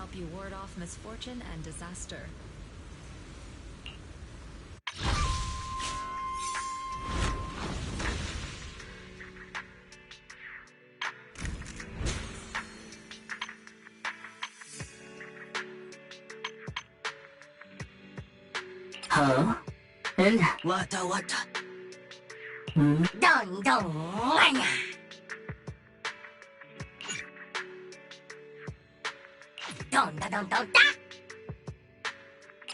help you ward off misfortune and disaster. Huh? And what? Dong dong. Dong da dong dong da.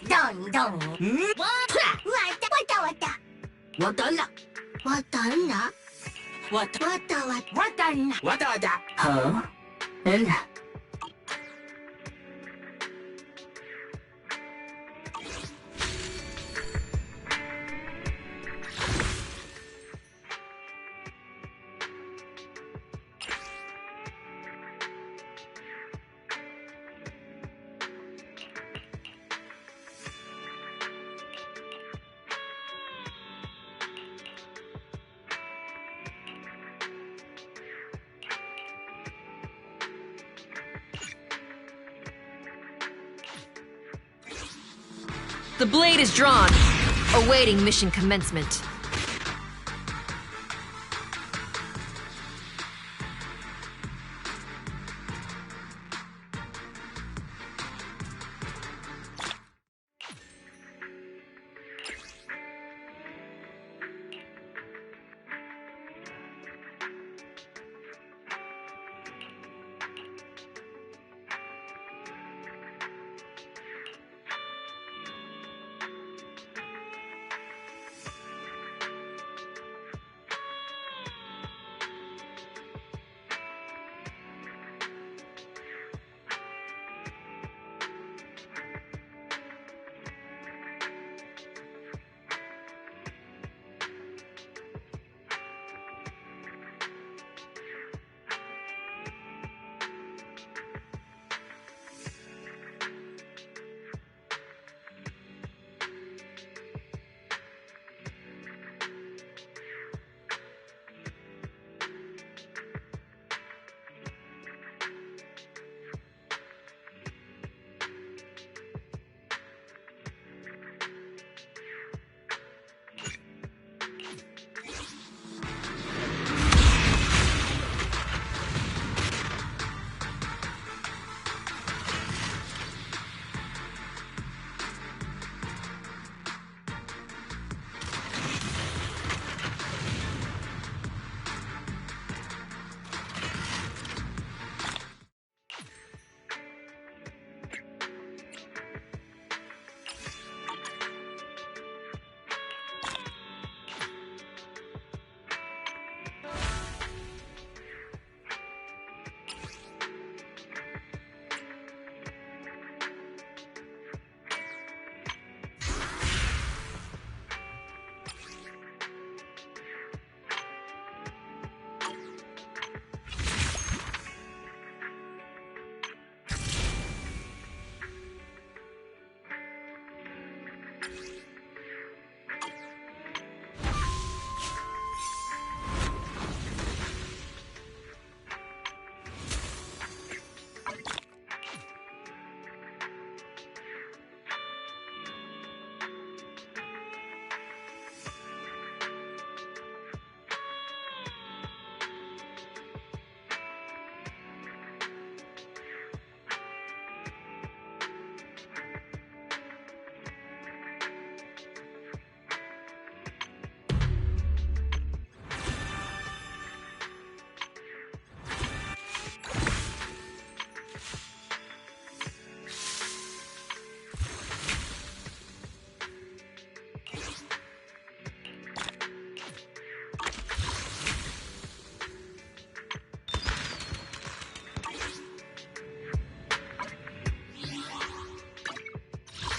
Dong dong. What? What? Huh? And The blade is drawn, awaiting mission commencement.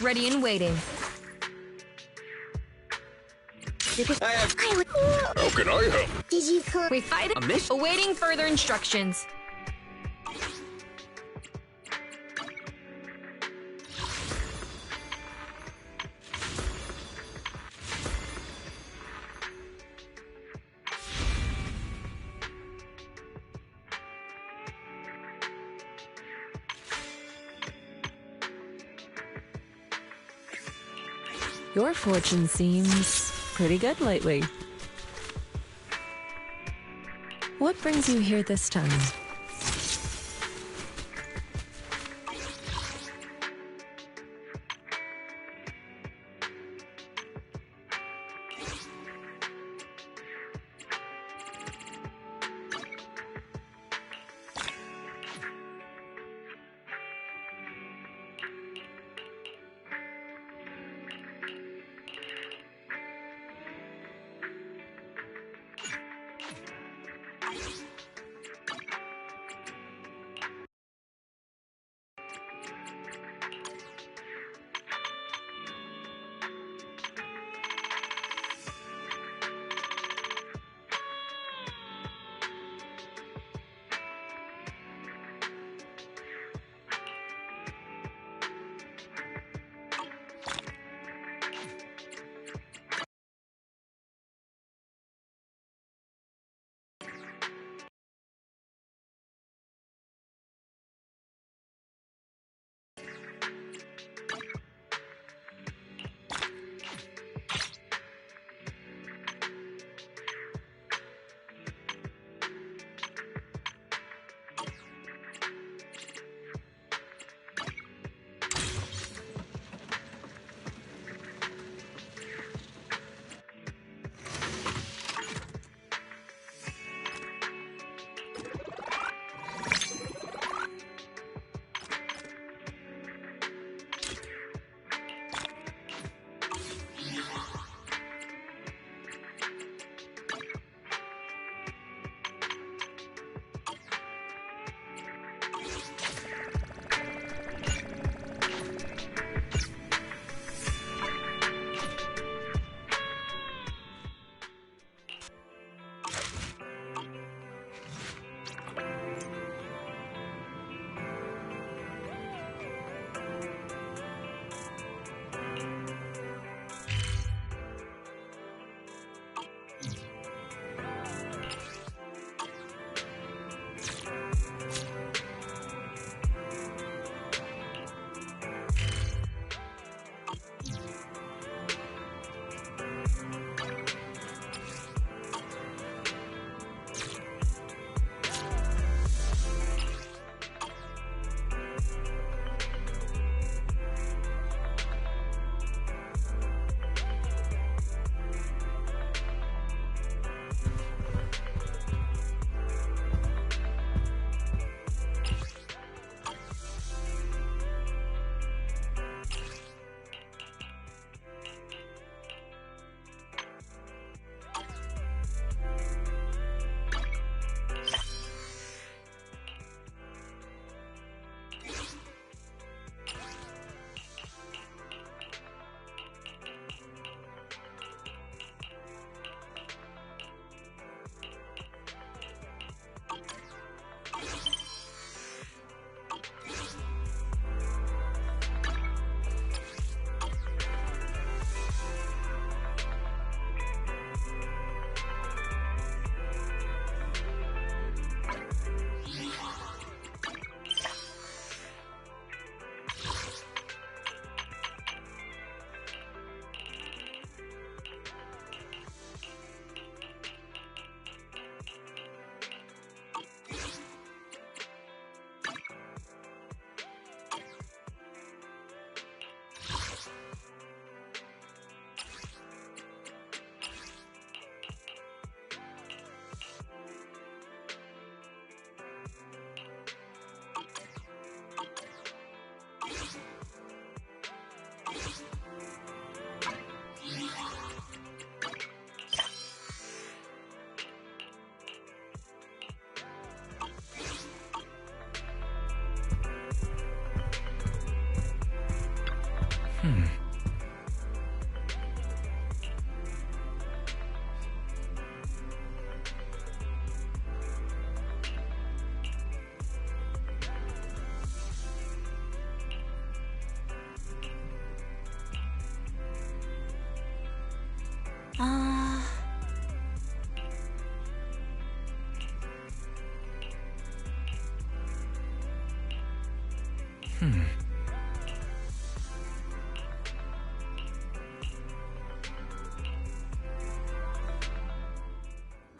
Ready and waiting. How can I help? Did you call? We fight a mission. Awaiting further instructions. Your fortune seems pretty good lately. What brings you here this time?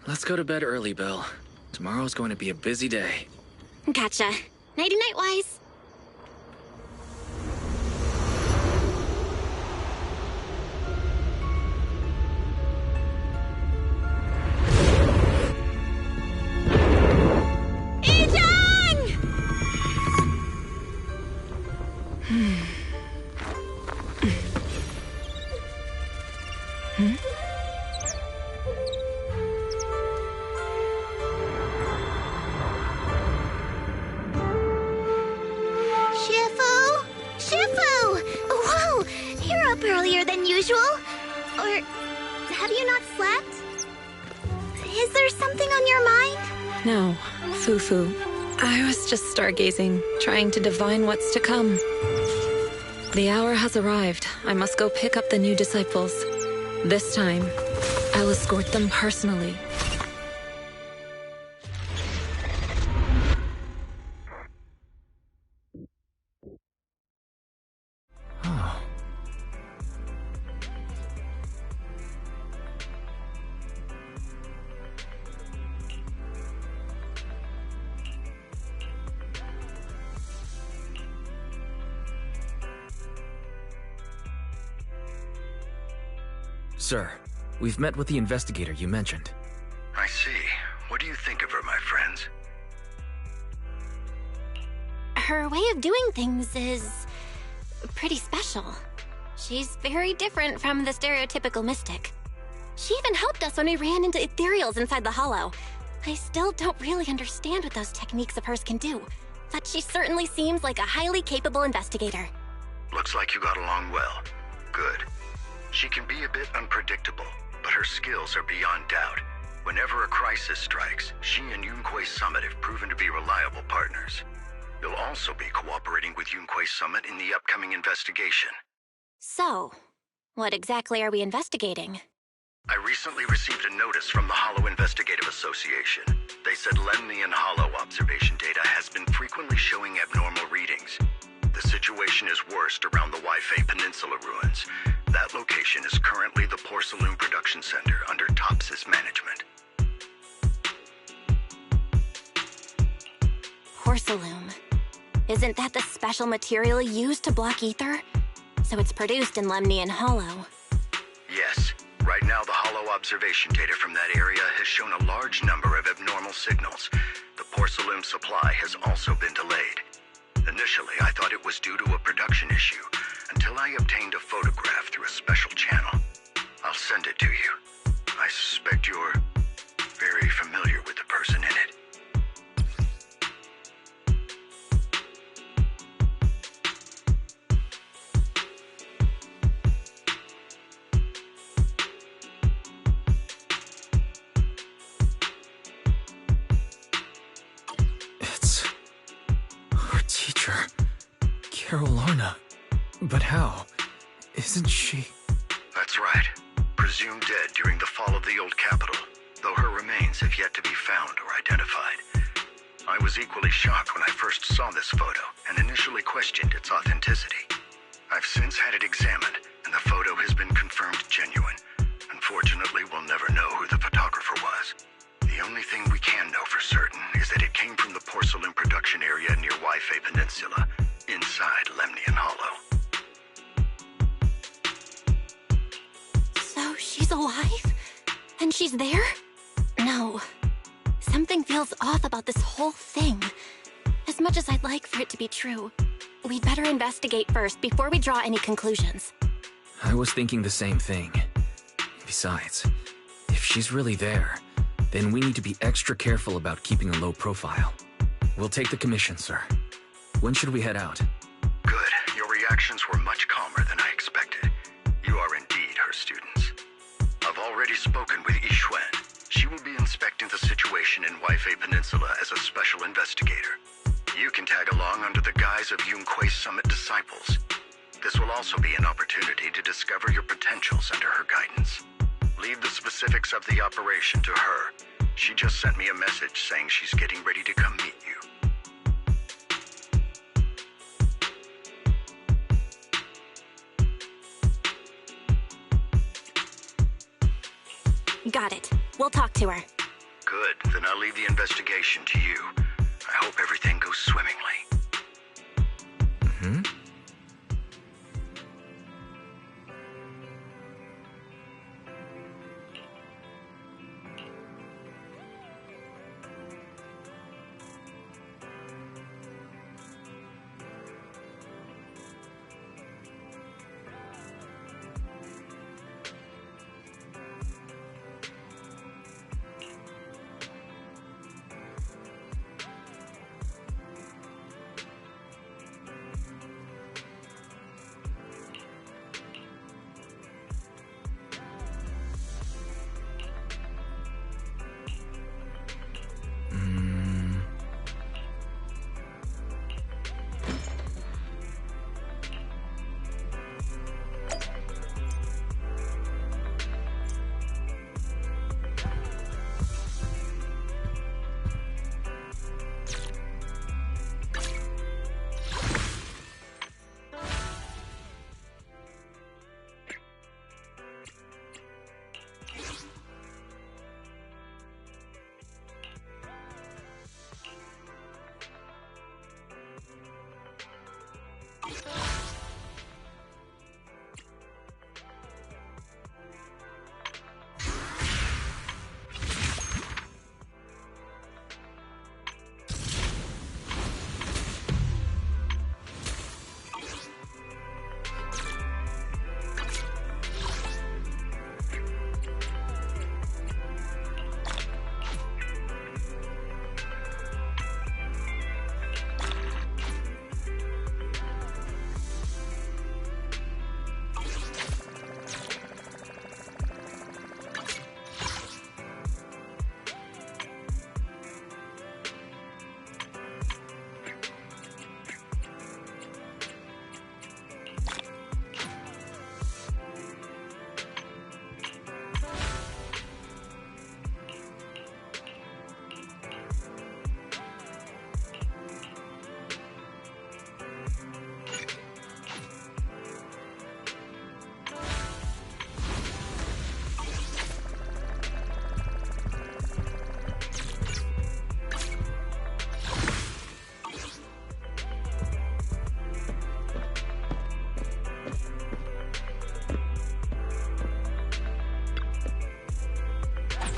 Let's go to bed early, Bill. Tomorrow's going to be a busy day. Gotcha. Nighty-night, Wise. Shifu! Shifu! Whoa! You're up earlier than usual. Or have you not slept? Is there something on your mind? No, Fufu. I was just stargazing, trying to divine what's to come. The hour has arrived. I must go pick up the new disciples. This time, I'll escort them personally. Sir, we've met with the investigator you mentioned. I see. What do you think of her, my friends? Her way of doing things is pretty special. She's very different from the stereotypical mystic. She even helped us when we ran into ethereals inside the hollow. I still don't really understand what those techniques of hers can do, but she certainly seems like a highly capable investigator. Looks like you got along well. Good. She can be a bit unpredictable, but her skills are beyond doubt. Whenever a crisis strikes, she and Yunquei Summit have proven to be reliable partners. You'll also be cooperating with Yunquei Summit in the upcoming investigation. So, what exactly are we investigating? I recently received a notice from the Hollow Investigative Association. They said Lemnian Hollow observation data has been frequently showing abnormal readings. The situation is worst around the Waifei Peninsula ruins. That location is currently the Porcelain Production Center under Topsys management. Porcelain. Isn't that the special material used to block ether? So it's produced in Lemnian Hollow. Yes. Right now, the Hollow observation data from that area has shown a large number of abnormal signals. The porcelain supply has also been delayed. Initially, I thought it was due to a production issue, until I obtained a photograph through a special channel. I'll send it to you. I suspect you're very familiar with the person in it. It's our teacher, Carol Lorna. But how? Isn't she? That's right. Presumed dead during the fall of the old capital, though her remains have yet to be found or identified. I was equally shocked when I first saw this photo and initially questioned its authenticity. I've since had it examined, and the photo has been confirmed genuine. Unfortunately, we'll never know who the photographer was. The only thing we can know for certain is that it came from the porcelain production area near Waifei Peninsula, inside Lemnian Hollow. So she's alive? And she's there? No. Something feels off about this whole thing. As much as I'd like for it to be true, we'd better investigate first before we draw any conclusions. I was thinking the same thing. Besides, if she's really there, then we need to be extra careful about keeping a low profile. We'll take the commission, sir. When should we head out? Good. Your reactions were much calmer than I expected. You are indeed her students. I've already spoken with Yixuan. She will be inspecting the situation in Waifei Peninsula as a special investigator. You can tag along under the guise of Yunquei Summit disciples. This will also be an opportunity to discover your potentials under her guidance. Leave the specifics of the operation to her. She just sent me a message saying she's getting ready to come meet you. Got it. We'll talk to her. Good. Then I'll leave the investigation to you. I hope everything goes swimmingly.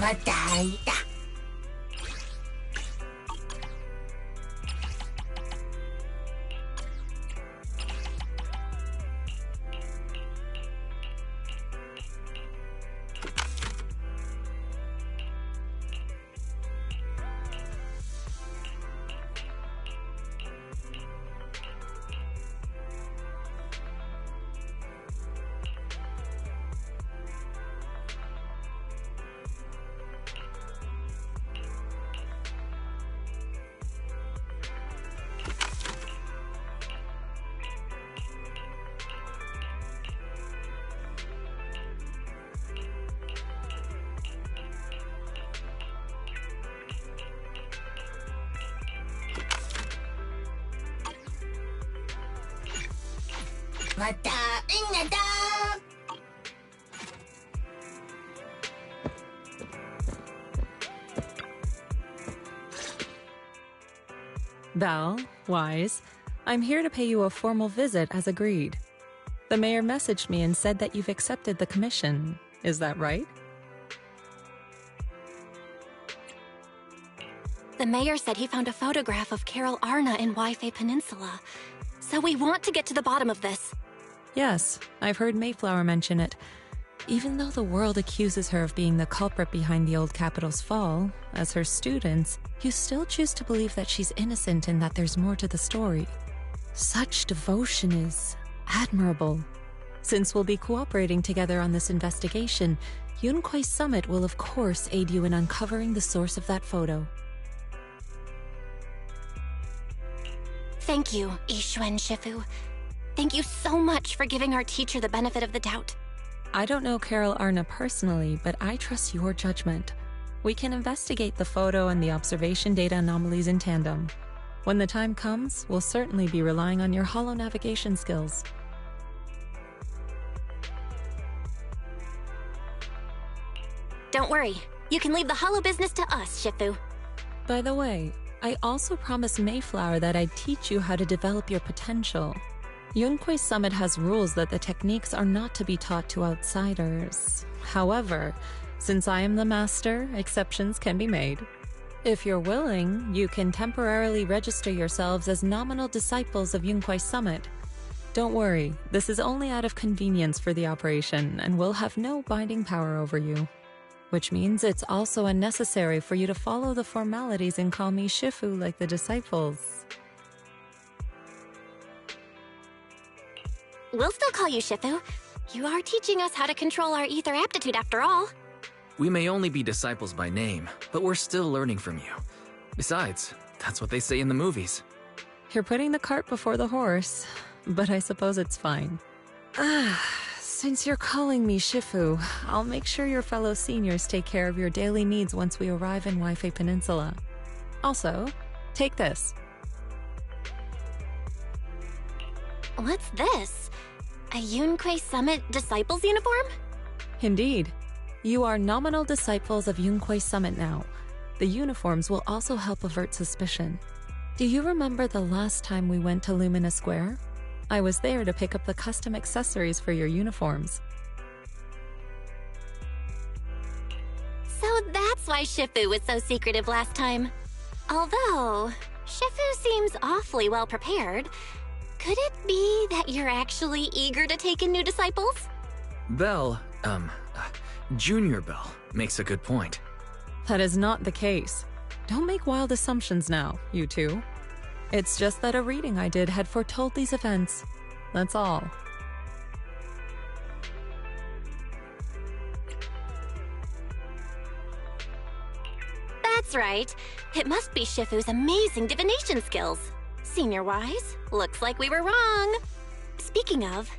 맞다. 맞다. 응나다. Val, Wise, I'm here to pay you a formal visit as agreed. The mayor messaged me and said that you've accepted the commission. Is that right? The mayor said he found a photograph of Carol Arna in Waifei Peninsula. So we want to get to the bottom of this. Yes, I've heard Mayflower mention it. Even though the world accuses her of being the culprit behind the old capital's fall, as her students, you still choose to believe that she's innocent and that there's more to the story. Such devotion is admirable. Since we'll be cooperating together on this investigation, Yunkwei Summit will of course aid you in uncovering the source of that photo. Thank you, Yixuan Shifu. Thank you so much for giving our teacher the benefit of the doubt. I don't know Carol Arna personally, but I trust your judgment. We can investigate the photo and the observation data anomalies in tandem. When the time comes, we'll certainly be relying on your holo navigation skills. Don't worry, You can leave the hollow business to us, Shifu. By the way, I also promised Mayflower that I'd teach you how to develop your potential. Yunquei Summit has rules that the techniques are not to be taught to outsiders. However, since I am the master, exceptions can be made. If you're willing, you can temporarily register yourselves as nominal disciples of Yunquei Summit. Don't worry, this is only out of convenience for the operation and will have no binding power over you. Which means it's also unnecessary for you to follow the formalities and call me Shifu like the disciples. We'll still call you Shifu. You are teaching us how to control our ether aptitude after all. We may only be disciples by name, but we're still learning from you. Besides, that's what they say in the movies. You're putting the cart before the horse, but I suppose it's fine. Since you're calling me Shifu, I'll make sure your fellow seniors take care of your daily needs once we arrive in Waifei Peninsula. Also, take this. What's this? A Yunquei Summit Disciples uniform? Indeed. You are nominal disciples of Yunquei Summit now. The uniforms will also help avert suspicion. Do you remember the last time we went to Lumina Square? I was there to pick up the custom accessories for your uniforms. So that's why Shifu was so secretive last time. Although, Shifu seems awfully well prepared. Could it be that you're actually eager to take in new disciples? Belle, Junior Belle, makes a good point. That is not the case. Don't make wild assumptions now, you two. It's just that a reading I did had foretold these events. That's all. That's right. It must be Shifu's amazing divination skills. Senior-wise, looks like we were wrong. Speaking of,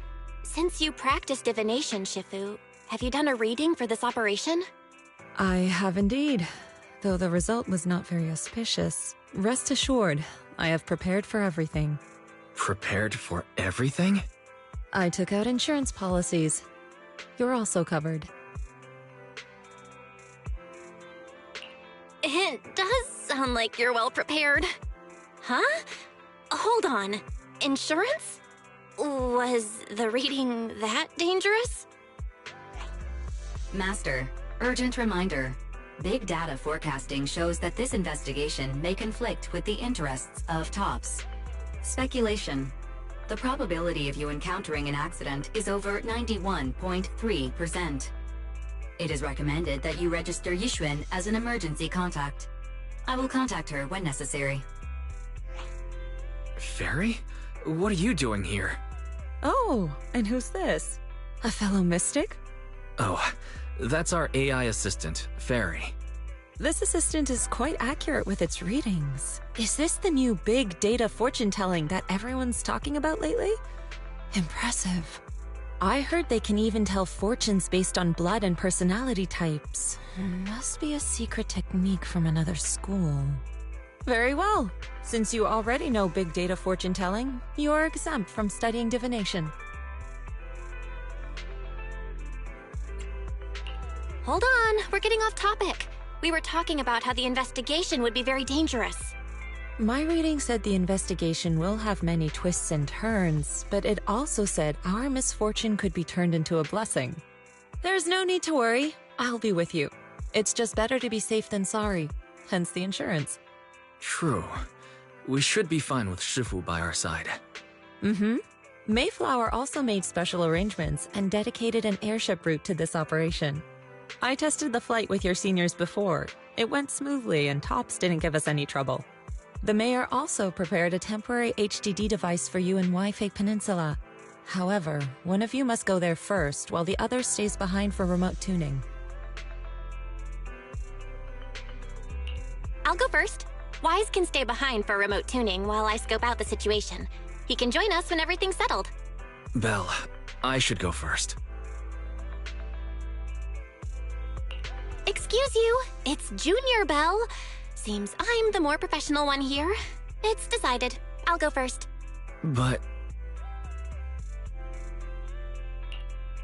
since you practice divination, Shifu, have you done a reading for this operation? I have indeed, though the result was not very auspicious. Rest assured, I have prepared for everything. Prepared for everything? I took out insurance policies. You're also covered. It does sound like you're well prepared. Huh? Hold on. Insurance? Was the reading that dangerous? Master, urgent reminder. Big data forecasting shows that this investigation may conflict with the interests of TOPS. Speculation. The probability of you encountering an accident is over 91.3%. It is recommended that you register Yixuan as an emergency contact. I will contact her when necessary. Fairy? What are you doing here? Oh, and who's this? A fellow mystic? Oh, that's our AI assistant, Fairy. This assistant is quite accurate with its readings. Is this the new big data fortune-telling that everyone's talking about lately? Impressive. I heard they can even tell fortunes based on blood and personality types. Must be a secret technique from another school. Very well. Since you already know big data fortune-telling, you are exempt from studying divination. Hold on, we're getting off topic. We were talking about how the investigation would be very dangerous. My reading said the investigation will have many twists and turns, but it also said our misfortune could be turned into a blessing. There's no need to worry. I'll be with you. It's just better to be safe than sorry, hence the insurance. True. We should be fine with Shifu by our side. Mm-hmm. Mayflower also made special arrangements and dedicated an airship route to this operation. I tested the flight with your seniors before. It went smoothly and TOPS didn't give us any trouble. The mayor also prepared a temporary HDD device for you in Waifei Peninsula. However, one of you must go there first while the other stays behind for remote tuning. I'll go first. Wise can stay behind for remote tuning while I scope out the situation. He can join us when everything's settled. Belle, I should go first. Excuse you, it's Junior Belle. Seems I'm the more professional one here. It's decided. I'll go first. But...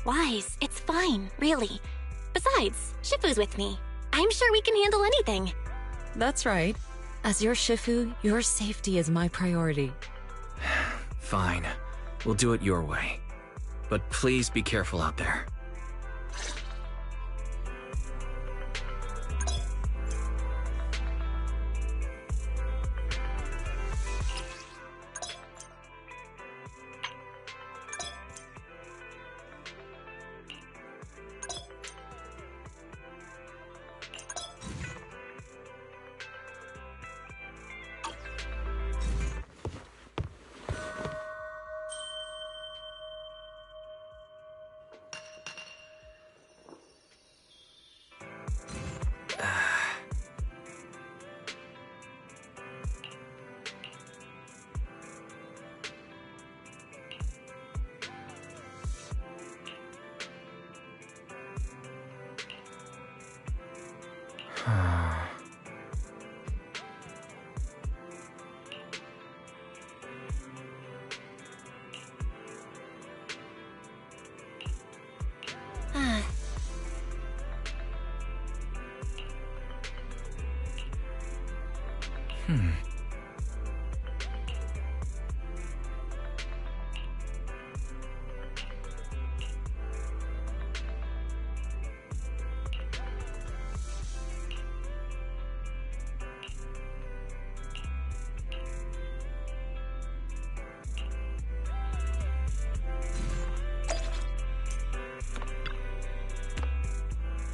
Wise, it's fine, really. Besides, Shifu's with me. I I'm sure we can handle anything. That's right. As your Shifu, your safety is my priority. Fine. We'll do it your way. But please be careful out there.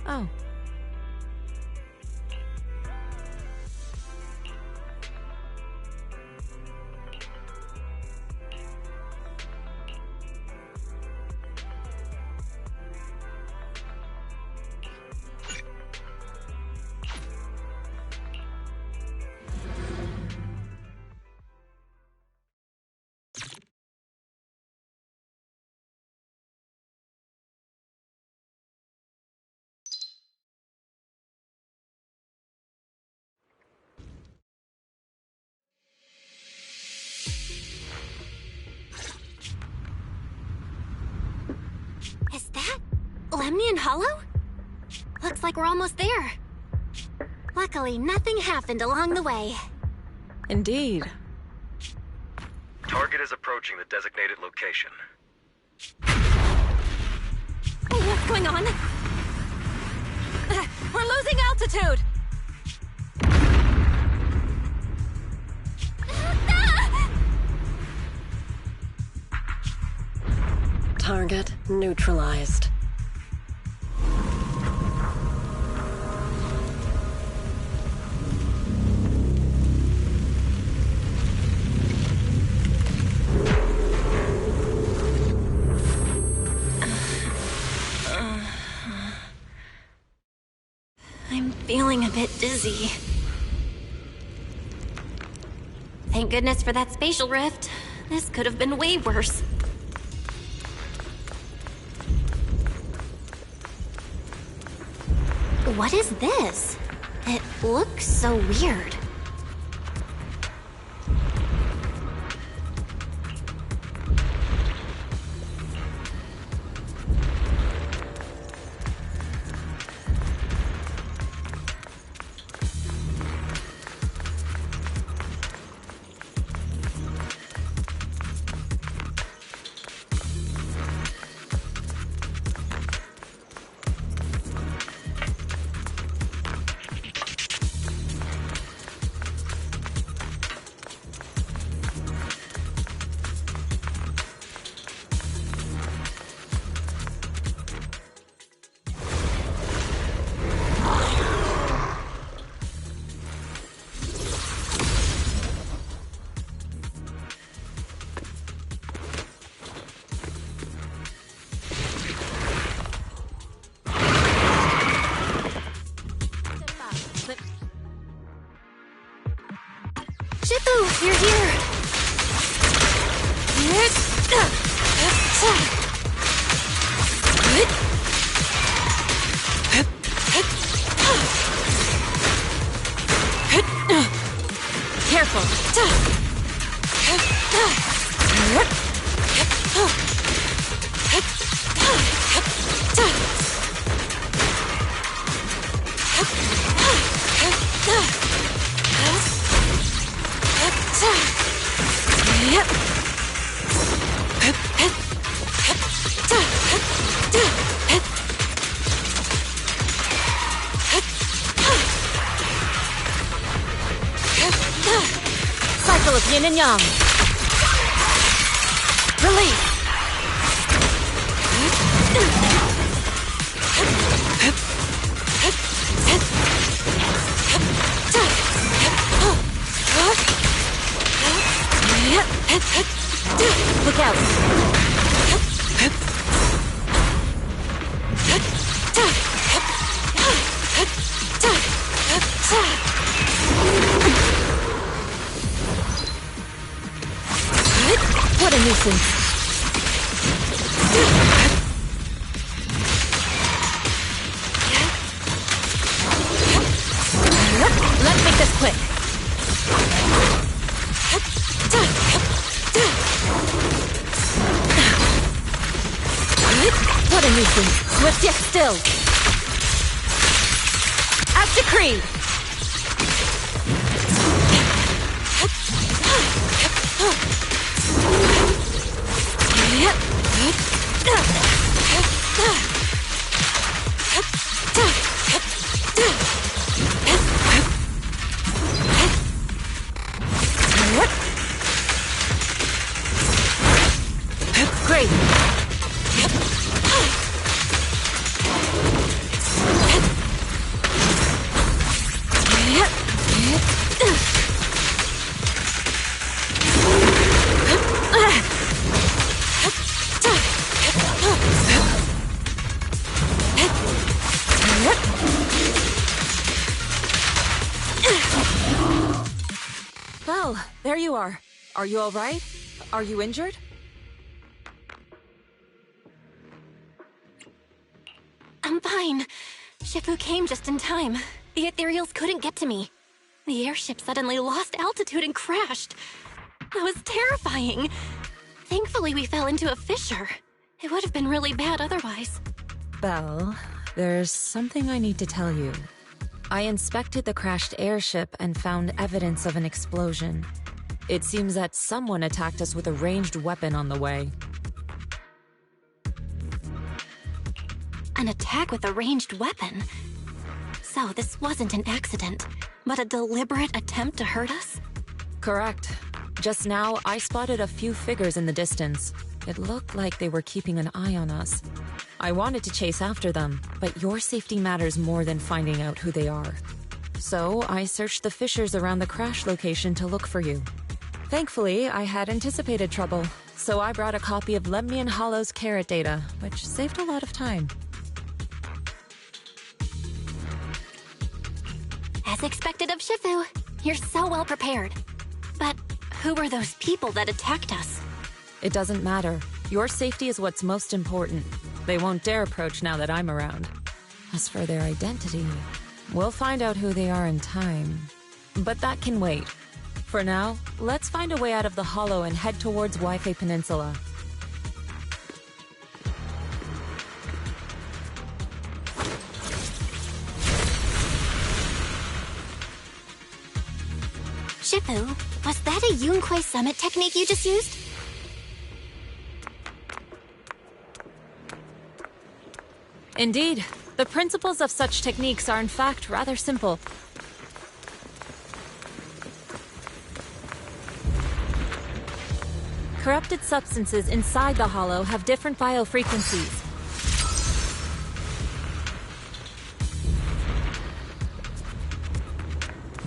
Oh. Is that Lemnian Hollow? Looks like we're almost there. Luckily, nothing happened along the way. Indeed. Target is approaching the designated location. What's going on? We're losing altitude! Target neutralized. I'm feeling a bit dizzy. Thank goodness for that spatial rift. This could have been way worse. What is this? It looks so weird. Shifu, you're here! Careful! and yang. Release. Look out. What a nuisance. Let's make this quick. What a nuisance. Swift yet still. As decreed. Great. Well, there you are. Are you all right? Are you injured? I'm fine. Shifu came just in time. The ethereals couldn't get to me. The airship suddenly lost altitude and crashed. That was terrifying. Thankfully, we fell into a fissure. It would have been really bad otherwise. Belle, there's something I need to tell you. I inspected the crashed airship and found evidence of an explosion. It seems that someone attacked us with a ranged weapon on the way. An attack with a ranged weapon? So this wasn't an accident, but a deliberate attempt to hurt us? Correct. Just now, I spotted a few figures in the distance. It looked like they were keeping an eye on us. I wanted to chase after them, but your safety matters more than finding out who they are. So I searched the fissures around the crash location to look for you. Thankfully, I had anticipated trouble, so I brought a copy of Lemnian Hollow's carrot data, which saved a lot of time. As expected of Shifu, you're so well prepared. But who were those people that attacked us? It doesn't matter. Your safety is what's most important. They won't dare approach now that I'm around. As for their identity, we'll find out who they are in time. But that can wait. For now, let's find a way out of the hollow and head towards Waifei Peninsula. Shifu, was that a Yunquei summit technique you just used? Indeed. The principles of such techniques are in fact rather simple. Corrupted substances inside the hollow have different biofrequencies.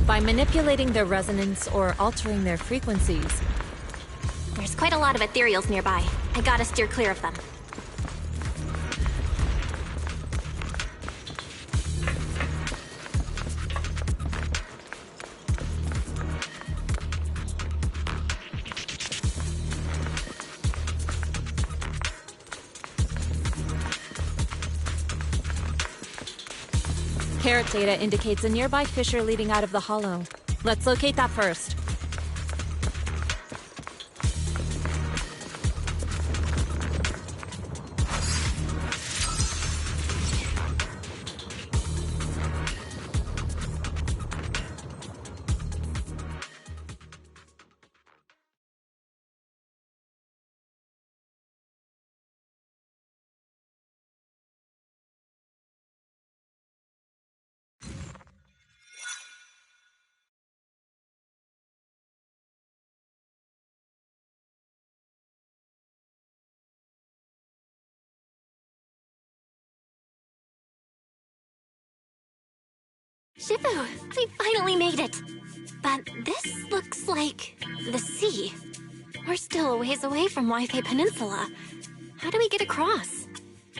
By manipulating their resonance or altering their frequencies. There's quite a lot of ethereals nearby. I gotta steer clear of them. Carrot data indicates a nearby fissure leading out of the hollow. Let's locate that first. Shifu, we finally made it. But this looks like the sea. We're still a ways away from Wi-Fi Peninsula. How do we get across?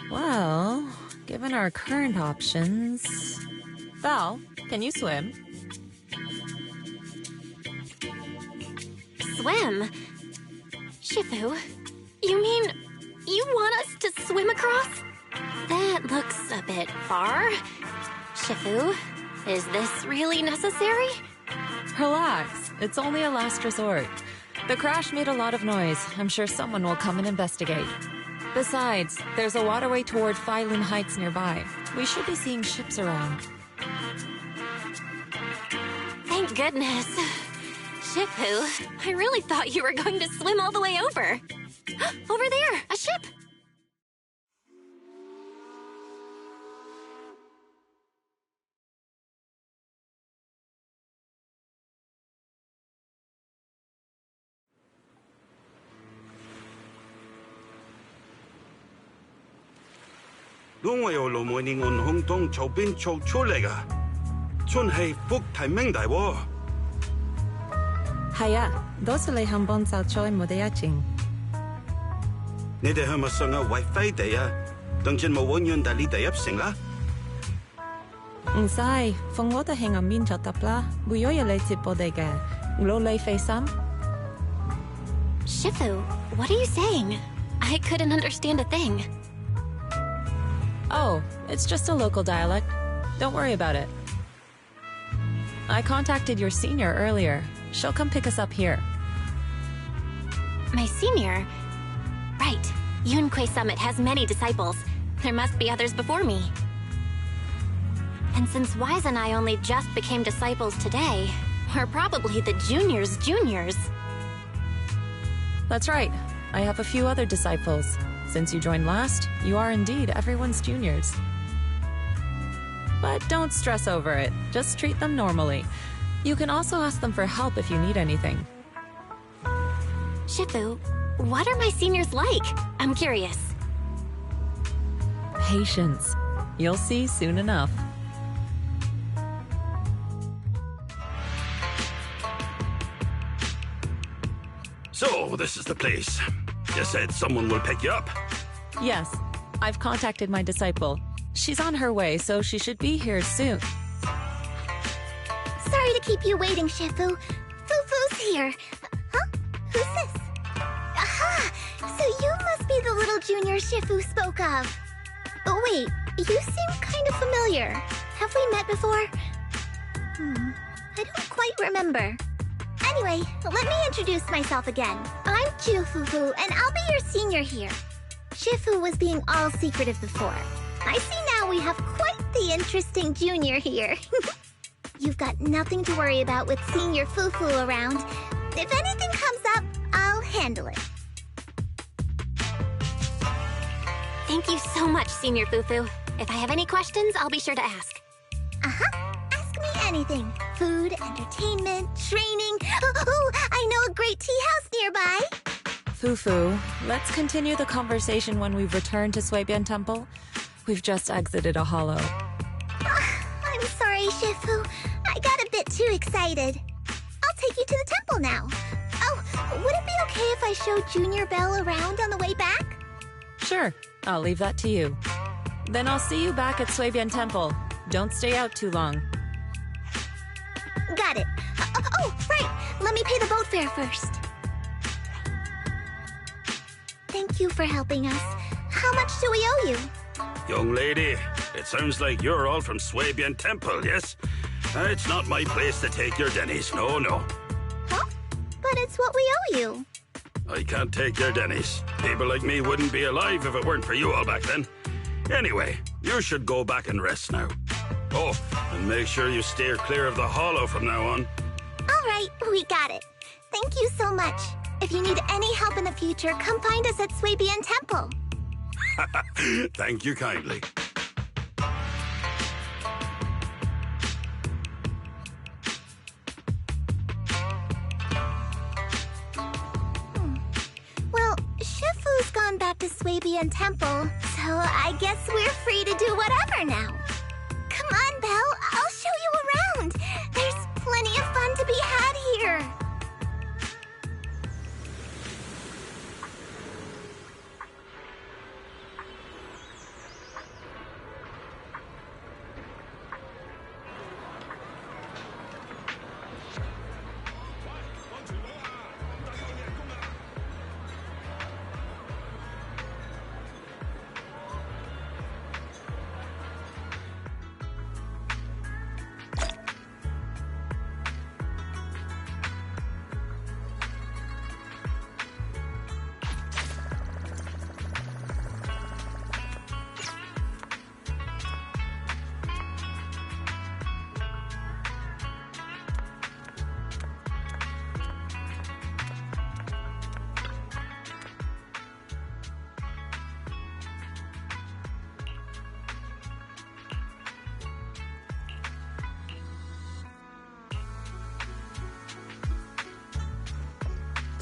Well, given our current options... Val, can you swim? Swim? Shifu, you mean you want us to swim across? That looks a bit far. Shifu, is this really necessary? Relax, it's only a last resort. The crash made a lot of noise. I'm sure someone will come and investigate. Besides, there's a waterway toward Phyloon Heights nearby. We should be seeing ships around. Thank goodness. Shifu, I really thought you were going to swim all the way over. Over there, a ship!我有路每年按空洞周邊做出嚟噶，真係福提明大喎。係啊，多謝你肯幫手再冇得一陣。你哋係咪上下 WiFi 地啊？等陣冇揾人帶你哋入城啦。唔使，放我哋喺暗面就得啦，會有人嚟接我哋嘅，攞你費心。Shifu, what are you saying? I couldn't understand a thing. Oh, it's just a local dialect. Don't worry about it. I contacted your senior earlier. She'll come pick us up here. My senior? Right. Yunquei Summit has many disciples. There must be others before me. And since Wise and I only just became disciples today, we're probably the juniors' juniors. That's right. I have a few other disciples. Since you joined last, you are indeed everyone's juniors. But don't stress over it. Just treat them normally. You can also ask them for help if you need anything. Shifu, what are my seniors like? I'm curious. Patience. You'll see soon enough. So, this is the place. You said someone will pick you up? Yes. I've contacted my disciple. She's on her way, so she should be here soon. Sorry to keep you waiting, Shifu. Fufu's here. Huh? Who's this? Aha! So you must be the little junior Shifu spoke of. Oh, wait. You seem kind of familiar. Have we met before? I don't quite remember. Anyway, let me introduce myself again. I'm Fufu, and I'll be your senior here. Shifu was being all secretive before. I see now we have quite the interesting junior here. You've got nothing to worry about with Senior Fufu around. If anything comes up, I'll handle it. Thank you so much, Senior Fufu. If I have any questions, I'll be sure to ask. Ask me anything. Food, entertainment, training. Oh, I know a great tea house nearby. Fufu, let's continue the conversation when we've returned to Suibian Temple. We've just exited a hollow. I'm sorry, Shifu. I got a bit too excited. I'll take you to the temple now. Oh, would it be okay if I showed Junior Belle around on the way back? Sure, I'll leave that to you. Then I'll see you back at Suibian Temple. Don't stay out too long. Got it. Oh, right. Let me pay the boat fare first. Thank you for helping us. How much do we owe you? Young lady, it sounds like you're all from Suibian Temple, yes? It's not my place to take your dennies, no. Huh? But it's what we owe you. I can't take your dennies. People like me wouldn't be alive if it weren't for you all back then. Anyway, you should go back and rest now. Oh, and make sure you steer clear of the hollow from now on. All right, we got it. Thank you so much. If you need any help in the future, come find us at Suibian Temple. Thank you kindly. Well, Shifu's gone back to Suibian Temple, so I guess we're free to do whatever now. Come on, Belle, I'll show show you around. There's plenty of fun to be had here.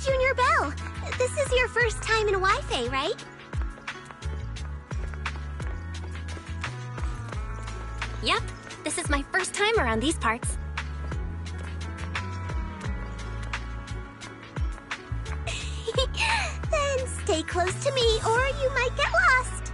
Junior Belle, this is your first time in Wi-Fi, right? Yep, this is my first time around these parts. Then stay close to me or you might get lost.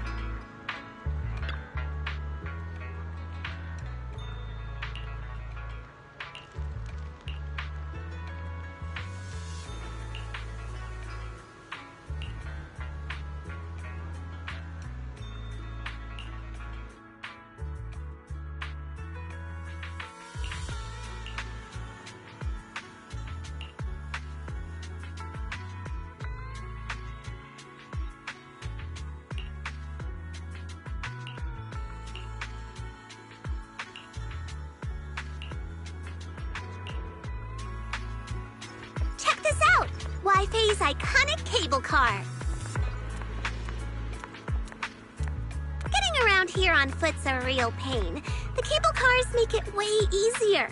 Check this out! Wi-Fi's iconic cable car. Getting around here on foot's a real pain. The cable cars make it way easier.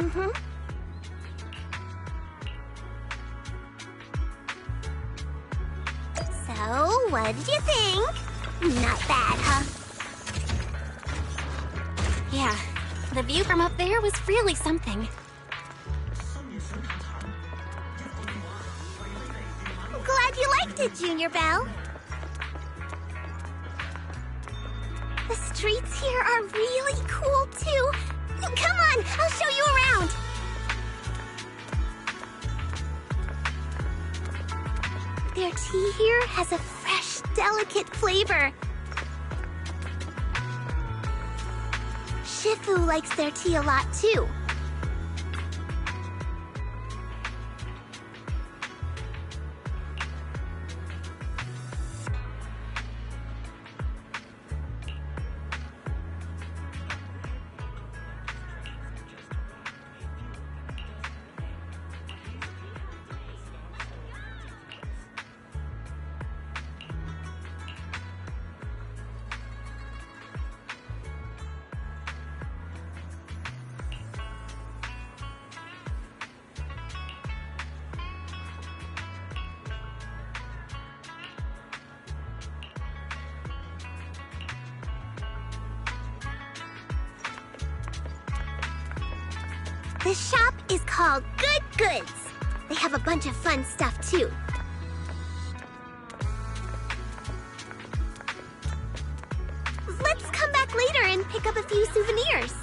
Mm-hmm. So, what did you think? Not bad, huh? Yeah, the view from up there was really something. Glad you liked it, Junior Belle. The streets here are really cool, too. Come on, I'll show you around. Their tea here has a fresh, delicate flavor. Shifu likes their tea a lot, too. This shop is called Good Goods. They have a bunch of fun stuff, too. Let's come back later and pick up a few souvenirs.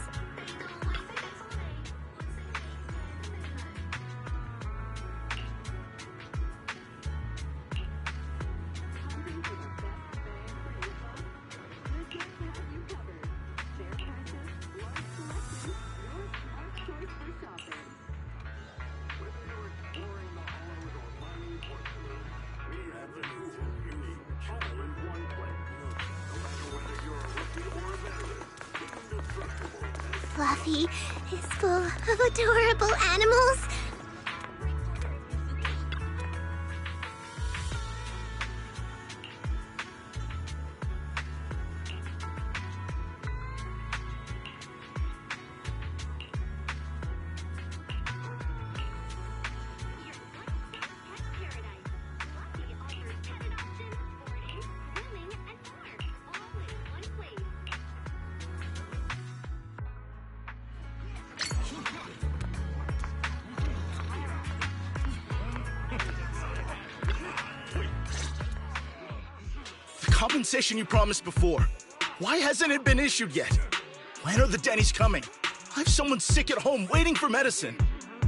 Fluffy is full of adorable animals. Compensation you promised before. Why hasn't it been issued yet? When are the Denny's coming? I have someone sick at home waiting for medicine.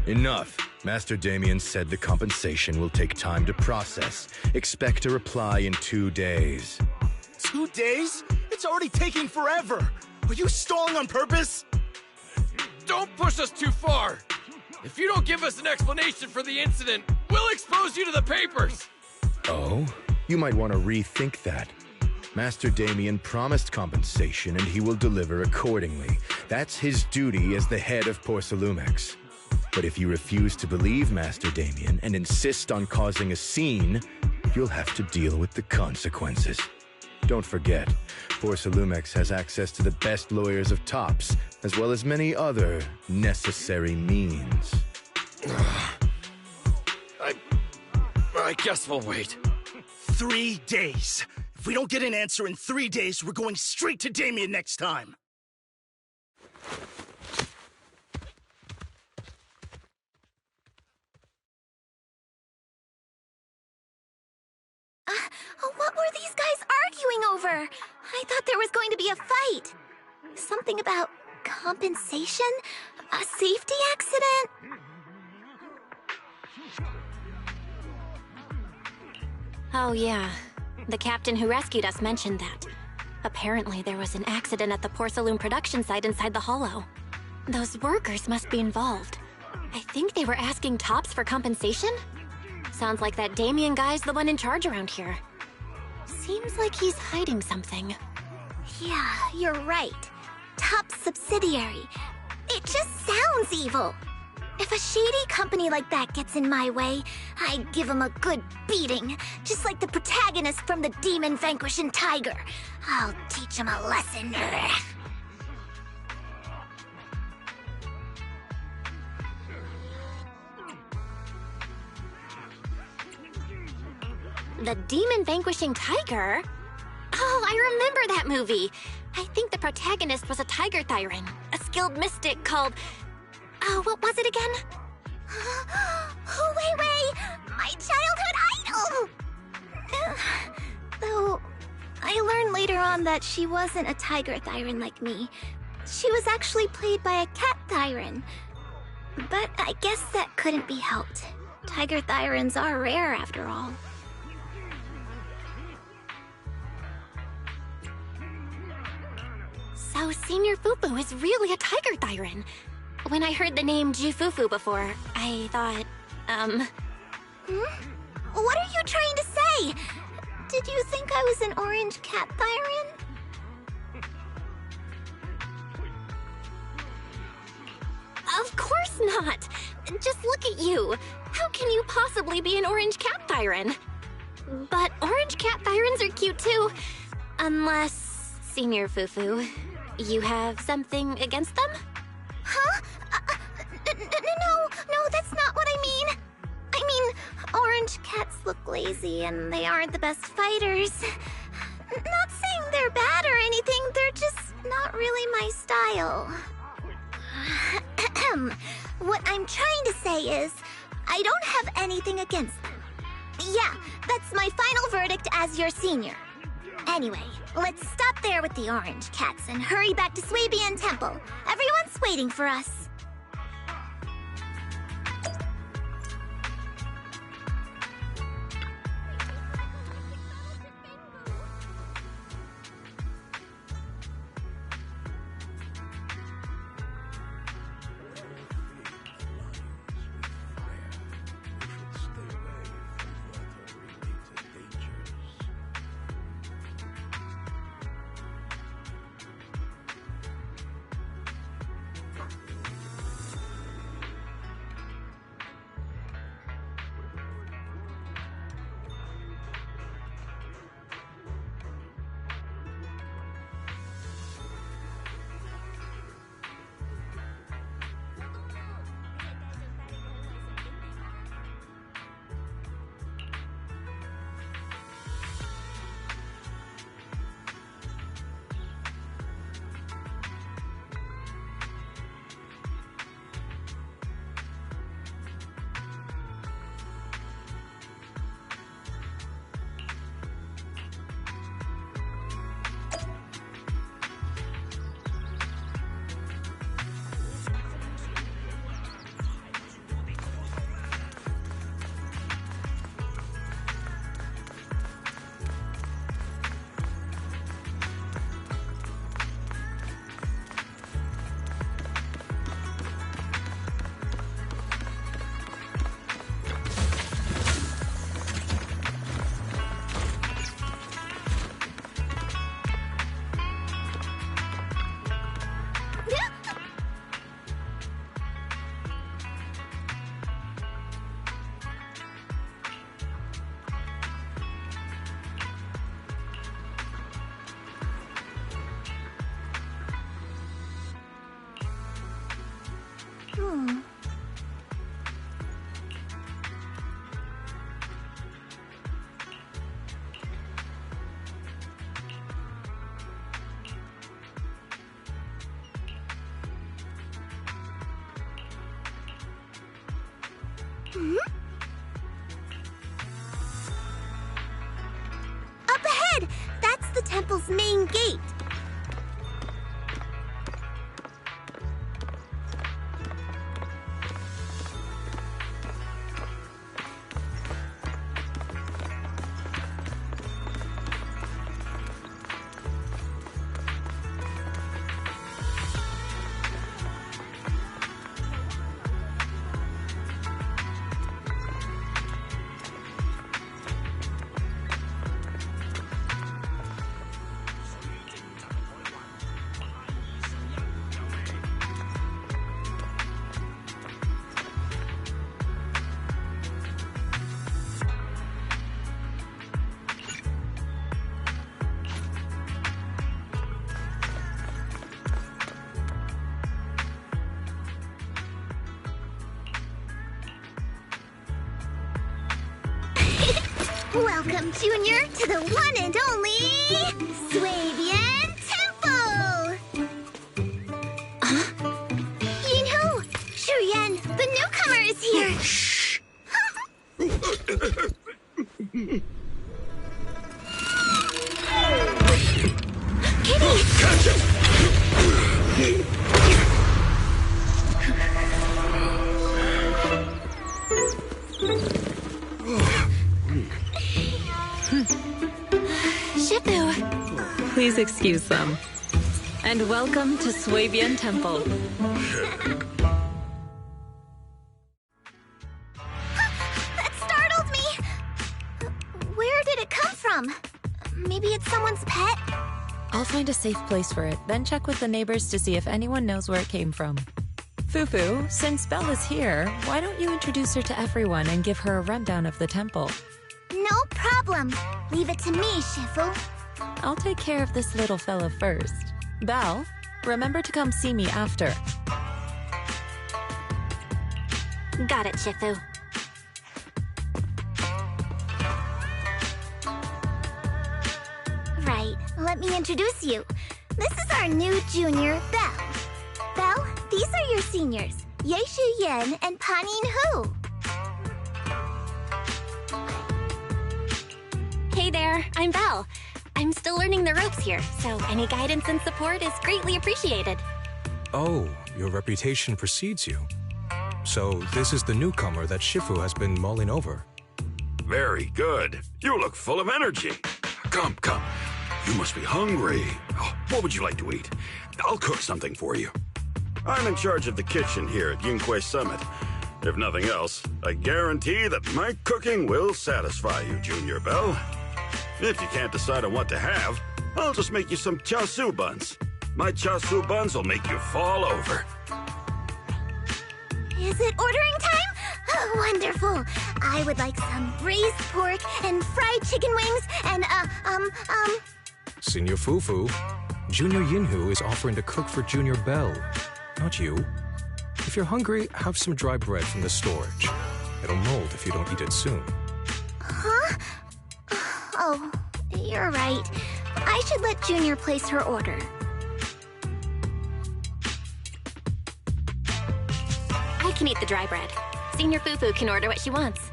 Enough. Master Damien said the compensation will take time to process. Expect a reply in 2 days. 2 days? It's already taking forever. Are you stalling on purpose? Don't push us too far. If you don't give us an explanation for the incident, we'll expose you to the papers. Oh? You might want to rethink that. Master Damien promised compensation and he will deliver accordingly. That's his duty as the head of Porcelumex. But if you refuse to believe Master Damien and insist on causing a scene, you'll have to deal with the consequences. Don't forget, Porcelumex has access to the best lawyers of Tops, as well as many other necessary means. I guess we'll wait. 3 days. If we don't get an answer in 3 days, we're going straight to Damien next time. What were these guys arguing over? I thought there was going to be a fight. Something about compensation? A safety accident? Oh, yeah. The captain who rescued us mentioned that. Apparently, there was an accident at the Porcelain production site inside the hollow. Those workers must be involved. I think they were asking Tops for compensation? Sounds like that Damien guy's the one in charge around here. Seems like he's hiding something. Yeah, you're right. Top subsidiary. It just sounds evil. If a shady company like that gets in my way, I give them a good beating, just like the protagonist from the Demon Vanquishing Tiger. I'll teach them a lesson. The Demon Vanquishing Tiger? Oh, I remember that movie. I think the protagonist was a tiger thyran, a skilled mystic called... Oh, what was it again? Wei, my childhood idol! Though, I learned later on that she wasn't a tiger thyran like me. She was actually played by a cat thyran. But I guess that couldn't be helped. Tiger thyrans are rare after all. So Senior Fufu is really a tiger thyran. When I heard the name Jufufu before, I thought, What are you trying to say? Did you think I was an orange cat thyran? Of course not! Just look at you. How can you possibly be an orange cat thyran? But orange cat thyrans are cute too. Unless, Senior Fufu, you have something against them? Huh? No, that's not what I mean. I mean, orange cats look lazy and they aren't the best fighters. Not saying they're bad or anything, they're just not really my style. What I'm trying to say is, I don't have anything against them. Yeah, that's my final verdict as your senior. Anyway, let's stop there with the orange cats and hurry back to Swabian Temple. Everyone's waiting for us. Up ahead! That's the temple's main gate. Welcome, Junior, to the one and only Swabian Temple! Yinhu! Shuyan, the newcomer is here! Shh! Kitty! Catch him! Shifu! Please excuse them. And welcome to Swabian Temple. That startled me! Where did it come from? Maybe it's someone's pet? I'll find a safe place for it, then check with the neighbors to see if anyone knows where it came from. Fufu, since Belle is here, why don't you introduce her to everyone and give her a rundown of the temple? No problem. Leave it to me, Shifu. I'll take care of this little fella first. Belle, remember to come see me after. Got it, Shifu. Right, let me introduce you. This is our new junior, Belle. Belle, these are your seniors, Yeishu Yen and Panin Hu. Hey there, I'm Belle. I'm still learning the ropes here, so any guidance and support is greatly appreciated. Oh, your reputation precedes you. So this is the newcomer that Shifu has been mulling over. Very good. You look full of energy. Come, come. You must be hungry. Oh, what would you like to eat? I'll cook something for you. I'm in charge of the kitchen here at Yunquay Summit. If nothing else, I guarantee that my cooking will satisfy you, Junior Belle. If you can't decide on what to have, I'll just make you some chasu buns. My chasu buns will make you fall over. Is it ordering time? Oh, wonderful. I would like some braised pork and fried chicken wings and, Senior Fufu, Junior Yinhu is offering to cook for Junior Belle, not you. If you're hungry, have some dry bread from the storage. It'll mold if you don't eat it soon. Huh? Oh, you're right. I should let Junior place her order. I can eat the dry bread. Senior Fufu can order what she wants.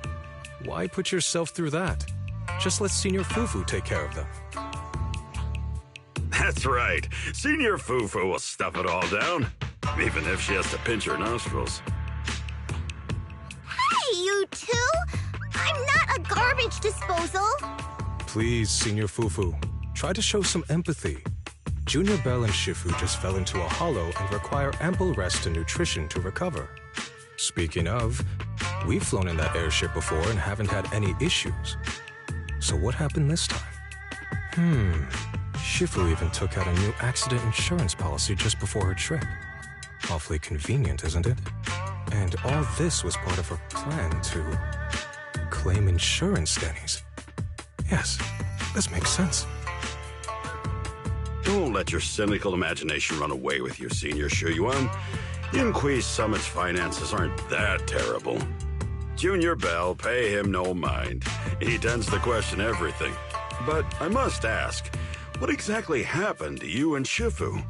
Why put yourself through that? Just let Senior Fufu take care of them. That's right. Senior Fufu will stuff it all down, even if she has to pinch her nostrils. Hey, you two! I'm not a garbage disposal! Please, Senior Fufu, try to show some empathy. Junior Belle and Shifu just fell into a hollow and require ample rest and nutrition to recover. Speaking of, we've flown in that airship before and haven't had any issues. So what happened this time? Shifu even took out a new accident insurance policy just before her trip. Awfully convenient, isn't it? And all this was part of her plan to claim insurance, Denny's. Yes, this makes sense. Don't let your cynical imagination run away with you, Senior Shuyuan. Yunquay Summit's finances aren't that terrible. Junior Belle, pay him no mind. He tends to question everything. But I must ask, what exactly happened to you and Shifu?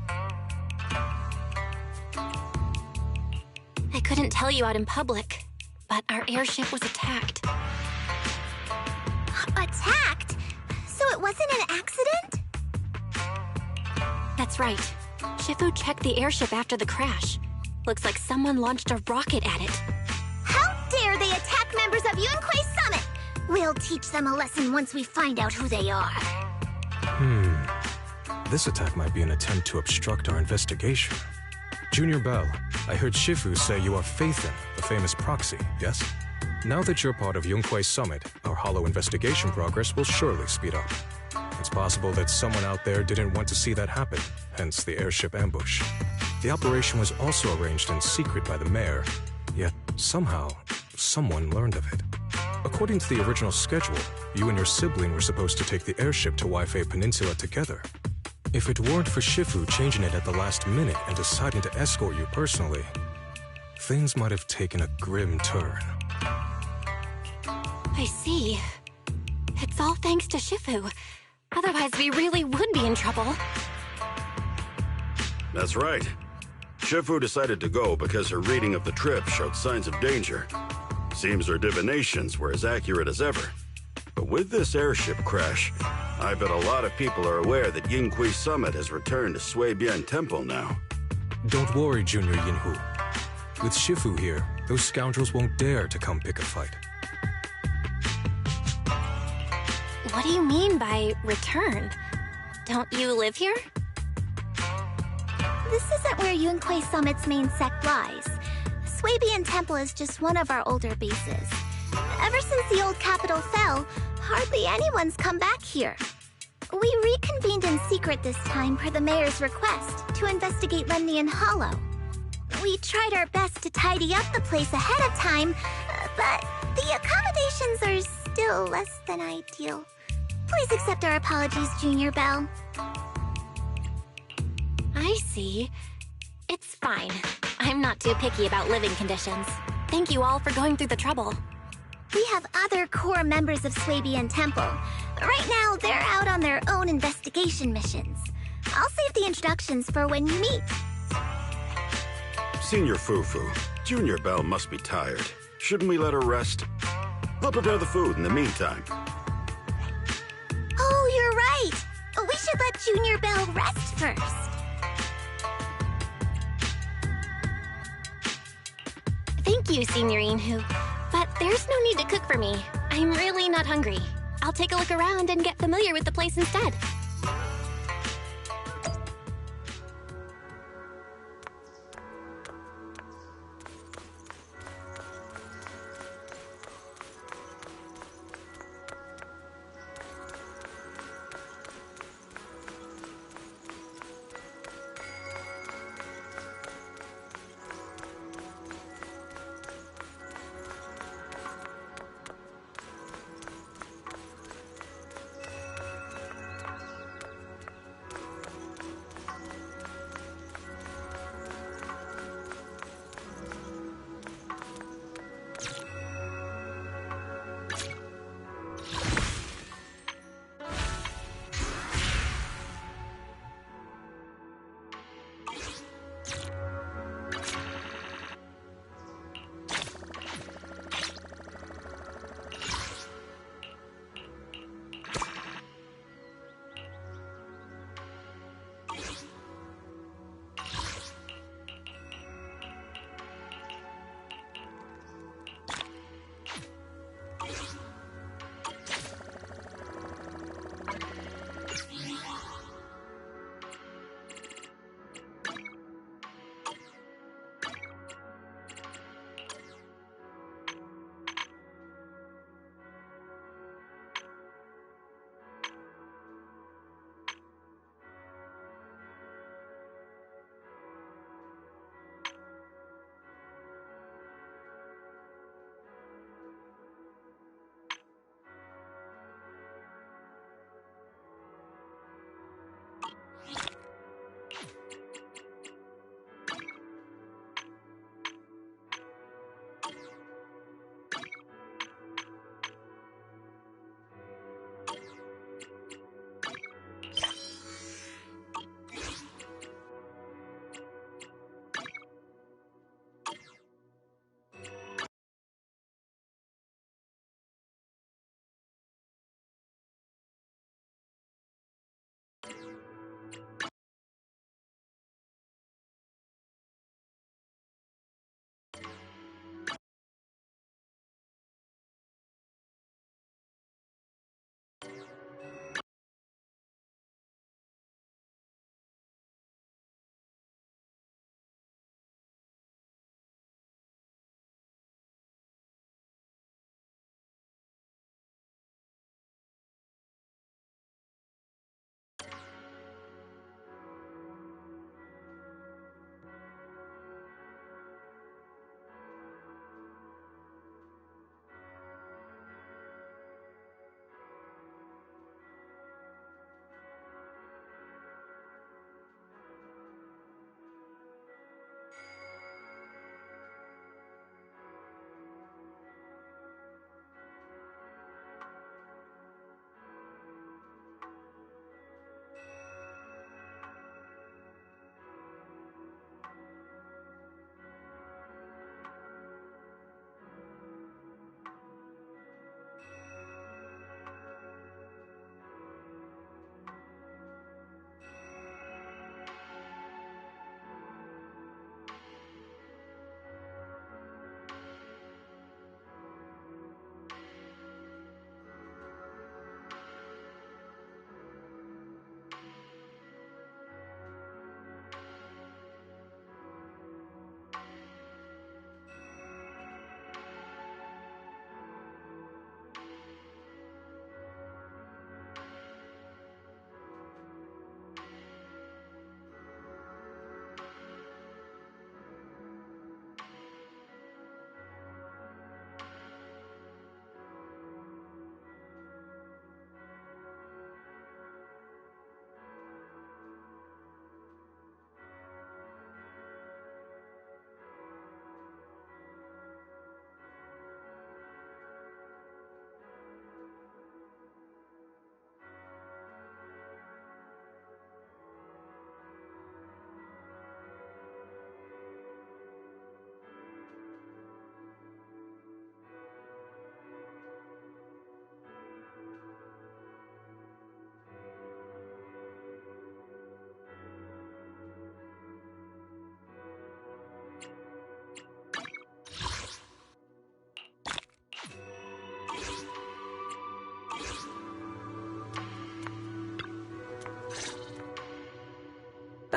I couldn't tell you out in public, but our airship was attacked. Attacked? So it wasn't an accident? That's right. Shifu checked the airship after the crash. Looks like someone launched a rocket at it. How dare they attack members of Yunquay Summit? We'll teach them a lesson once we find out who they are. This attack might be an attempt to obstruct our investigation. Junior Belle, I heard Shifu say you are Faithin, the famous proxy, yes? Now that you're part of Yunquay Summit, our hollow investigation progress will surely speed up. It's possible that someone out there didn't want to see that happen, hence the airship ambush. The operation was also arranged in secret by the mayor, yet somehow, someone learned of it. According to the original schedule, you and your sibling were supposed to take the airship to Waifei Peninsula together. If it weren't for Shifu changing it at the last minute and deciding to escort you personally, things might have taken a grim turn. I see. It's all thanks to Shifu. Otherwise, we really would be in trouble. That's right. Shifu decided to go because her reading of the trip showed signs of danger. Seems her divinations were as accurate as ever. But with this airship crash, I bet a lot of people are aware that Yinghui Summit has returned to Suibian Temple now. Don't worry, Junior Yinhu. With Shifu here, those scoundrels won't dare to come pick a fight. What do you mean by return? Don't you live here? This isn't where Yunquei Summit's main sect lies. Suibian Temple is just one of our older bases. Ever since the old capital fell, hardly anyone's come back here. We reconvened in secret this time per the mayor's request to investigate Lemnian Hollow. We tried our best to tidy up the place ahead of time, but the accommodations are still less than ideal. Please accept our apologies, Junior Belle. I see. It's fine. I'm not too picky about living conditions. Thank you all for going through the trouble. We have other core members of Suibian Temple. Right now, they're out on their own investigation missions. I'll save the introductions for when you meet. Senior Fufu, Junior Belle must be tired. Shouldn't we let her rest? I'll prepare the food in the meantime. Oh, you're right. We should let Junior Belle rest first. Thank you, Senior Yinhu. But there's no need to cook for me. I'm really not hungry. I'll take a look around and get familiar with the place instead.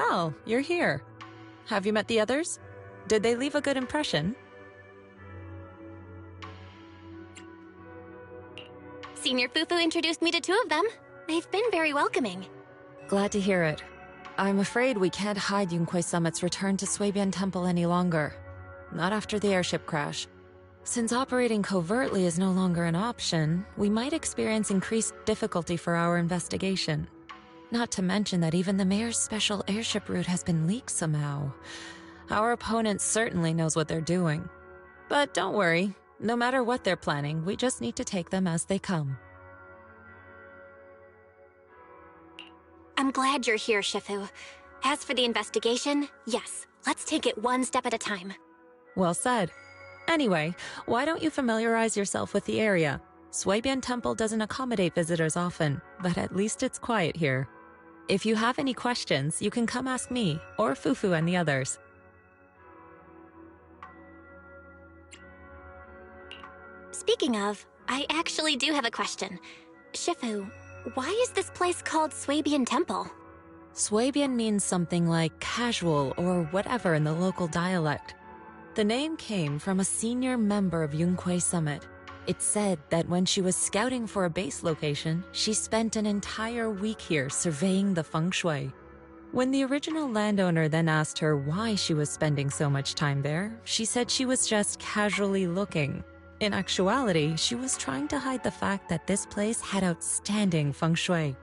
Belle, you're here. Have you met the others? Did they leave a good impression? Senior Fufu introduced me to two of them. They've been very welcoming. Glad to hear it. I'm afraid we can't hide Yunquei Summit's return to Suibian Temple any longer. Not after the airship crash. Since operating covertly is no longer an option, we might experience increased difficulty for our investigation. Not to mention that even the mayor's special airship route has been leaked somehow. Our opponent certainly knows what they're doing. But don't worry, no matter what they're planning, we just need to take them as they come. I'm glad you're here, Shifu. As for the investigation, yes, let's take it one step at a time. Well said. Anyway, why don't you familiarize yourself with the area? Suibian Temple doesn't accommodate visitors often, but at least it's quiet here. If you have any questions, you can come ask me, or Fufu and the others. Speaking of, I actually do have a question. Shifu, why is this place called Suibian Temple? Suibian means something like casual or whatever in the local dialect. The name came from a senior member of Yunquei Summit. It's said that when she was scouting for a base location, she spent an entire week here surveying the feng shui. When the original landowner then asked her why she was spending so much time there, she said she was just casually looking. In actuality, she was trying to hide the fact that this place had outstanding feng shui.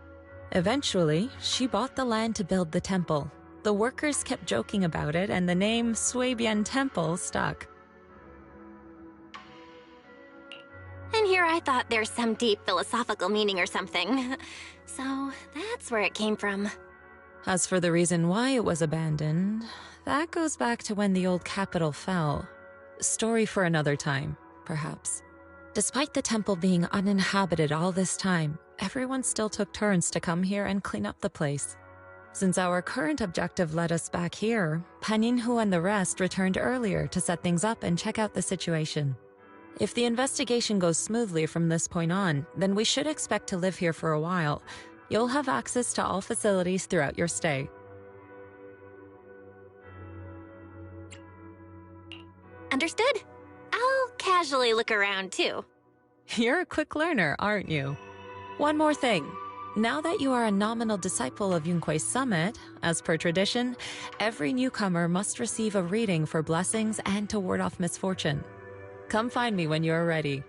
Eventually, she bought the land to build the temple. The workers kept joking about it, and the name Suibian Temple stuck. And here I thought there's some deep philosophical meaning or something. So that's where it came from. As for the reason why it was abandoned, that goes back to when the old capital fell. Story for another time, perhaps. Despite the temple being uninhabited all this time, everyone still took turns to come here and clean up the place. Since our current objective led us back here, Paninhu and the rest returned earlier to set things up and check out the situation. If the investigation goes smoothly from this point on, then we should expect to live here for a while. You'll have access to all facilities throughout your stay. Understood? I'll casually look around too. You're a quick learner, aren't you? One more thing. Now that you are a nominal disciple of Yunquei Summit, as per tradition, every newcomer must receive a reading for blessings and to ward off misfortune. Come find me when you are ready.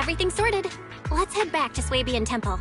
Everything's sorted. Let's head back to Swabian Temple.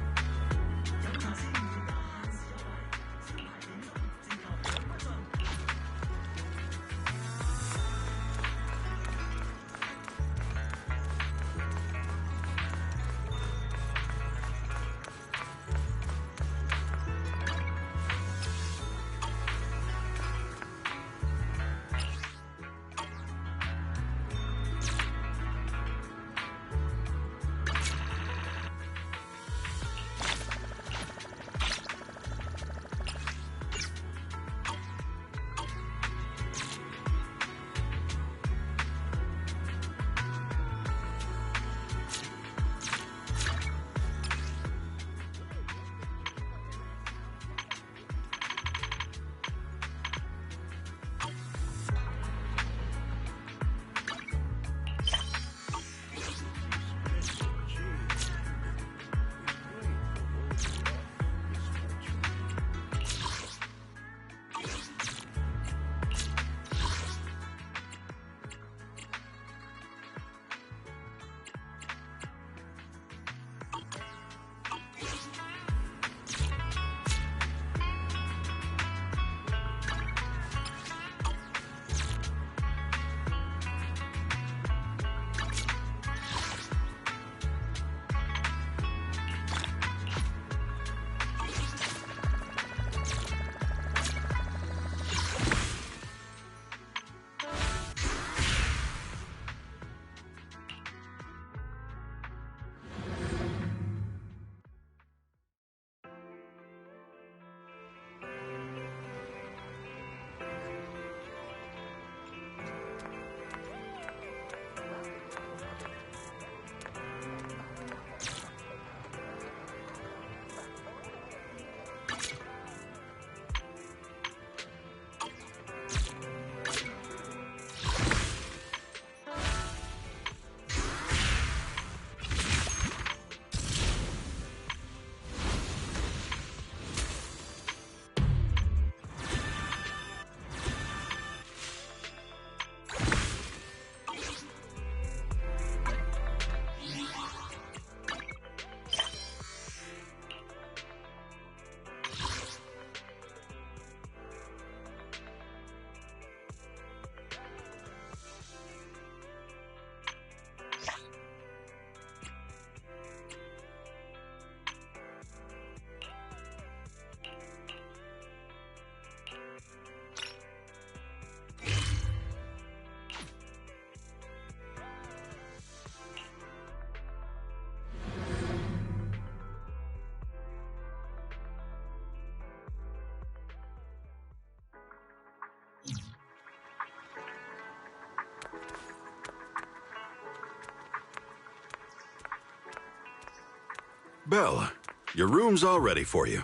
Belle, your room's all ready for you.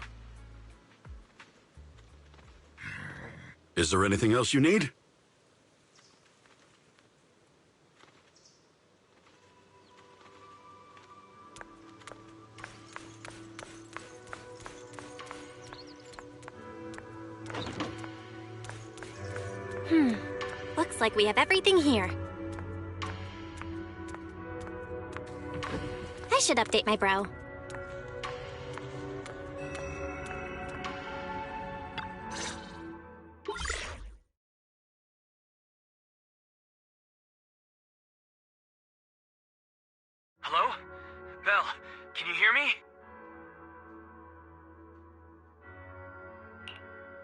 Is there anything else you need? Looks like we have everything here. I should update my bro. Hello? Belle, can you hear me?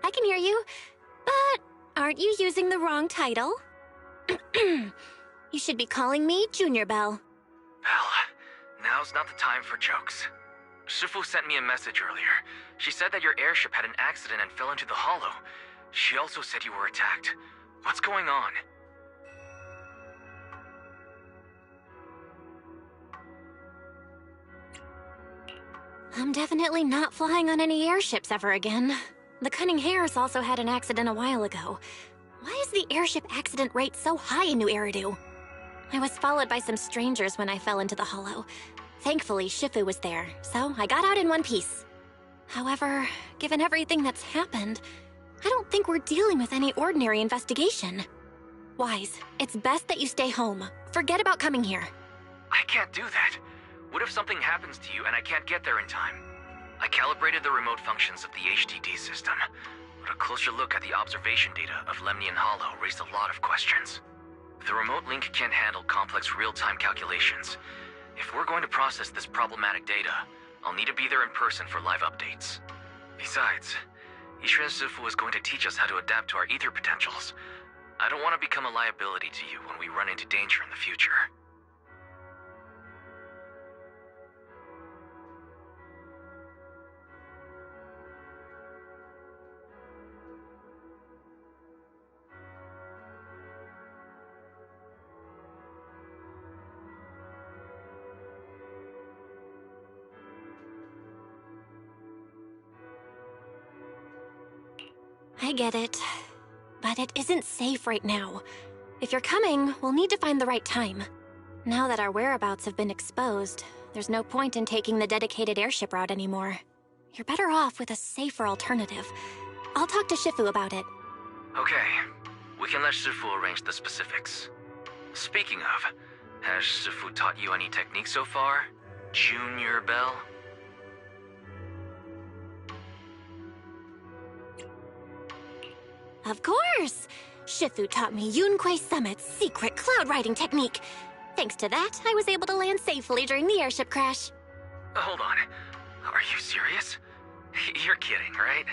I can hear you, but aren't you using the wrong title? You should be calling me Junior Belle. Belle, now's not the time for jokes. Shifu sent me a message earlier. She said that your airship had an accident and fell into the hollow. She also said you were attacked. What's going on? I'm definitely not flying on any airships ever again. The Cunning Hares also had an accident a while ago. Why is the airship accident rate so high in New Eridu? I was followed by some strangers when I fell into the hollow. Thankfully, Shifu was there, so I got out in one piece. However, given everything that's happened, I don't think we're dealing with any ordinary investigation. Wise, it's best that you stay home. Forget about coming here. I can't do that. What if something happens to you and I can't get there in time? I calibrated the remote functions of the HDD system, but a closer look at the observation data of Lemnian Hollow raised a lot of questions. The remote link can't handle complex real-time calculations. If we're going to process this problematic data, I'll need to be there in person for live updates. Besides, Ishren Sifu is going to teach us how to adapt to our ether potentials. I don't want to become a liability to you when we run into danger in the future. I get it. But it isn't safe right now. If you're coming, we'll need to find the right time. Now that our whereabouts have been exposed, there's no point in taking the dedicated airship route anymore. You're better off with a safer alternative. I'll talk to Shifu about it. Okay. We can let Shifu arrange the specifics. Speaking of, has Shifu taught you any techniques so far? Junior Belle? Of course! Shifu taught me Yunquei Summit's secret cloud riding technique. Thanks to that, I was able to land safely during the airship crash. Hold on. Are you serious? You're kidding, right?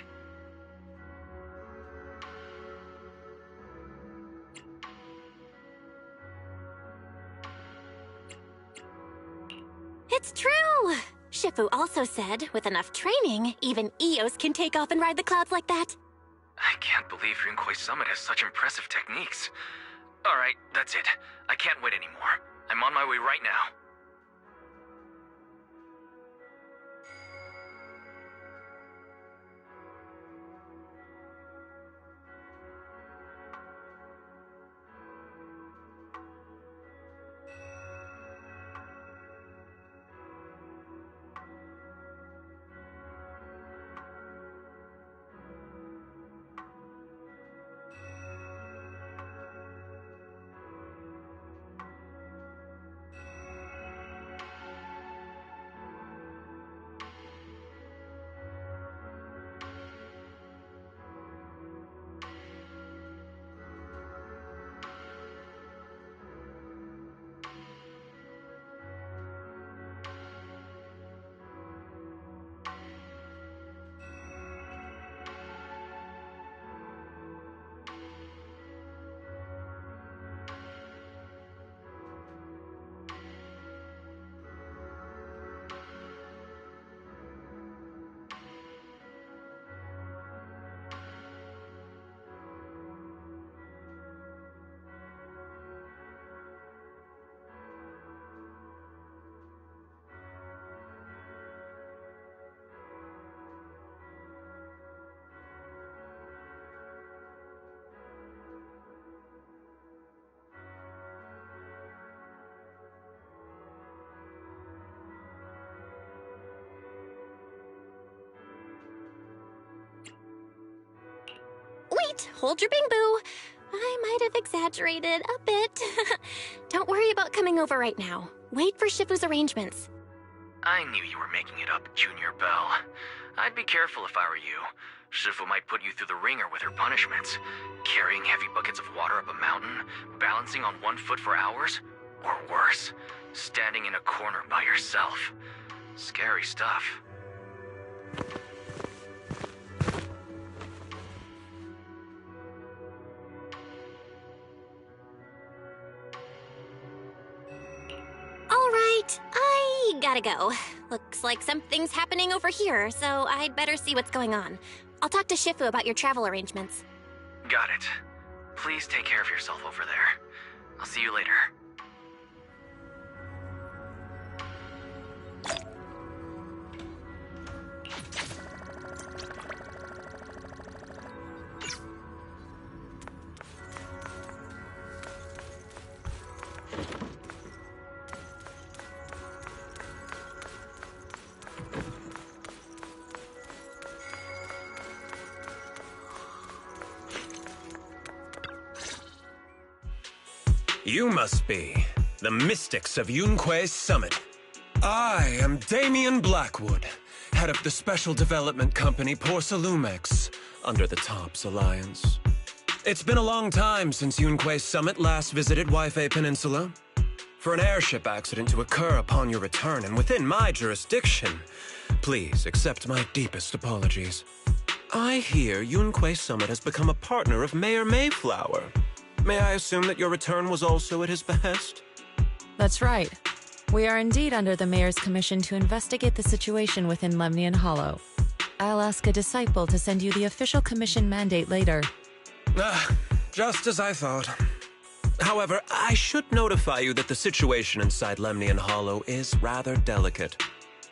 It's true! Shifu also said, with enough training, even Eos can take off and ride the clouds like that. I can't believe Yunquei Summit has such impressive techniques. Alright, that's it. I can't wait anymore. I'm on my way right now. right. Hold your bing boo. I might have exaggerated a bit. Don't worry about coming over right now. Wait for Shifu's arrangements. I knew you were making it up, Junior Bell. I'd be careful if I were you. Shifu might put you through the ringer with her punishments. Carrying heavy buckets of water up a mountain, balancing on 1 foot for hours, or worse, standing in a corner by yourself. Scary stuff. All right, I gotta go. Looks like something's happening over here, so I'd better see what's going on. I'll talk to Shifu about your travel arrangements. Got it. Please take care of yourself over there. I'll see you later. You must be the mystics of Yunque's summit. I am Damien Blackwood, head of the Special Development Company Porcelumex, under the TOPS Alliance. It's been a long time since Yunque's summit last visited Waifei Peninsula. For an airship accident to occur upon your return and within my jurisdiction, please accept my deepest apologies. I hear Yunque Summit has become a partner of Mayor Mayflower. May I assume that your return was also at his behest? That's right. We are indeed under the Mayor's commission to investigate the situation within Lemnian Hollow. I'll ask a disciple to send you the official commission mandate later. Just as I thought. However, I should notify you that the situation inside Lemnian Hollow is rather delicate.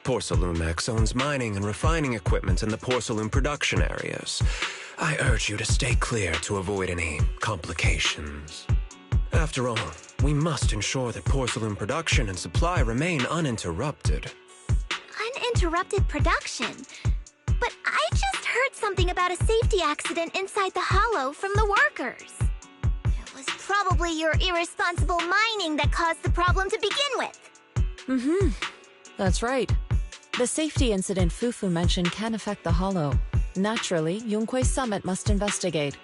Porcelumex owns mining and refining equipment in the porcelain production areas. I urge you to stay clear to avoid any complications. After all, we must ensure that porcelain production and supply remain uninterrupted. Uninterrupted production? But I just heard something about a safety accident inside the hollow from the workers. It was probably your irresponsible mining that caused the problem to begin with. That's right. The safety incident Fufu mentioned can affect the hollow. Naturally, Yunque Summit must investigate.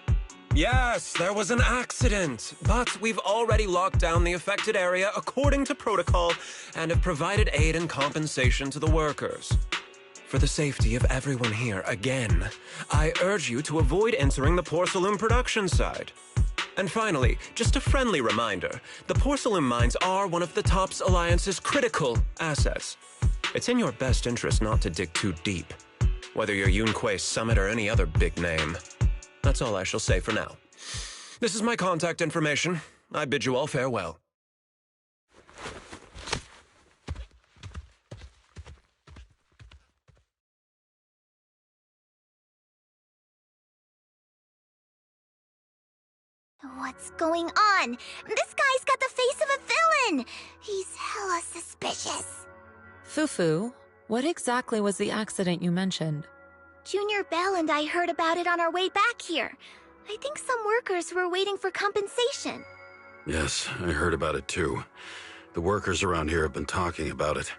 Yes, there was an accident, but we've already locked down the affected area according to protocol and have provided aid and compensation to the workers. For the safety of everyone here, again, I urge you to avoid entering the porcelain production site. And finally, just a friendly reminder, the porcelain mines are one of the TOPS Alliance's critical assets. It's in your best interest not to dig too deep, whether you're Yunque Summit or any other big name. That's all I shall say for now. This is my contact information. I bid you all farewell. What's going on? This guy's got the face of a villain! He's hella suspicious. Fufu, what exactly was the accident you mentioned? Junior Bell and I heard about it on our way back here. I think some workers were waiting for compensation. Yes, I heard about it too. The workers around here have been talking about it.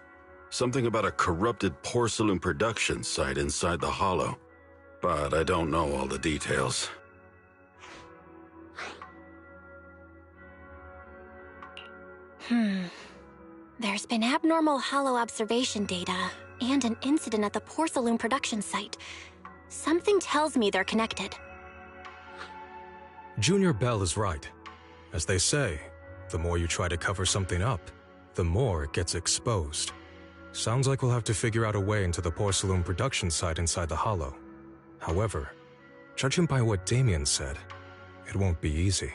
Something about a corrupted porcelain production site inside the hollow. But I don't know all the details. There's been abnormal hollow observation data and an incident at the porcelain production site. Something tells me they're connected. Junior Bell is right. As they say, the more you try to cover something up, the more it gets exposed. Sounds like we'll have to figure out a way into the porcelain production site inside the hollow. However, judging by what Damien said, it won't be easy.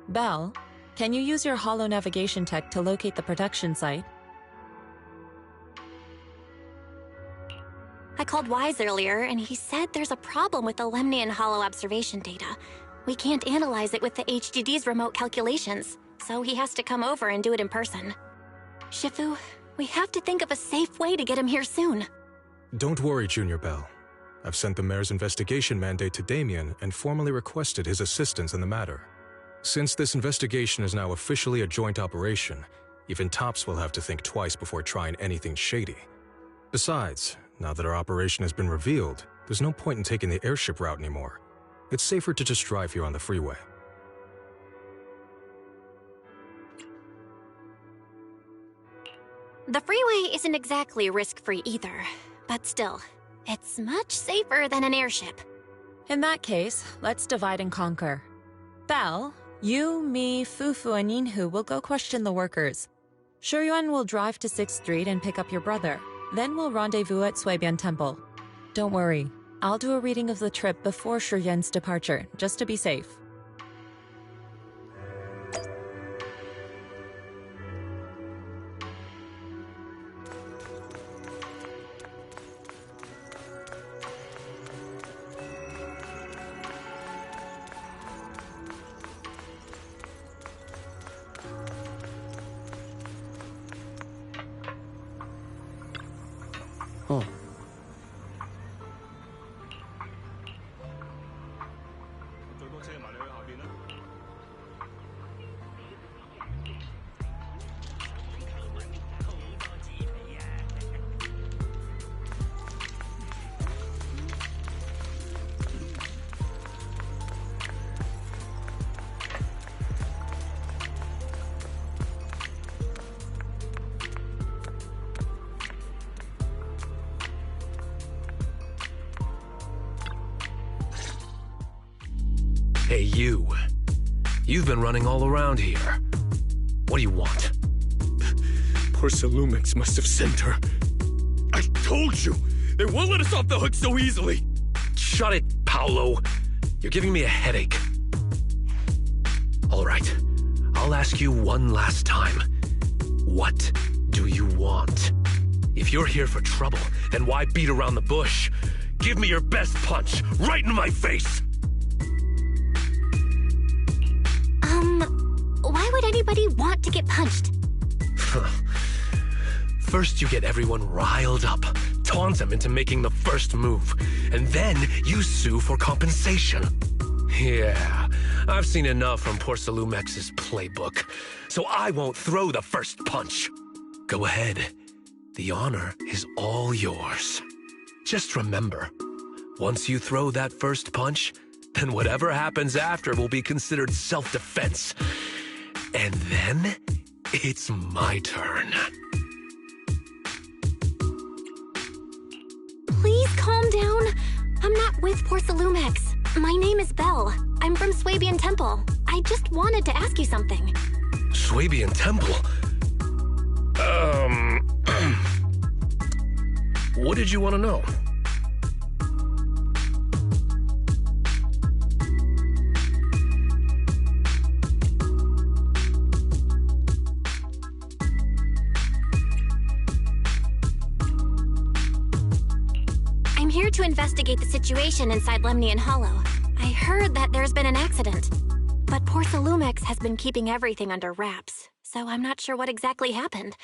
Bell, can you use your hollow navigation tech to locate the production site? I called Wise earlier, and he said there's a problem with the Lemnian hollow observation data. We can't analyze it with the HDD's remote calculations, so he has to come over and do it in person. Shifu, we have to think of a safe way to get him here soon. Don't worry, Junior Bell. I've sent the mayor's investigation mandate to Damien and formally requested his assistance in the matter. Since this investigation is now officially a joint operation, even Tops will have to think twice before trying anything shady. Besides, now that our operation has been revealed, there's no point in taking the airship route anymore. It's safer to just drive here on the freeway. The freeway isn't exactly risk-free either, but still, it's much safer than an airship. In that case, let's divide and conquer. Belle, you, me, Fufu, and Yinhu will go question the workers. Shuyuan will drive to 6th Street and pick up your brother. Then we'll rendezvous at Suibian Temple. Don't worry, I'll do a reading of the trip before Shuyuan's departure, just to be safe. Oh. Hey, you. You've been running all around here. What do you want? Porcelumix must have sent her. I told you! They won't let us off the hook so easily! Shut it, Paolo. You're giving me a headache. All right. I'll ask you one last time. What do you want? If you're here for trouble, then why beat around the bush? Give me your best punch, right in my face! Why would anybody want to get punched? First you get everyone riled up, taunt them into making the first move, and then you sue for compensation. Yeah, I've seen enough from Porcelumex's playbook, so I won't throw the first punch. Go ahead. The honor is all yours. Just remember, once you throw that first punch, then whatever happens after will be considered self-defense. And then, it's my turn. Please calm down. I'm not with Porcelumex. My name is Belle. I'm from Suibian Temple. I just wanted to ask you something. Suibian Temple? What did you want to know? I'm here to investigate the situation inside Lemnian Hollow. I heard that there's been an accident, but Porcelumex has been keeping everything under wraps, so I'm not sure what exactly happened.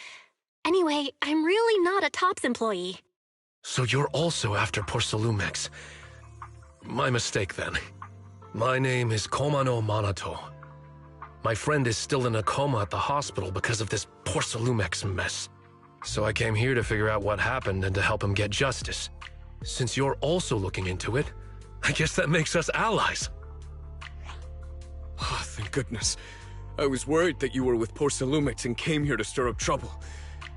Anyway, I'm really not a TOPS employee. So you're also after Porcelumex. My mistake, then. My name is Komano Manato. My friend is still in a coma at the hospital because of this Porcelumex mess. So I came here to figure out what happened and to help him get justice. Since you're also looking into it, I guess that makes us allies. Oh, thank goodness. I was worried that you were with Porcelumix and came here to stir up trouble.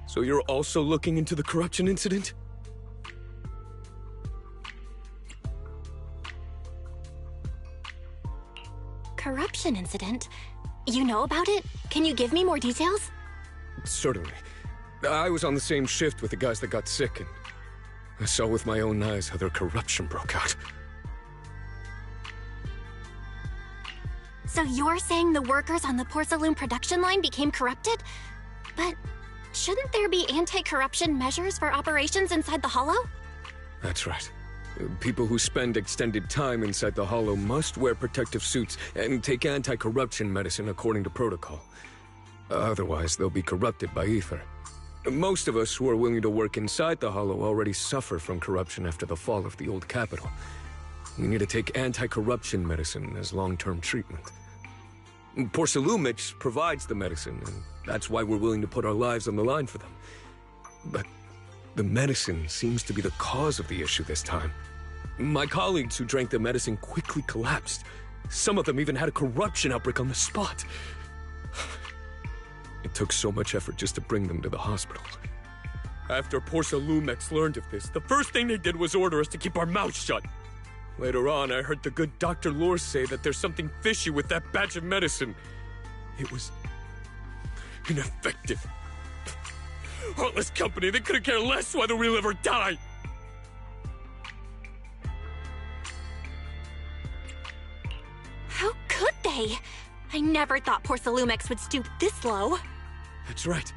So you're also looking into the corruption incident? Corruption incident? You know about it? Can you give me more details? Certainly. I was on the same shift with the guys that got sick, and I saw with my own eyes how their corruption broke out. So you're saying the workers on the Porcelume production line became corrupted? But shouldn't there be anti-corruption measures for operations inside the Hollow? That's right. People who spend extended time inside the Hollow must wear protective suits and take anti-corruption medicine according to protocol. Otherwise, they'll be corrupted by ether. Most of us who are willing to work inside the Hollow already suffer from corruption after the fall of the old capital. We need to take anti-corruption medicine as long-term treatment. Porcelumix provides the medicine, and that's why we're willing to put our lives on the line for them. But the medicine seems to be the cause of the issue this time. My colleagues who drank the medicine quickly collapsed. Some of them even had a corruption outbreak on the spot. It took so much effort just to bring them to the hospital. After Porcelumix learned of this, the first thing they did was order us to keep our mouths shut. Later on, I heard the good Dr. Lore say that there's something fishy with that batch of medicine. It was ineffective. Heartless company, they couldn't care less whether we live or die. How could they? I never thought Porcelumix would stoop this low. That's right.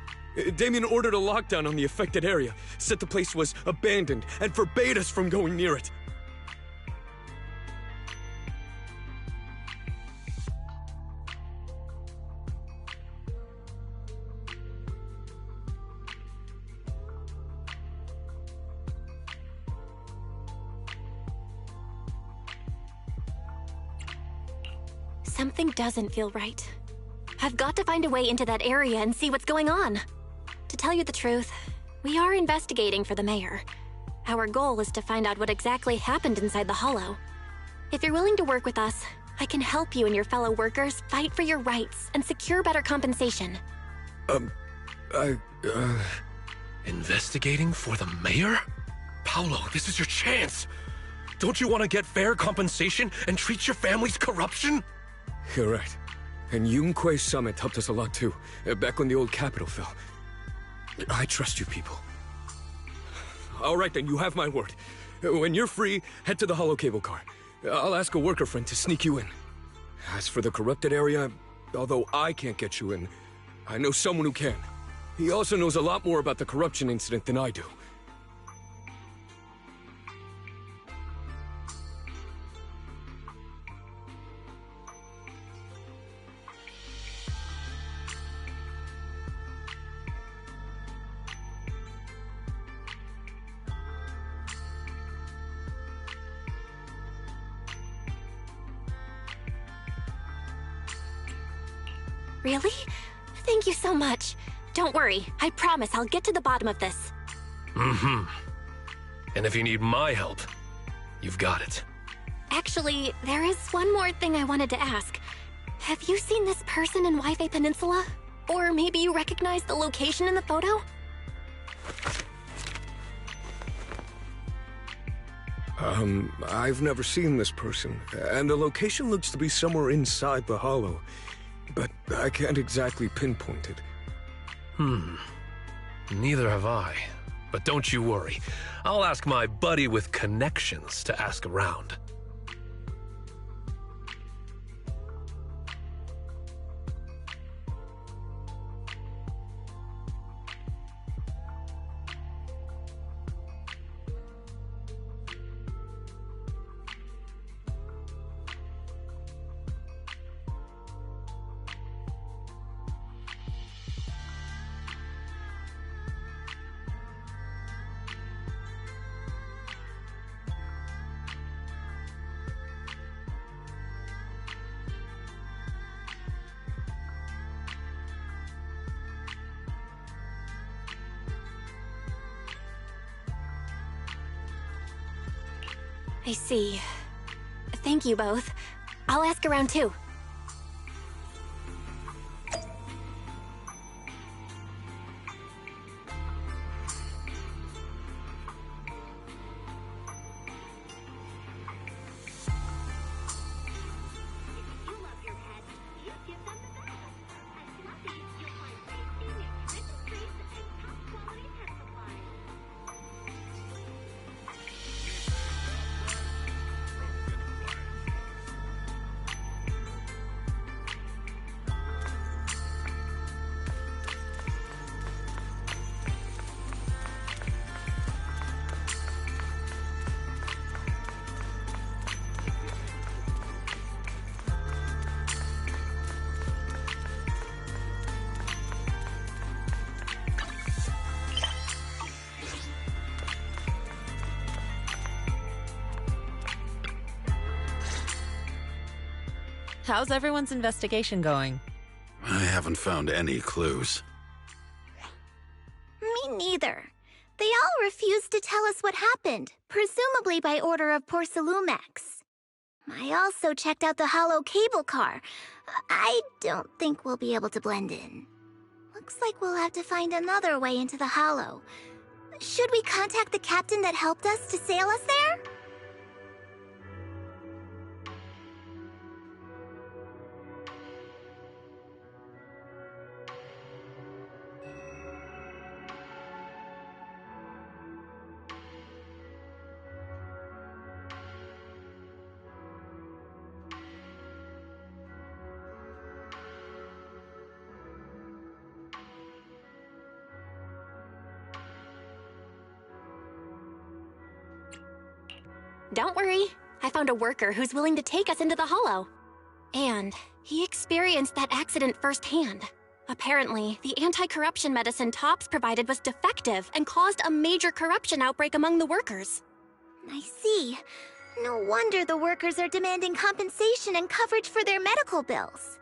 Damien ordered a lockdown on the affected area, said the place was abandoned, and forbade us from going near it. Something doesn't feel right. I've got to find a way into that area and see what's going on. To tell you the truth, we are investigating for the mayor. Our goal is to find out what exactly happened inside the Hollow. If you're willing to work with us, I can help you and your fellow workers fight for your rights and secure better compensation. Investigating for the mayor? Paolo, this is your chance. Don't you want to get fair compensation and treat your family's corruption? You're right. And Yunque Summit helped us a lot too, back when the old capital fell. I trust you people. All right then, you have my word. When you're free, head to the Hollow cable car. I'll ask a worker friend to sneak you in. As for the corrupted area, although I can't get you in, I know someone who can. He also knows a lot more about the corruption incident than I do. Really? Thank you so much. Don't worry, I promise I'll get to the bottom of this. Mm-hmm. And if you need my help, you've got it. Actually, there is one more thing I wanted to ask. Have you seen this person in Wi-Fi Peninsula? Or maybe you recognize the location in the photo? I've never seen this person, and the location looks to be somewhere inside the Hollow, but I can't exactly pinpoint it. Neither have I. But don't you worry. I'll ask my buddy with connections to ask around. I see. Thank you both. I'll ask around too. how's everyone's investigation going? I haven't found any clues. Me neither. They all refused to tell us what happened, presumably by order of Porcelumex. I also checked out the hollow cable car. I don't think we'll be able to blend in. Looks like we'll have to find another way into the hollow. Should we contact the captain that helped us to sail us there? Don't worry. I found a worker who's willing to take us into the hollow. And he experienced that accident firsthand. Apparently, the anti-corruption medicine Tops provided was defective and caused a major corruption outbreak among the workers. I see. No wonder the workers are demanding compensation and coverage for their medical bills.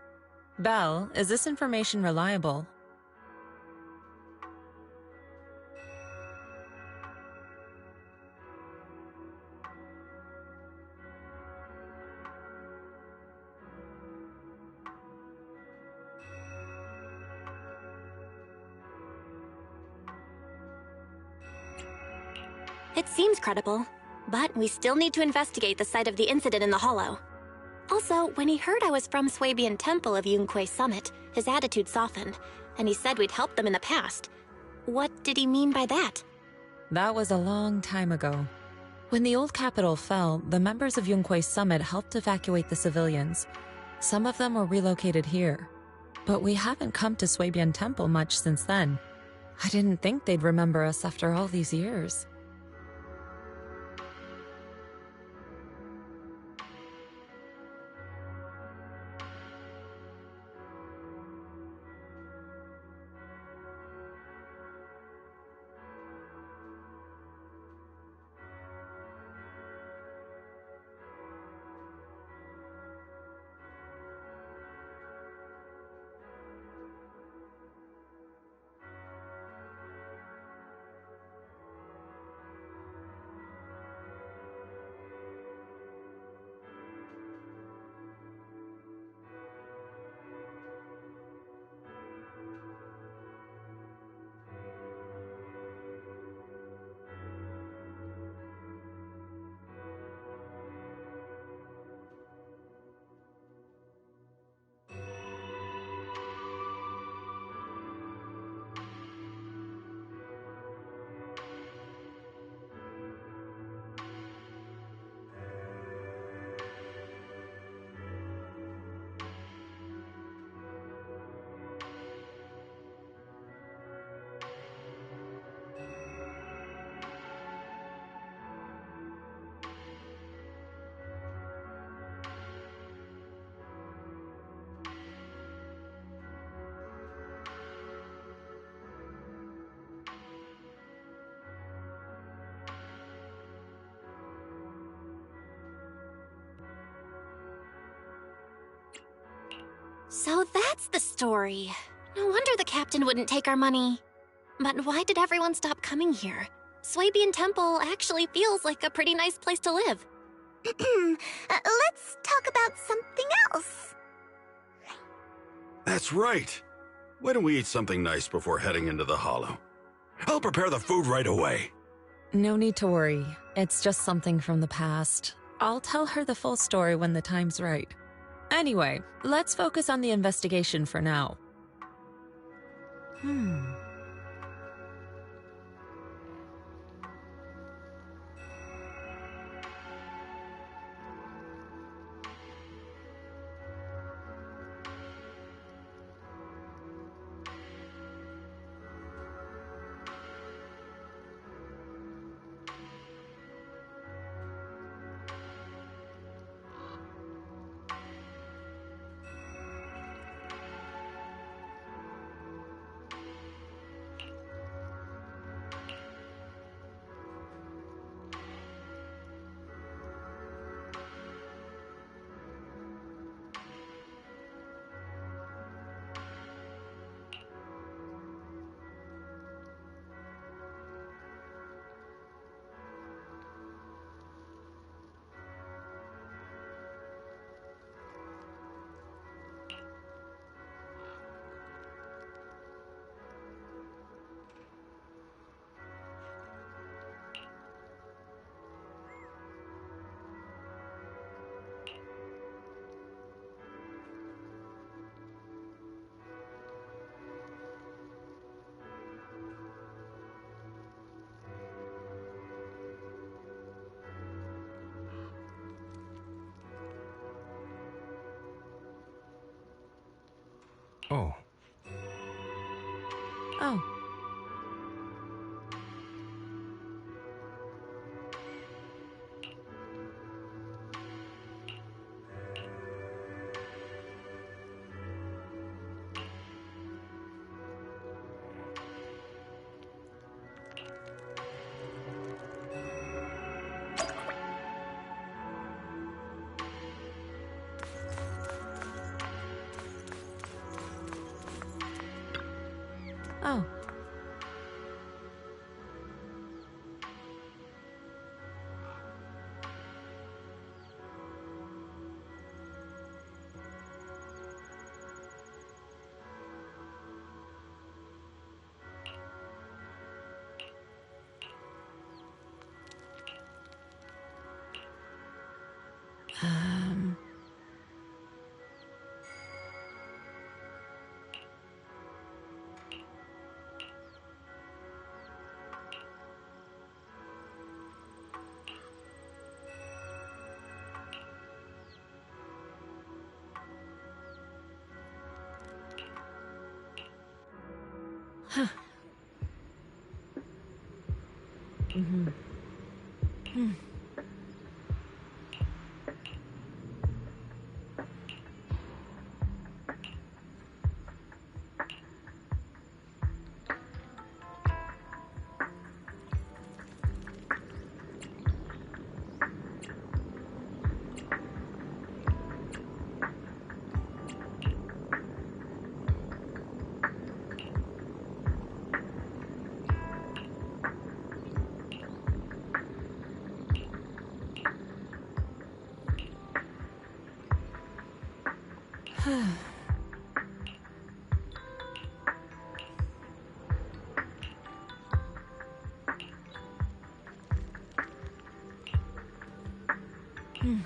Belle, is this information reliable? It seems credible, but we still need to investigate the site of the incident in the hollow. Also, when he heard I was from Swabian Temple of Yunque Summit, his attitude softened, and he said we'd helped them in the past. What did he mean by that? That was a long time ago. When the old capital fell, the members of Yunque Summit helped evacuate the civilians. Some of them were relocated here. But we haven't come to Swabian Temple much since then. I didn't think they'd remember us after all these years. So that's the story. No wonder the captain wouldn't take our money. But why did everyone stop coming here? Swabian Temple actually feels like a pretty nice place to live. Let's talk about something else. That's right. Why don't we eat something nice before heading into the hollow? I'll prepare the food right away. No need to worry. It's just something from the past. I'll tell her the full story when the time's right. Anyway, let's focus on the investigation for now. Oh. Oh. Oh. Um... Huh. Mm-hmm. Hmm. Hmm.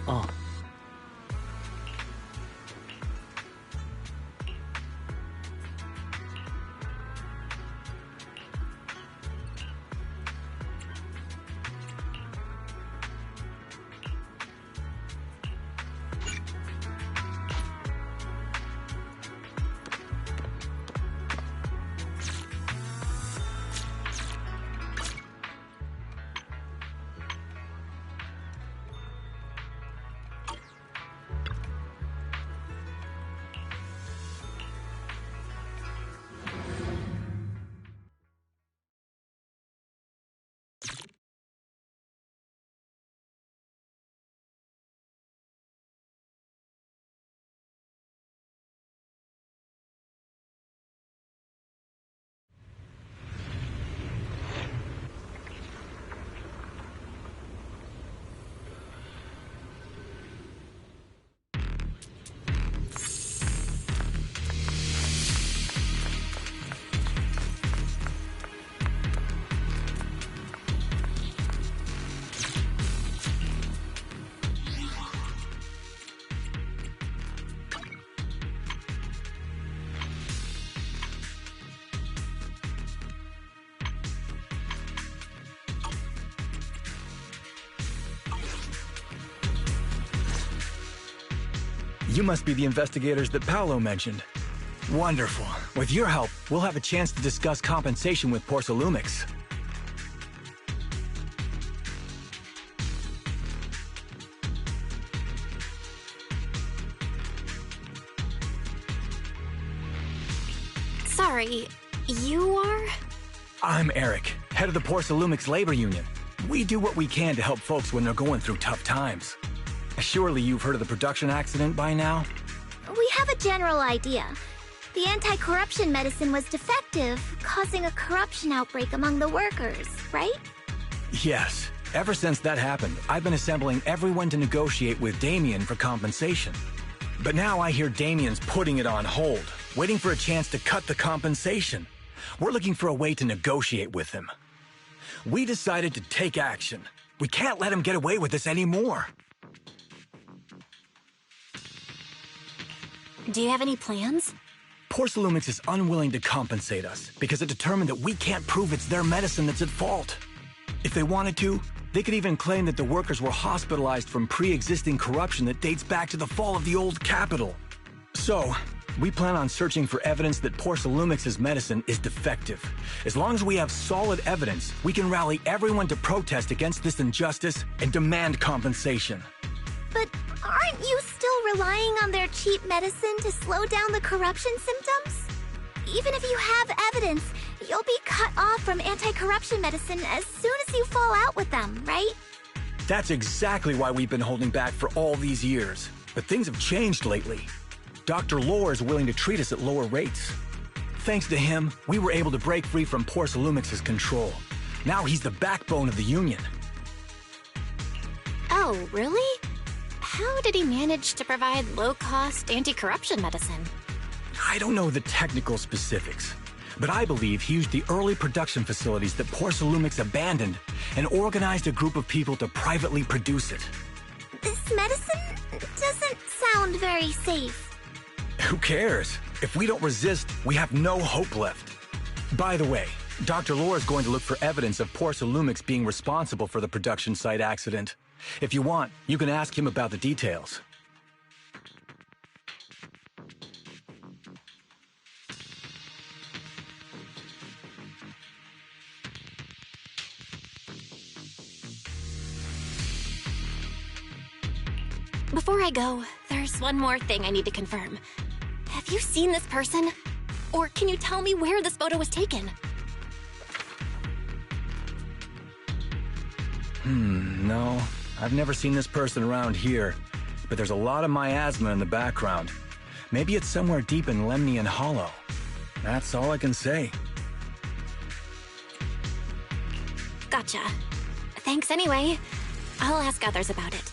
Oh. You must be the investigators that Paolo mentioned. Wonderful. With your help, we'll have a chance to discuss compensation with Porsalumix. Sorry, you are? I'm Eric, head of the Porsalumix Labor Union. We do what we can to help folks when they're going through tough times. Surely you've heard of the production accident by now? We have a general idea. The anti-corruption medicine was defective, causing a corruption outbreak among the workers, right? Yes. Ever since that happened, I've been assembling everyone to negotiate with Damien for compensation. But now I hear Damien's putting it on hold, waiting for a chance to cut the compensation. We're looking for a way to negotiate with him. We decided to take action. We can't let him get away with this anymore. Do you have any plans? Porsalumix is unwilling to compensate us because it determined that we can't prove it's their medicine that's at fault. If they wanted to, they could even claim that the workers were hospitalized from pre-existing corruption that dates back to the fall of the old capital. So, we plan on searching for evidence that Porsalumix's medicine is defective. As long as we have solid evidence, we can rally everyone to protest against this injustice and demand compensation. But aren't you still relying on their cheap medicine to slow down the corruption symptoms? Even if you have evidence, you'll be cut off from anti-corruption medicine as soon as you fall out with them, right? That's exactly why we've been holding back for all these years. But things have changed lately. Dr. Lore is willing to treat us at lower rates. Thanks to him, we were able to break free from Porsalumix's control. Now he's the backbone of the Union. Oh, really? How did he manage to provide low-cost anti-corruption medicine? I don't know the technical specifics, but I believe he used the early production facilities that Porcelumix abandoned and organized a group of people to privately produce it. This medicine doesn't sound very safe. Who cares? If we don't resist, we have no hope left. By the way, Dr. Lore is going to look for evidence of Porcelumix being responsible for the production site accident. If you want, you can ask him about the details. Before I go, there's one more thing I need to confirm. Have you seen this person? Or can you tell me where this photo was taken? No. I've never seen this person around here, but there's a lot of miasma in the background. Maybe it's somewhere deep in Lemnian Hollow. That's all I can say. Gotcha. Thanks anyway. I'll ask others about it.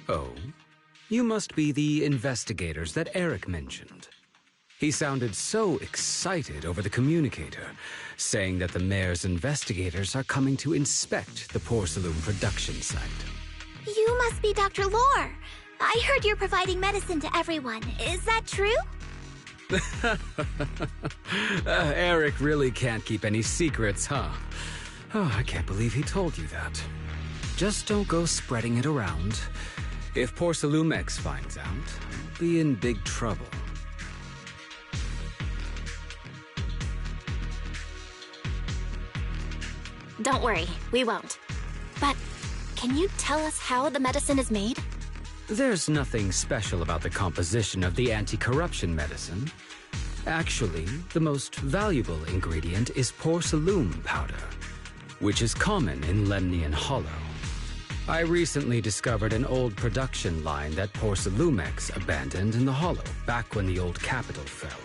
Oh, you must be the investigators that Eric mentioned. He sounded so excited over the communicator, saying that the mayor's investigators are coming to inspect the Porcelain production site. You must be Dr. Lore. I heard you're providing medicine to everyone. Is that true? Eric really can't keep any secrets, huh? Oh, I can't believe he told you that. Just don't go spreading it around. If Porcelumex finds out, I'll be in big trouble. Don't worry, we won't. But can you tell us how the medicine is made? There's nothing special about the composition of the anti-corruption medicine. Actually, the most valuable ingredient is porcelain powder, which is common in Lemnian Hollow. I recently discovered an old production line that Porcelumex abandoned in the Hollow back when the old capital fell.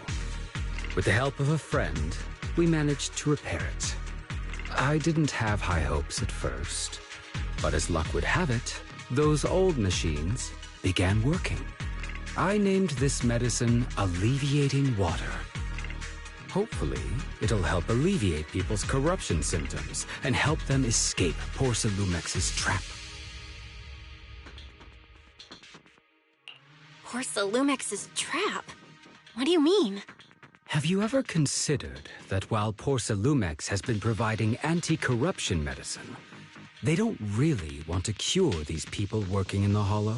With the help of a friend, we managed to repair it. I didn't have high hopes at first, but as luck would have it, those old machines began working. I named this medicine Alleviating Water. Hopefully, it'll help alleviate people's corruption symptoms and help them escape Porcelumex's trap. Porcelumex's trap? What do you mean? Have you ever considered that while Porcelumex has been providing anti-corruption medicine, they don't really want to cure these people working in the Hollow?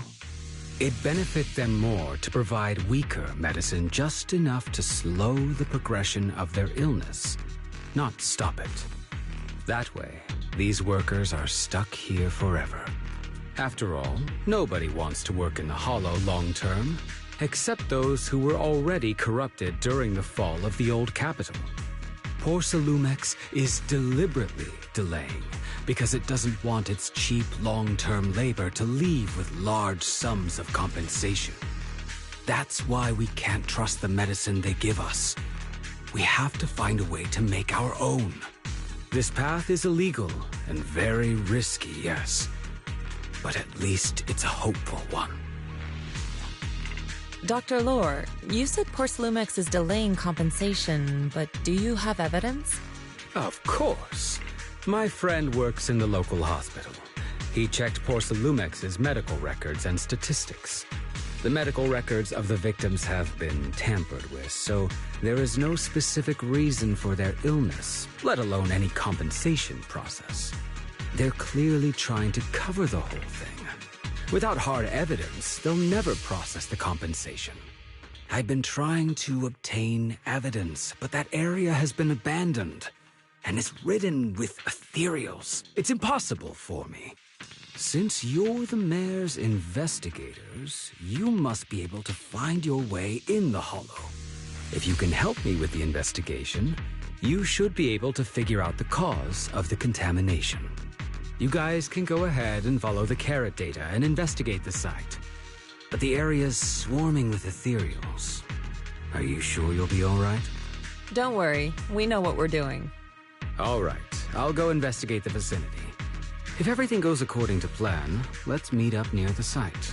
It'd benefit them more to provide weaker medicine just enough to slow the progression of their illness, not stop it. That way, these workers are stuck here forever. After all, nobody wants to work in the Hollow long-term, except those who were already corrupted during the fall of the old capital. Porcelumex is deliberately delaying because it doesn't want its cheap long-term labor to leave with large sums of compensation. That's why we can't trust the medicine they give us. We have to find a way to make our own. This path is illegal and very risky, yes, but at least it's a hopeful one. Dr. Lore, you said Porcelumex is delaying compensation, but do you have evidence? Of course. My friend works in the local hospital. He checked Porcelumex's medical records and statistics. The medical records of the victims have been tampered with, so there is no specific reason for their illness, let alone any compensation process. They're clearly trying to cover the whole thing. Without hard evidence, they'll never process the compensation. I've been trying to obtain evidence, but that area has been abandoned and is ridden with ethereals. It's impossible for me. Since you're the mayor's investigators, you must be able to find your way in the Hollow. If you can help me with the investigation, you should be able to figure out the cause of the contamination. You guys can go ahead and follow the carrot data and investigate the site. But the area's swarming with ethereals. Are you sure you'll be all right? Don't worry, we know what we're doing. All right, I'll go investigate the vicinity. If everything goes according to plan, let's meet up near the site.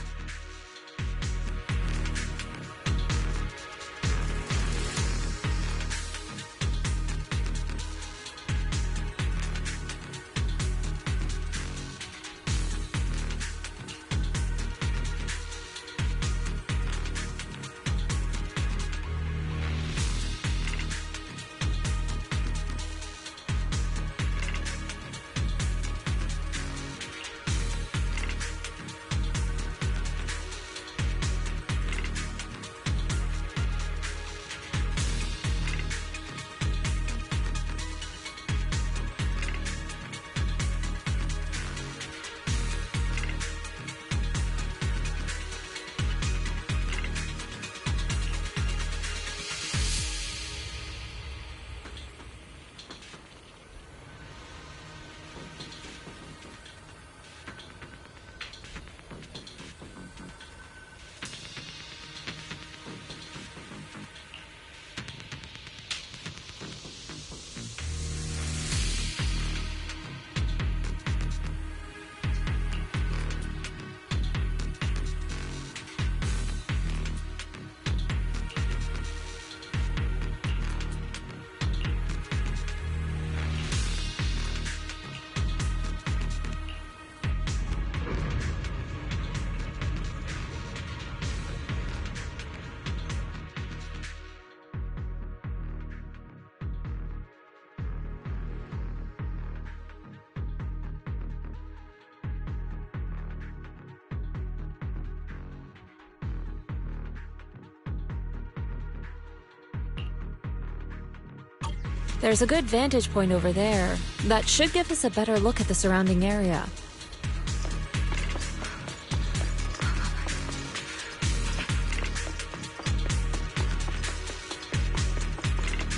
There's a good vantage point over there. That should give us a better look at the surrounding area.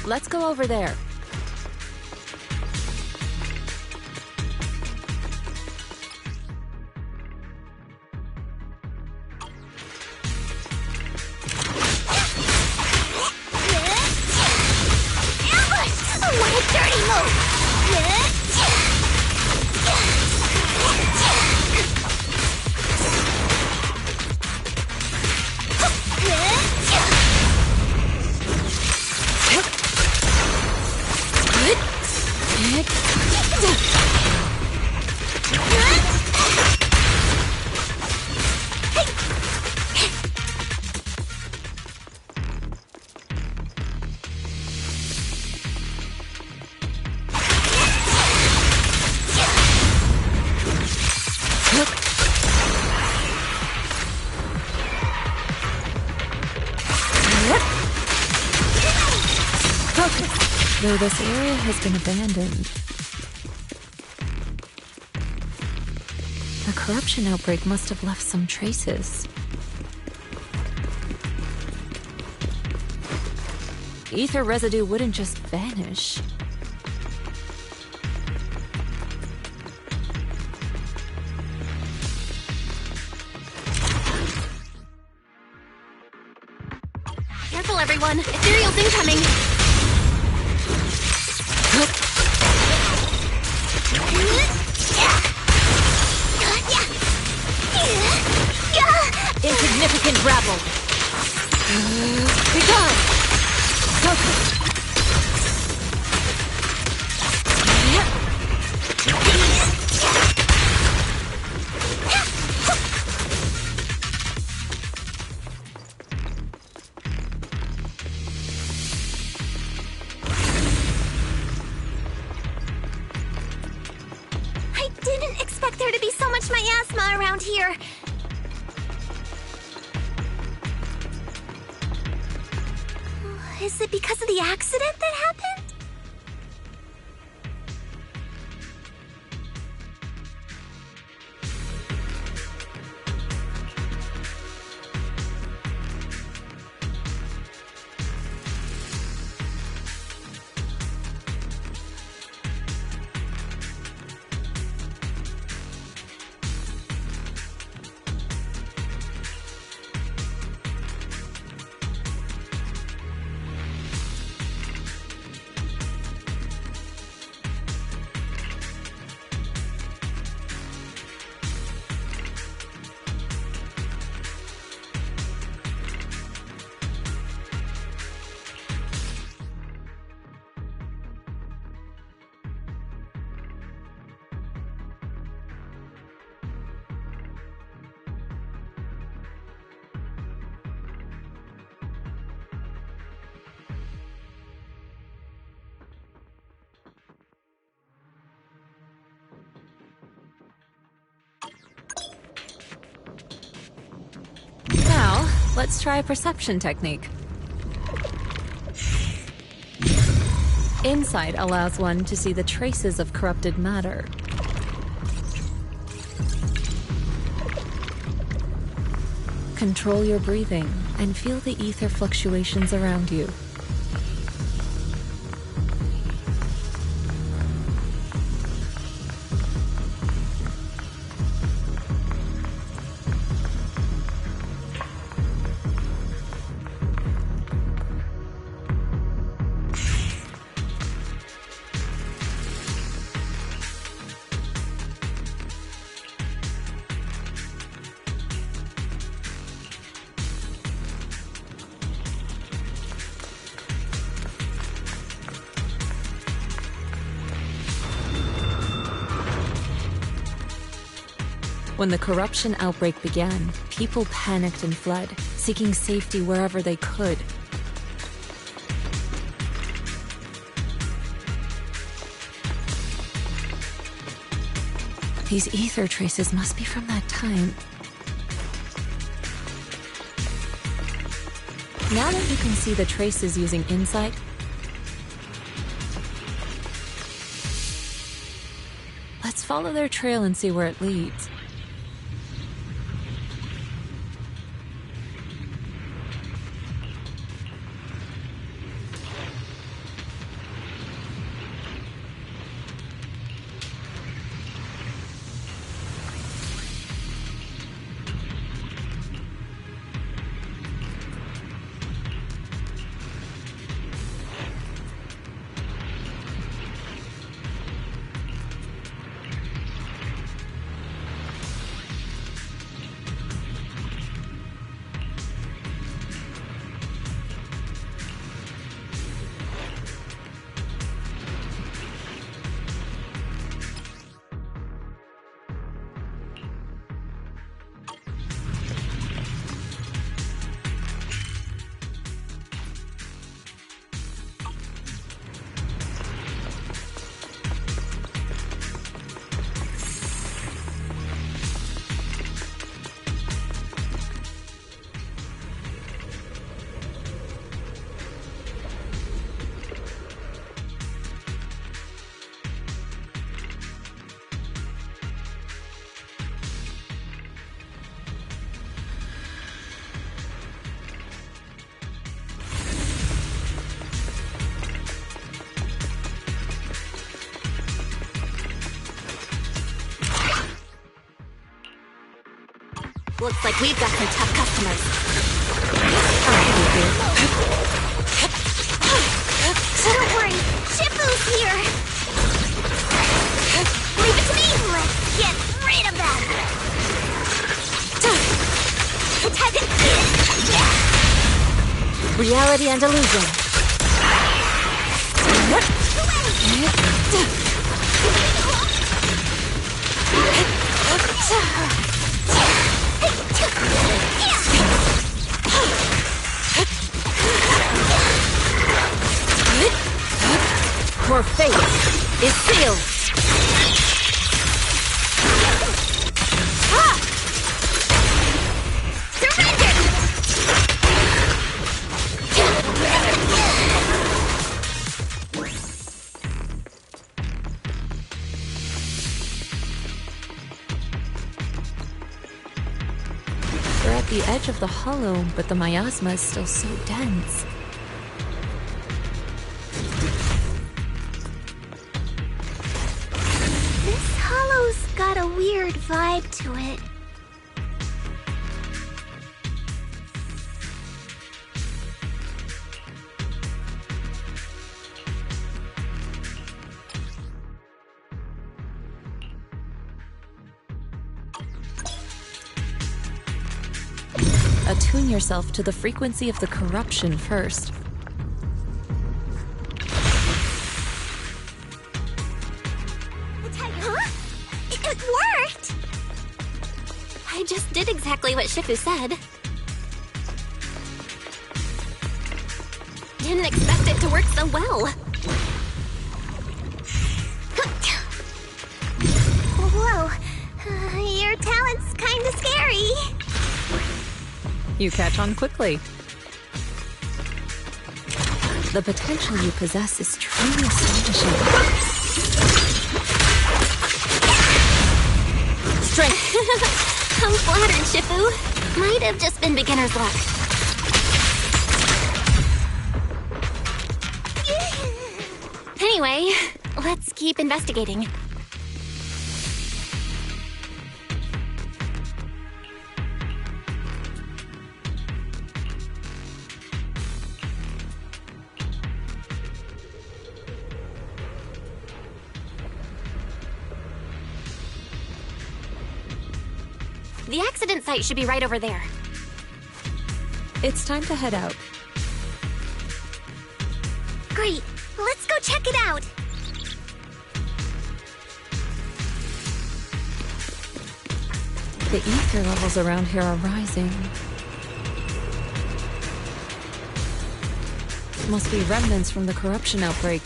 Let's go over there. Though this area has been abandoned, the corruption outbreak must have left some traces. Ether residue wouldn't just vanish. Careful, everyone! Ethereal's incoming! Insignificant rabble. Be gone. Focus. I didn't expect there to be so much miasma around here. Is it because of the accident that happened? Now, let's try a perception technique. Insight allows one to see the traces of corrupted matter. Control your breathing and feel the ether fluctuations around you. When the corruption outbreak began, people panicked and fled, seeking safety wherever they could. These ether traces must be from that time. Now that you can see the traces using insight, Let's follow their trail and see where it leads. Looks like we've got some tough customers. Don't worry, Shifu's here! Leave it to me! Let's get rid of them! Reality and illusion. Your fate is sealed. Surrender! We're at the edge of the hollow, but the miasma is still so dense. This hollow's got a weird vibe to it. Attune yourself to the frequency of the corruption first. Huh? It worked! I just did exactly what Shifu said. Didn't expect it to work so well. Whoa, your talent's kinda scary. You catch on quickly. The potential you possess is truly astonishing. Strength! I'm flattered, Shifu. Might have just been beginner's luck. Anyway, let's keep investigating. The accident site should be right over there. It's time to head out. Great, let's go check it out. The ether levels around here are rising. Must be remnants from the corruption outbreak.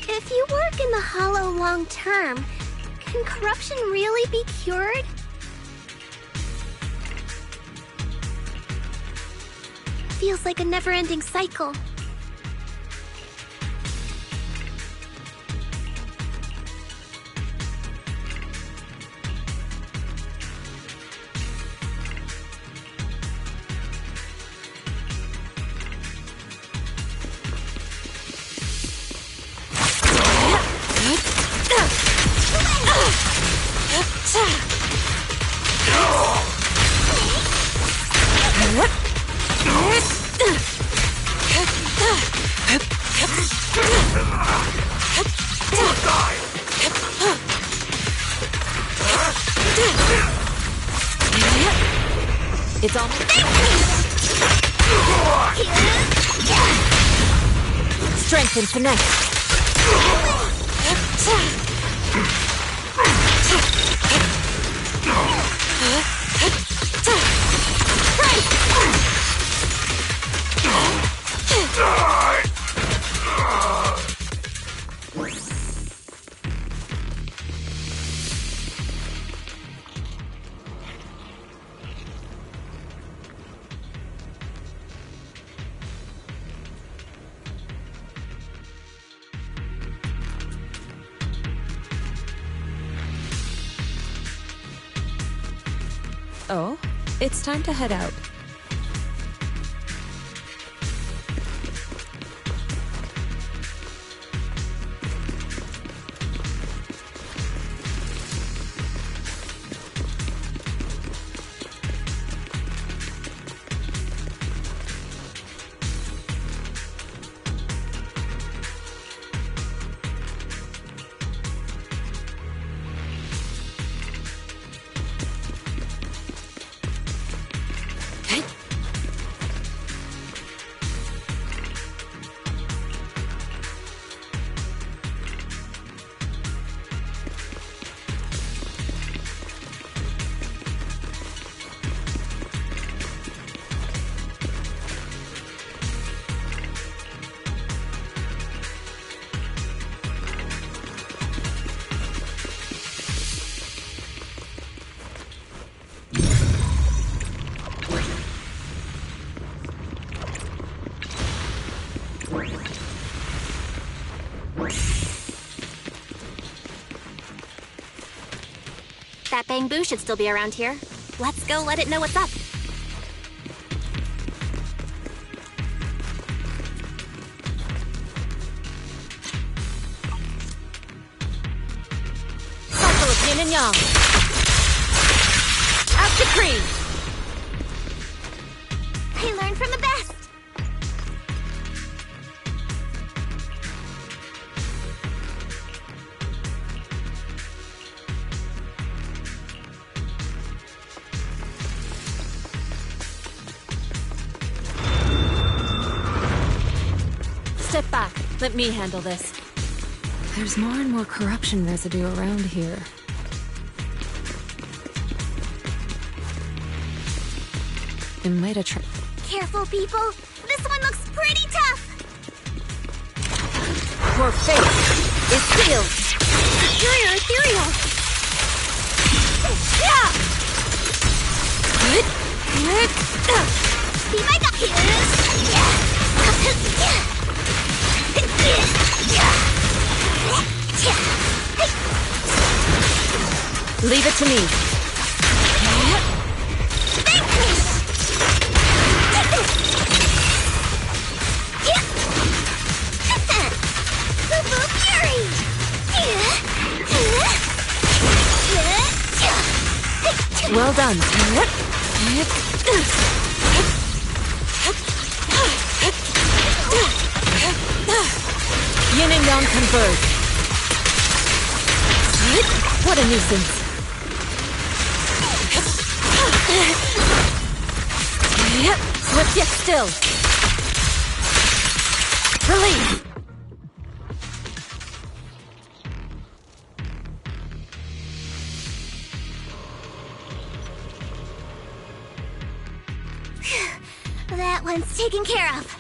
If you work in the Hollow long term, can corruption really be cured? Feels like a never-ending cycle. It's all... Strength and finesse. Oh, it's time to head out. That Bamboo should still be around here. Let's go let it know what's up. Cycle of yin and yang. Out decree. I learned from the best. Step back. Let me handle this. There's more and more corruption residue around here. It might attract... Careful, people. This one looks pretty tough. Your fate is sealed. Superior ethereal. Be my Leave it to me. Well done. Yin and yang converge. What a nuisance. Swift yet still. Release. That one's taken care of.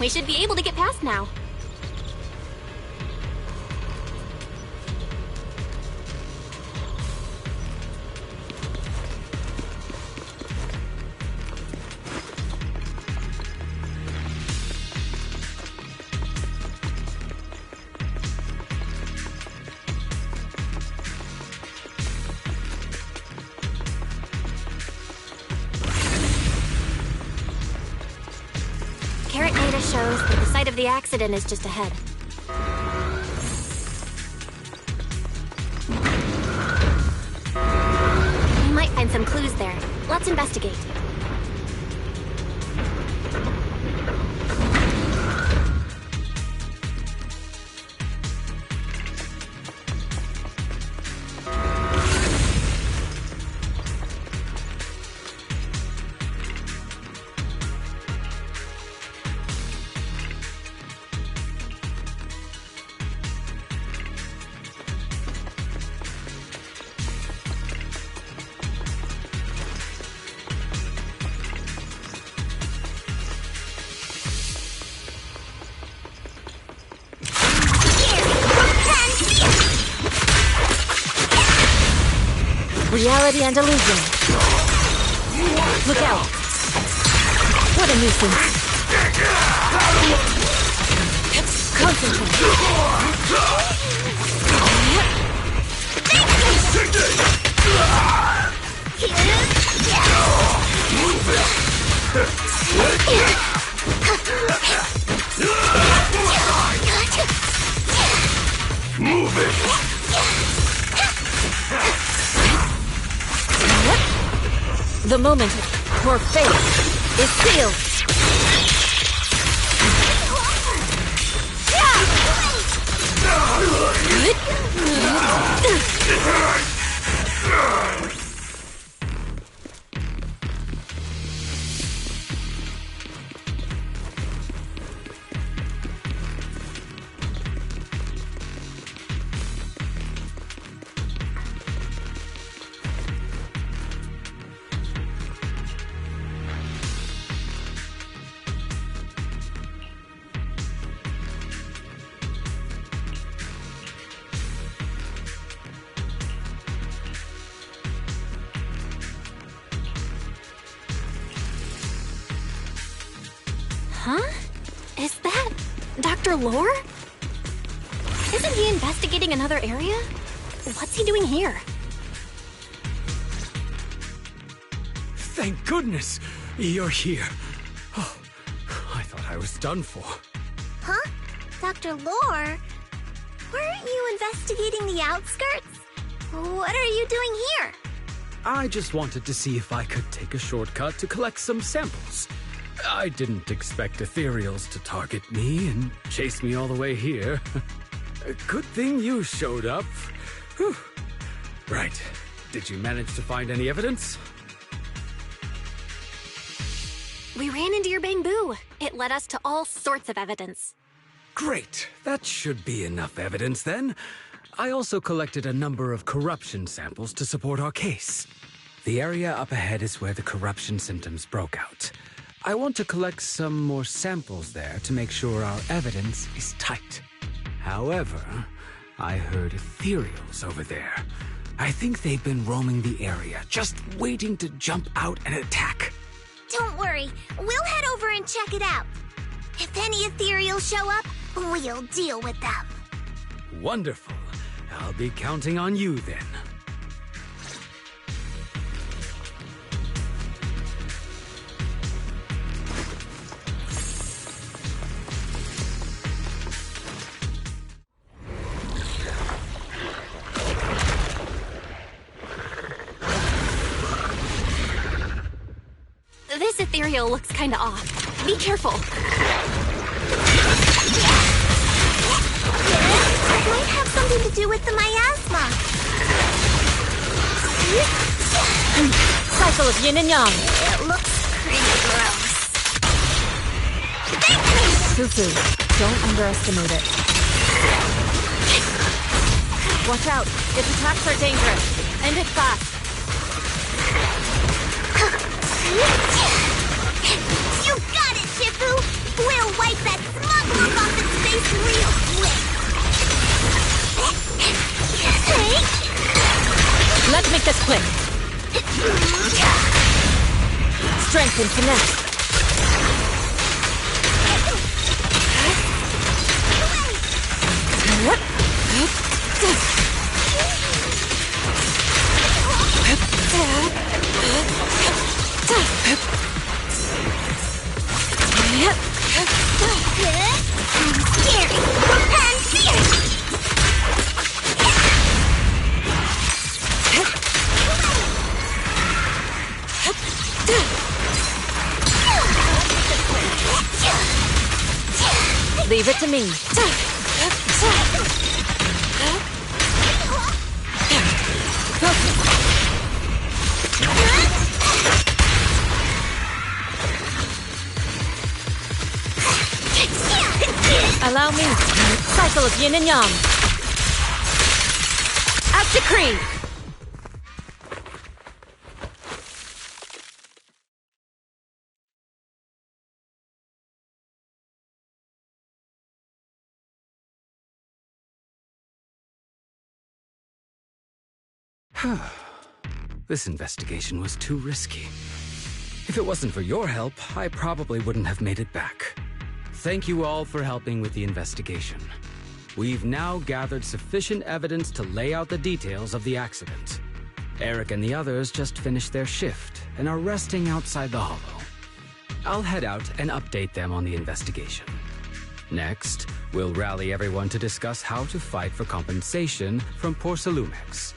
We should be able to get past now. Shows that the site of the accident is just ahead. We might find some clues there. Let's investigate. Reality and illusion. Look out! What a nuisance! Concentrate! Move it! The moment for fate is sealed. Huh? Is that Dr. Lore? Isn't he investigating another area? What's he doing here? Thank goodness you're here. Oh, I thought I was done for. Huh? Dr. Lore? Weren't you investigating the outskirts? What are you doing here? I just wanted to see if I could take a shortcut to collect some samples. I didn't expect ethereals to target me and chase me all the way here. Good thing you showed up. Whew. Right. Did you manage to find any evidence? We ran into your bamboo. It led us to all sorts of evidence. Great. That should be enough evidence then. I also collected a number of corruption samples to support our case. The area up ahead is where the corruption symptoms broke out. I want to collect some more samples there to make sure our evidence is tight. However, I heard ethereals over there. I think they've been roaming the area, just waiting to jump out and attack. Don't worry, we'll head over and check it out. If any ethereals show up, we'll deal with them. Wonderful. I'll be counting on you then. This ethereal looks kinda off. Be careful. It might have something to do with the miasma. Cycle of yin and yang. It looks pretty gross. Fufu, don't underestimate it. Watch out. Its attacks are dangerous. End it fast. You got it, Shifu! We'll wipe that race real quick. Let's make this quick. Strength and finesse. Scary and fierce. Leave it to me. Allow me. Cycle of yin and yang. As decreed. This investigation was too risky. If it wasn't for your help, I probably wouldn't have made it back. Thank you all for helping with the investigation. We've now gathered sufficient evidence to lay out the details of the accident. Eric and the others just finished their shift and are resting outside the hollow. I'll head out and update them on the investigation. Next, we'll rally everyone to discuss how to fight for compensation from Porcelumex.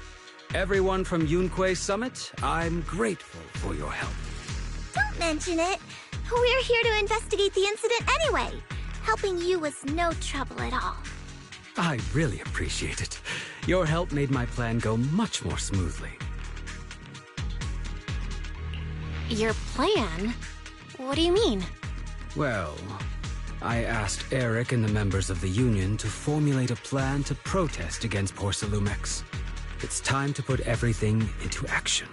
Everyone from Yunque Summit, I'm grateful for your help. Don't mention it. We're here to investigate the incident anyway. Helping you was no trouble at all. I really appreciate it. Your help made my plan go much more smoothly. Your plan? What do you mean? Well, I asked Eric and the members of the Union to formulate a plan to protest against Porcelumex. It's time to put everything into action.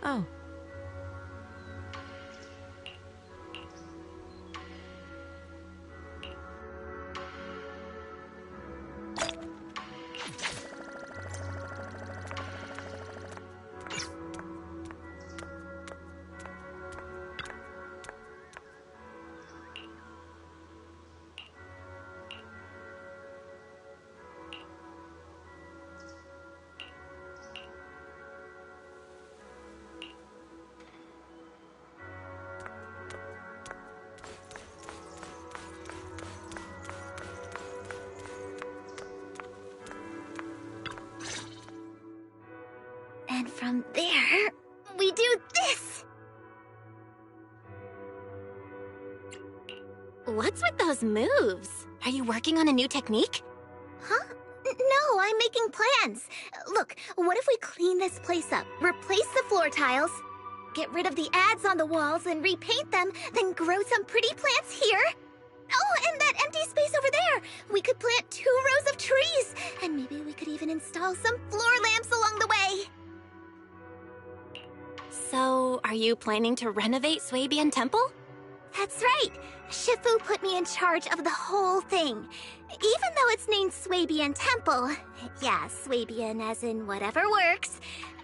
Oh. And from there, we do this! What's with those moves? Are you working on a new technique? Huh? No, I'm making plans. Look, what if we clean this place up, replace the floor tiles, get rid of the ads on the walls and repaint them, then grow some pretty plants here? Oh, and that empty space over there! We could plant 2 rows of trees, and maybe we could even install some floor lamps along the way. So, are you planning to renovate Swabian Temple? That's right! Shifu put me in charge of the whole thing. Even though it's named Swabian Temple. Yeah, Swabian as in whatever works.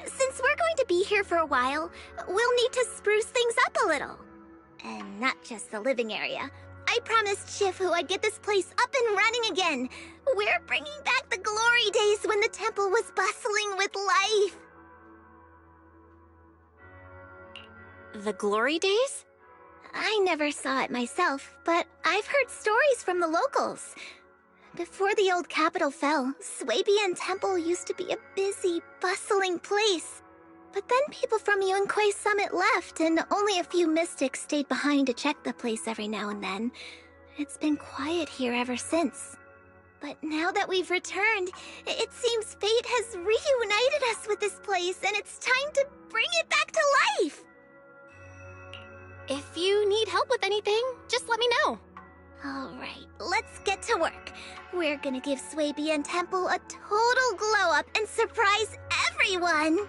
Since we're going to be here for a while, we'll need to spruce things up a little. And not just the living area. I promised Shifu I'd get this place up and running again. We're bringing back the glory days when the temple was bustling with life. The glory days? I never saw it myself, but I've heard stories from the locals. Before the old capital fell, Swabian Temple used to be a busy, bustling place. But then people from Yunquei Summit left, and only a few mystics stayed behind to check the place every now and then. It's been quiet here ever since. But now that we've returned, it seems fate has reunited us with this place, and it's time to bring it back to life! If you need help with anything, just let me know. Alright, let's get to work. We're gonna give Swabian Temple a total glow-up and surprise everyone!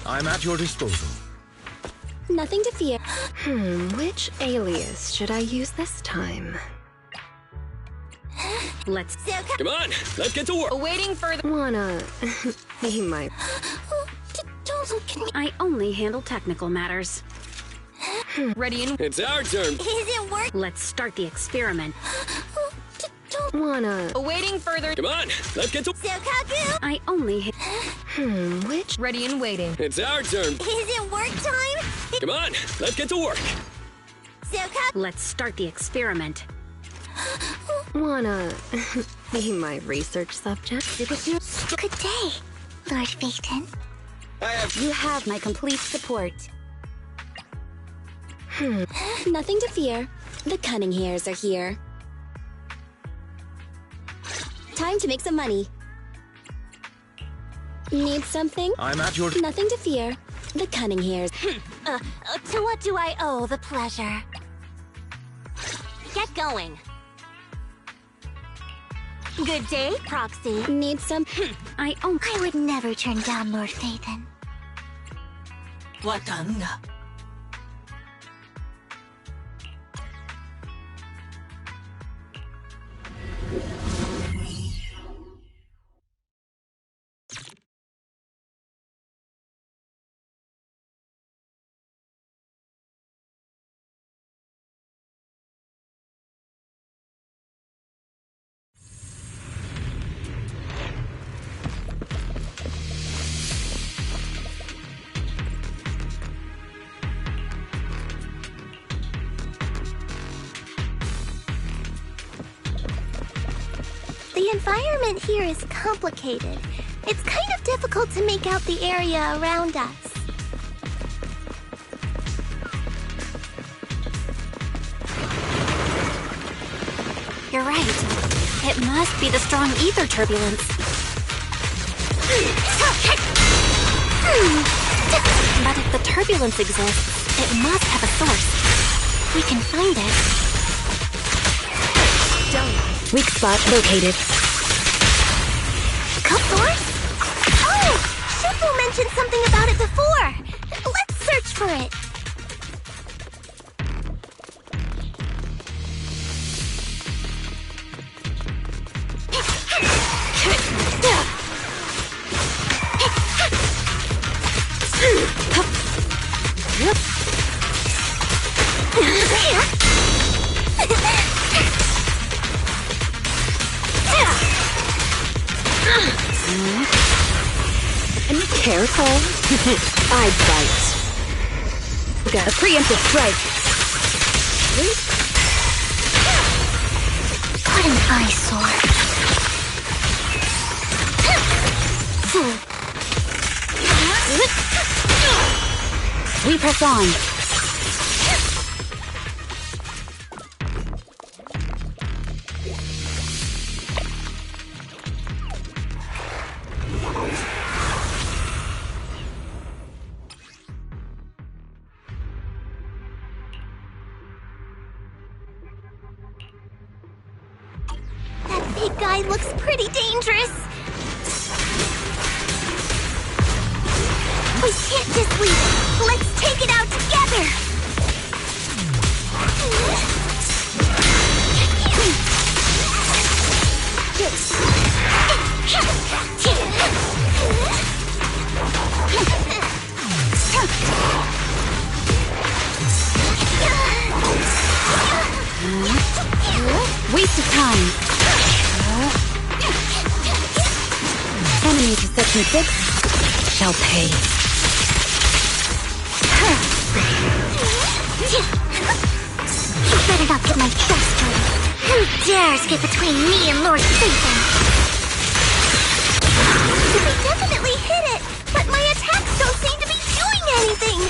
I'm at your disposal. Nothing to fear. Which alias should I use this time? Let's... Come on, let's get to work. Awaiting further... Wanna... be my... Don't look at me. I only handle technical matters. Ready and... It's our turn. Is it work? Let's start the experiment. Don't Wanna... Awaiting further... Come on, let's get to... Sokaku! I only... which... Ready and waiting. It's our turn. Is it work time? Come on, let's get to work. Sokaku! Let's start the experiment. Wanna... be my research subject? Good day, Lord Phaeton. You have my complete support. Nothing to fear. The cunning hairs are here. Time to make some money. Need something? I'm at your... Nothing to fear. The cunning hairs. To what do I owe the pleasure? Get going. Good day, Proxy. Need some... I would never turn down Lord Phaeton. Wakanda. The environment here is complicated. It's kind of difficult to make out the area around us. You're right. It must be the strong ether turbulence. But if the turbulence exists, it must have a source. We can find it. Done. Weak spot located. Source? Oh! Shifu mentioned something about it before. Let's search for it. Careful. I bite. Got a preemptive strike. What an eyesore. We press on. Big guy looks pretty dangerous. We can't just leave. Let's take it out together. Waste of time. Enemy to section 6 shall pay. You better not get my chest dirty. Who dares get between me and Lord Phaeton? We definitely hit it, but my attacks don't seem to be doing anything.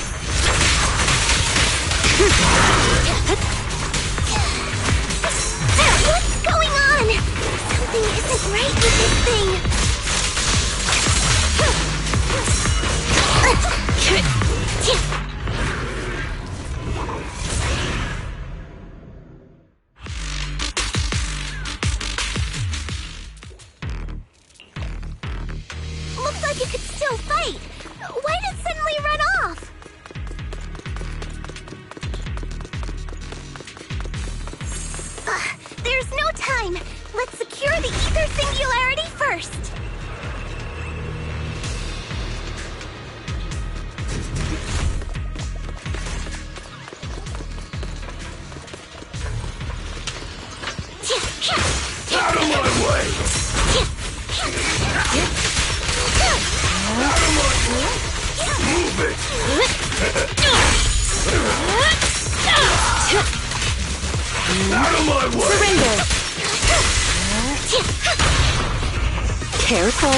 What's going on? Something isn't right with this thing. Looks like you could still fight. Why did it send suddenly run off? There's no time. Let's secure the ether singularity first. Out of my way! Out of my way! Move it! Out of my way! Surrender! Careful.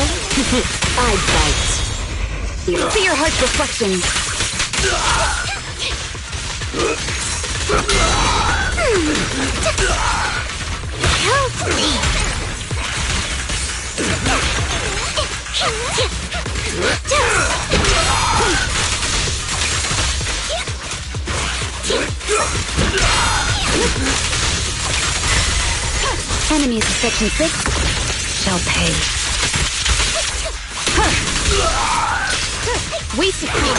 I bite. See your heart's reflection. Help me! Enemies of Section 6 shall pay. We succeed.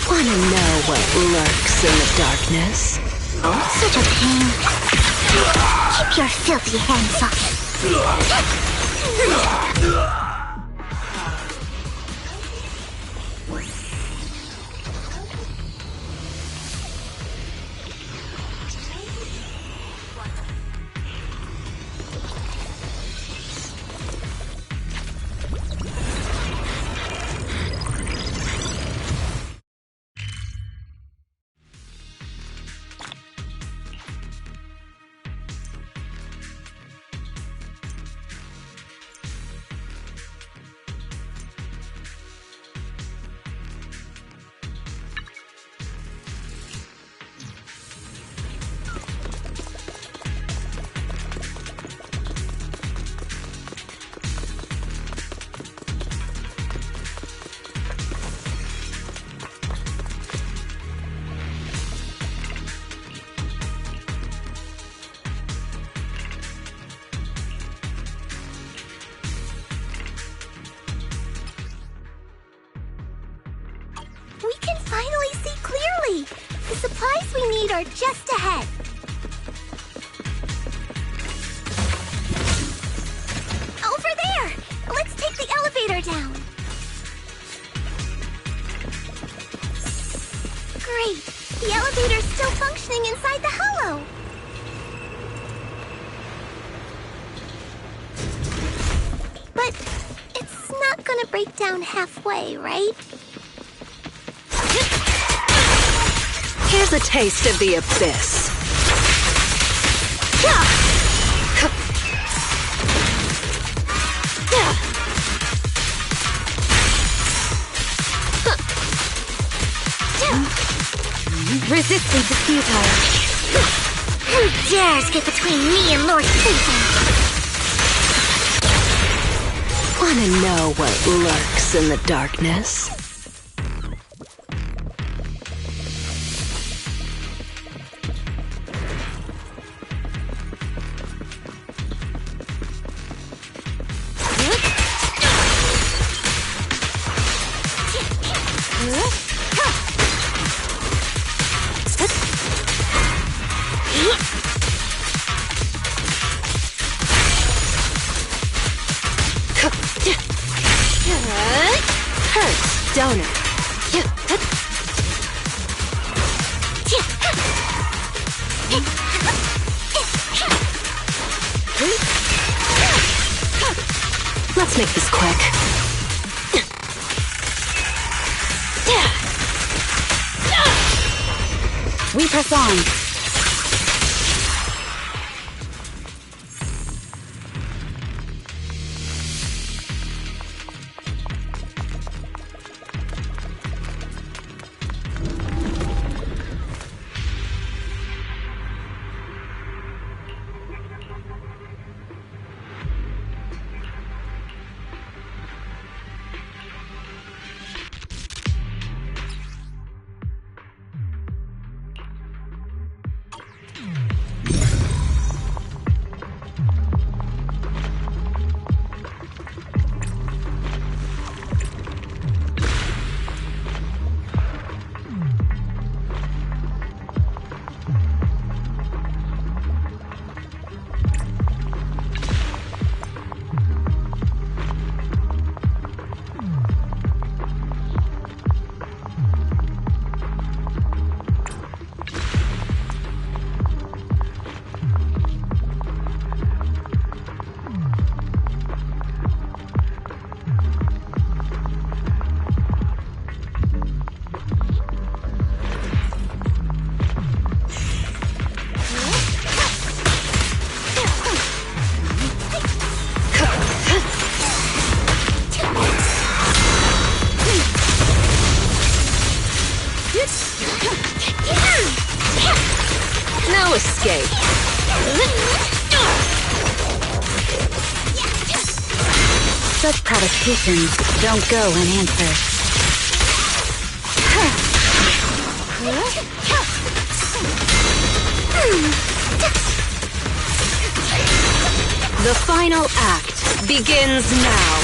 Wanna know what lurks in the darkness? Oh, such a pain. Keep your filthy hands off it. We can finally see clearly! The supplies we need are just ahead. Over there! Let's take the elevator down. Great! The elevator's still functioning inside the hollow. But it's not gonna break down halfway, right? Here's a taste of the abyss. Resistance is futile. Who dares get between me and Lord Satan? Wanna know what lurks in the darkness? Hurts, don't it? Let's make this quick. We press on. Such provocations don't go unanswered. The final act begins now.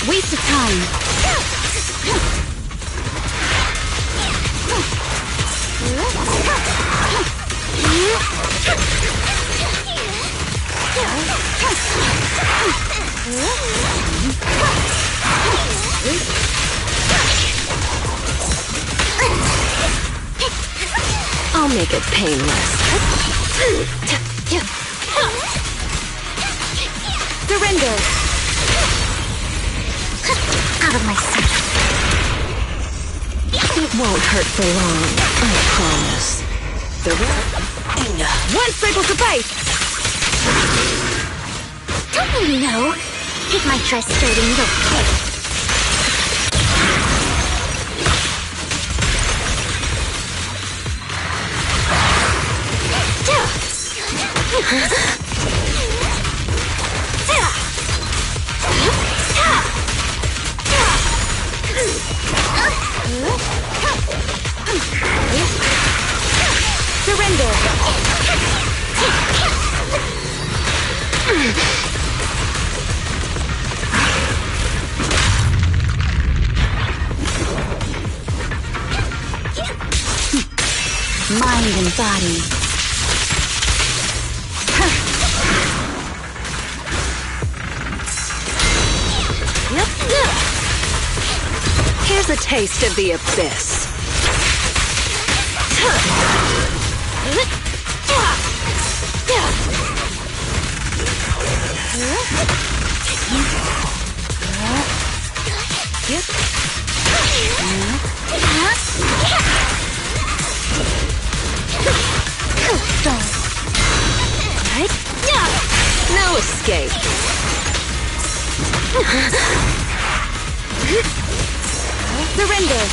Waste of time. I'll make it painless. Surrender. Out of my sight. It won't hurt for long, I promise. One strike will suffice. Don't really know. Take my dress skirt and go. Surrender. Mind and body. Here's a taste of the abyss. No escape. Surrender.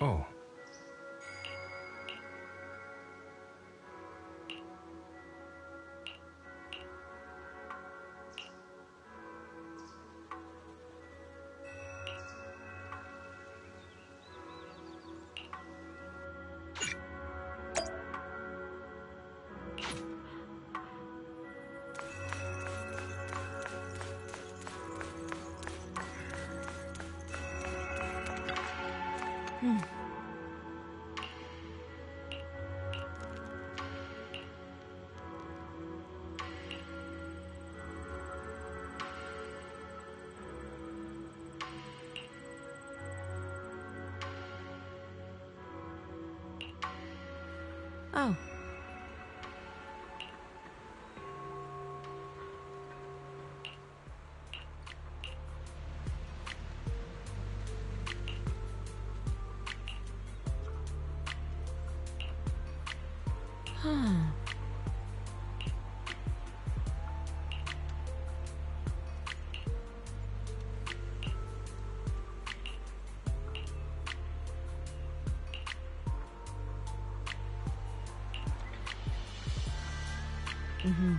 Oh. Oh. Huh. Mm-hmm.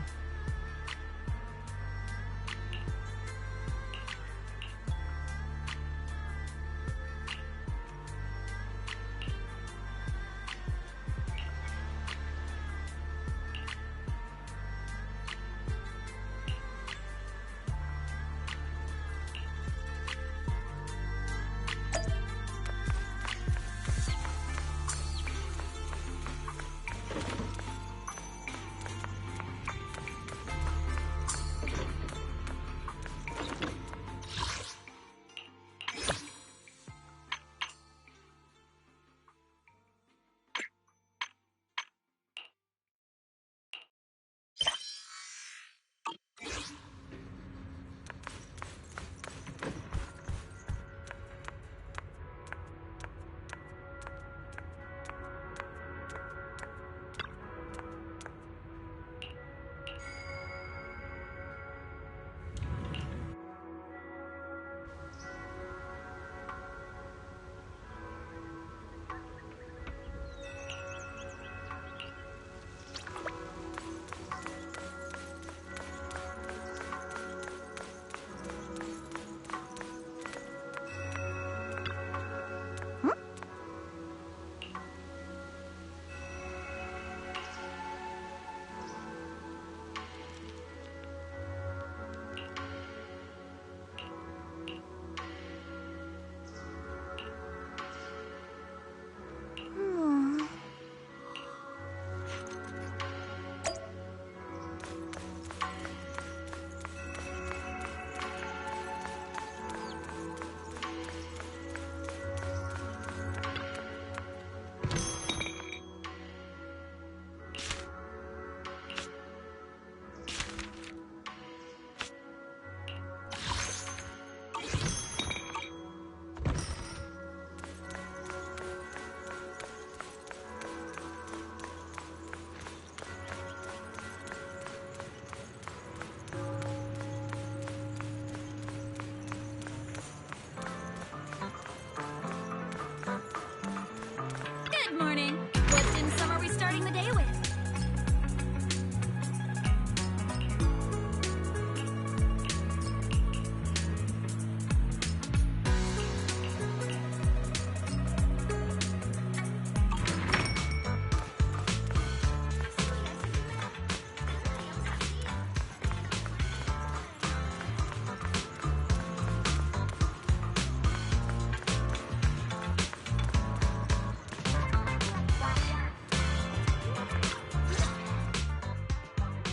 Good morning. What dim sum are we starting the day with?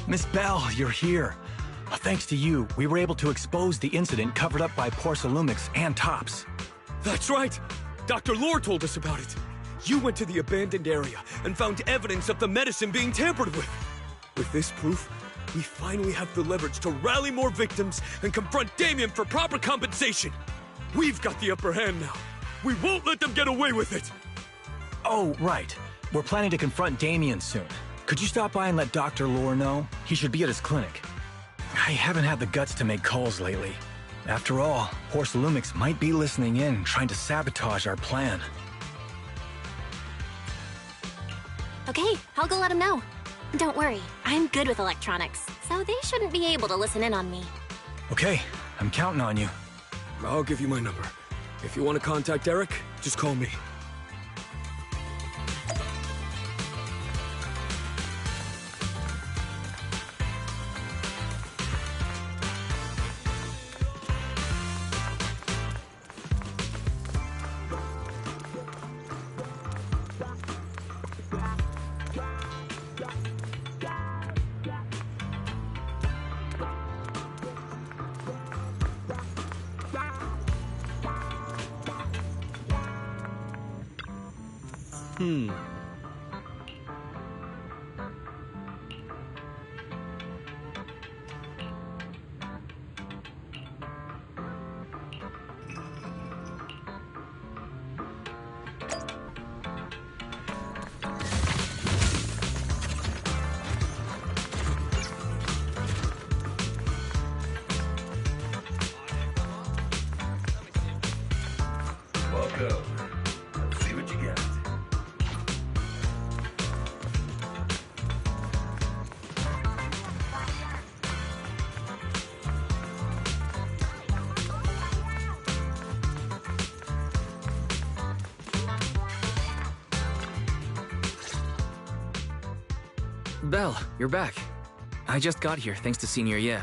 Miss Bell, you're here. Thanks to you, we were able to expose the incident covered up by Porcelumix and Tops. That's right! Dr. Lore told us about it. You went to the abandoned area and found evidence of the medicine being tampered with. With this proof, we finally have the leverage to rally more victims and confront Damien for proper compensation. We've got the upper hand now. We won't let them get away with it! Oh, right. We're planning to confront Damien soon. Could you stop by and let Dr. Lore know? He should be at his clinic. I haven't had the guts to make calls lately. After all, Porcelumix might be listening in, trying to sabotage our plan. Okay, I'll go let him know. Don't worry, I'm good with electronics, so they shouldn't be able to listen in on me. Okay, I'm counting on you. I'll give you my number. If you want to contact Eric, just call me. Welcome. Let's see what you got. Belle, you're back. I just got here thanks to Senior Ye.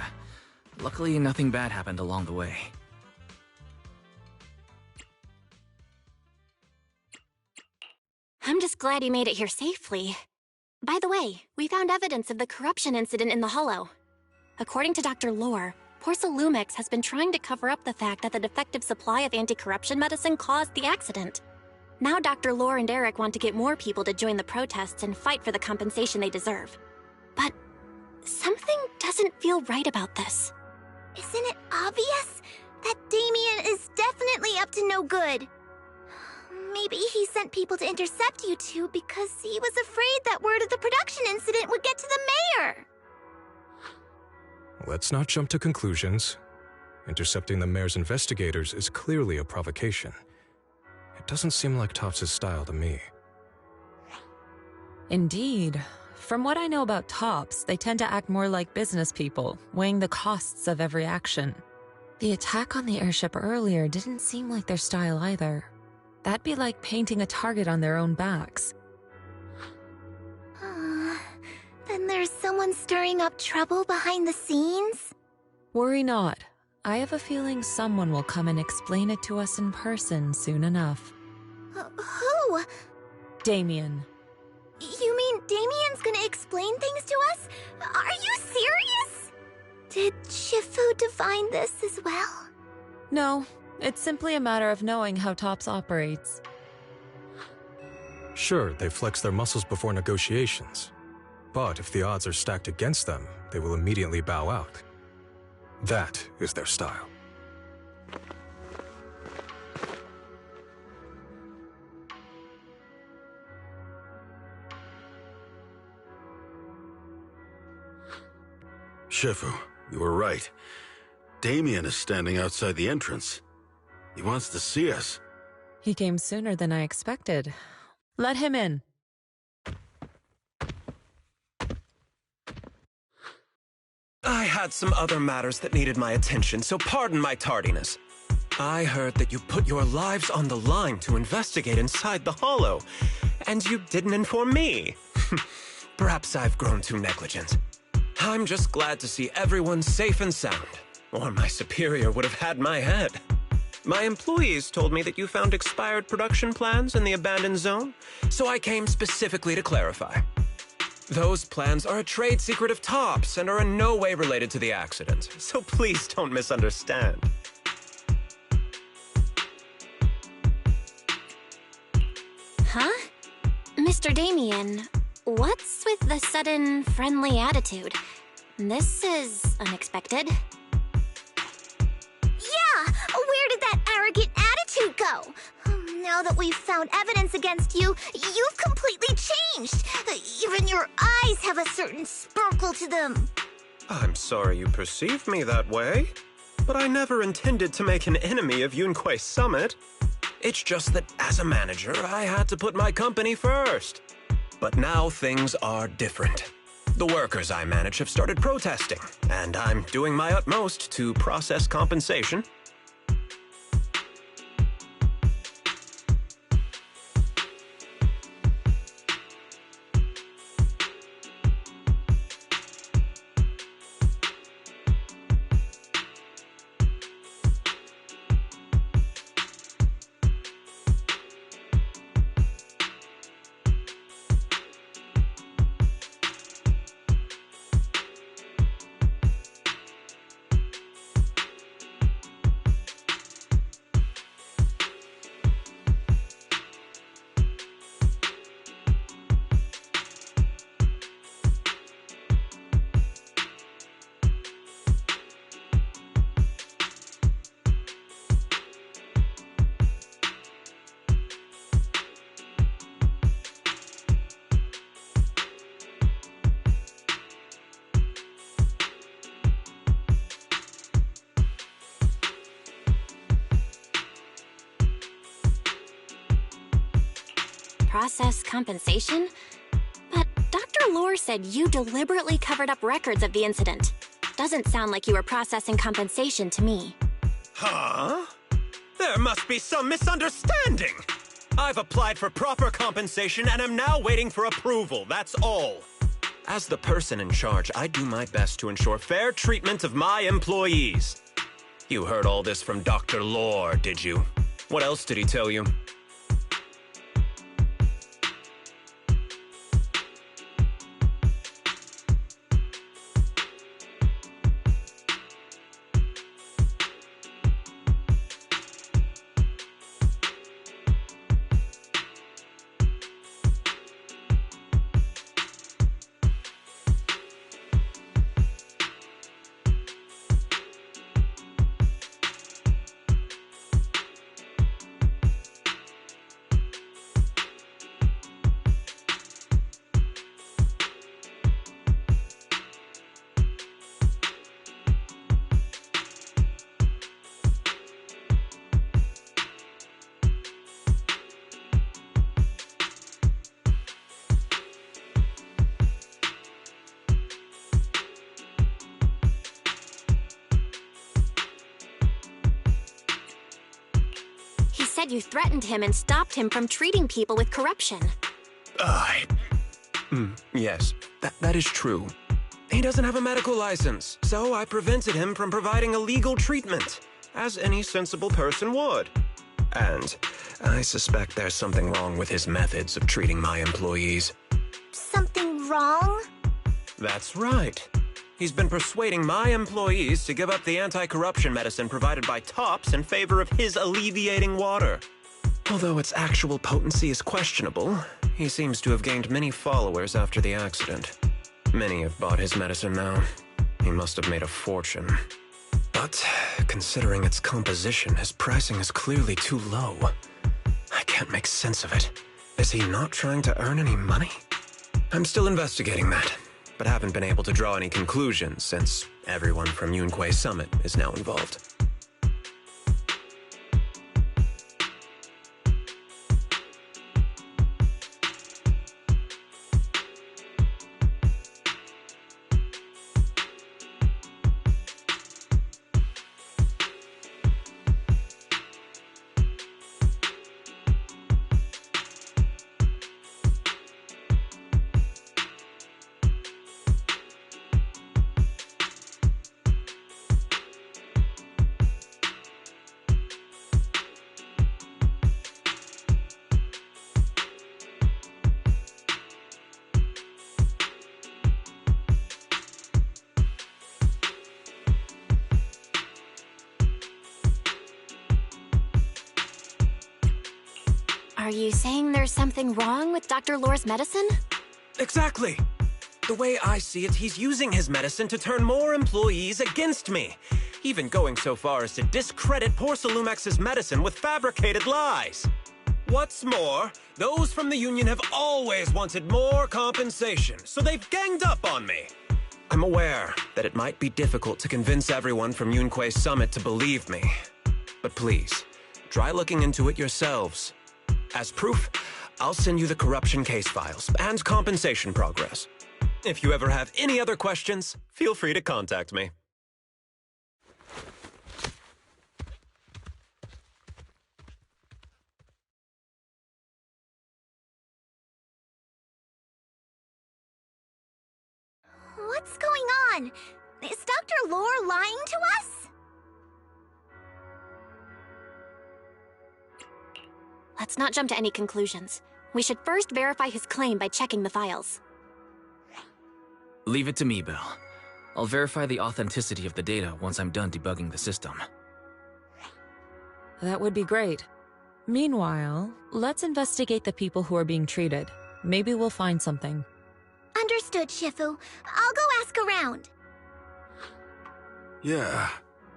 Luckily, nothing bad happened along the way. I'm just glad you made it here safely. By the way, we found evidence of the corruption incident in the Hollow. According to Dr. Lore, Porcelumex has been trying to cover up the fact that the defective supply of anti-corruption medicine caused the accident. Now Dr. Lore and Eric want to get more people to join the protests and fight for the compensation they deserve. But something doesn't feel right about this. Isn't it obvious? That Damien is definitely up to no good. Maybe he sent people to intercept you two because he was afraid that word of the production incident would get to the mayor. Let's not jump to conclusions. Intercepting the mayor's investigators is clearly a provocation. It doesn't seem like Topps' style to me. Indeed. From what I know about Topps, they tend to act more like business people, weighing the costs of every action. The attack on the airship earlier didn't seem like their style either. That'd be like painting a target on their own backs. Then there's someone stirring up trouble behind the scenes? Worry not. I have a feeling someone will come and explain it to us in person soon enough. Who? Damien. You mean Damien's gonna explain things to us? Are you serious? Did Shifu divine this as well? No, it's simply a matter of knowing how Topps operates. Sure, they flex their muscles before negotiations. But if the odds are stacked against them, they will immediately bow out. That is their style. Shifu, you were right. Damien is standing outside the entrance. He wants to see us. He came sooner than I expected. Let him in. I had some other matters that needed my attention, so pardon my tardiness. I heard that you put your lives on the line to investigate inside the Hollow, and you didn't inform me. Perhaps I've grown too negligent. I'm just glad to see everyone safe and sound, or my superior would have had my head. My employees told me that you found expired production plans in the abandoned zone, so I came specifically to clarify. Those plans are a trade secret of Topps and are in no way related to the accident, so please don't misunderstand. Huh? Mr. Damien, what's with the sudden friendly attitude? This is unexpected. Yeah! Where did that arrogant attitude go? Now that we've found evidence against you, you've completely changed. Even your eyes have a certain sparkle to them. I'm sorry you perceive me that way, but I never intended to make an enemy of Yunquei Summit. It's just that as a manager, I had to put my company first. But now things are different. The workers I manage have started protesting, and I'm doing my utmost to process compensation. Process compensation? But Dr. Lore said you deliberately covered up records of the incident. Doesn't sound like you were processing compensation to me. Huh? There must be some misunderstanding. I've applied for proper compensation and am now waiting for approval, that's all. As the person in charge, I do my best to ensure fair treatment of my employees. You heard all this from Dr. Lore, did you? What else did he tell you? Said you threatened him and stopped him from treating people with corruption. Yes, that is true. He doesn't have a medical license, so I prevented him from providing a legal treatment, as any sensible person would. And I suspect there's something wrong with his methods of treating my employees. Something wrong? That's right. He's been persuading my employees to give up the anti-corruption medicine provided by Tops in favor of his alleviating water. Although its actual potency is questionable, he seems to have gained many followers after the accident. Many have bought his medicine now. He must have made a fortune. But considering its composition, his pricing is clearly too low. I can't make sense of it. Is he not trying to earn any money? I'm still investigating that, but haven't been able to draw any conclusions since everyone from Yunquay Summit is now involved. Are you saying there's something wrong with Dr. Lore's medicine? Exactly. The way I see it, he's using his medicine to turn more employees against me, even going so far as to discredit Porcelumex's medicine with fabricated lies. What's more, those from the union have always wanted more compensation, so they've ganged up on me. I'm aware that it might be difficult to convince everyone from Yunquay Summit to believe me, but please, try looking into it yourselves. As proof, I'll send you the corruption case files and compensation progress. If you ever have any other questions, feel free to contact me. What's going on? Is Dr. Lore lying to us? Let's not jump to any conclusions. We should first verify his claim by checking the files. Leave it to me, Belle. I'll verify the authenticity of the data once I'm done debugging the system. That would be great. Meanwhile, let's investigate the people who are being treated. Maybe we'll find something. Understood, Shifu. I'll go ask around. Yeah,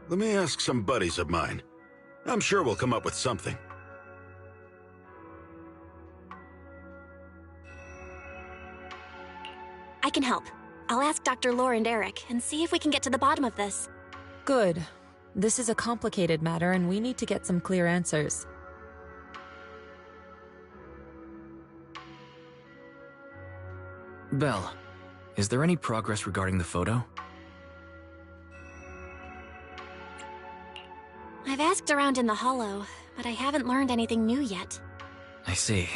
let me ask some buddies of mine. I'm sure we'll come up with something. I can help. I'll ask Dr. Lore and Eric and see if we can get to the bottom of this. Good. This is a complicated matter and we need to get some clear answers. Belle, is there any progress regarding the photo? I've asked around in the Hollow, but I haven't learned anything new yet. I see.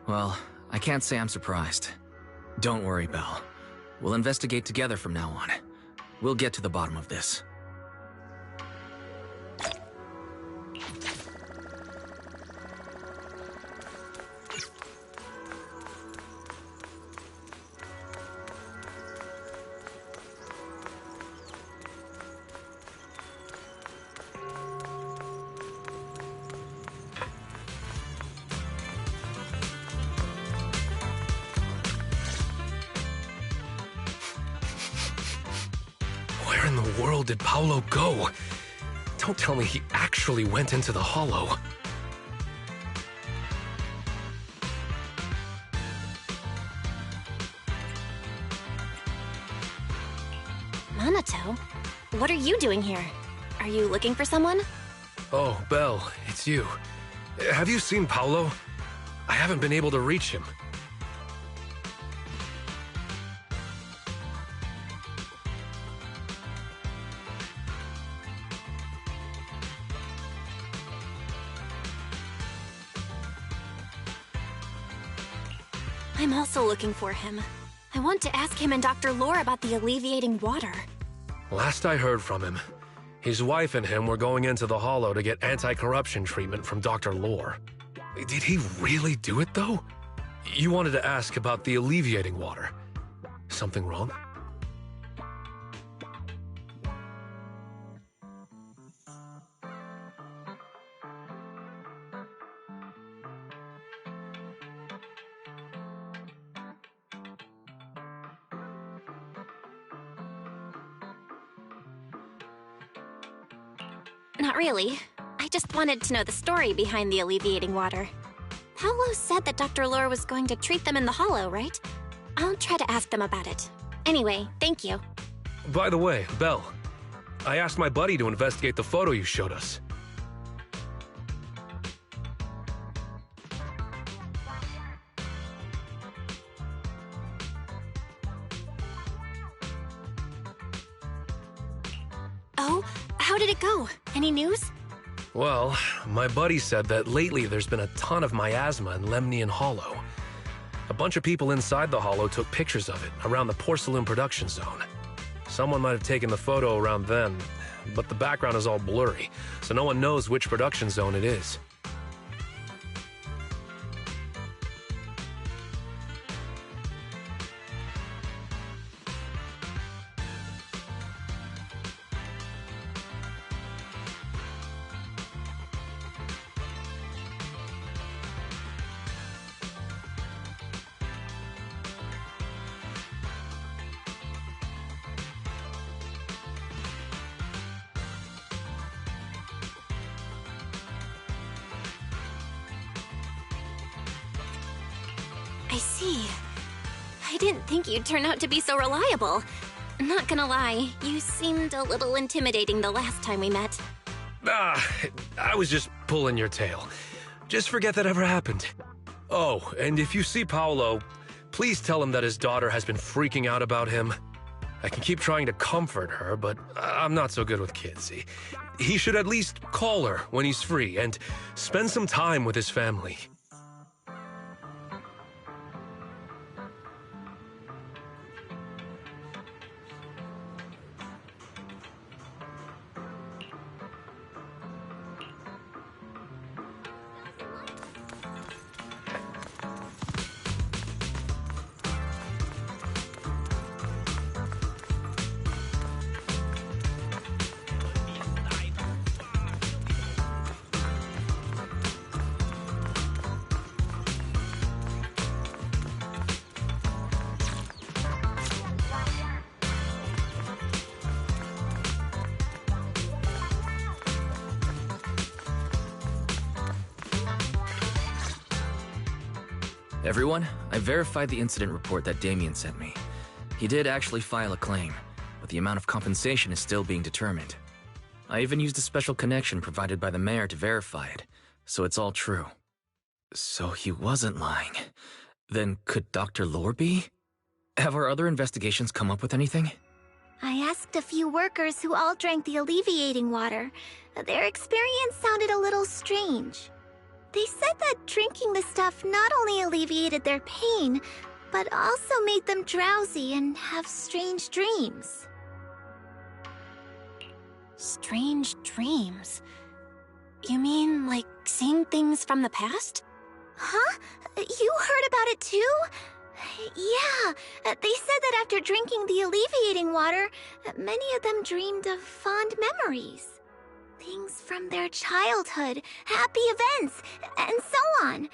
Well, I can't say I'm surprised. Don't worry, Belle. We'll investigate together from now on. We'll get to the bottom of this. Where in the world did Paolo go? Don't tell me he actually went into the Hollow. Minato? What are you doing here? Are you looking for someone? Oh, Belle, it's you. Have you seen Paolo? I haven't been able to reach him. I'm also looking for him. I want to ask him and Dr. Lore about the alleviating water. Last I heard from him, his wife and him were going into the Hollow to get anti-corruption treatment from Dr. Lore. Did he really do it, though? You wanted to ask about the alleviating water. Something wrong? Not really. I just wanted to know the story behind the alleviating water. Paolo said that Dr. Lore was going to treat them in the Hollow, right? I'll try to ask them about it. Anyway, thank you. By the way, Belle, I asked my buddy to investigate the photo you showed us. Oh, how did it go? Any news? Well, my buddy said that lately there's been a ton of miasma in Lemnian Hollow. A bunch of people inside the Hollow took pictures of it around the Porcelain production zone. Someone might have taken the photo around then, but the background is all blurry, so no one knows which production zone it is. I see. I didn't think you'd turn out to be so reliable. Not gonna lie, you seemed a little intimidating the last time we met. I was just pulling your tail. Just forget that ever happened. Oh, and if you see Paolo, please tell him that his daughter has been freaking out about him. I can keep trying to comfort her, but I'm not so good with kids. He should at least call her when he's free and spend some time with his family. Everyone, I verified the incident report that Damien sent me. He did actually file a claim, but the amount of compensation is still being determined. I even used a special connection provided by the mayor to verify it, so it's all true. So he wasn't lying. Then could Dr. Lore be? Have our other investigations come up with anything? I asked a few workers who all drank the alleviating water. Their experience sounded a little strange. They said that drinking the stuff not only alleviated their pain, but also made them drowsy and have strange dreams. Strange dreams? You mean, like, seeing things from the past? Huh? You heard about it too? Yeah, they said that after drinking the alleviating water, many of them dreamed of fond memories. Things from their childhood, happy events, and so on.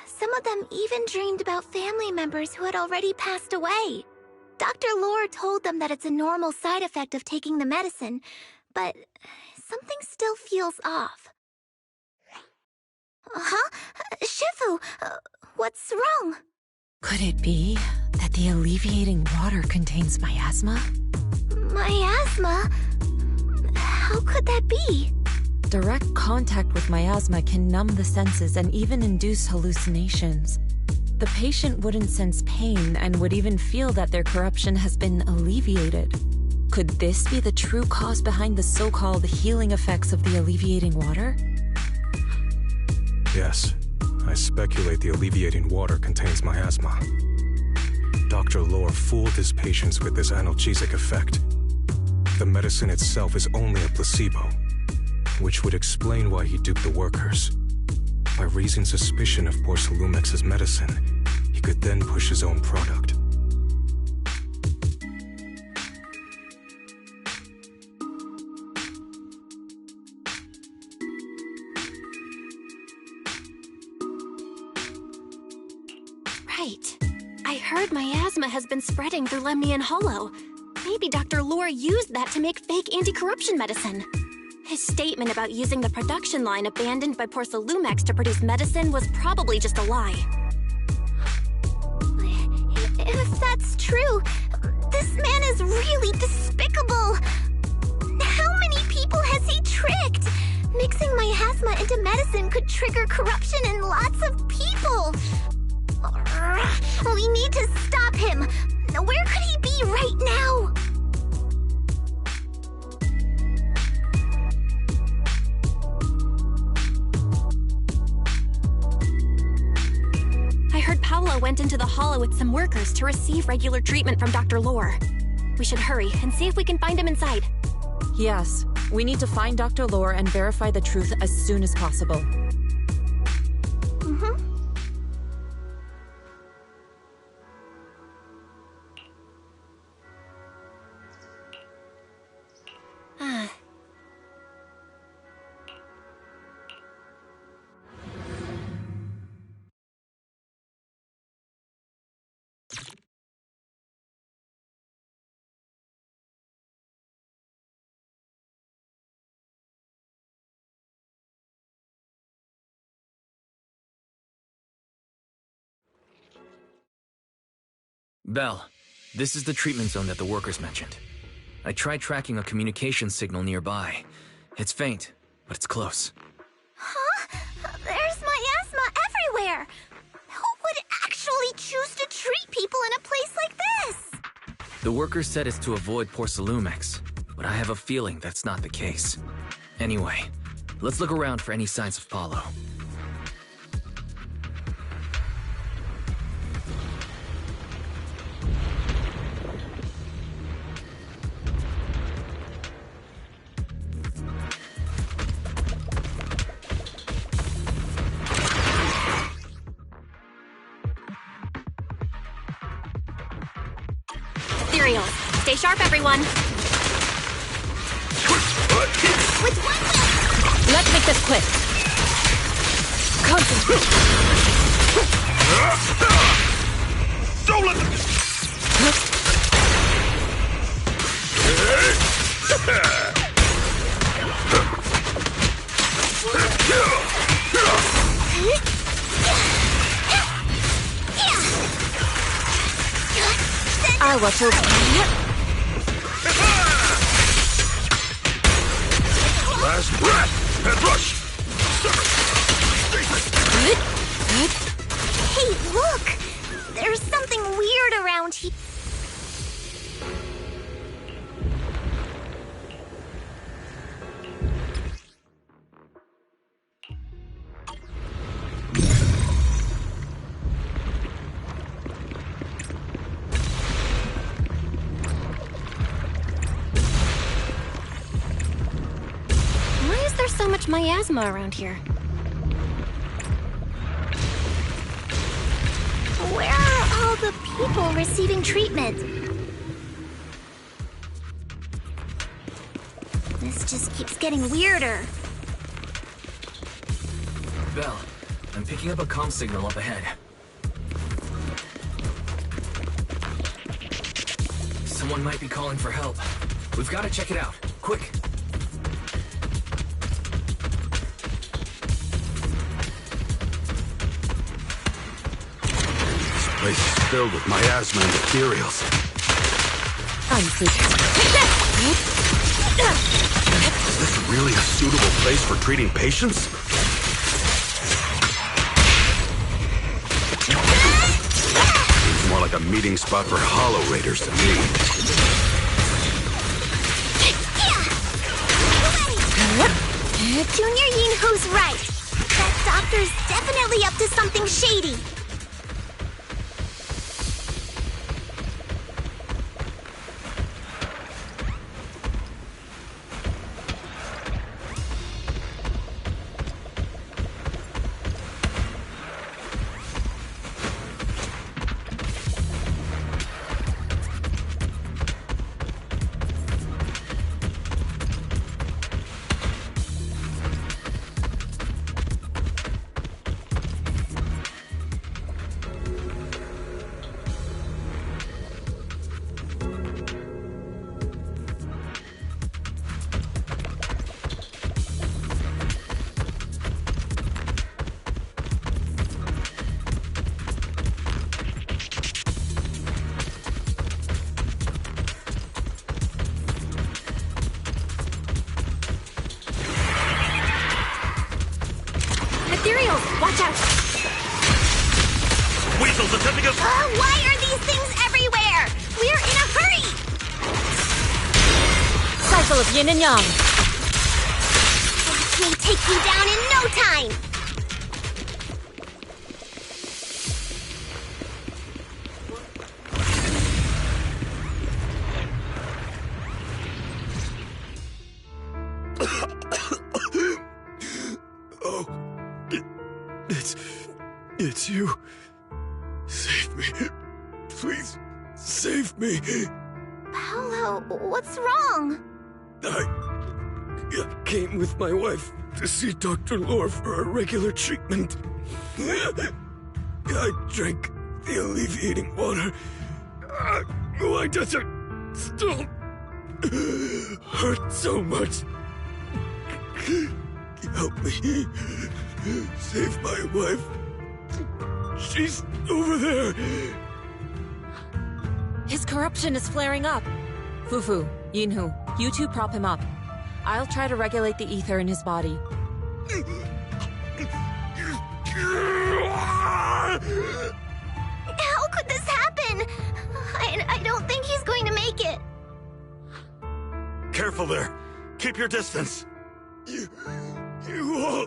Some of them even dreamed about family members who had already passed away. Dr. Lore told them that it's a normal side effect of taking the medicine, but something still feels off. Huh? Shifu, what's wrong? Could it be that the alleviating water contains miasma? Miasma? How could that be? Direct contact with miasma can numb the senses and even induce hallucinations. The patient wouldn't sense pain and would even feel that their corruption has been alleviated. Could this be the true cause behind the so-called healing effects of the alleviating water? Yes, I speculate the alleviating water contains miasma. Dr. Lore fooled his patients with this analgesic effect. The medicine itself is only a placebo, which would explain why he duped the workers. By raising suspicion of Porcelumex's medicine, he could then push his own product. Right. I heard miasma has been spreading through Lemnian Hollow. Maybe Dr. Lore used that to make fake anti-corruption medicine. His statement about using the production line abandoned by Porcelumex to produce medicine was probably just a lie. If that's true, this man is really despicable. How many people has he tricked? Mixing miasma into medicine could trigger corruption in lots of people. We need to stop him. Where could he be right now? I heard Paolo went into the hollow with some workers to receive regular treatment from Dr. Lore. We should hurry and see if we can find him inside. Yes, we need to find Dr. Lore and verify the truth as soon as possible. Mm-hmm. Belle, this is the treatment zone that the workers mentioned. I tried tracking a communication signal nearby. It's faint, but it's close. Huh? There's miasma everywhere! choose to treat people in a place like this? The workers said it's to avoid Porcelumex, but I have a feeling that's not the case. Anyway, let's look around for any signs of Paulo. Stay sharp, everyone. With one whip! Let's make this quick. Concentrate. Don't let them... I was hoping. Last breath! Head rush! Hey, look! There's something weird around here. So much miasma around here. Where are all the people receiving treatment? This just keeps getting weirder. Belle, I'm picking up a comm signal up ahead. Someone might be calling for help. We've got to check it out. Quick! This place is filled with miasma and ethereals. I'm Is this really a suitable place for treating patients? Seems more like a meeting spot for Hollow Raiders to me. Junior Yinhu's right. That doctor's definitely up to something shady. Watch out! Weasels attempting us! Why are these things everywhere? We're in a hurry! Cycle of yin and yang. Watch me take you down in no time! It's you. Save me. Please, save me. Paolo, what's wrong? I came with my wife to see Dr. Lore for a regular treatment. I drank the alleviating water. Why does it still hurt so much? Help me. Save my wife. She's over there. His corruption is flaring up. Fufu, Yinhu, you two prop him up. I'll try to regulate the ether in his body. How happen? I don't think he's going to make it. Careful there. Keep your distance. You all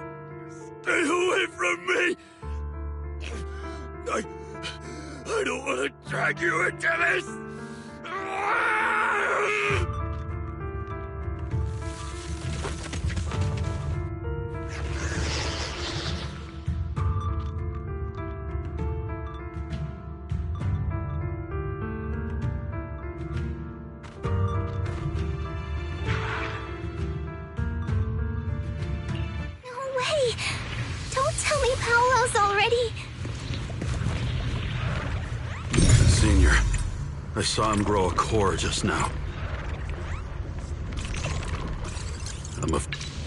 stay away from me. I don't want to drag you into this. Don't tell me Paolo's already... Senior, I saw him grow a core just now.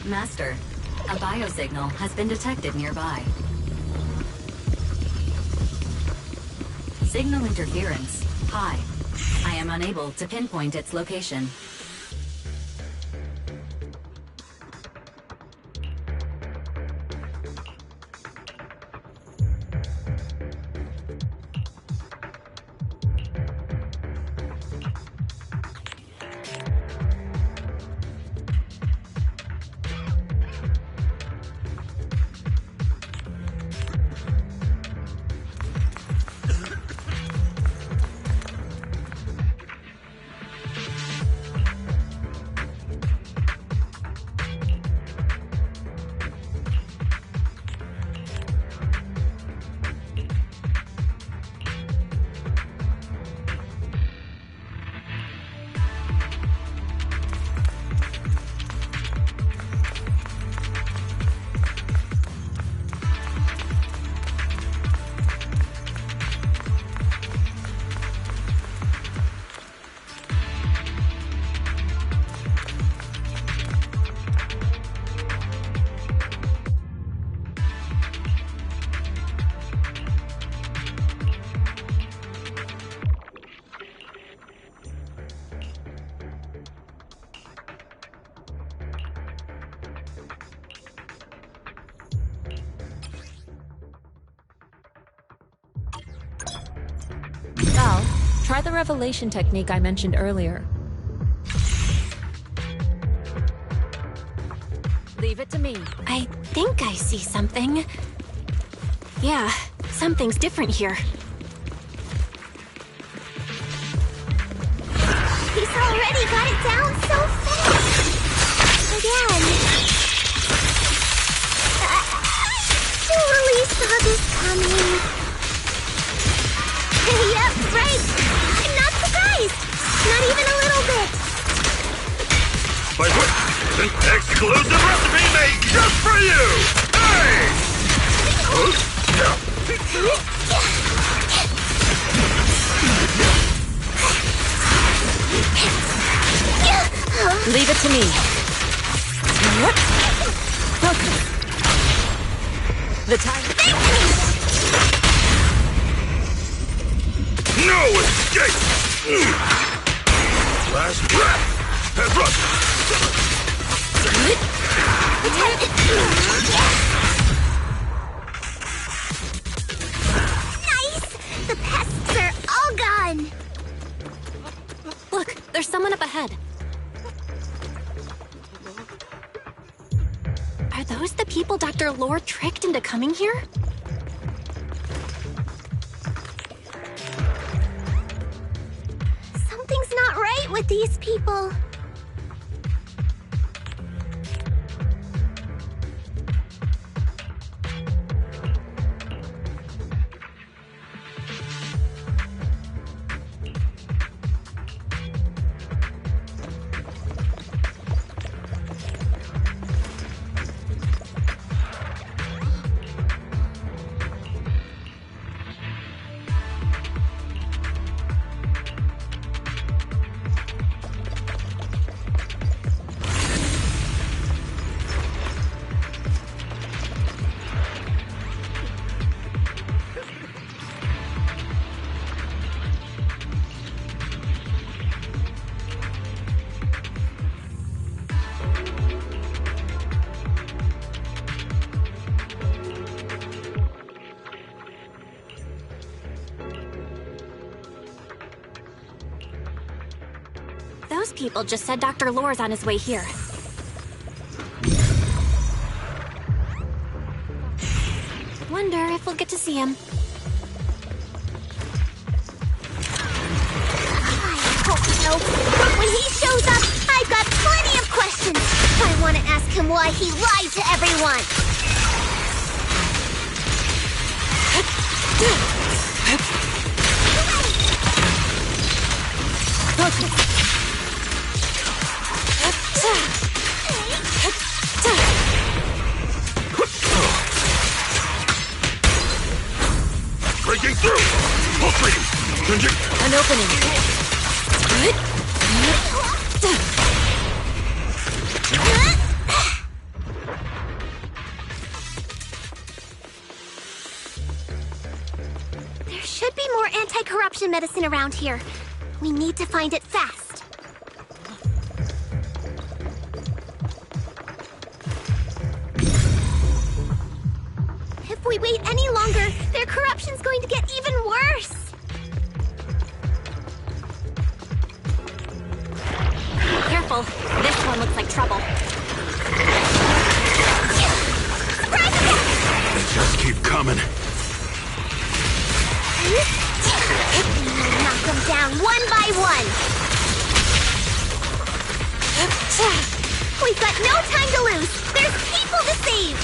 Master, a biosignal has been detected nearby. Signal interference high. I am unable to pinpoint its location. Val, try the revelation technique I mentioned earlier. Leave it to me. I think I see something. Yeah, something's different here. He's already got it down so fast! Again. I totally saw this coming. Yep, right. I'm not surprised. Not even a little bit. By what? An exclusive recipe made just for you! Hey! Leave it to me. What? Okay. The time... No escape! Last breath! And run! Nice! The pests are all gone! Look, there's someone up ahead. Are those the people Dr. Lore tricked into coming here? Something's not right with these people. people just said Dr. Lore's on his way here. Wonder if we'll get to see him. I hope so. When he shows up, I've got plenty of questions. I want to ask him why he lied to everyone. Breaking through! Pulse reading! Changing! An opening. There should be more anti-corruption medicine around here. We need to find it fast. If we wait any longer, their corruption's going to get even worse. Careful. This one looks like trouble. They just keep coming. Knock them down one by one. We've got no time to lose. There's people to save.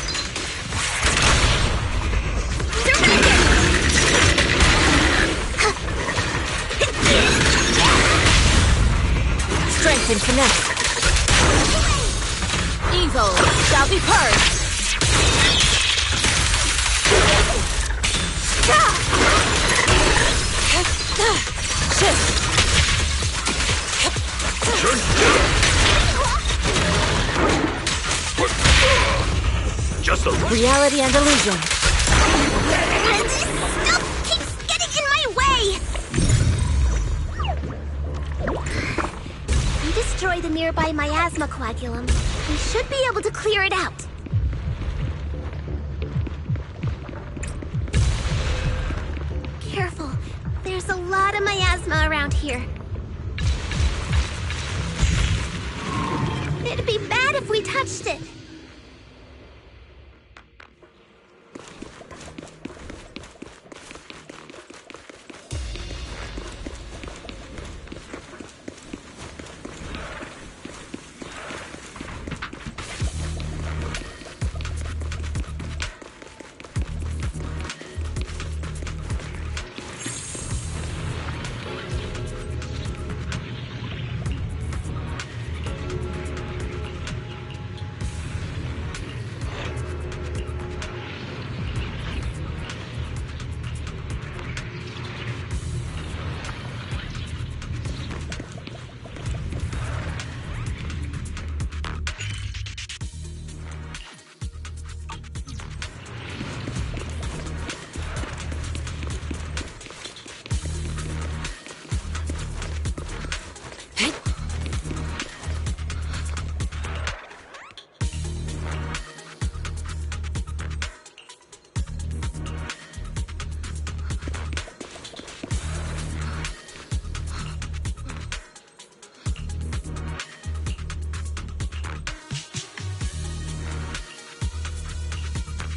Strength and finesse. Evil shall be purged. Just a reality and illusion. Stuff keeps getting in my way. We destroy the nearby miasma coagulum. We should be able to clear it out. Careful. There's a lot of miasma around here. It'd be bad if we touched it.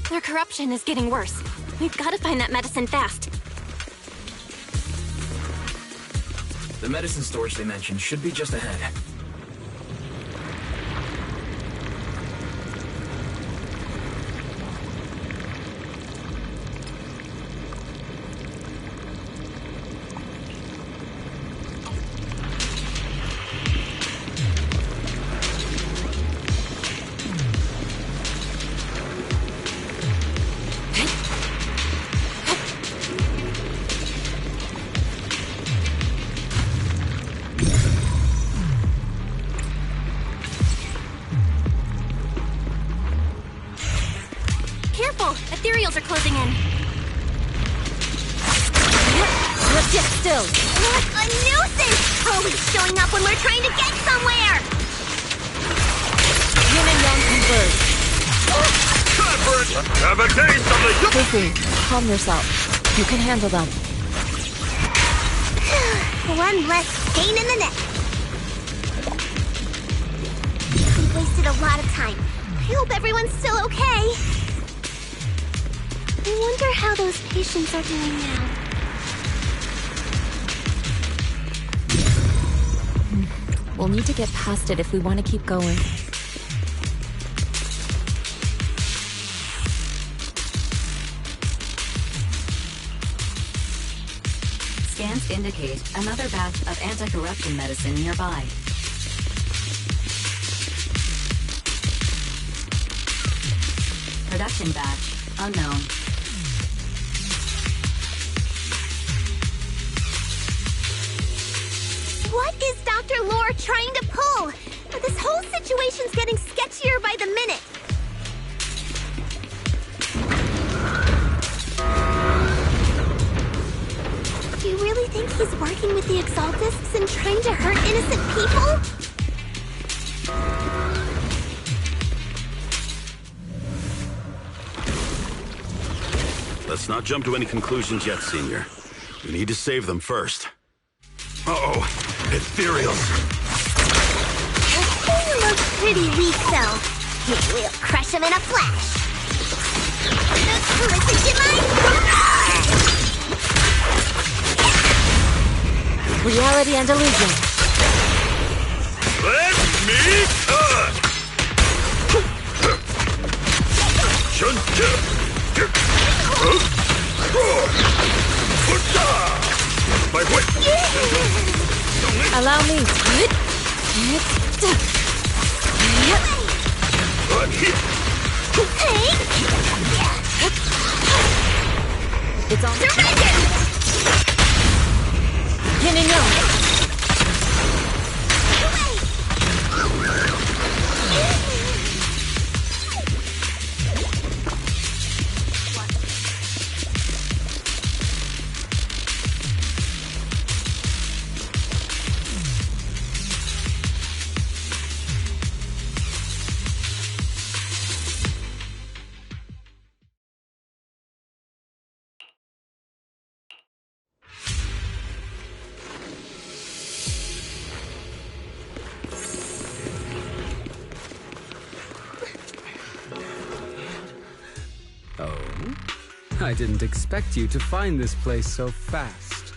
Their corruption is getting worse. We've got to find that medicine fast. The medicine storage they mentioned should be just ahead. Ethereals are closing in. Let's get still. What a nuisance! Always showing up when we're trying to get somewhere! Yin and Yang converge. Have a taste of the... Luffy, calm yourself. You can handle them. One less pain in the neck. a lot of time. I hope everyone's still okay. I wonder how those patients are doing now. We'll need to get past it if we want to keep going. Scans indicate another batch of anti-corruption medicine nearby. Production batch unknown. What is Dr. Lore trying to pull? This whole situation's getting sketchier by the minute. Do you really think he's working with the Exaltists and trying to hurt innocent people? Let's not jump to any conclusions yet, Senior. We need to save them first. Uh-oh, ethereals. He looks pretty weak, though. We'll crush him in a flash. Listen to my... Reality and illusion. Let me cut! My whip! Allow me. It's on. Yin and yang. I didn't expect you to find this place so fast.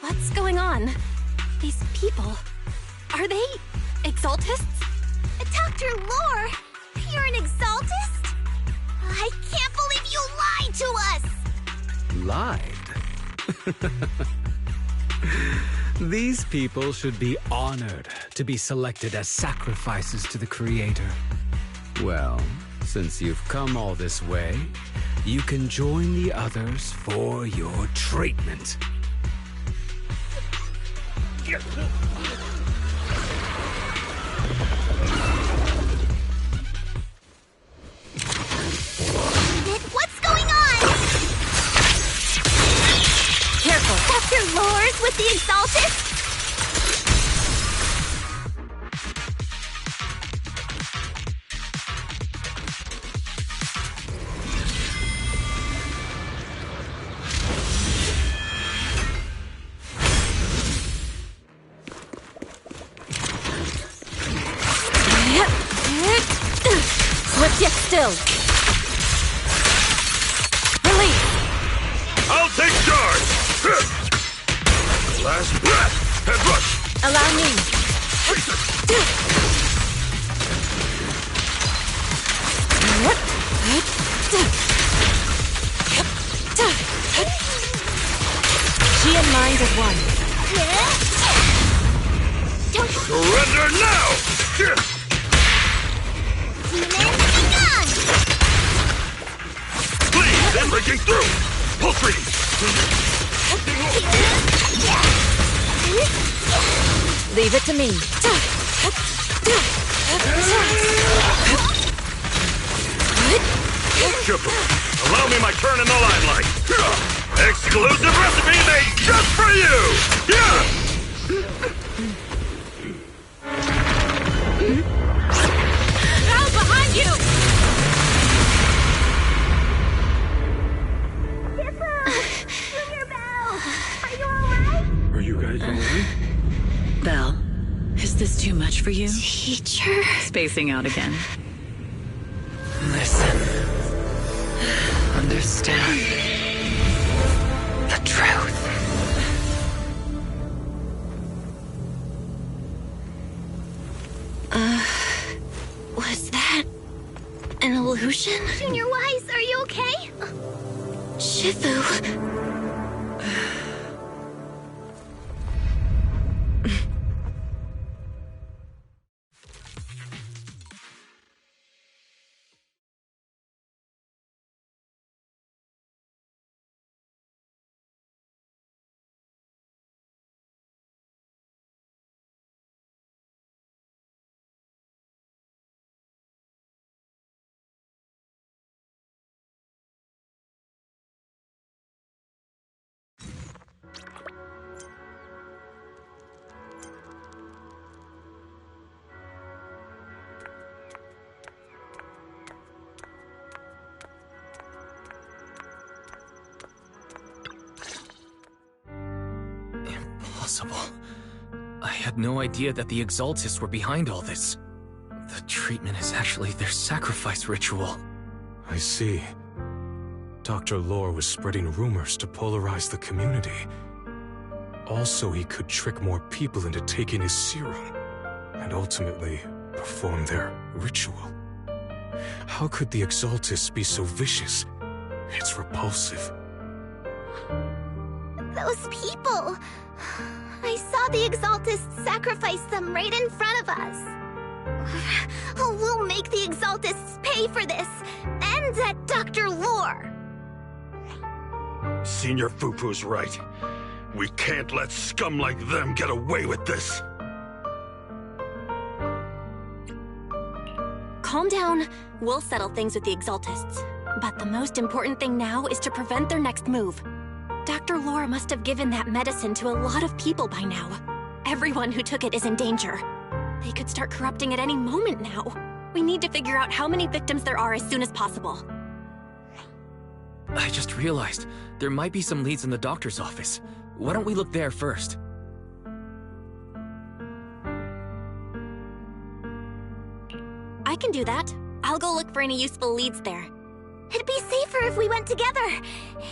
What's going on? These people, are they Exaltists? Dr. Lore, you're an Exaltist? I can't believe you lied to us! Lied? These people should be honored to be selected as sacrifices to the Creator. Well, since you've come all this way, you can join the others for your treatment. What's going on? Careful. Dr. Lore's with the Exaltists? Swift yet still. Release. I'll take charge. Last breath. Head rush. Allow me. She and mind as one. Surrender now. Please, then breaking through. Pulse reading. Leave it to me. Chipper, allow me my turn in the limelight. Exclusive recipe made just for you. Now behind you! Junior Belle! Are you alright? Are you guys alright? Belle, is Is this too much for you? Teacher? Spacing out again. Listen. Understand. The truth. Was that an illusion? Junior Wise, are you okay? Shifu. Impossible. I had no idea that the Exaltists were behind all this. The treatment is actually their sacrifice ritual. I see. Dr. Lore was spreading rumors to polarize the community. Also, he could trick more people into taking his serum, and ultimately perform their ritual. How could the Exaltists be so vicious? It's repulsive. Those people! I saw the Exaltists sacrifice them right in front of us. We'll make the Exaltists pay for this, and that Dr. Lore! Senior Fufu's right. We can't let scum like them get away with this. Calm down. We'll settle things with the Exaltists. But the most important thing now is to prevent their next move. Dr. Lore must have given that medicine to a lot of people by now. Everyone who took it is in danger. They could start corrupting at any moment now. We need to figure out how many victims there are as soon as possible. I just realized there might be some leads in the doctor's office. Why don't we look there first? I can do that. I'll go look for any useful leads there. It'd be safer if we went together.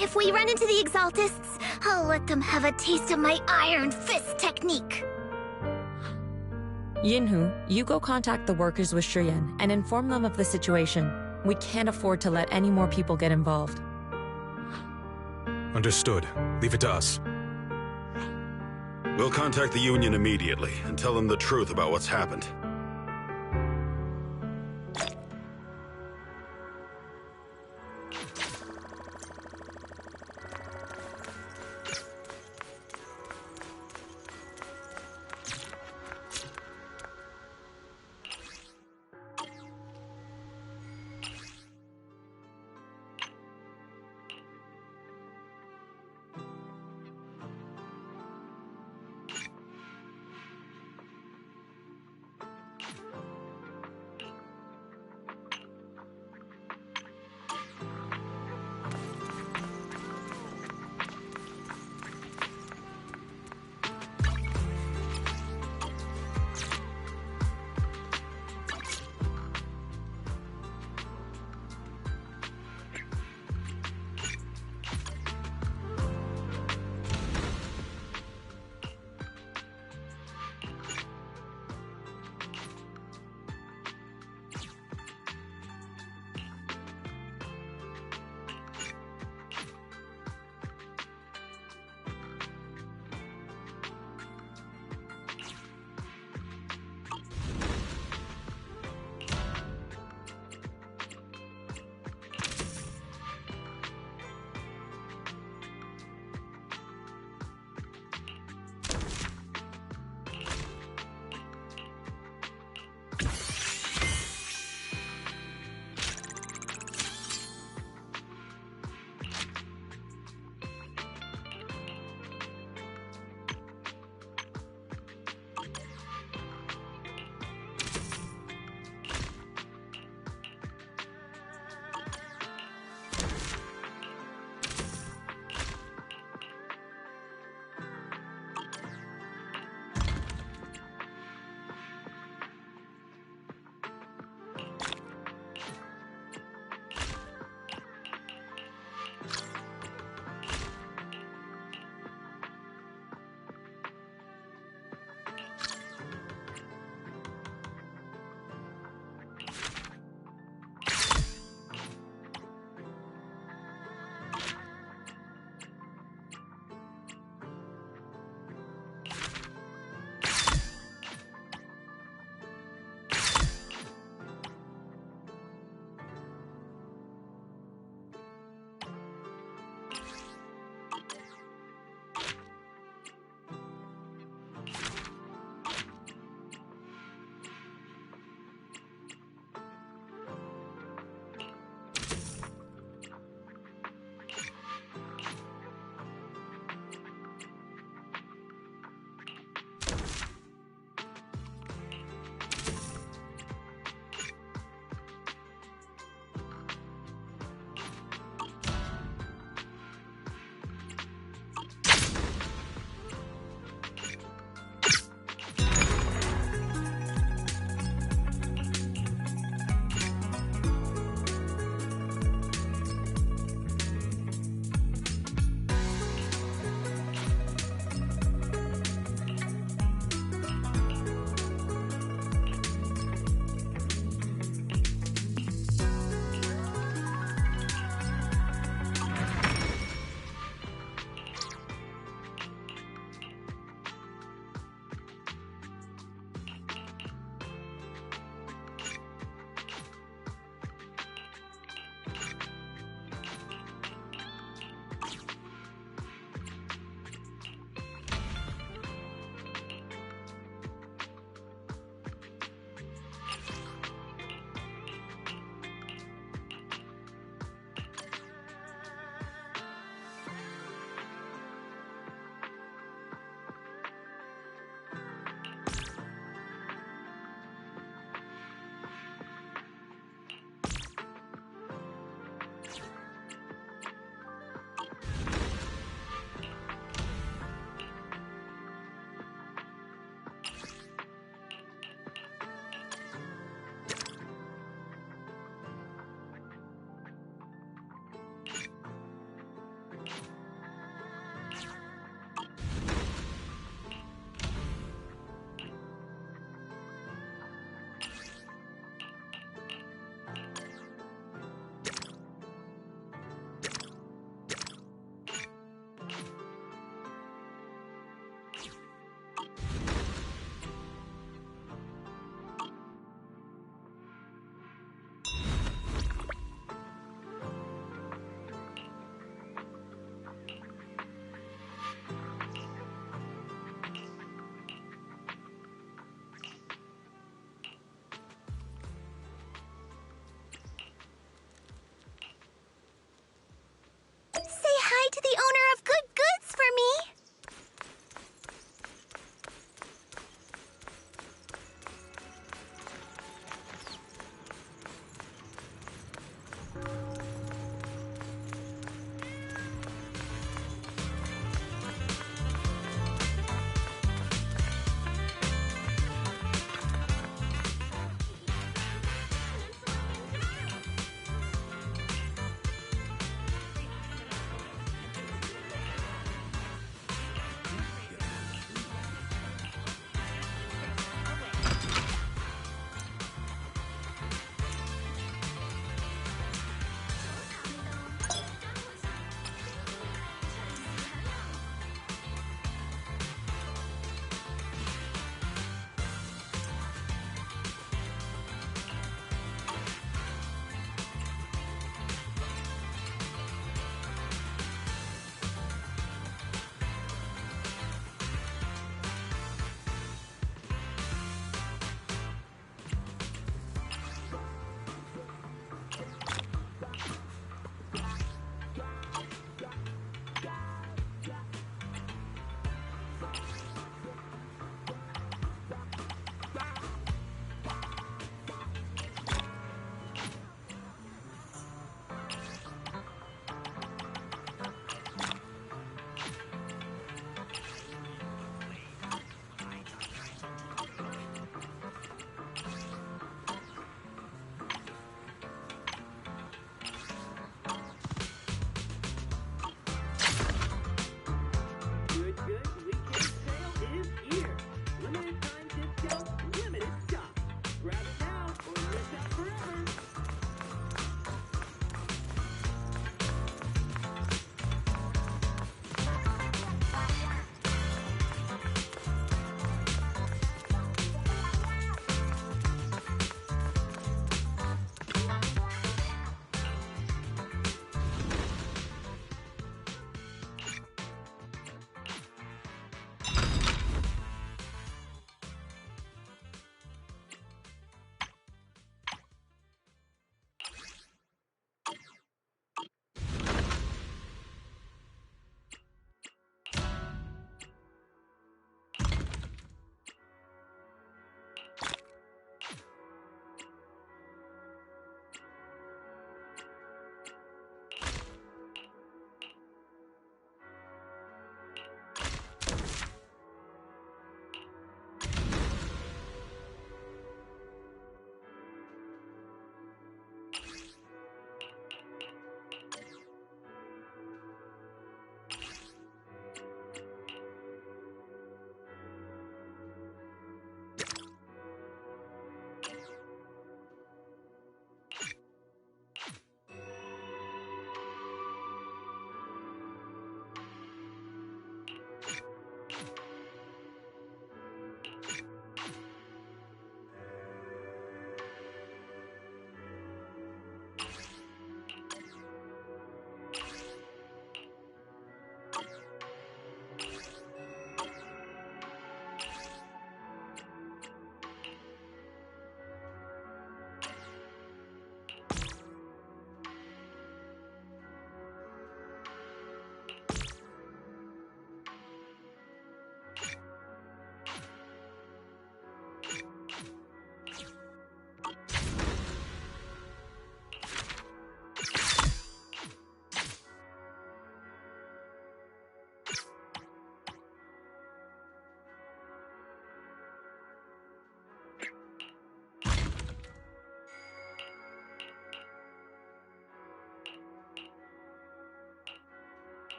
If we run into the Exaltists, I'll let them have a taste of my Iron Fist technique. Yinhu, you go contact the workers with Shiyan and inform them of the situation. We can't afford to let any more people get involved. Understood. Leave it to us. We'll contact the Union immediately and tell them the truth about what's happened.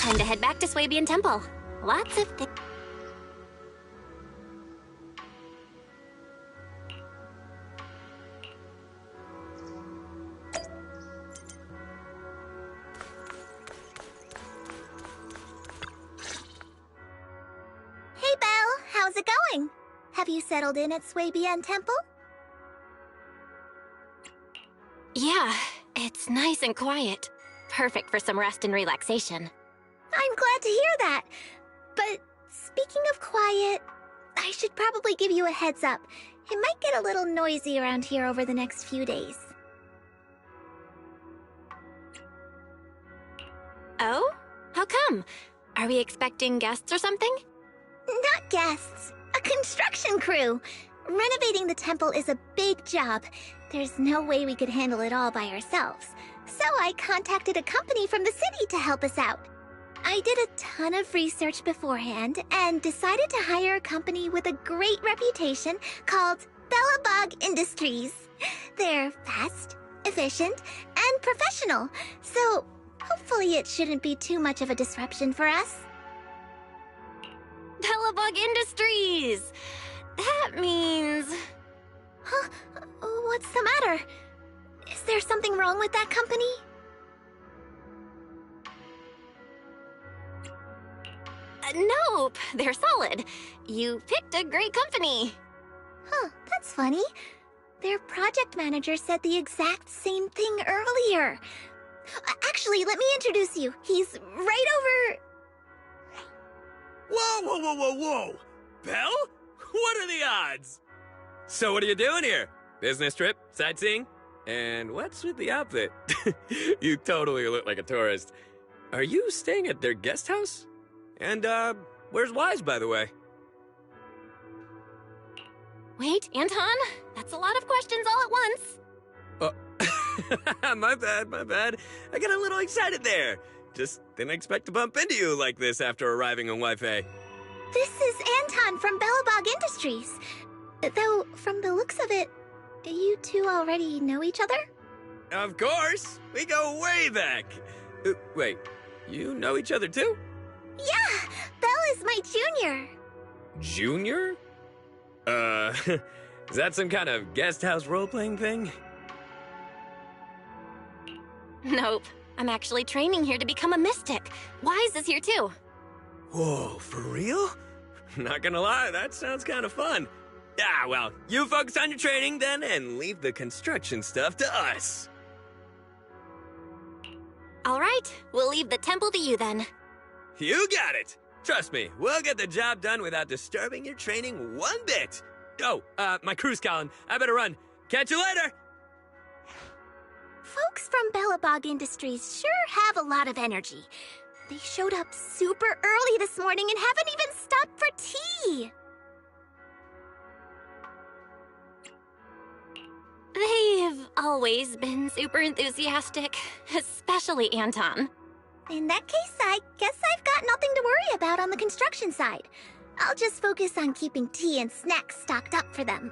time to head back to Swabian Temple. Lots of things. Hey, Belle, how's it going? Have you settled in at Swabian Temple? Yeah, it's nice and quiet. Perfect for some rest and relaxation. I'm glad to hear that. But speaking of quiet, I should probably give you a heads up. It might get a little noisy around here over the next few days. Oh? How come? Are we expecting guests or something? Not guests. A construction crew. Renovating the temple is a big job. There's no way we could handle it all by ourselves. So I contacted a company from the city to help us out. I did a ton of research beforehand and decided to hire a company with a great reputation called Bellabog Industries. They're fast, efficient, and professional, so hopefully it shouldn't be too much of a disruption for us. Bellabog Industries! That means... Huh? What's the matter? Is there something wrong with that company? Nope, they're solid. You picked a great company. Huh, that's funny. Their project manager said the exact same thing earlier. Actually, let me introduce you. He's right over... Whoa, whoa, whoa, whoa, whoa! Belle? What are the odds? So what are you doing here? Business trip? Sightseeing? And what's with the outfit? You totally look like a tourist. Are you staying at their guest house? And, where's Wise, by the way? Wait, Anton? That's a lot of questions all at once. My bad. I got a little excited there. Just didn't expect to bump into you like this after arriving on Wi-Fi. This is Anton from Bellabog Industries. Though, from the looks of it, you two already know each other? Of course! We go way back! Wait, you know each other too? Yeah! Belle is my junior! Junior? Is that some kind of guest house role-playing thing? Nope. I'm actually training here to become a mystic. Wise is here too. Whoa, for real? Not gonna lie, that sounds kind of fun. Ah, well, you focus on your training then and leave the construction stuff to us. All right, we'll leave the temple to you then. You got it! Trust me, we'll get the job done without disturbing your training one bit. Oh, my crew's calling. I better run. Catch you later! Folks from Bellabog Industries sure have a lot of energy. They showed up super early this morning and haven't even stopped for tea. They've always been super enthusiastic, especially Anton. In that case, I guess I've got nothing to worry about on the construction side. I'll just focus on keeping tea and snacks stocked up for them.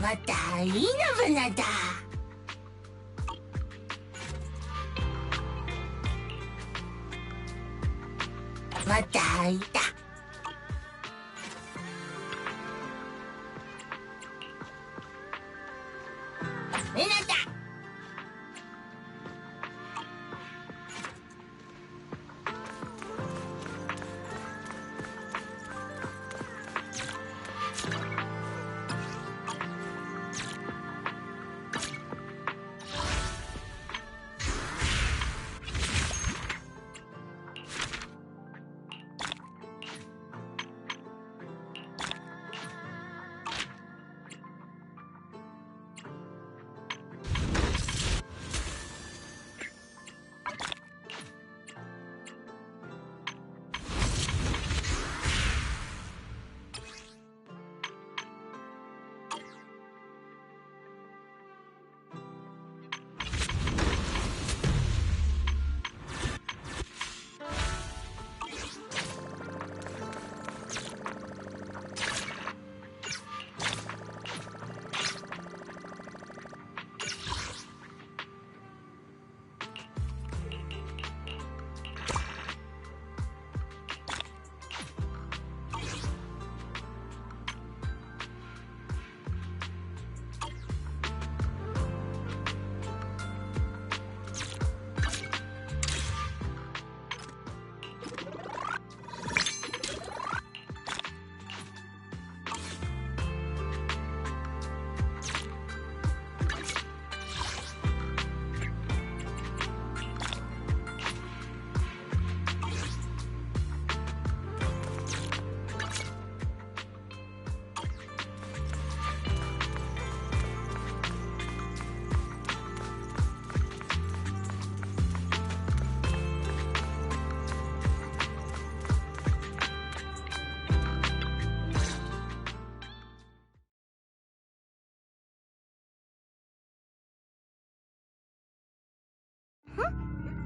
またいいのぶなだ。またいた。みなだ。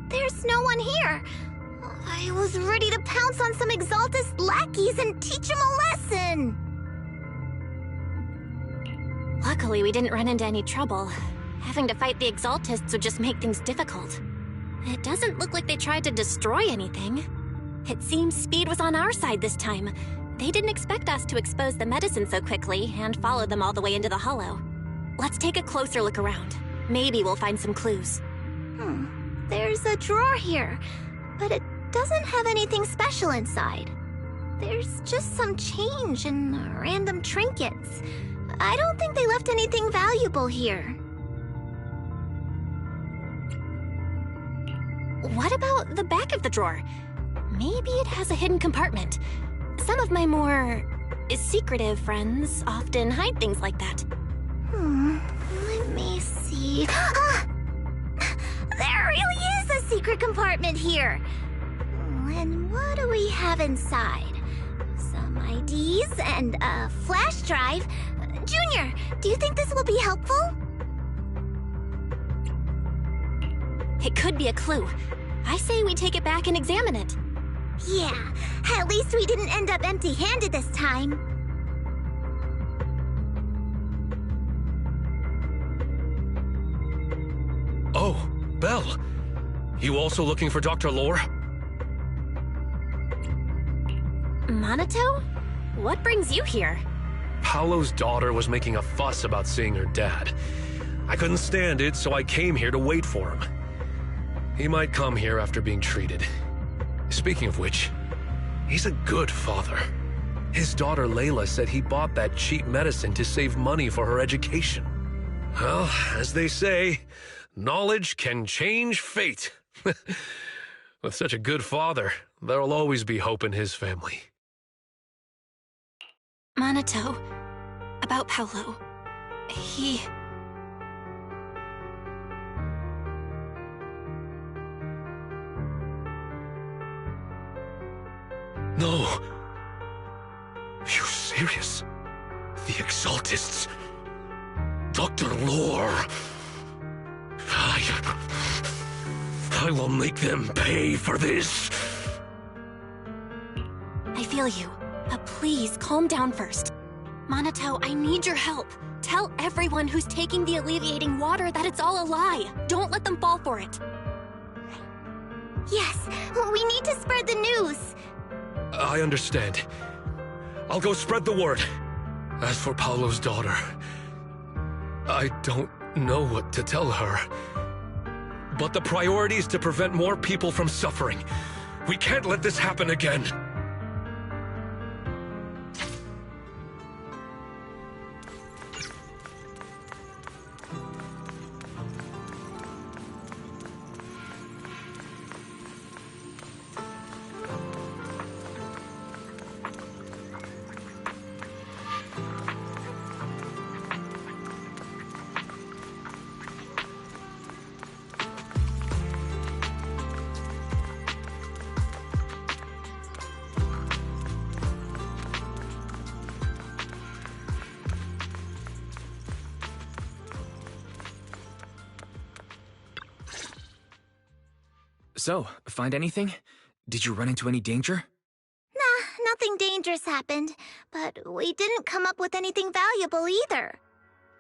There's no one here. I was ready to pounce on some Exaltist lackeys and teach them a lesson. Luckily, we didn't run into any trouble. Having to fight the Exaltists would just make things difficult. It doesn't look like they tried to destroy anything. It seems speed was on our side this time. They didn't expect us to expose the medicine so quickly and follow them all the way into the hollow. Let's take a closer look around. Maybe we'll find some clues. There's a drawer here, but it doesn't have anything special inside. There's just some change and random trinkets. I don't think they left anything valuable here. What about the back of the drawer? Maybe it has a hidden compartment. Some of my more secretive friends often hide things like that. Let me see. There really is a secret compartment here. And what do we have inside? Some IDs and a flash drive. Junior, do you think this will be helpful? It could be a clue. I say we take it back and examine it. Yeah, at least we didn't end up empty-handed this time. Oh, Belle. You also looking for Dr. Lore? Minato? What brings you here? Paolo's daughter was making a fuss about seeing her dad. I couldn't stand it, so I came here to wait for him. He might come here after being treated. Speaking of which, he's a good father. His daughter Layla said he bought that cheap medicine to save money for her education. Well, as they say, knowledge can change fate. With such a good father, there'll always be hope in his family. Minato, about Paolo. He... No. Are you serious? The Exaltists. Dr. Lore. I will make them pay for this. I feel you, but please calm down first. Minato, I need your help. Tell everyone who's taking the alleviating water that it's all a lie. Don't let them fall for it. Yes, we need to spread the news. I understand. I'll go spread the word. As for Paolo's daughter, I don't know what to tell her. But the priority is to prevent more people from suffering. We can't let this happen again. So, find anything? Did you run into any danger? Nah, nothing dangerous happened, but we didn't come up with anything valuable either.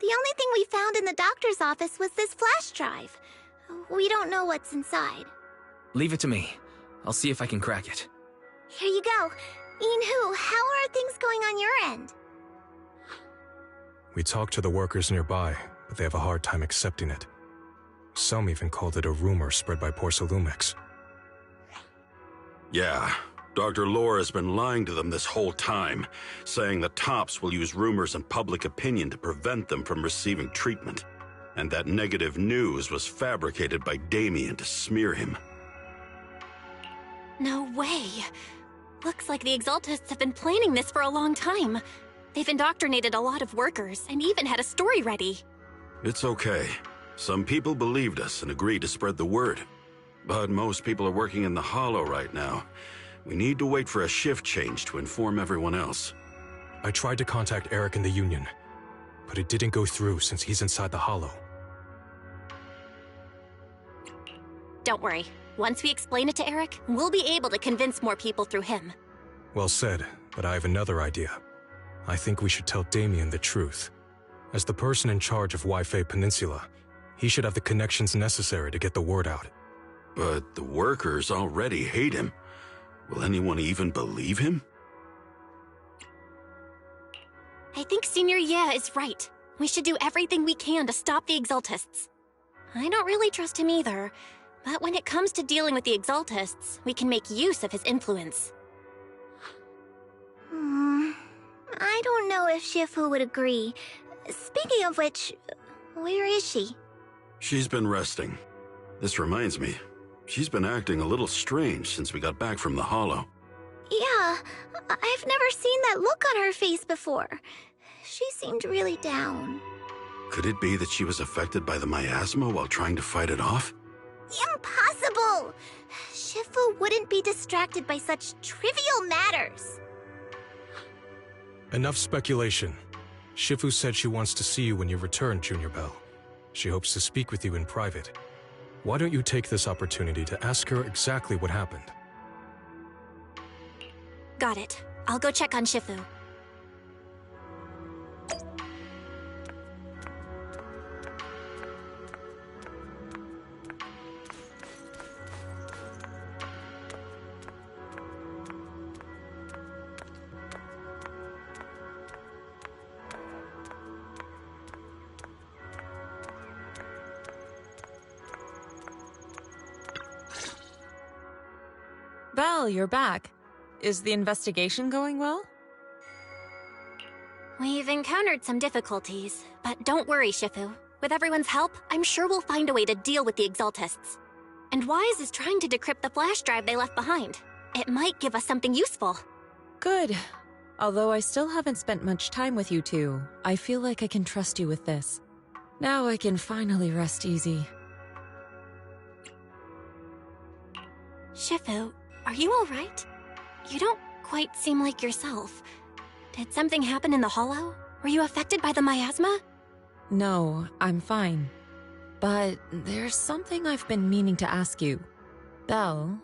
The only thing we found in the doctor's office was this flash drive. We don't know what's inside. Leave it to me. I'll see if I can crack it. Here you go. Inhu, how are things going on your end? We talked to the workers nearby, but they have a hard time accepting it. Some even called it a rumor spread by Porcelumex. Yeah, Dr. Lore has been lying to them this whole time, saying the Tops will use rumors and public opinion to prevent them from receiving treatment, and that negative news was fabricated by Damien to smear him. No way. Looks like the Exaltists have been planning this for a long time. They've indoctrinated a lot of workers, and even had a story ready. It's okay. Some people believed us and agreed to spread the word. But most people are working in the Hollow right now. We need to wait for a shift change to inform everyone else. I tried to contact Eric in the Union, but it didn't go through since he's inside the Hollow. Don't worry. Once we explain it to Eric, we'll be able to convince more people through him. Well said, but I have another idea. I think we should tell Damien the truth. As the person in charge of Wi-Fi Peninsula, he should have the connections necessary to get the word out. But the workers already hate him. Will anyone even believe him? I think Senior Ye is right. We should do everything we can to stop the Exaltists. I don't really trust him either, but when it comes to dealing with the Exaltists, we can make use of his influence. I don't know if Shifu would agree. Speaking of which, where is she? She's been resting. This reminds me, she's been acting a little strange since we got back from the Hollow. Yeah, I've never seen that look on her face before. She seemed really down. Could it be that she was affected by the miasma while trying to fight it off? Impossible! Shifu wouldn't be distracted by such trivial matters. Enough speculation. Shifu said she wants to see you when you return, Junior Bell. She hopes to speak with you in private. Why don't you take this opportunity to ask her exactly what happened? Got it. I'll go check on Shifu. Belle, you're back. Is the investigation going well? We've encountered some difficulties, but don't worry, Shifu. With everyone's help, I'm sure we'll find a way to deal with the Exaltists. And Wise is trying to decrypt the flash drive they left behind. It might give us something useful. Good. Although I still haven't spent much time with you two, I feel like I can trust you with this. Now I can finally rest easy. Shifu, are you alright? You don't quite seem like yourself. Did something happen in the Hollow? Were you affected by the miasma? No, I'm fine. But there's something I've been meaning to ask you. Belle,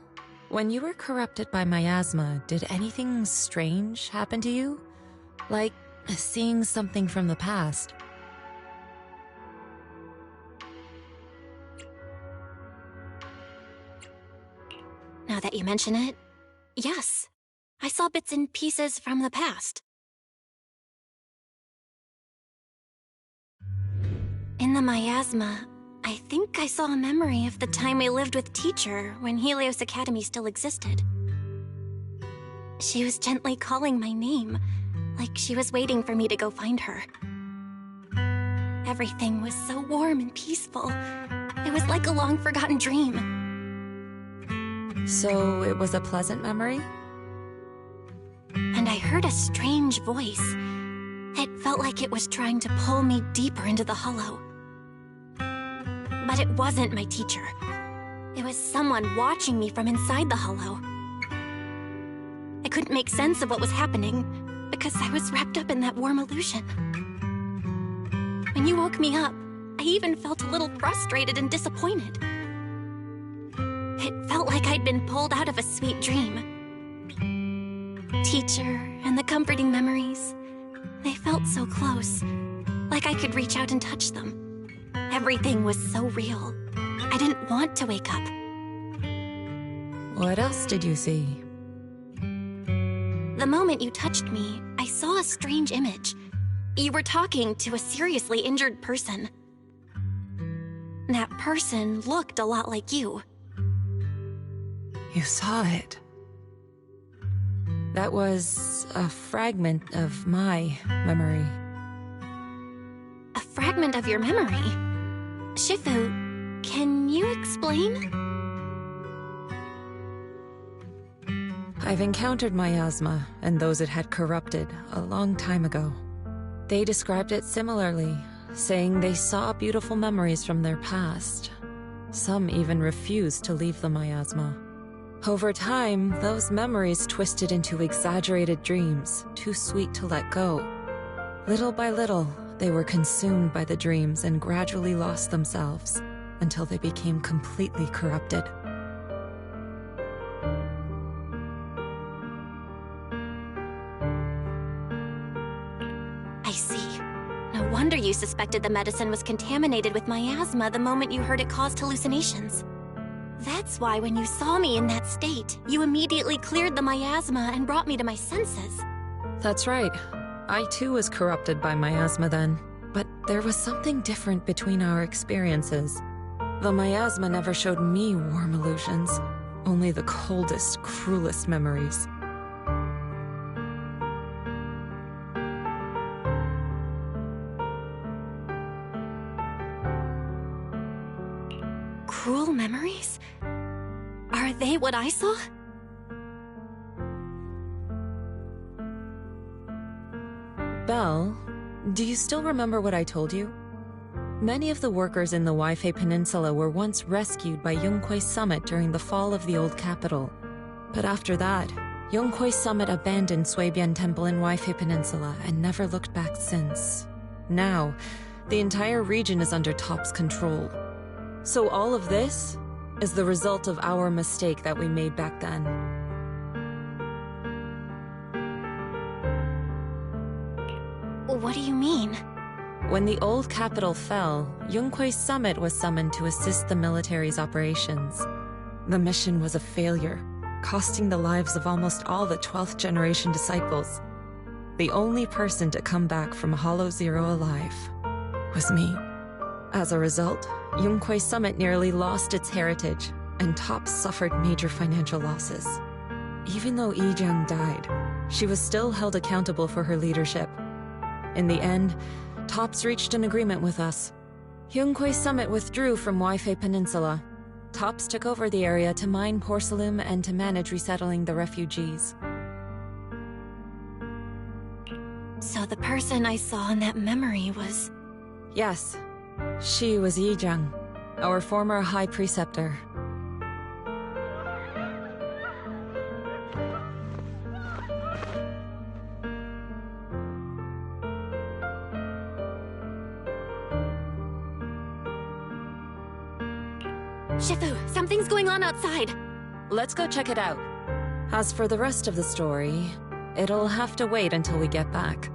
when you were corrupted by miasma, did anything strange happen to you? Like seeing something from the past? Now that you mention it, yes. I saw bits and pieces from the past. In the miasma, I think I saw a memory of the time we lived with Teacher when Helios Academy still existed. She was gently calling my name, like she was waiting for me to go find her. Everything was so warm and peaceful. It was like a long-forgotten dream. So it was a pleasant memory? And I heard a strange voice. It felt like it was trying to pull me deeper into the hollow. But it wasn't my teacher. It was someone watching me from inside the hollow. I couldn't make sense of what was happening because I was wrapped up in that warm illusion. When you woke me up, I even felt a little frustrated and disappointed. It felt like I'd been pulled out of a sweet dream. Teacher and the comforting memories, they felt so close, like I could reach out and touch them. Everything was so real. I didn't want to wake up. What else did you see? The moment you touched me, I saw a strange image. You were talking to a seriously injured person. That person looked a lot like you. You saw it. That was a fragment of my memory. A fragment of your memory? Shifu, can you explain? I've encountered miasma and those it had corrupted a long time ago. They described it similarly, saying they saw beautiful memories from their past. Some even refused to leave the miasma. Over time, those memories twisted into exaggerated dreams, too sweet to let go. Little by little, they were consumed by the dreams and gradually lost themselves, until they became completely corrupted. I see. No wonder you suspected the medicine was contaminated with miasma the moment you heard it caused hallucinations. That's why when you saw me in that state, you immediately cleared the miasma and brought me to my senses. That's right. I too was corrupted by miasma then. But there was something different between our experiences. The miasma never showed me warm illusions, only the coldest, cruelest memories. Cruel memories? Are they what I saw? Belle, do you still remember what I told you? Many of the workers in the Waifei Peninsula were once rescued by Yunquei Summit during the fall of the old capital. But after that, Yunquei Summit abandoned Suibian Temple in Waifei Peninsula and never looked back since. Now, the entire region is under Top's control. So all of this is the result of our mistake that we made back then. What do you mean? When the old capital fell, Yunquei Summit was summoned to assist the military's operations. The mission was a failure, costing the lives of almost all the 12th generation disciples. The only person to come back from Hollow Zero alive was me. As a result, Yunquei Summit nearly lost its heritage, and Top suffered major financial losses. Even though Yijiang died, she was still held accountable for her leadership. In the end, Tops reached an agreement with us. Yunquei Summit withdrew from Waifei Peninsula. Tops took over the area to mine porcelain and to manage resettling the refugees. So the person I saw in that memory was... Yes. She was Yijiang, our former High Preceptor. Shifu, something's going on outside. Let's go check it out. As for the rest of the story, it'll have to wait until we get back.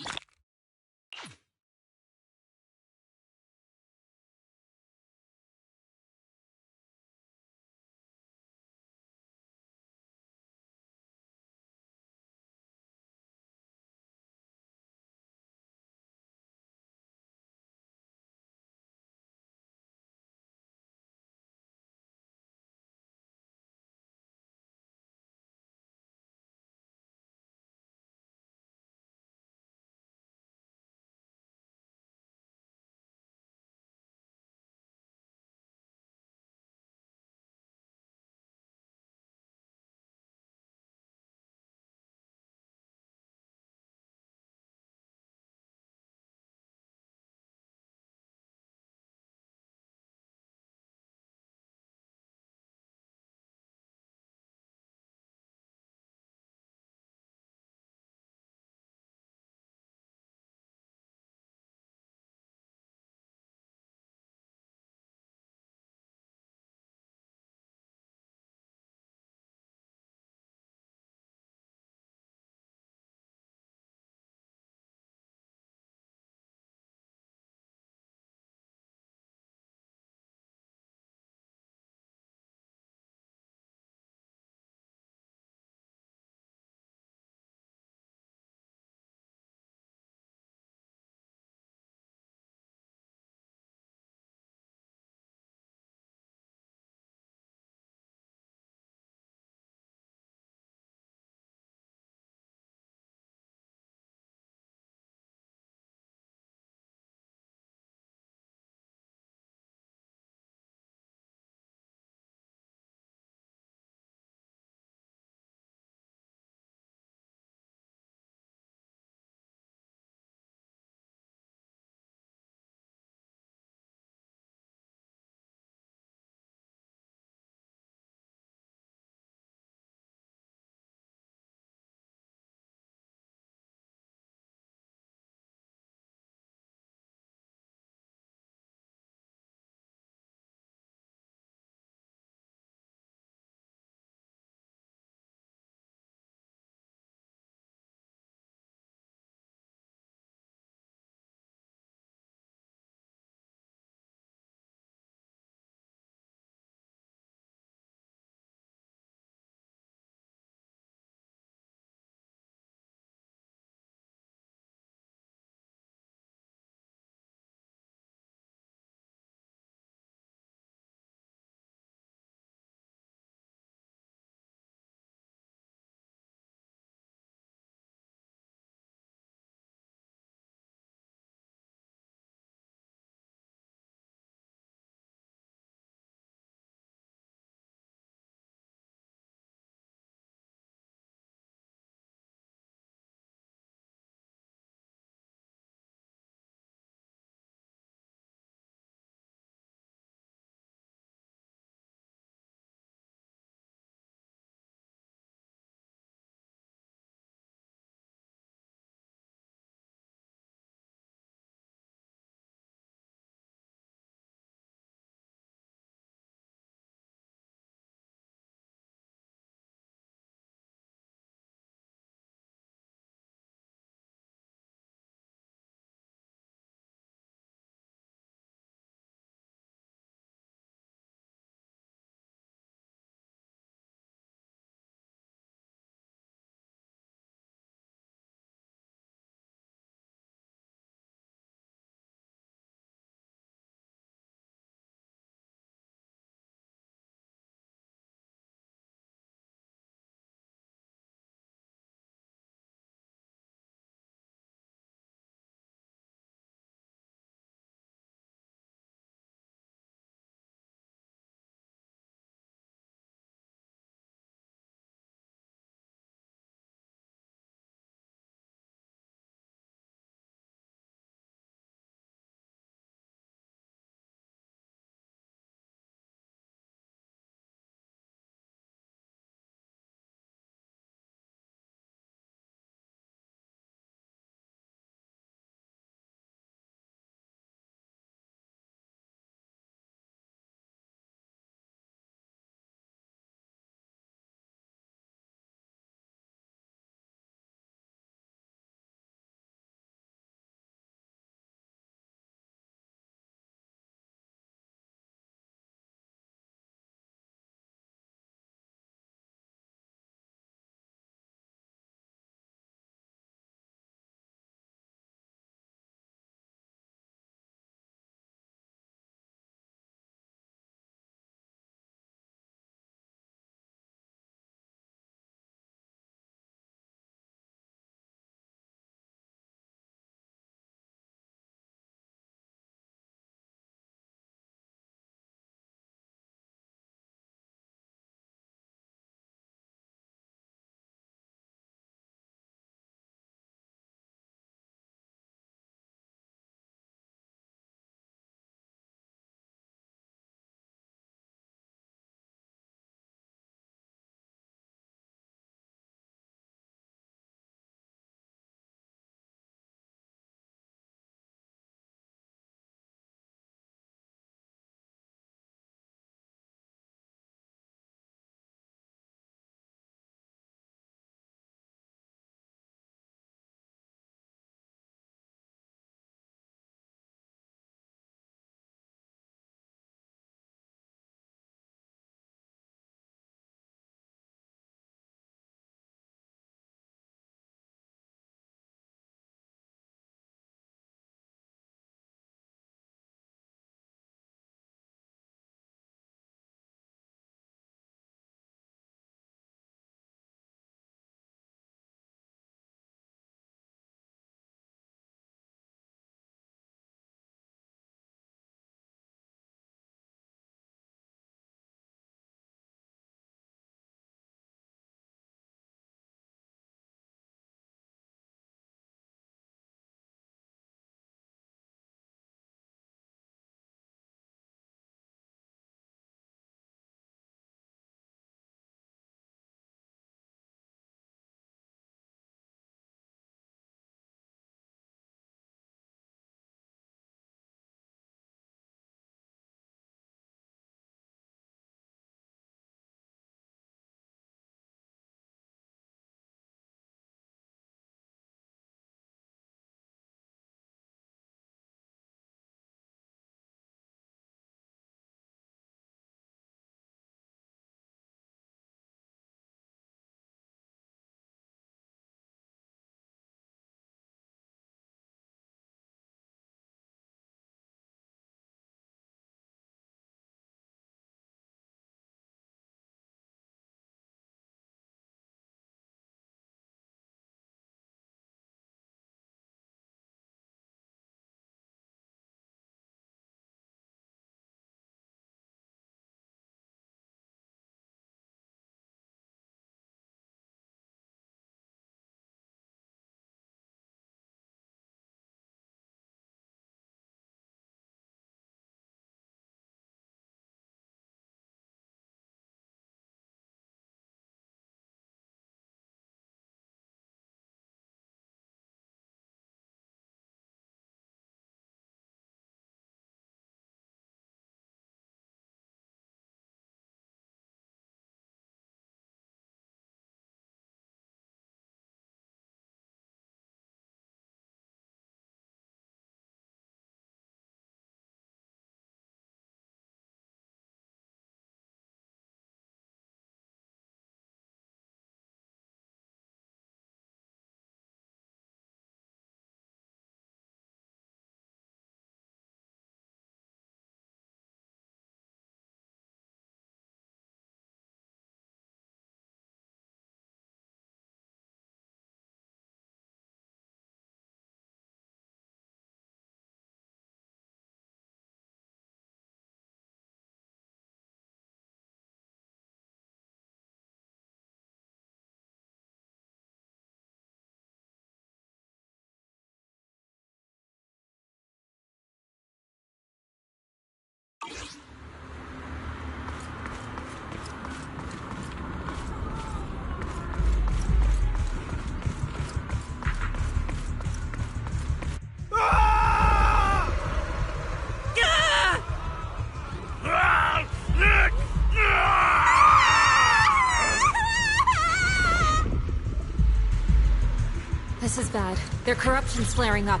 Their corruption's flaring up.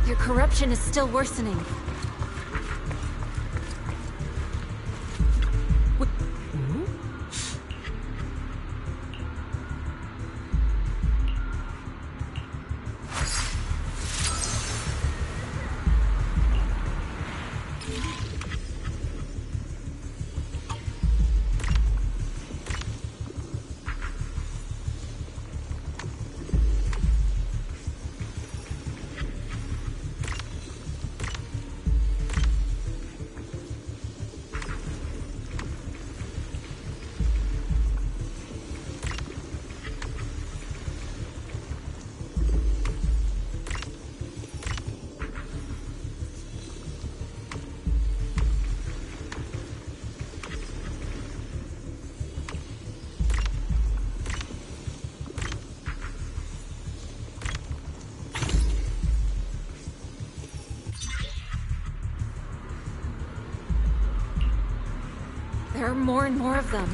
Their corruption is still worsening. There are more and more of them.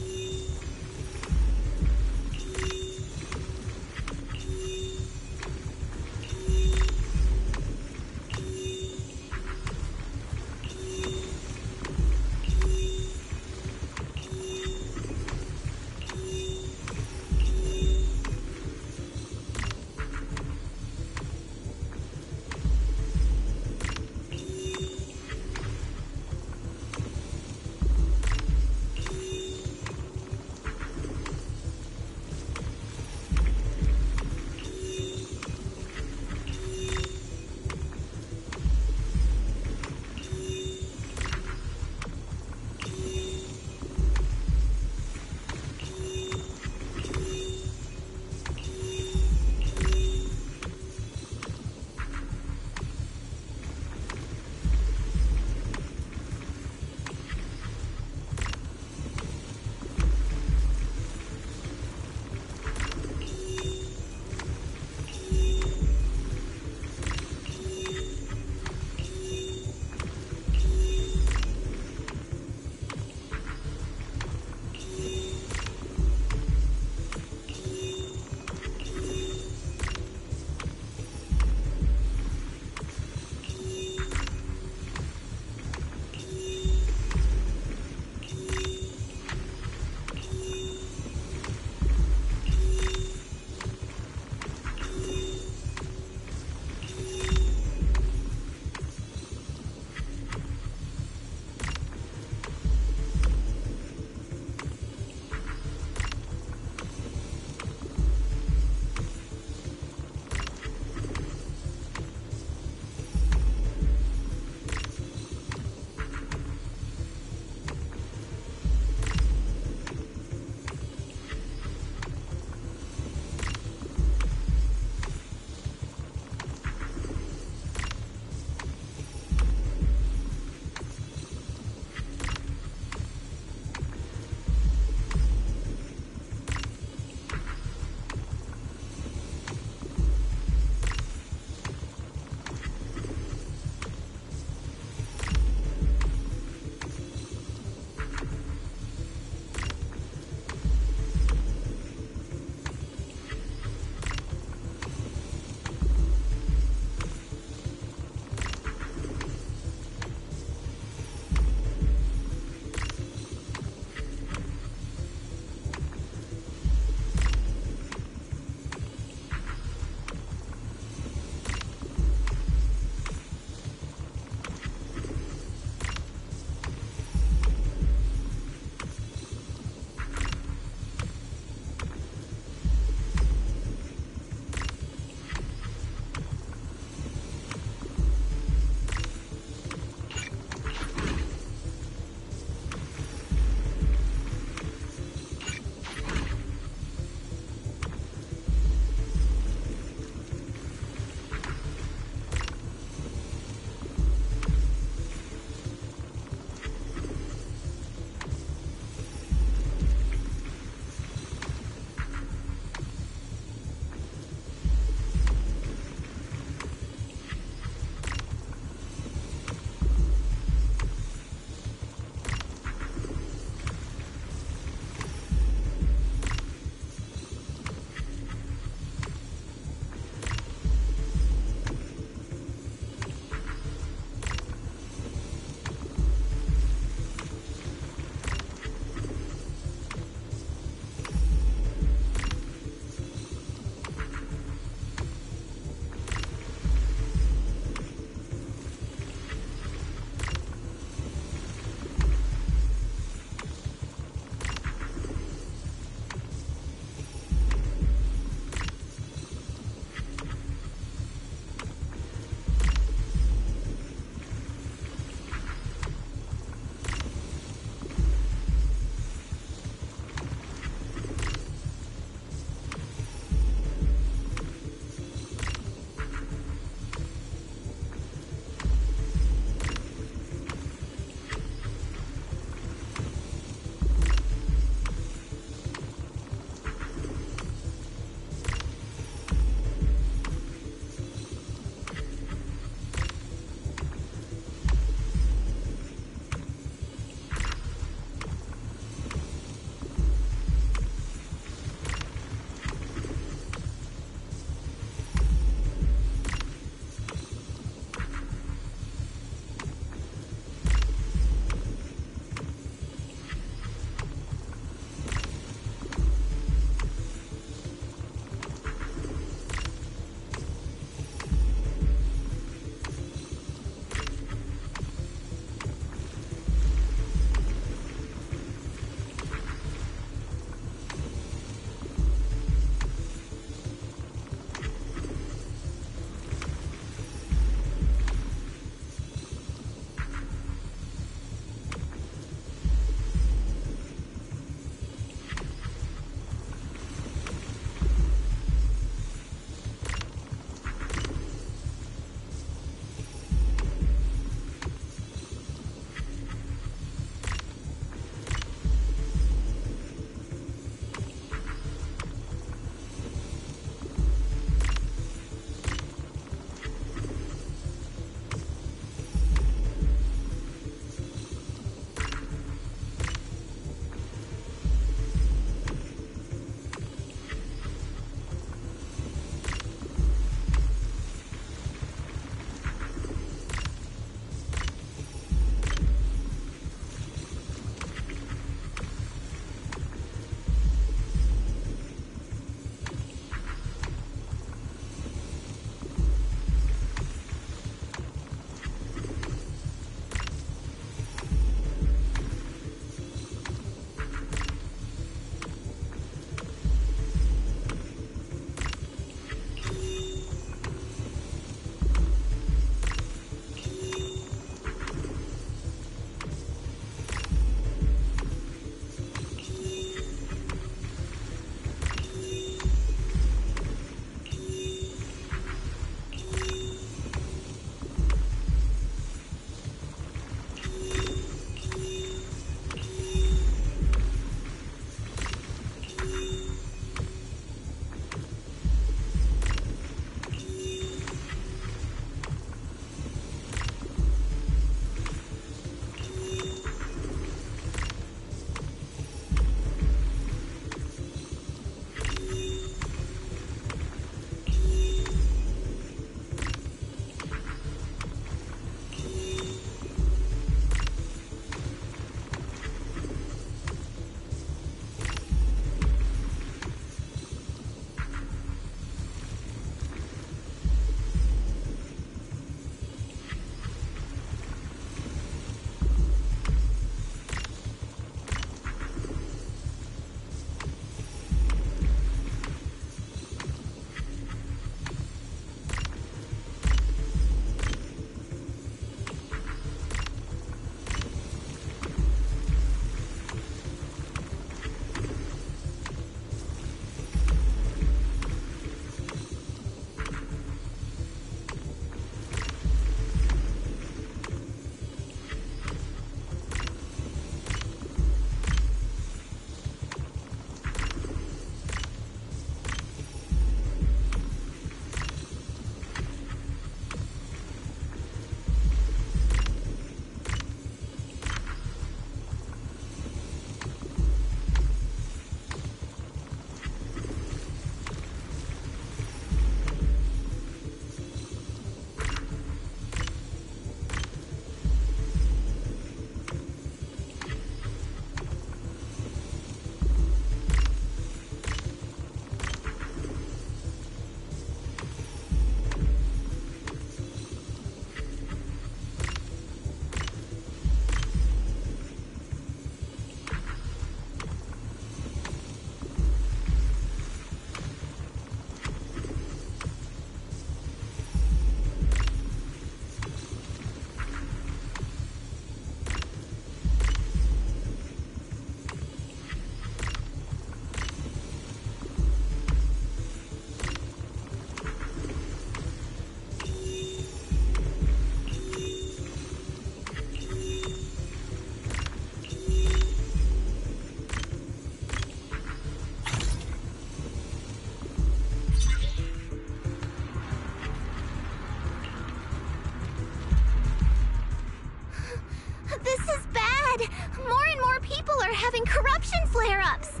having corruption flare-ups.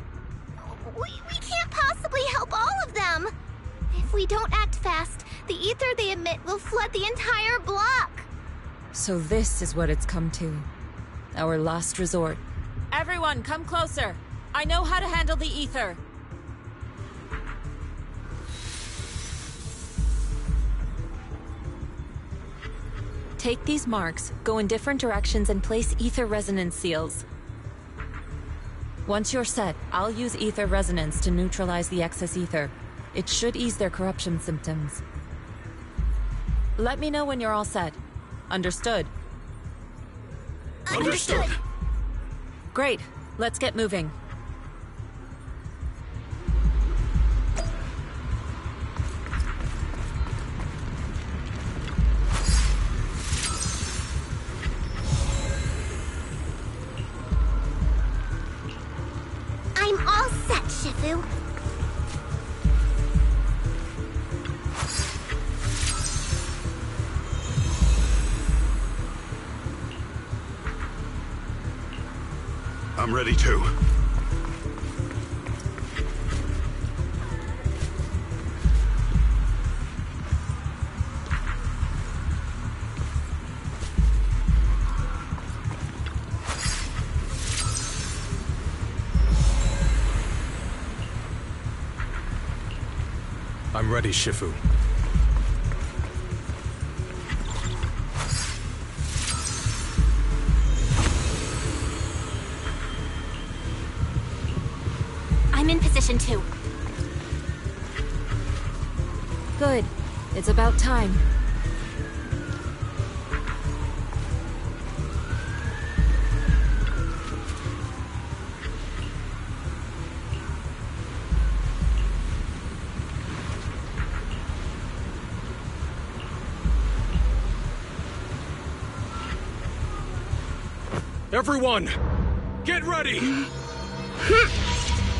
We can't possibly help all of them. If we don't act fast, the ether they emit will flood the entire block. So this is what it's come to. Our last resort. Everyone, come closer. I know how to handle the ether. Take these marks, go in different directions, and place ether resonance seals. Once you're set, I'll use ether resonance to neutralize the excess ether. It should ease their corruption symptoms. Let me know when you're all set. Understood? Understood. Great. Let's get moving. I'm all set, Shifu. I'm ready too. I'm ready, Shifu. I'm in position 2. Good. It's about time. Everyone, get ready!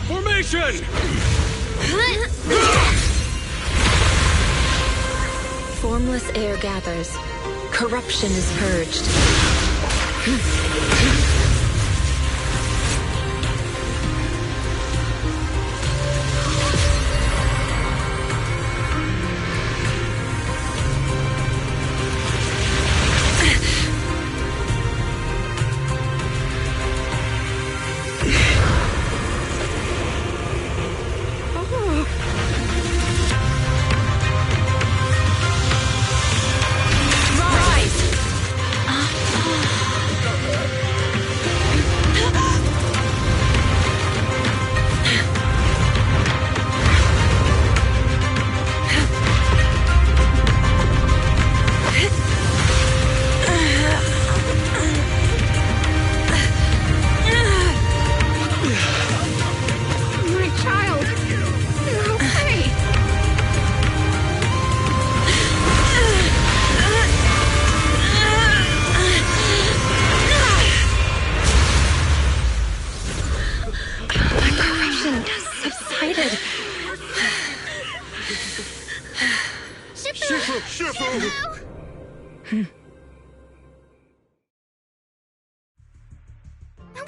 Formation! Formless air gathers. Corruption is purged.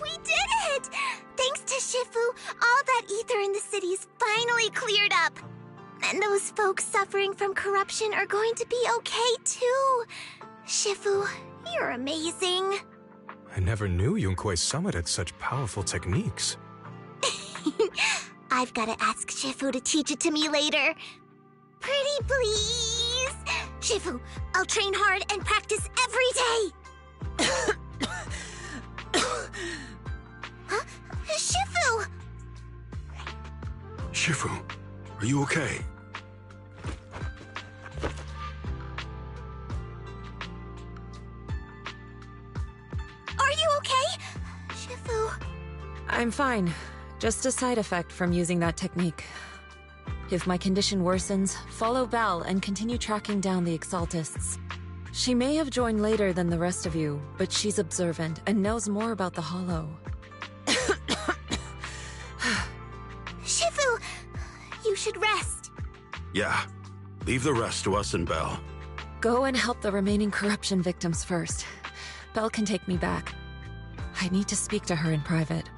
We did it! Thanks to Shifu, all that ether in the city's finally cleared up. And those folks suffering from corruption are going to be okay too. Shifu, you're amazing. I never knew Yunquei Summit had such powerful techniques. I've got to ask Shifu to teach it to me later. Pretty please? Shifu, I'll train hard and practice every day. Huh? Shifu! Shifu, are you okay? Are you okay? Shifu... I'm fine. Just a side effect from using that technique. If my condition worsens, follow Belle and continue tracking down the Exaltists. She may have joined later than the rest of you, but she's observant and knows more about the Hollow. Shifu! You should rest. Yeah. Leave the rest to us and Belle. Go and help the remaining corruption victims first. Belle can take me back. I need to speak to her in private.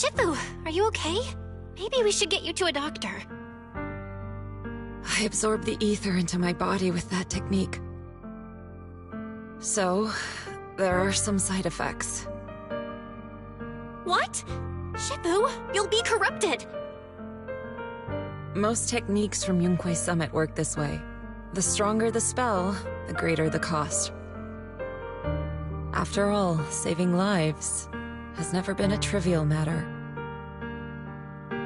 Shifu, are you okay? Maybe we should get you to a doctor. I absorbed the ether into my body with that technique. So, there are some side effects. What? Shifu, you'll be corrupted! Most techniques from Yunquei Summit work this way. The stronger the spell, the greater the cost. After all, saving lives has never been a trivial matter.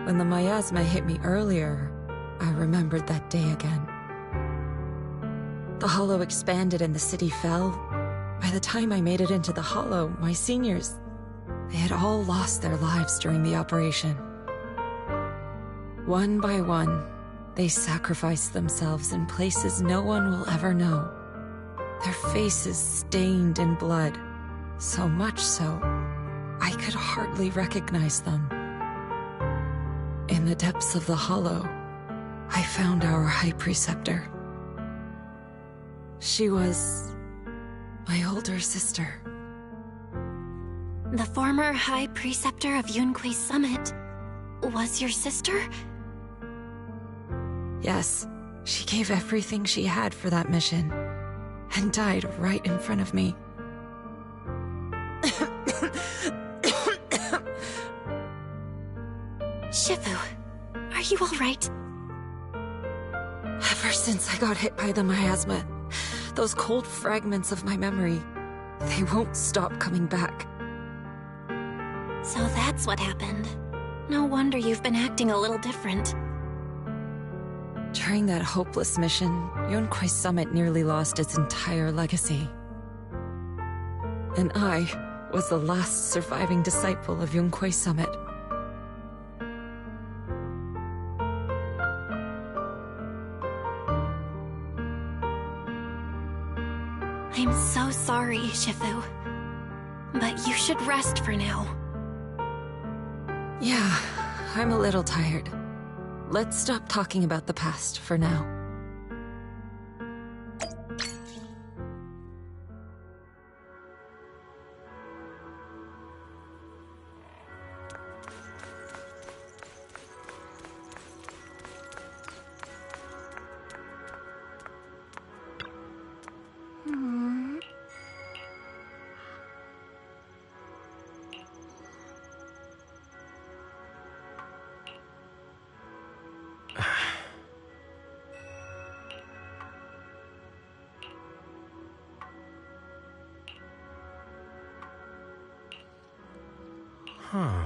When the miasma hit me earlier, I remembered that day again. The hollow expanded and the city fell. By the time I made it into the hollow, my seniors, they had all lost their lives during the operation. One by one, they sacrificed themselves in places no one will ever know. Their faces stained in blood, so much so, I could hardly recognize them. In the depths of the hollow, I found our High Preceptor. She was my older sister. The former High Preceptor of Yunquei Summit was your sister? Yes, she gave everything she had for that mission, and died right in front of me. Shifu, are you alright? Ever since I got hit by the miasma, those cold fragments of my memory, they won't stop coming back. So that's what happened. No wonder you've been acting a little different. During that hopeless mission, Yunquei Summit nearly lost its entire legacy. And I was the last surviving disciple of Yunquei Summit. I'm so sorry, Shifu. But you should rest for now. Yeah, I'm a little tired. Let's stop talking about the past for now. Huh.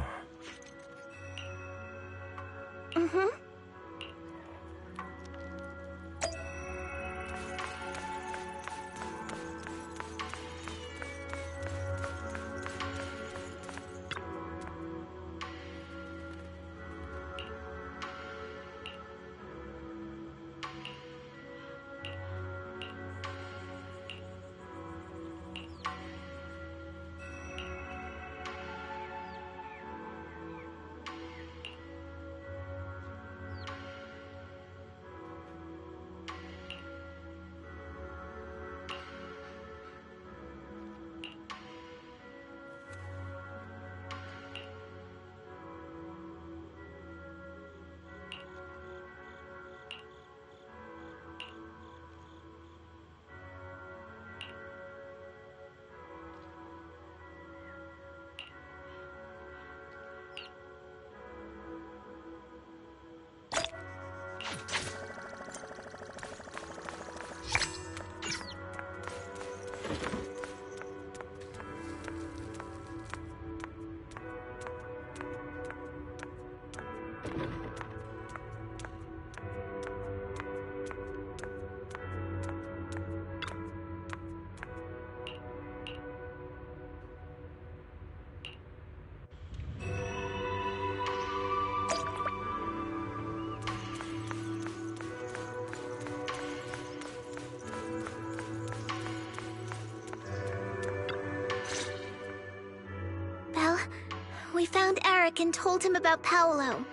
We found Eric and told him about Paolo.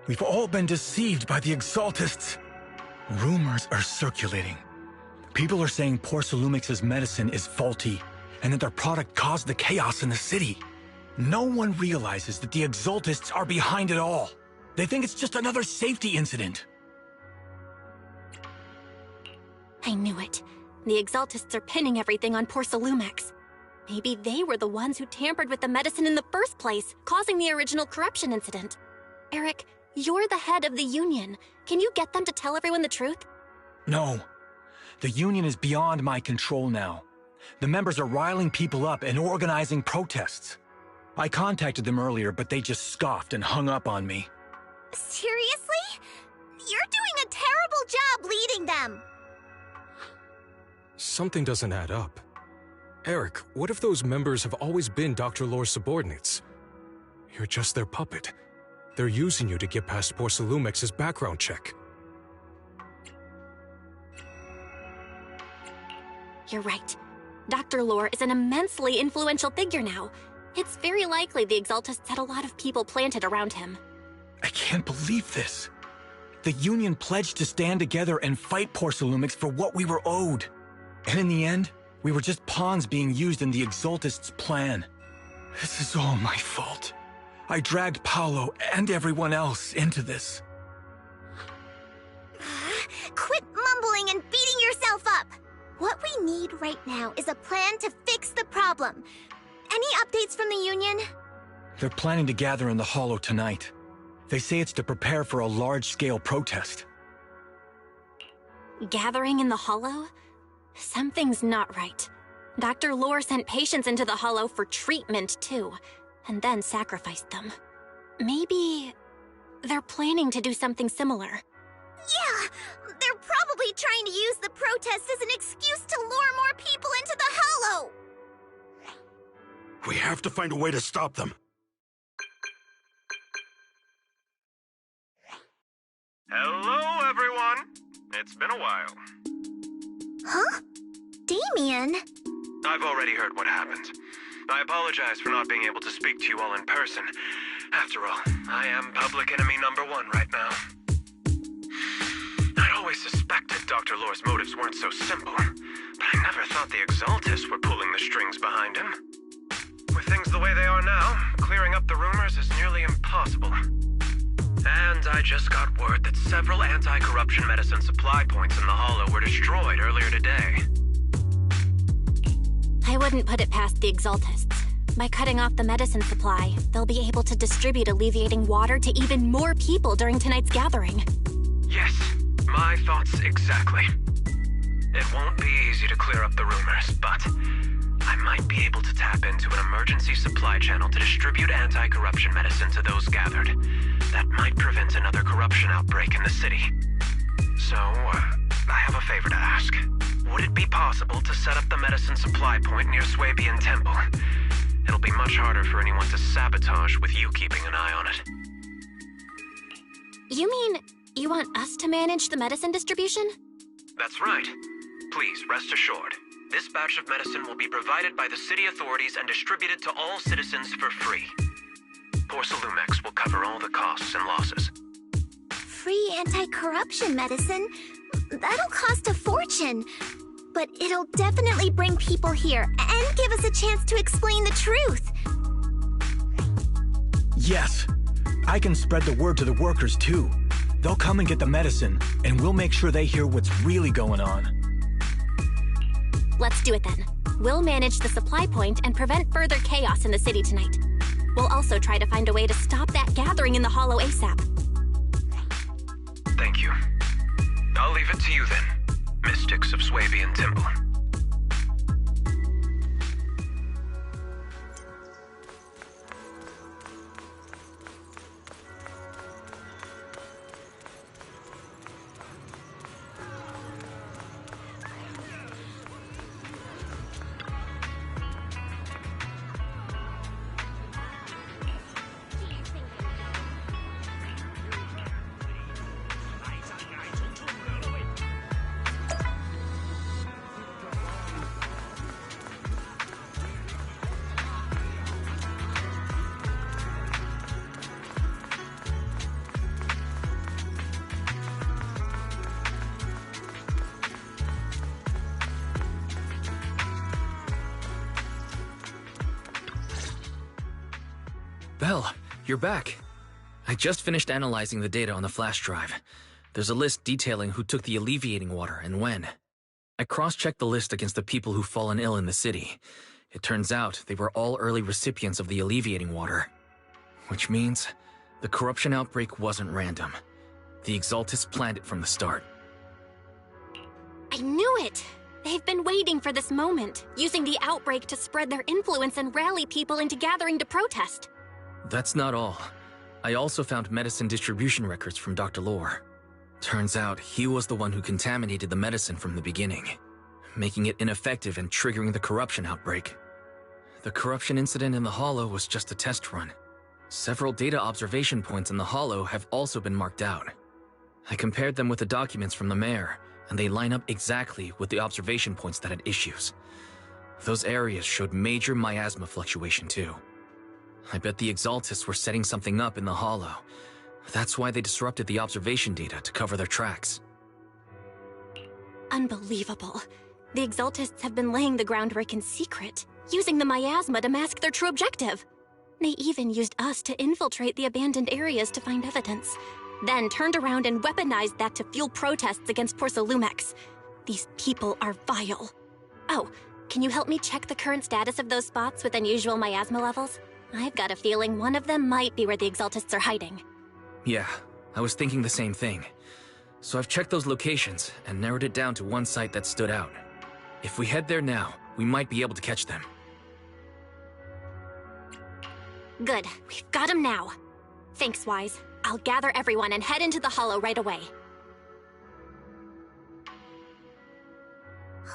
We've all been deceived by the Exaltists. Rumors are circulating. People are saying Porcelumix's medicine is faulty, and that their product caused the chaos in the city. No one realizes that the Exaltists are behind it all. They think it's just another safety incident. I knew it. The Exaltists are pinning everything on poor Lumex. Maybe they were the ones who tampered with the medicine in the first place, causing the original corruption incident. Eric, you're the head of the Union. Can you get them to tell everyone the truth? No. The Union is beyond my control now. The members are riling people up and organizing protests. I contacted them earlier, but they just scoffed and hung up on me. Seriously? You're doing a terrible job leading them. Something doesn't add up. Eric, what if those members have always been Dr. Lore's subordinates? You're just their puppet. They're using you to get past poor Lumex's background check. You're right. Dr. Lore is an immensely influential figure now. It's very likely the Exaltists had a lot of people planted around him. I can't believe this. The Union pledged to stand together and fight poor Lumix for what we were owed. And in the end, we were just pawns being used in the Exaltists' plan. This is all my fault. I dragged Paolo and everyone else into this. Quit mumbling and beating yourself up. What we need right now is a plan to fix the problem. Any updates from the Union? They're planning to gather in the Hollow tonight. They say it's to prepare for a large-scale protest. Gathering in the Hollow? Something's not right. Dr. Lore sent patients into the Hollow for treatment, too, and then sacrificed them. Maybe they're planning to do something similar. Yeah, they're probably trying to use the protest as an excuse to lure more people into the Hollow. We have to find a way to stop them. Hello, everyone. It's been a while. Huh? Damien? I've already heard what happened. I apologize for not being able to speak to you all in person. After all, I am public enemy #1 right now. I'd always suspected Dr. Lore's motives weren't so simple, but I never thought the Exaltists were pulling the strings behind him. With things the way they are now, clearing up the rumors is nearly impossible. And I just got word that several anti-corruption medicine supply points in the Hollow were destroyed earlier today. I wouldn't put it past the Exaltists. By cutting off the medicine supply, they'll be able to distribute alleviating water to even more people during tonight's gathering. Yes, my thoughts exactly. It won't be easy to clear up the rumors, but I might be able to tap into an emergency supply channel to distribute anti-corruption medicine to those gathered. That might prevent another corruption outbreak in the city. So, I have a favor to ask. Would it be possible to set up the medicine supply point near Swabian Temple? It'll be much harder for anyone to sabotage with you keeping an eye on it. You mean you want us to manage the medicine distribution? That's right. Please, rest assured. This batch of medicine will be provided by the city authorities and distributed to all citizens for free. Porcel Lumex will cover all the costs and losses. Free anti-corruption medicine? That'll cost a fortune. But it'll definitely bring people here and give us a chance to explain the truth. Yes. I can spread the word to the workers, too. They'll come and get the medicine, and we'll make sure they hear what's really going on. Let's do it then. We'll manage the supply point and prevent further chaos in the city tonight. We'll also try to find a way to stop that gathering in the Hollow ASAP. Thank you. I'll leave it to you then, Mystics of Swabian Temple. Belle, you're back. I just finished analyzing the data on the flash drive. There's a list detailing who took the alleviating water and when. I cross-checked the list against the people who've fallen ill in the city. It turns out they were all early recipients of the alleviating water. Which means the corruption outbreak wasn't random. The Exaltists planned it from the start. I knew it! They've been waiting for this moment, using the outbreak to spread their influence and rally people into gathering to protest. That's not all. I also found medicine distribution records from Dr. Lore. Turns out he was the one who contaminated the medicine from the beginning, making it ineffective and triggering the corruption outbreak. The corruption incident in the Hollow was just a test run. Several data observation points in the Hollow have also been marked out. I compared them with the documents from the mayor, and they line up exactly with the observation points that had issues. Those areas showed major miasma fluctuation too. I bet the Exaltists were setting something up in the Hollow. That's why they disrupted the observation data to cover their tracks. Unbelievable. The Exaltists have been laying the groundwork in secret, using the miasma to mask their true objective. They even used us to infiltrate the abandoned areas to find evidence, then turned around and weaponized that to fuel protests against Porcelumex. These people are vile. Oh, can you help me check the current status of those spots with unusual miasma levels? I've got a feeling one of them might be where the Exaltists are hiding. Yeah, I was thinking the same thing. So I've checked those locations and narrowed it down to one site that stood out. If we head there now, we might be able to catch them. Good, we've got them now. Thanks, Wise. I'll gather everyone and head into the Hollow right away.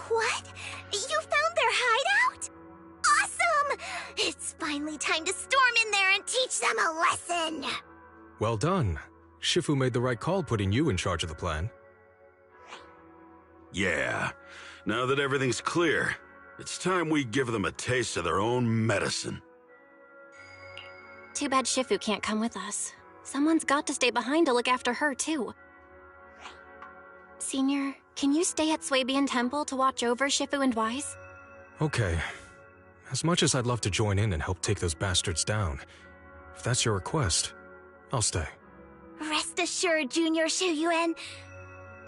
What? You found their hideout? Awesome! It's finally time to storm in there and teach them a lesson! Well done. Shifu made the right call putting you in charge of the plan. Yeah. Now that everything's clear, it's time we give them a taste of their own medicine. Too bad Shifu can't come with us. Someone's got to stay behind to look after her, too. Senior, can you stay at Swabian Temple to watch over Shifu and Wise? Okay. As much as I'd love to join in and help take those bastards down, if that's your request, I'll stay. Rest assured, Junior Shuyuan.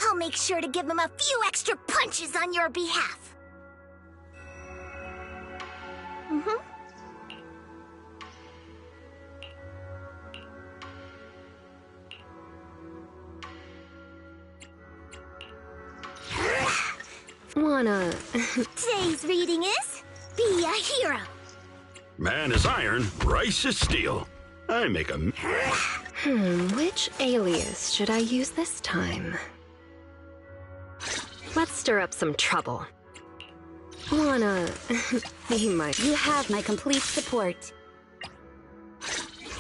I'll make sure to give them a few extra punches on your behalf. Wanna... Today's reading is Be a Hero. Man is iron, rice is steel. I make a... which alias should I use this time? Let's stir up some trouble. Wanna... be my... You have my complete support.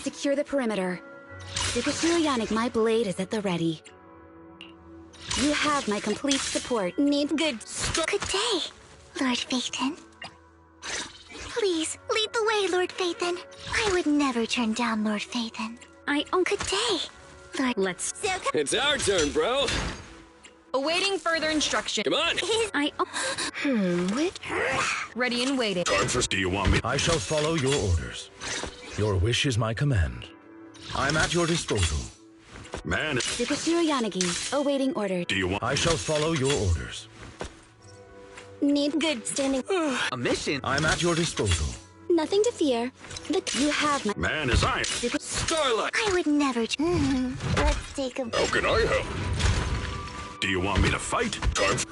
Secure the perimeter. ZZZero, my blade is at the ready. You have my complete support. Need good day, Lord Phaethon. Please, lead the way, Lord Phaethon. I would never turn down Lord Phaethon. Good day, Lord... Let's... It's our turn, bro! Awaiting further instruction. Come on! which... Ready and waiting. Time for... Do you want me... I shall follow your orders. Your wish is my command. I'm at your disposal. Man... ZZZero, awaiting order. Do you want... I shall follow your orders. Need good standing... A mission? I'm at your disposal. Nothing to fear. You have my... Man is iron. Starlight! I would never... Let's take a... How can I help? Do you want me to fight? Time for...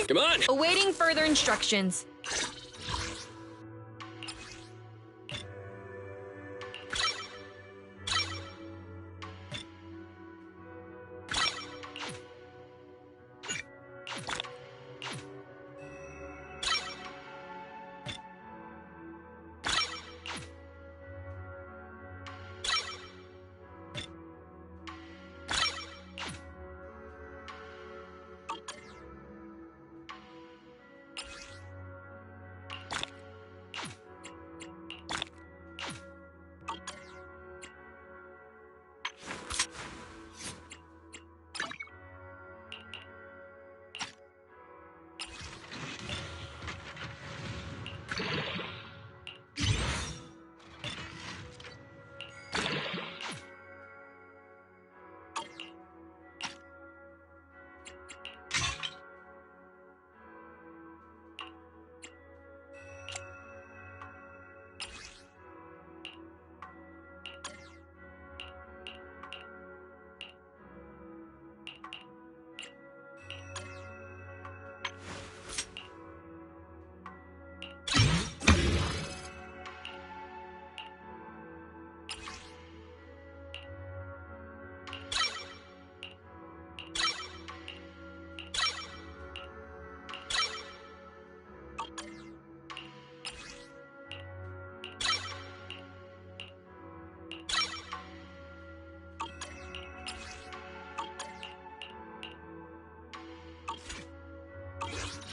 Come on! Awaiting further instructions.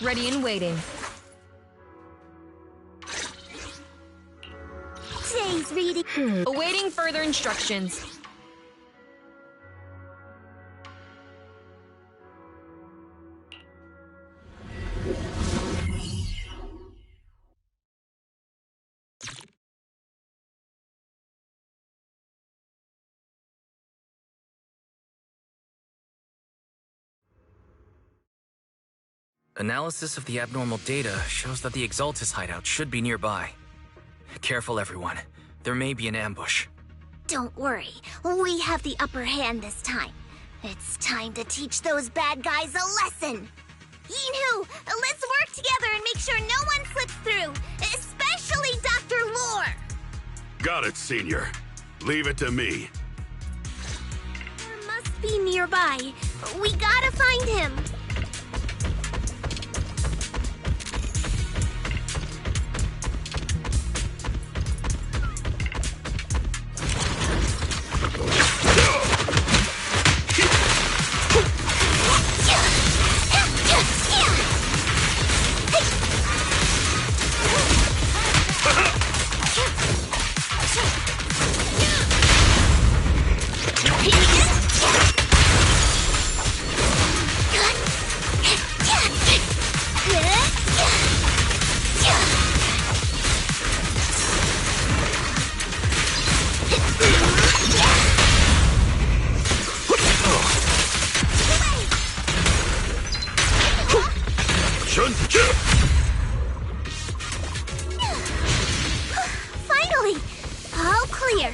Ready and waiting. Today's reading. Awaiting further instructions. Analysis of the abnormal data shows that the Exaltus hideout should be nearby. Careful, everyone. There may be an ambush. Don't worry, we have the upper hand this time. It's time to teach those bad guys a lesson. Yinhu, let's work together and make sure no one slips through, especially Dr. Lore. Got it, Senior. Leave it to me. There must be nearby. We gotta find him. Finally! All clear.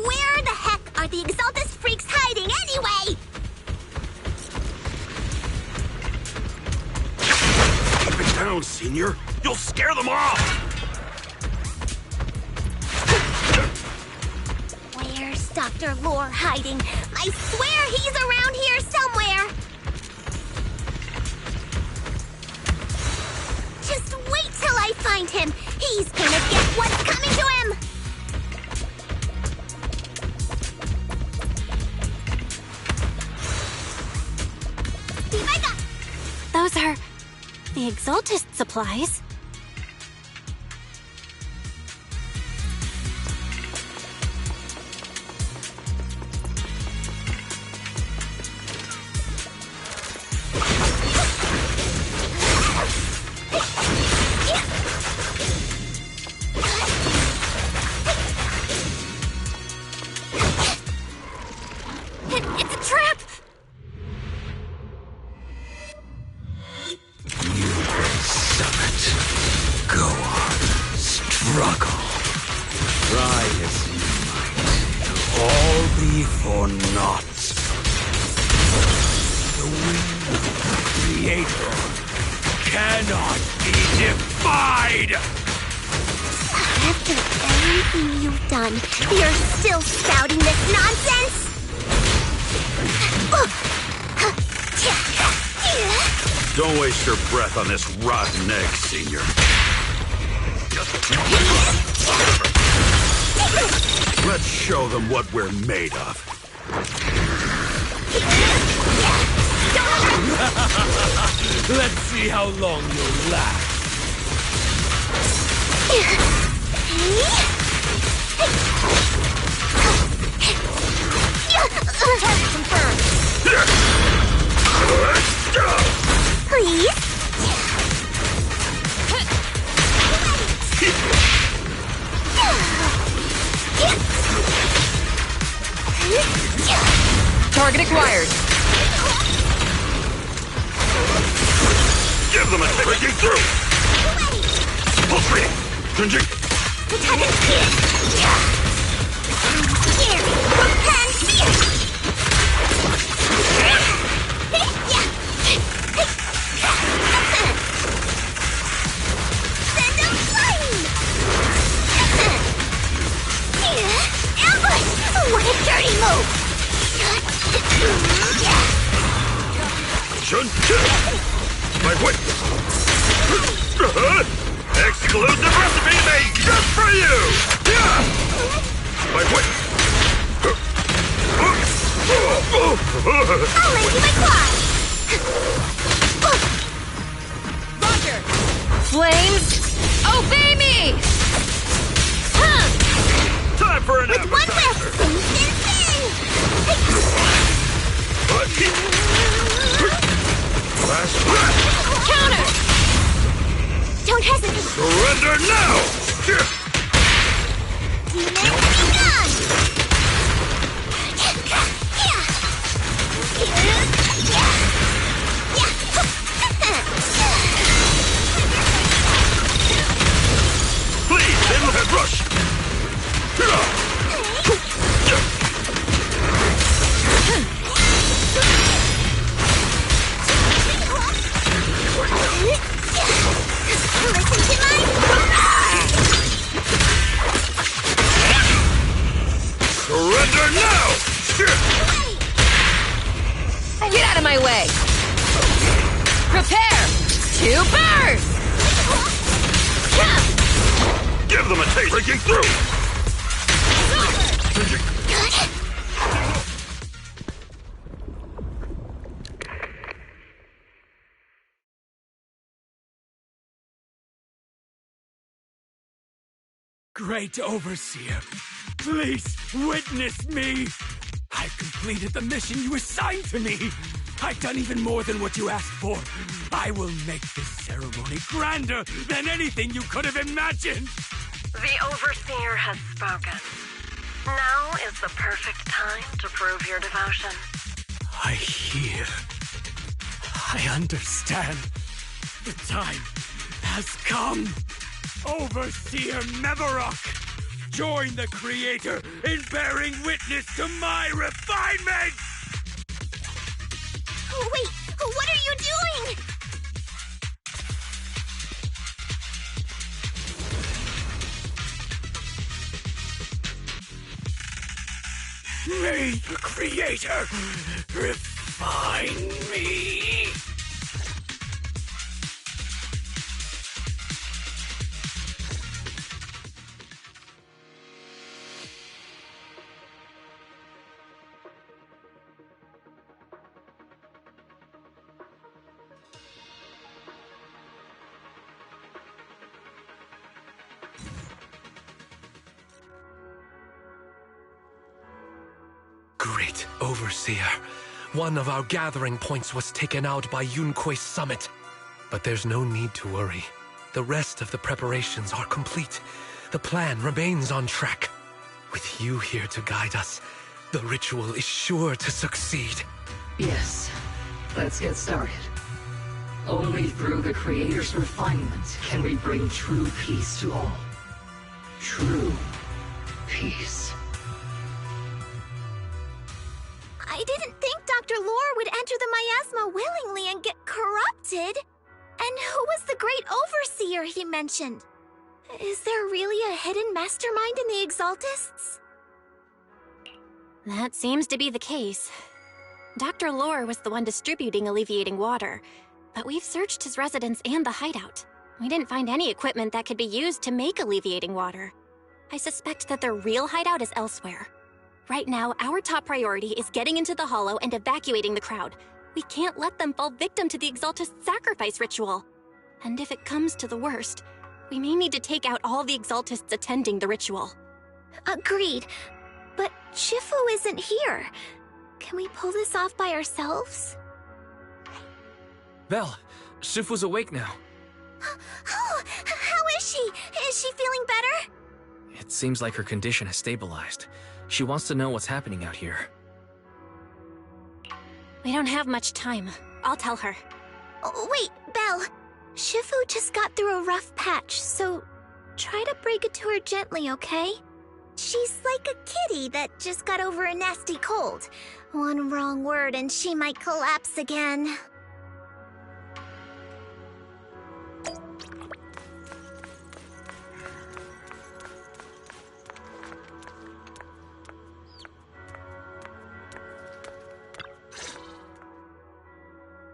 Where the heck are the Exaltus freaks hiding anyway? Keep it down, Senior. You'll scare them off. Where's Dr. Lore hiding? I swear he's around here somewhere! Just wait till I find him! He's gonna get what's coming to him! Those are the Exaltus supplies. It's a trap! Go on, struggle. Try as you might, it'll all be for naught. The will of the Creator cannot be defied! After everything you've done, you're still spouting this nonsense? Don't waste your breath on this rotten egg, Senior. Let's show them what we're made of. Let's see how long you'll last. Target confirmed. Let's go! Please? Target acquired. Give them a breaking through! Pulse reading! Changing! What a dirty move! My whip! Exclusive recipe made just for you! My way! I'll lend you my claws! Roger! Flames, obey me! Huh! Time for an With one whiff! Sing, sing, sing! Last breath! Counter! Don't hesitate! Surrender now! Demon begun! Please, Inlet Rush! Listen to my... Surrender now! Get out of my way! Prepare to burst! Give them a taste! Breaking through! Great Overseer, please witness me! I've completed the mission you assigned to me! I've done even more than what you asked for! I will make this ceremony grander than anything you could have imagined! The Overseer has spoken. Now is the perfect time to prove your devotion. I hear. I understand. The time has come. Overseer Mevarok, join the Creator in bearing witness to my refinement! Wait, what are you doing? May the Creator refine me! Great Overseer, one of our gathering points was taken out by Yunque's summit. But there's no need to worry. The rest of the preparations are complete. The plan remains on track. With you here to guide us, the ritual is sure to succeed. Yes, let's get started. Only through the Creator's refinement can we bring true peace to all. True peace. I didn't think Dr. Lore would enter the miasma willingly and get corrupted. And who was the great overseer he mentioned? Is there really a hidden mastermind in the Exaltists? That seems to be the case. Dr. Lore was the one distributing alleviating water, but we've searched his residence and the hideout. We didn't find any equipment that could be used to make alleviating water. I suspect that their real hideout is elsewhere. Right now, our top priority is getting into the Hollow and evacuating the crowd. We can't let them fall victim to the Exaltist sacrifice ritual. And if it comes to the worst, we may need to take out all the Exaltists attending the ritual. Agreed. But Shifu isn't here. Can we pull this off by ourselves? Belle, Shifu's awake now. Oh, how is she? Is she feeling better? It seems like her condition has stabilized. She wants to know what's happening out here. We don't have much time. I'll tell her. Oh, wait, Belle. Shifu just got through a rough patch, so try to break it to her gently, okay? She's like a kitty that just got over a nasty cold. One wrong word and she might collapse again.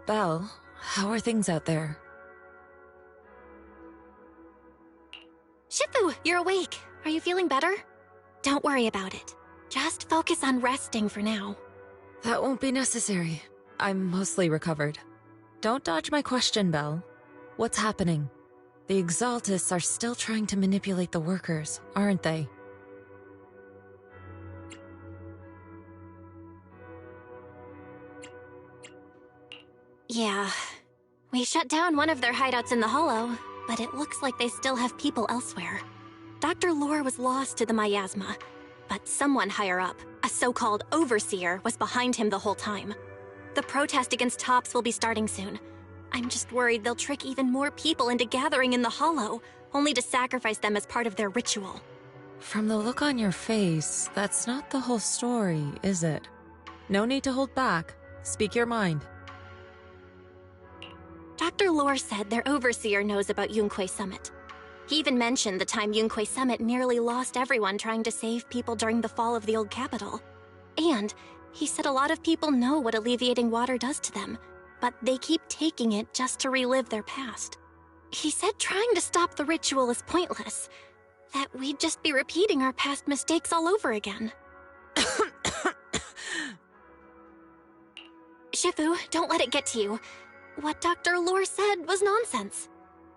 Belle, how are things out there? Shifu, you're awake. Are you feeling better? Don't worry about it. Just focus on resting for now. That won't be necessary. I'm mostly recovered. Don't dodge my question, Belle. What's happening? The Exaltists are still trying to manipulate the workers, aren't they? Yeah. We shut down one of their hideouts in the Hollow, but it looks like they still have people elsewhere. Dr. Lore was lost to the miasma, but someone higher up, a so-called overseer, was behind him the whole time. The protest against Tops will be starting soon. I'm just worried they'll trick even more people into gathering in the Hollow, only to sacrifice them as part of their ritual. From the look on your face, that's not the whole story, is it? No need to hold back. Speak your mind. Dr. Lore said their overseer knows about Yunque Summit. He even mentioned the time Yunque Summit nearly lost everyone trying to save people during the fall of the old capital. And he said a lot of people know what alleviating water does to them, but they keep taking it just to relive their past. He said trying to stop the ritual is pointless, that we'd just be repeating our past mistakes all over again. Shifu, don't let it get to you. What Dr. Lore said was nonsense.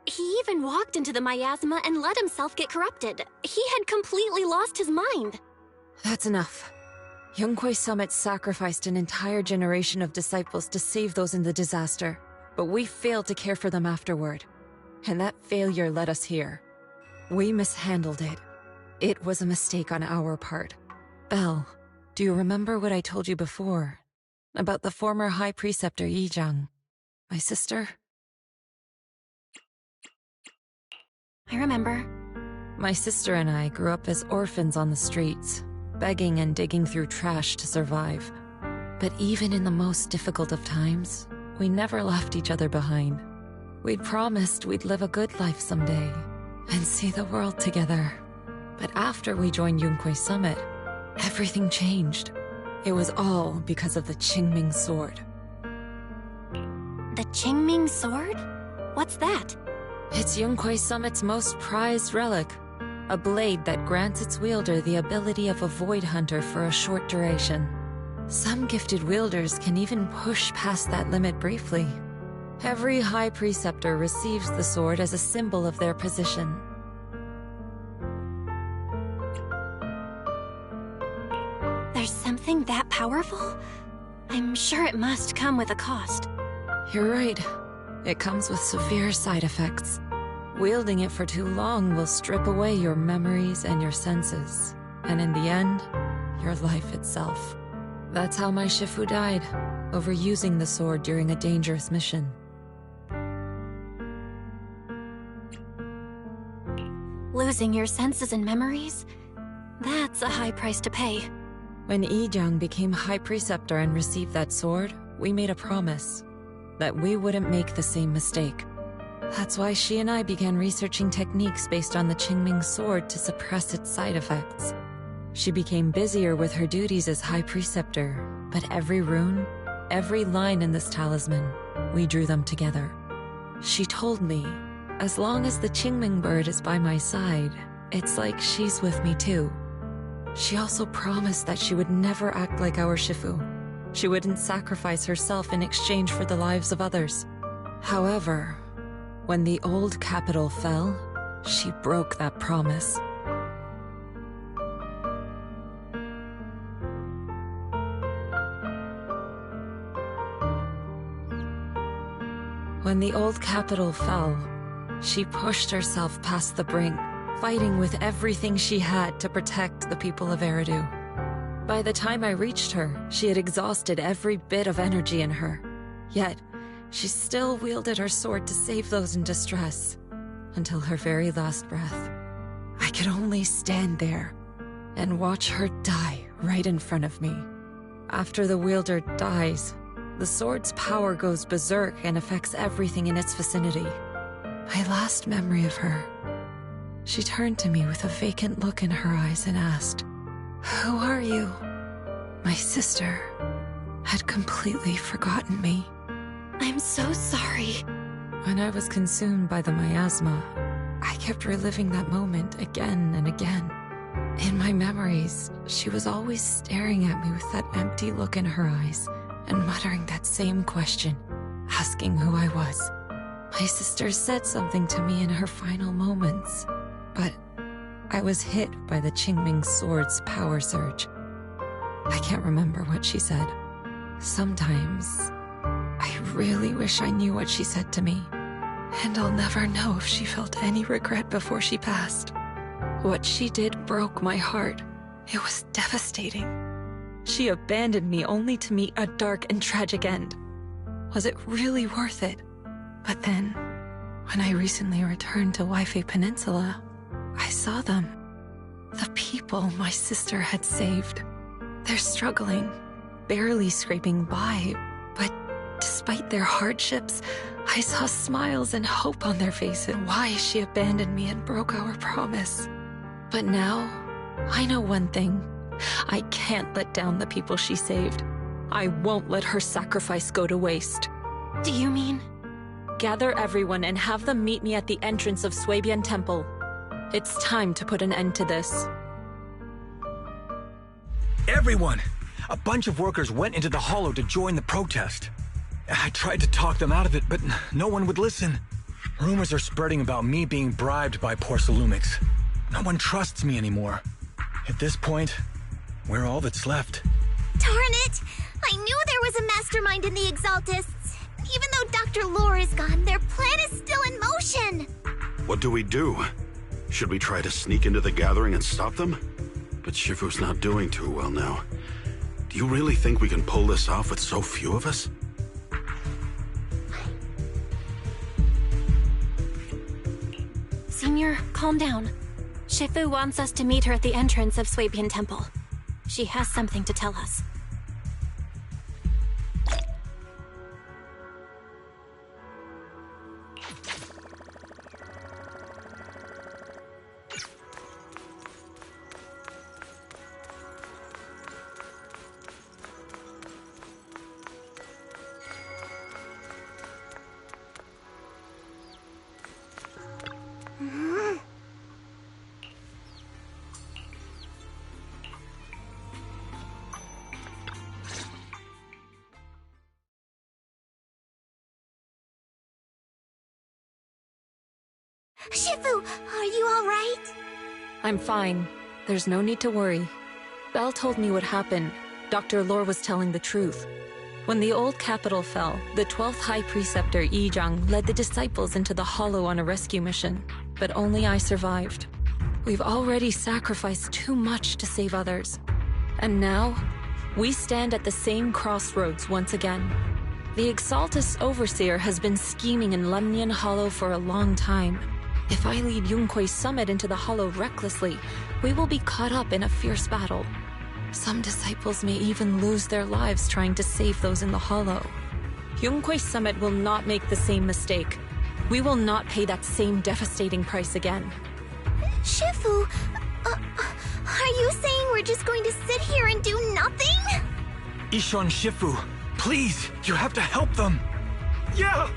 He even walked into the miasma and let himself get corrupted. He had completely lost his mind. That's enough. Yunque Summit sacrificed an entire generation of disciples to save those in the disaster, but we failed to care for them afterward. And that failure led us here. We mishandled it. It was a mistake on our part. Belle, do you remember what I told you before? About the former High Preceptor Yijang? My sister? I remember. My sister and I grew up as orphans on the streets, begging and digging through trash to survive. But even in the most difficult of times, we never left each other behind. We'd promised we'd live a good life someday, and see the world together. But after we joined Yunque Summit, everything changed. It was all because of the Qingming Sword. The Qingming Sword? What's that? It's Yunque Summit's most prized relic. A blade that grants its wielder the ability of a void hunter for a short duration. Some gifted wielders can even push past that limit briefly. Every High Preceptor receives the sword as a symbol of their position. There's something that powerful? I'm sure it must come with a cost. You're right. It comes with severe side effects. Wielding it for too long will strip away your memories and your senses. And in the end, your life itself. That's how my Shifu died, overusing the sword during a dangerous mission. Losing your senses and memories? That's a high price to pay. When Yijang became High Preceptor and received that sword, we made a promise that we wouldn't make the same mistake. That's why she and I began researching techniques based on the Qingming Sword to suppress its side effects. She became busier with her duties as High Preceptor, but every rune, every line in this talisman, we drew them together. She told me, as long as the Qingming bird is by my side, it's like she's with me too. She also promised that she would never act like our Shifu. She wouldn't sacrifice herself in exchange for the lives of others. However, when the old capital fell, she broke that promise. When the old capital fell, she pushed herself past the brink, fighting with everything she had to protect the people of Eridu. By the time I reached her, she had exhausted every bit of energy in her. Yet, she still wielded her sword to save those in distress, until her very last breath. I could only stand there and watch her die right in front of me. After the wielder dies, the sword's power goes berserk and affects everything in its vicinity. My last memory of her, she turned to me with a vacant look in her eyes and asked, "Who are you?" My sister had completely forgotten me. I'm so sorry. When I was consumed by the miasma, I kept reliving that moment again and again. In my memories, she was always staring at me with that empty look in her eyes and muttering that same question, asking who I was. My sister said something to me in her final moments, but I was hit by the Qingming sword's power surge. I can't remember what she said. Sometimes, I really wish I knew what she said to me, and I'll never know if she felt any regret before she passed. What she did broke my heart. It was devastating. She abandoned me only to meet a dark and tragic end. Was it really worth it? But then, when I recently returned to Waifei Peninsula, I saw them. The people my sister had saved. They're struggling, barely scraping by, but despite their hardships, I saw smiles and hope on their faces. Why she abandoned me and broke our promise. But now, I know one thing. I can't let down the people she saved. I won't let her sacrifice go to waste. Do you mean? Gather everyone and have them meet me at the entrance of Suibian Temple. It's time to put an end to this. Everyone! A bunch of workers went into the hollow to join the protest. I tried to talk them out of it, but no one would listen. Rumors are spreading about me being bribed by Porcelumix. No one trusts me anymore. At this point, we're all that's left. Darn it! I knew there was a mastermind in the Exaltists. Even though Dr. Lore is gone, their plan is still in motion. What do we do? Should we try to sneak into the gathering and stop them? But Shifu's not doing too well now. Do you really think we can pull this off with so few of us? Senior, calm down. Shifu wants us to meet her at the entrance of Suibian Temple. She has something to tell us. Shifu, are you all right? I'm fine. There's no need to worry. Belle told me what happened. Dr. Lore was telling the truth. When the old capital fell, the 12th High Preceptor Yi Zhang led the disciples into the Hollow on a rescue mission, but only I survived. We've already sacrificed too much to save others. And now, we stand at the same crossroads once again. The Exaltus Overseer has been scheming in Lemnian Hollow for a long time. If I lead Yunque's summit into the Hollow recklessly, we will be caught up in a fierce battle. Some disciples may even lose their lives trying to save those in the Hollow. Yunque's summit will not make the same mistake. We will not pay that same devastating price again. Shifu, are you saying we're just going to sit here and do nothing? Ishan Shifu, please, you have to help them. Yeah!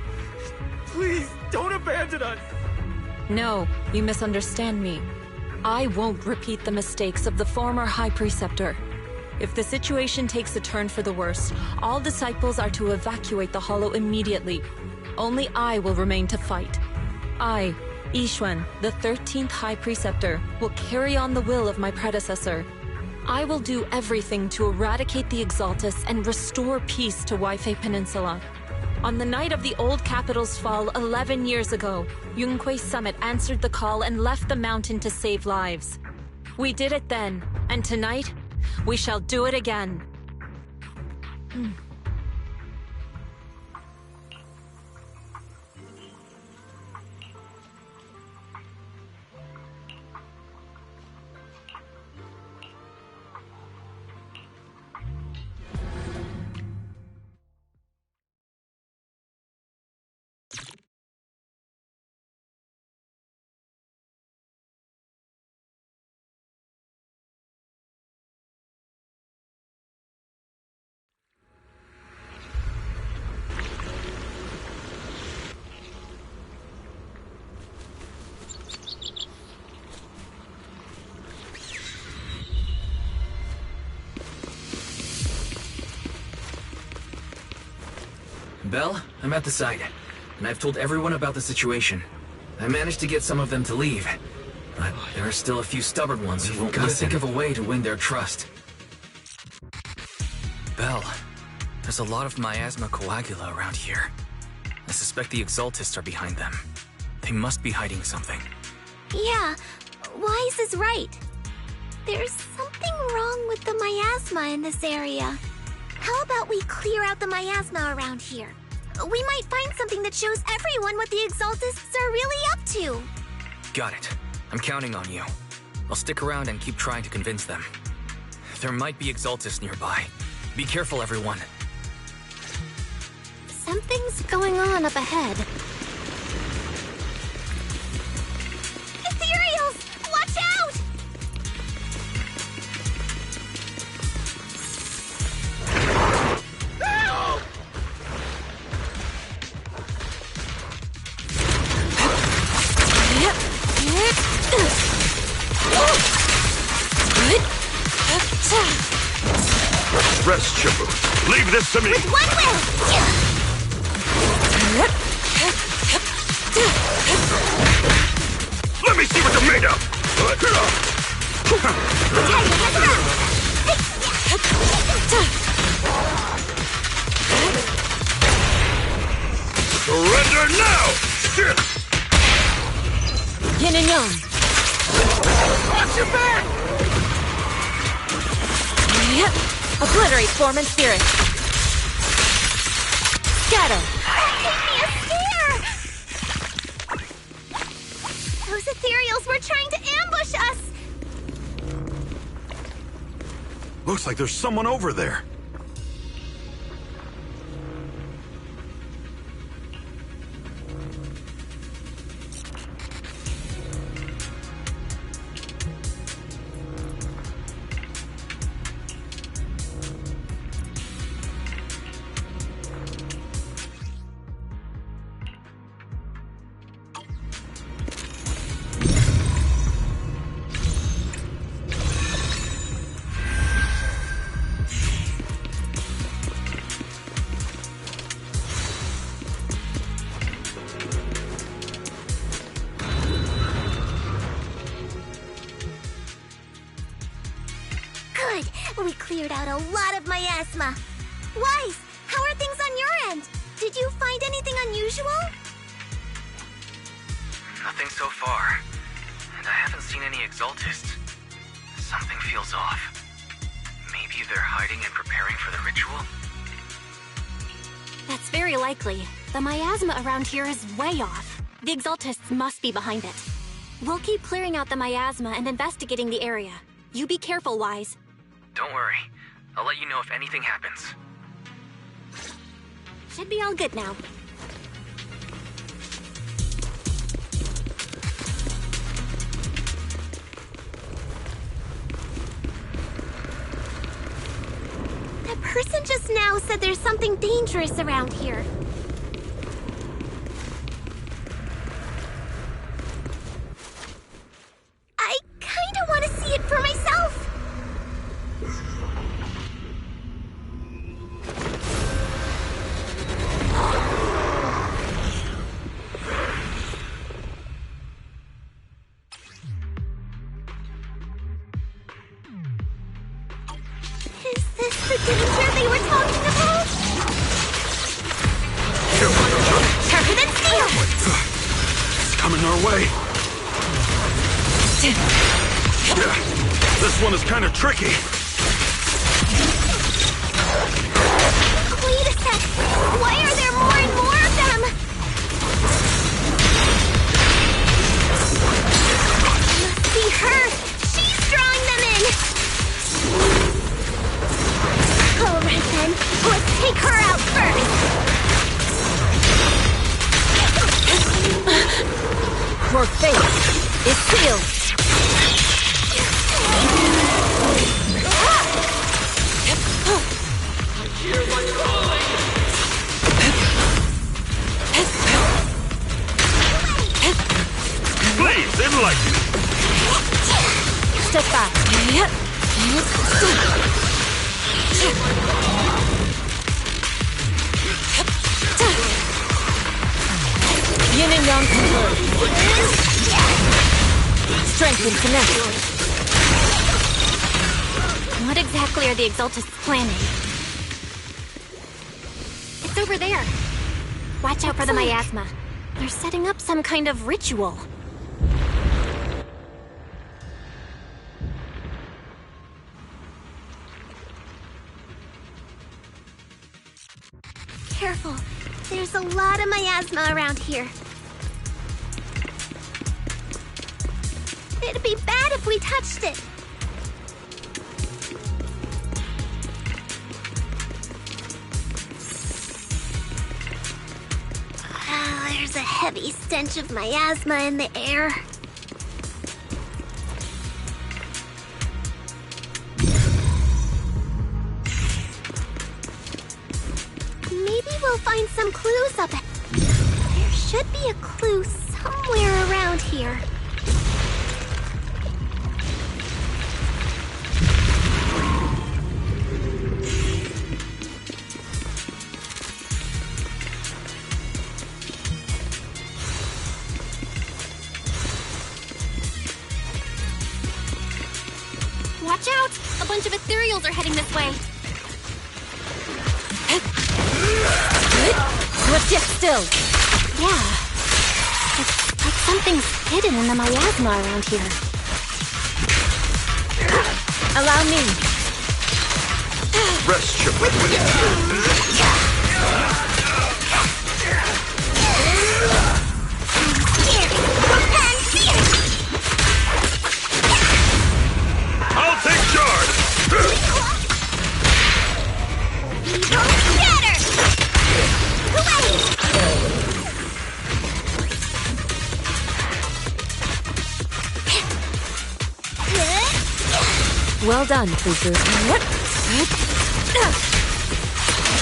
Please, don't abandon us! No, you misunderstand me. I won't repeat the mistakes of the former High Preceptor. If the situation takes a turn for the worse, all disciples are to evacuate the Hollow immediately. Only I will remain to fight. I, Yixuan, the 13th High Preceptor, will carry on the will of my predecessor. I will do everything to eradicate the Exaltus and restore peace to Waifei Peninsula. On the night of the old capital's fall 11 years ago, Yunque's summit answered the call and left the mountain to save lives. We did it then, and tonight, we shall do it again. Belle, I'm at the site, and I've told everyone about the situation. I managed to get some of them to leave, but there are still a few stubborn ones who won't think of a way to win their trust. Belle, there's a lot of miasma coagula around here. I suspect the Exaltists are behind them. They must be hiding something. Yeah, Wise is right. There's something wrong with the miasma in this area. How about we clear out the miasma around here? We might find something that shows everyone what the Exaltists are really up to. Got it. I'm counting on you. I'll stick around and keep trying to convince them. There might be Exaltists nearby. Be careful, everyone. Something's going on up ahead. Ethereals! Watch out! Rest, Shifu. Leave this to me. With one will! Let me see what you're made of. Surrender now! Shit! Yin and Yang. Watch your back! Obliterate form and spirit. Scatter. Give me a spear! Those ethereals were trying to ambush us! Looks like there's someone over there. Good! We cleared out a lot of miasma. Wise, how are things on your end? Did you find anything unusual? Nothing so far. And I haven't seen any Exaltists. Something feels off. Maybe they're hiding and preparing for the ritual? That's very likely. The miasma around here is way off. The Exaltists must be behind it. We'll keep clearing out the miasma and investigating the area. You be careful, Wise. Don't worry. I'll let you know if anything happens. Should be all good now. That person just now said there's something dangerous around here. I kinda want to see it for myself. Is this the danger they were talking about? Sharper than steel! It's coming our way. Yeah, this one is kind of tricky. Wait a sec! Why are there more and more of them? Must be her! She's drawing them in! Alright then, let's take her out first! Your fate is sealed. Please, enlighten. Step back. yang converge. Strength and finesse. What exactly are the Exaltists planning? It's over there. Watch out for the miasma. They're setting up some kind of ritual. Careful. There's a lot of miasma around here. It'd be bad if we touched it. There's a heavy stench of miasma in the air. Maybe we'll find some clues up ahead. There should be a clue somewhere around here. Watch out! A bunch of ethereals are heading this way. What's yet still? Yeah. It's like something's hidden in the miasma around here. Allow me. Rest your weapon. I'll take charge! Well done, Fufu.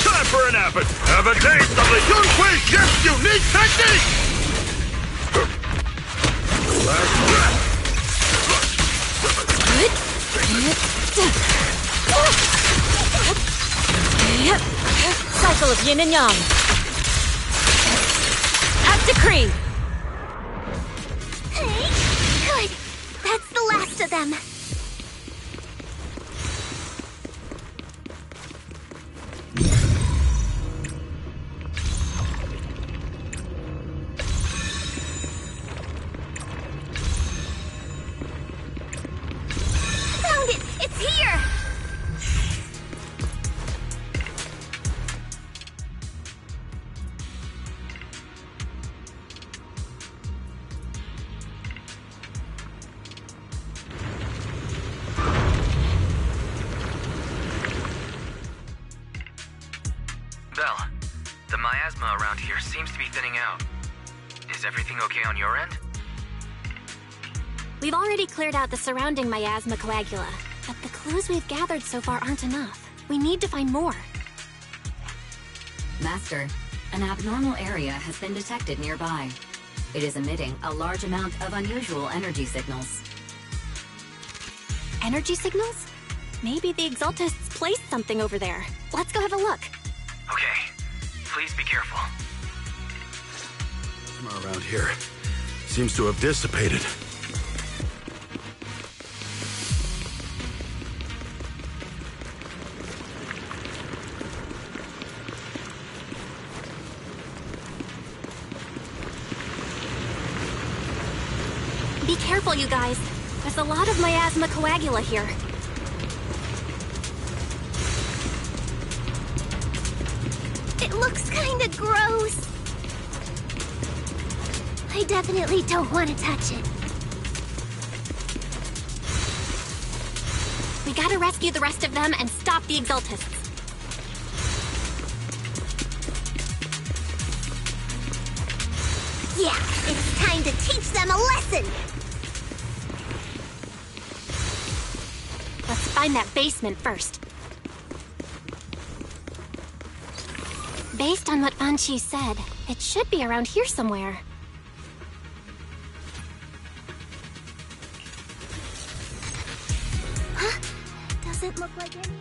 Time for an appet! Have a taste of the Yunhui Chef's unique technique! Last breath! Cycle of yin and yang. At decree. Good. That's the last of them. Found it! It's here! Belle, the miasma around here seems to be thinning out. Is everything okay on your end? We've already cleared out the surrounding miasma coagula, but the clues we've gathered so far aren't enough. We need to find more. Master, an abnormal area has been detected nearby. It is emitting a large amount of unusual energy signals. Energy signals? Maybe the Exaltists placed something over there. Let's go have a look. Okay, please be careful. Plasma around here seems to have dissipated. Be careful, you guys. There's a lot of miasma coagula here. It looks kinda gross. I definitely don't want to touch it. We gotta rescue the rest of them and stop the Exaltists. Yeah, it's time to teach them a lesson! Let's find that basement first. Based on what Anqi said, it should be around here somewhere. Huh? Doesn't look like any...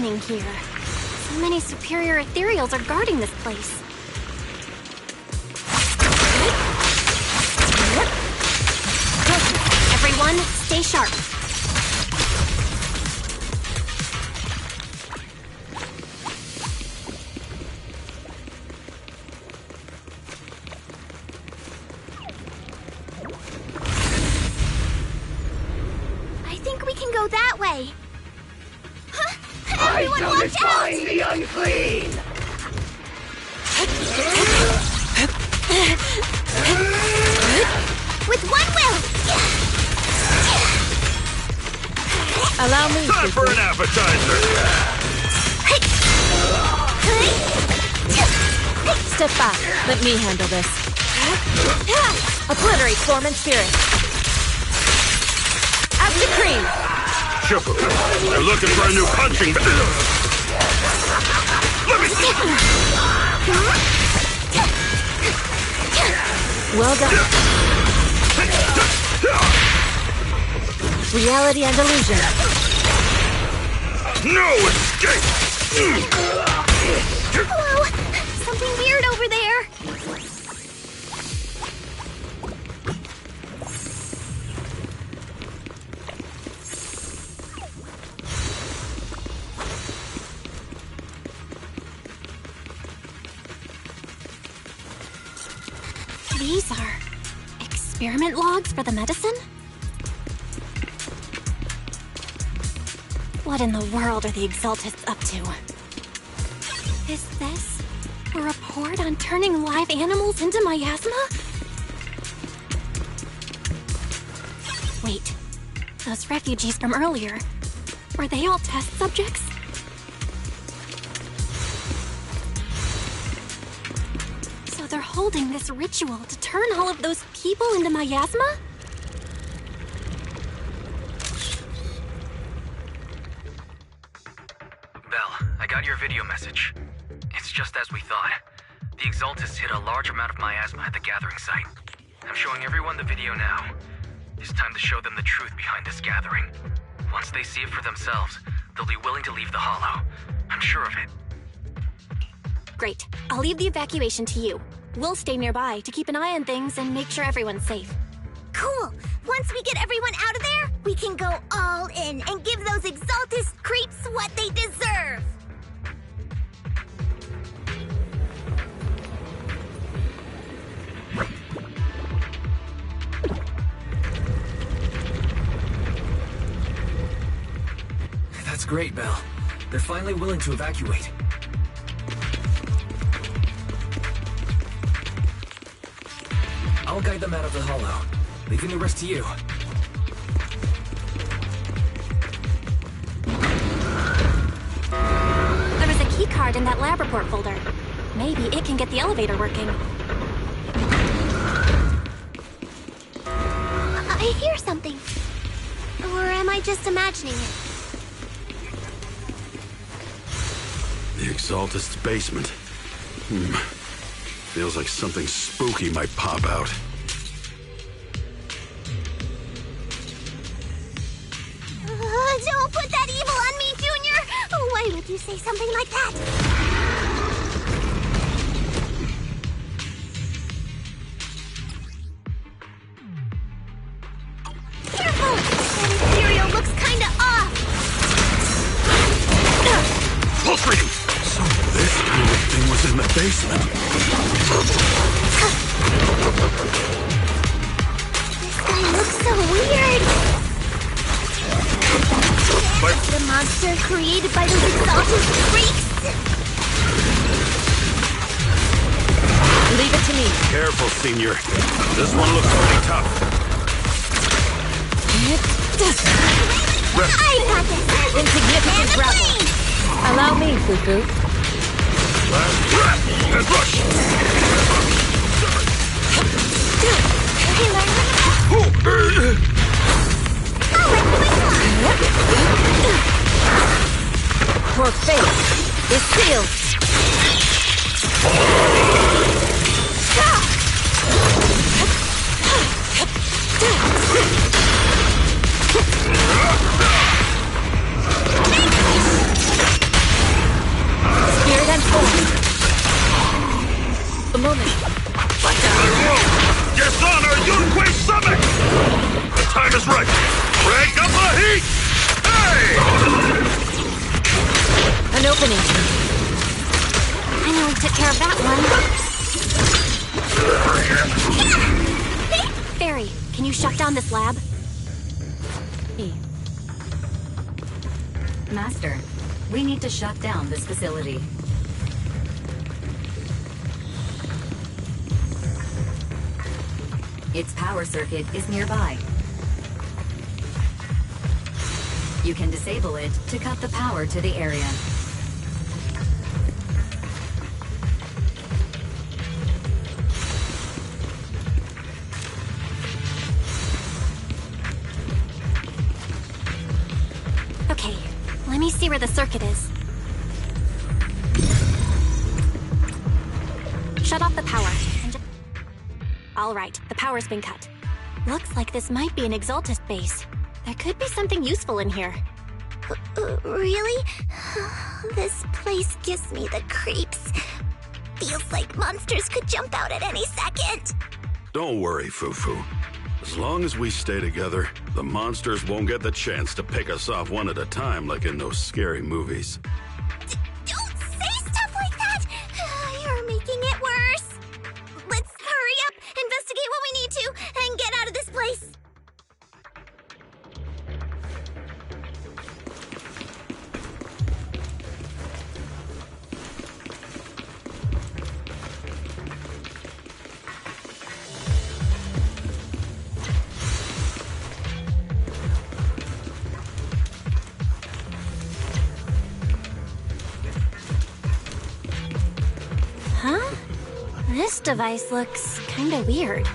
happening here? So many superior ethereals are guarding this place. Everyone, stay sharp. I think we can go that way. I Everyone shall watch out! define the unclean! With one will! Allow me Time for an appetizer! Step back. Let me handle this. Obliterate form and spirit. After cream. Shifu, they're looking for a new punching bag. Let me see! Well done. Reality and illusion. No escape! Hello! Something weird over there! These are experiment logs for the medicine? What in the world are the Exaltists up to? Is this a report on turning live animals into miasma? Wait, those refugees from earlier, were they all test subjects? So they're holding this ritual to turn all of those people into miasma? Belle, I got your video message. It's just as we thought. The Exaltists hit a large amount of miasma at the gathering site. I'm showing everyone the video now. It's time to show them the truth behind this gathering. Once they see it for themselves, they'll be willing to leave the Hollow. I'm sure of it. Great. I'll leave the evacuation to you. We'll stay nearby to keep an eye on things and make sure everyone's safe. Cool! Once we get everyone out of there, we can go all in and give those Exaltist creeps what they deserve! That's great, Belle. They're finally willing to evacuate. I'll guide them out of the Hollow, leaving the rest to you. There was a key card in that lab report folder. Maybe it can get the elevator working. I hear something. Or am I just imagining it? The Exaltist's basement. Feels like something spooky might pop out. Don't put that evil on me, Junior! Why would you say something like that? Careful! That ethereal looks kinda off! Pulse reading! So this kind of thing was in the basement. This guy looks so weird! It's the monster created by those Exaltist freaks! Leave it to me. Careful, Senior. This one looks pretty tough. I got this! Insignificant gravel. Allow me, Fufu. And rush! Your fate is sealed. Crank up the heat! Hey! An opening. I nearly took care of that one. Fairy, can you shut down this lab? Master, we need to shut down this facility. Its power circuit is nearby. You can disable it to cut the power to the area. Okay, let me see where the circuit is. Shut off the power. All right, the power's been cut. Looks like this might be an Exaltist base. There could be something useful in here. Really? This place gives me the creeps. Feels like monsters could jump out at any second. Don't worry, Fufu. As long as we stay together, the monsters won't get the chance to pick us off one at a time like in those scary movies. Don't say stuff like that! You're making it worse. Let's hurry up, investigate what we need to, and get out of this place. Huh? This device looks kinda weird.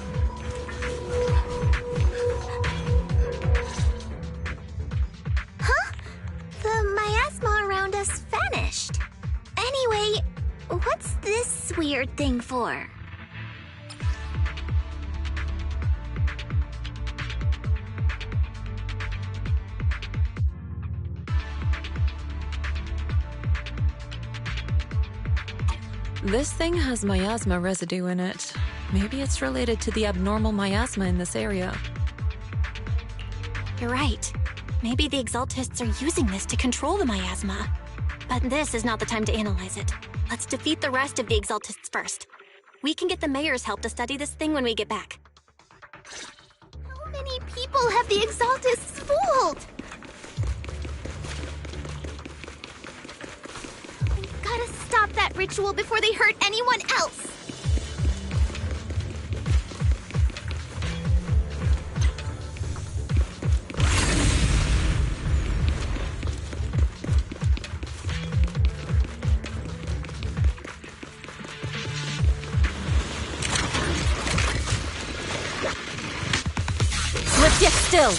Huh? The miasma around us vanished. Anyway, what's this weird thing for? This thing has miasma residue in it. Maybe it's related to the abnormal miasma in this area. You're right. Maybe the Exaltists are using this to control the miasma. But this is not the time to analyze it. Let's defeat the rest of the Exaltists first. We can get the mayor's help to study this thing when we get back. How many people have the Exaltists fooled? We gotta stop that ritual before they hurt anyone else. Lift yet still.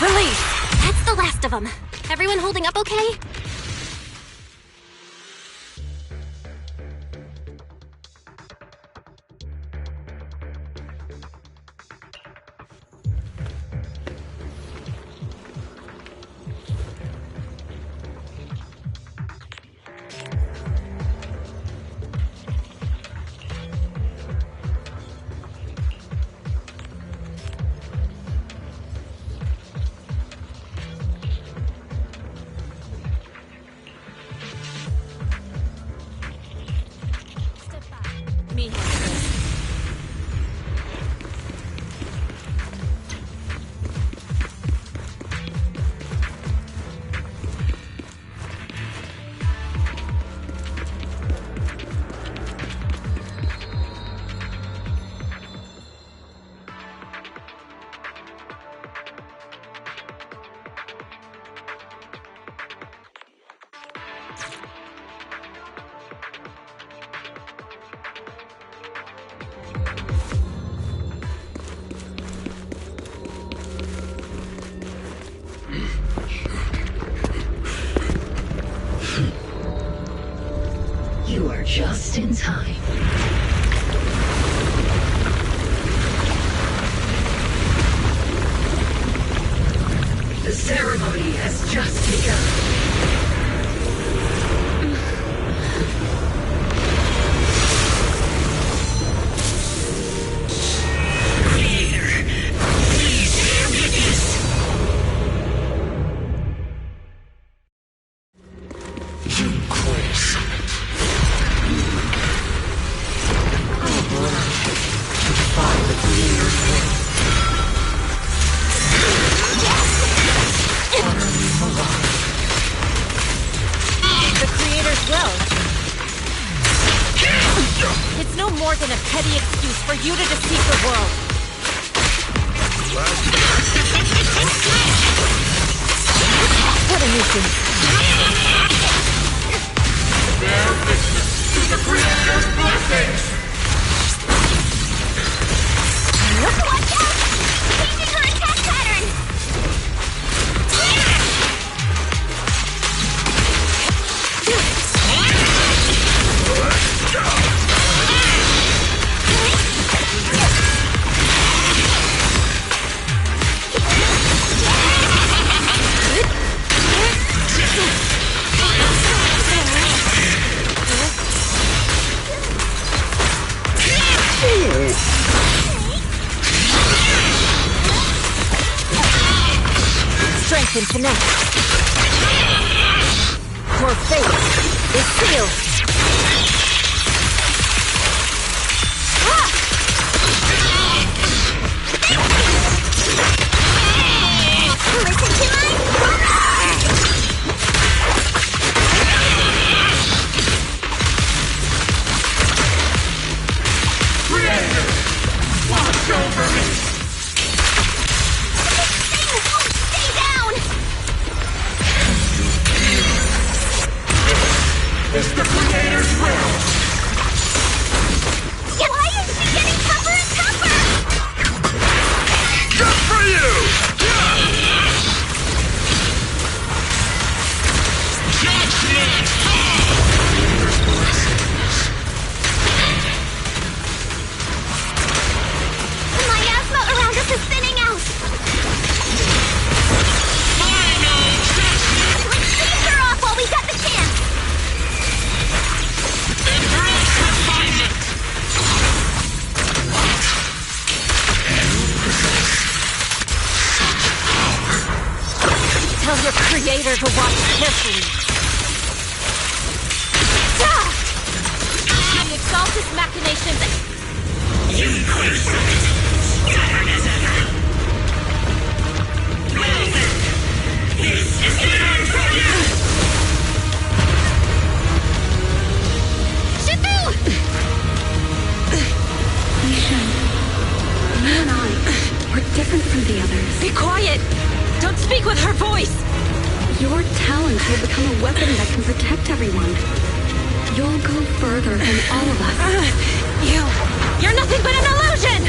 Release. That's the last of them. Everyone holding up okay? Me handle this. You are just in time. The ceremony has just begun. Creator, please distance. Bear witness to the Creator's blessing! Watch out! Changing her attack pattern! Strength and finesse. Your fate is sealed. Listen to Creator! Watch over me! Stay down! It's the Creator's will! Why is she getting tougher and tougher? Good for you! My asthma around us is thinning out. Let's finish her off while we got the chance. Tell your creator to watch carefully. The Exaltus machinations. Stubborn as ever! Well then, this is the time for you! Shifu! Yishan, you and I, we're different from the others. Be quiet! Don't speak with her voice! Your talent will become a weapon that can protect everyone. You'll go further than all of us. You're nothing but an illusion!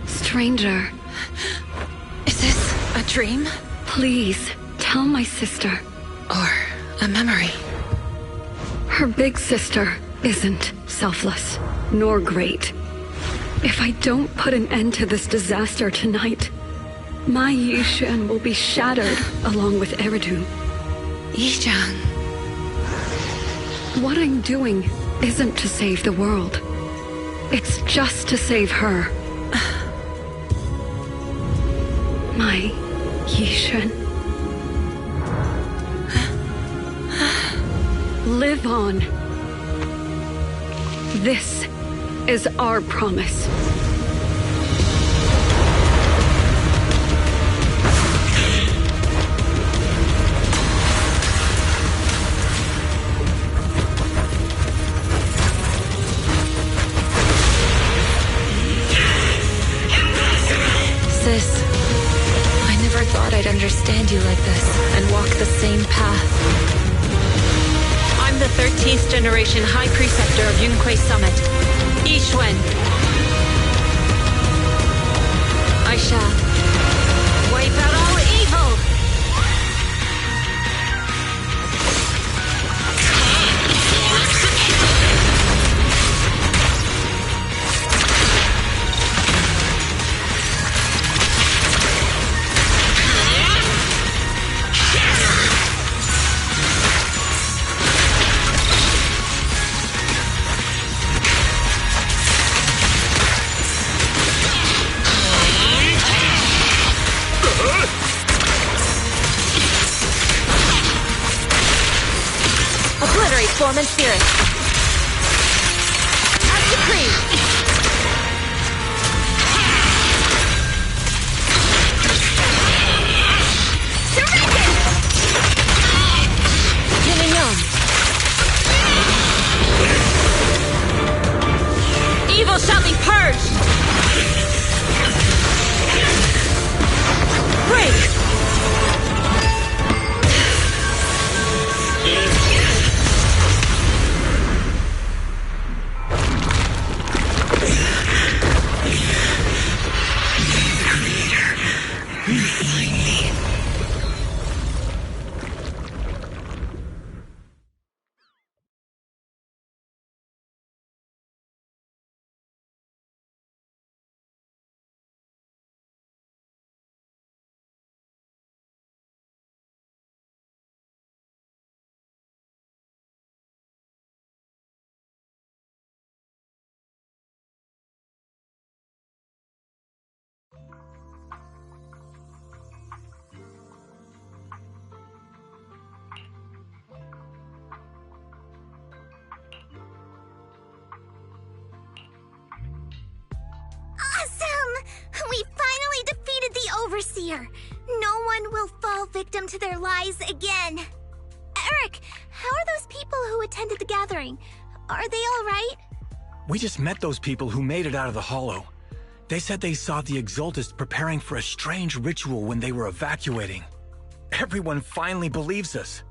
Stranger. Is this a dream? Please, tell my sister. Or a memory? Her big sister isn't selfless, nor great. If I don't put an end to this disaster tonight, my Yishan will be shattered along with Eridu. Yishan. What I'm doing isn't to save the world. It's just to save her. My Yishan. Live on. This is our promise. Sis, I never thought I'd understand you like this and walk the same path. I'm the 13th generation High Preceptor of Yunquei Summit, Yixuan. I shall wipe out all evil! Obliterate form and spirit. As decreed. Surrender! Dominion. Evil shall be purged. Break. Overseer. No one will fall victim to their lies again. Eric, how are those people who attended the gathering? Are they all right? We just met those people who made it out of the Hollow. They said they saw the Exaltists preparing for a strange ritual when they were evacuating. Everyone finally believes us.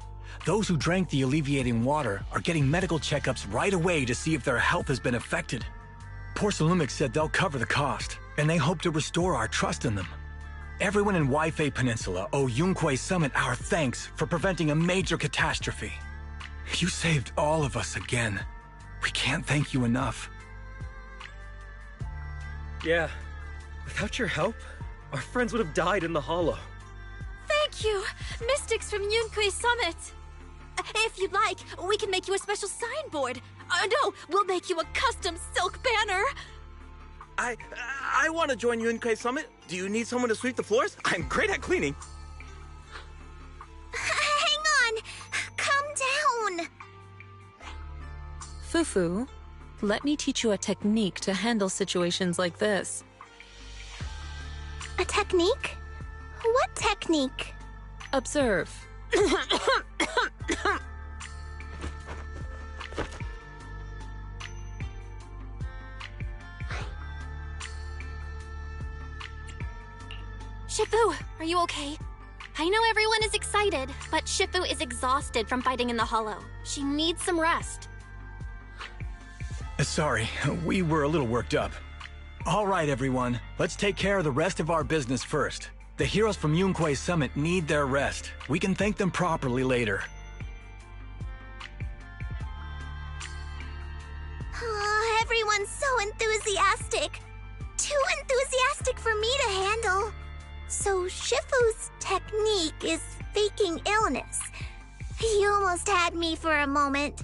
Those who drank the alleviating water are getting medical checkups right away to see if their health has been affected. Porcelumix said they'll cover the cost, and they hope to restore our trust in them. Everyone in Waifei Peninsula owe Yunquei Summit our thanks for preventing a major catastrophe. You saved all of us again. We can't thank you enough. Yeah, without your help, our friends would have died in the Hollow. Thank you, Mystics from Yunquei Summit. If you'd like, we can make you a special signboard. No, we'll make you a custom silk banner. I want to join Yunquei Summit. Do you need someone to sweep the floors? I'm great at cleaning. Hang on! Calm down! Fufu, let me teach you a technique to handle situations like this. A technique? What technique? Observe. Shifu, are you okay? I know everyone is excited, but Shifu is exhausted from fighting in the Hollow. She needs some rest. Sorry, we were a little worked up. All right, everyone. Let's take care of the rest of our business first. The heroes from Yunquei Summit need their rest. We can thank them properly later. Everyone's so enthusiastic. Too enthusiastic for me to handle. So Shifu's technique is faking illness. You almost had me for a moment.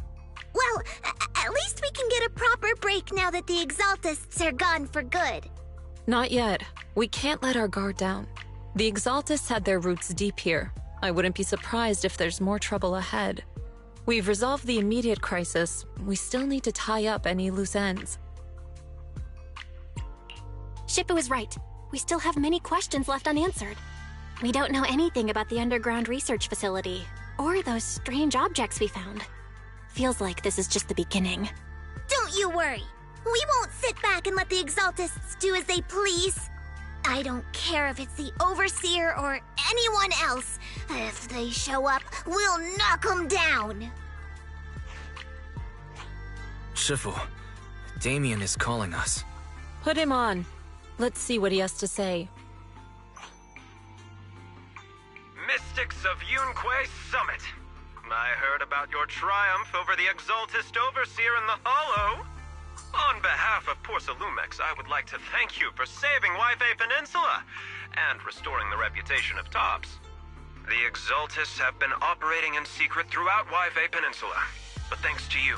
Well, at least we can get a proper break now that the Exaltists are gone for good. Not yet. We can't let our guard down. The Exaltists had their roots deep here. I wouldn't be surprised if there's more trouble ahead. We've resolved the immediate crisis. We still need to tie up any loose ends. Shifu is right. We still have many questions left unanswered. We don't know anything about the underground research facility, or those strange objects we found. Feels like this is just the beginning. Don't you worry. We won't sit back and let the Exaltists do as they please. I don't care if it's the Overseer or anyone else. If they show up, we'll knock them down. Shifu, Damien is calling us. Put him on. Let's see what he has to say. Mystics of Yunquei Summit. I heard about your triumph over the Exaltist Overseer in the Hollow. On behalf of Porcelumix, I would like to thank you for saving Waifei Peninsula and restoring the reputation of Tops. The Exaltists have been operating in secret throughout Waifei Peninsula, but thanks to you,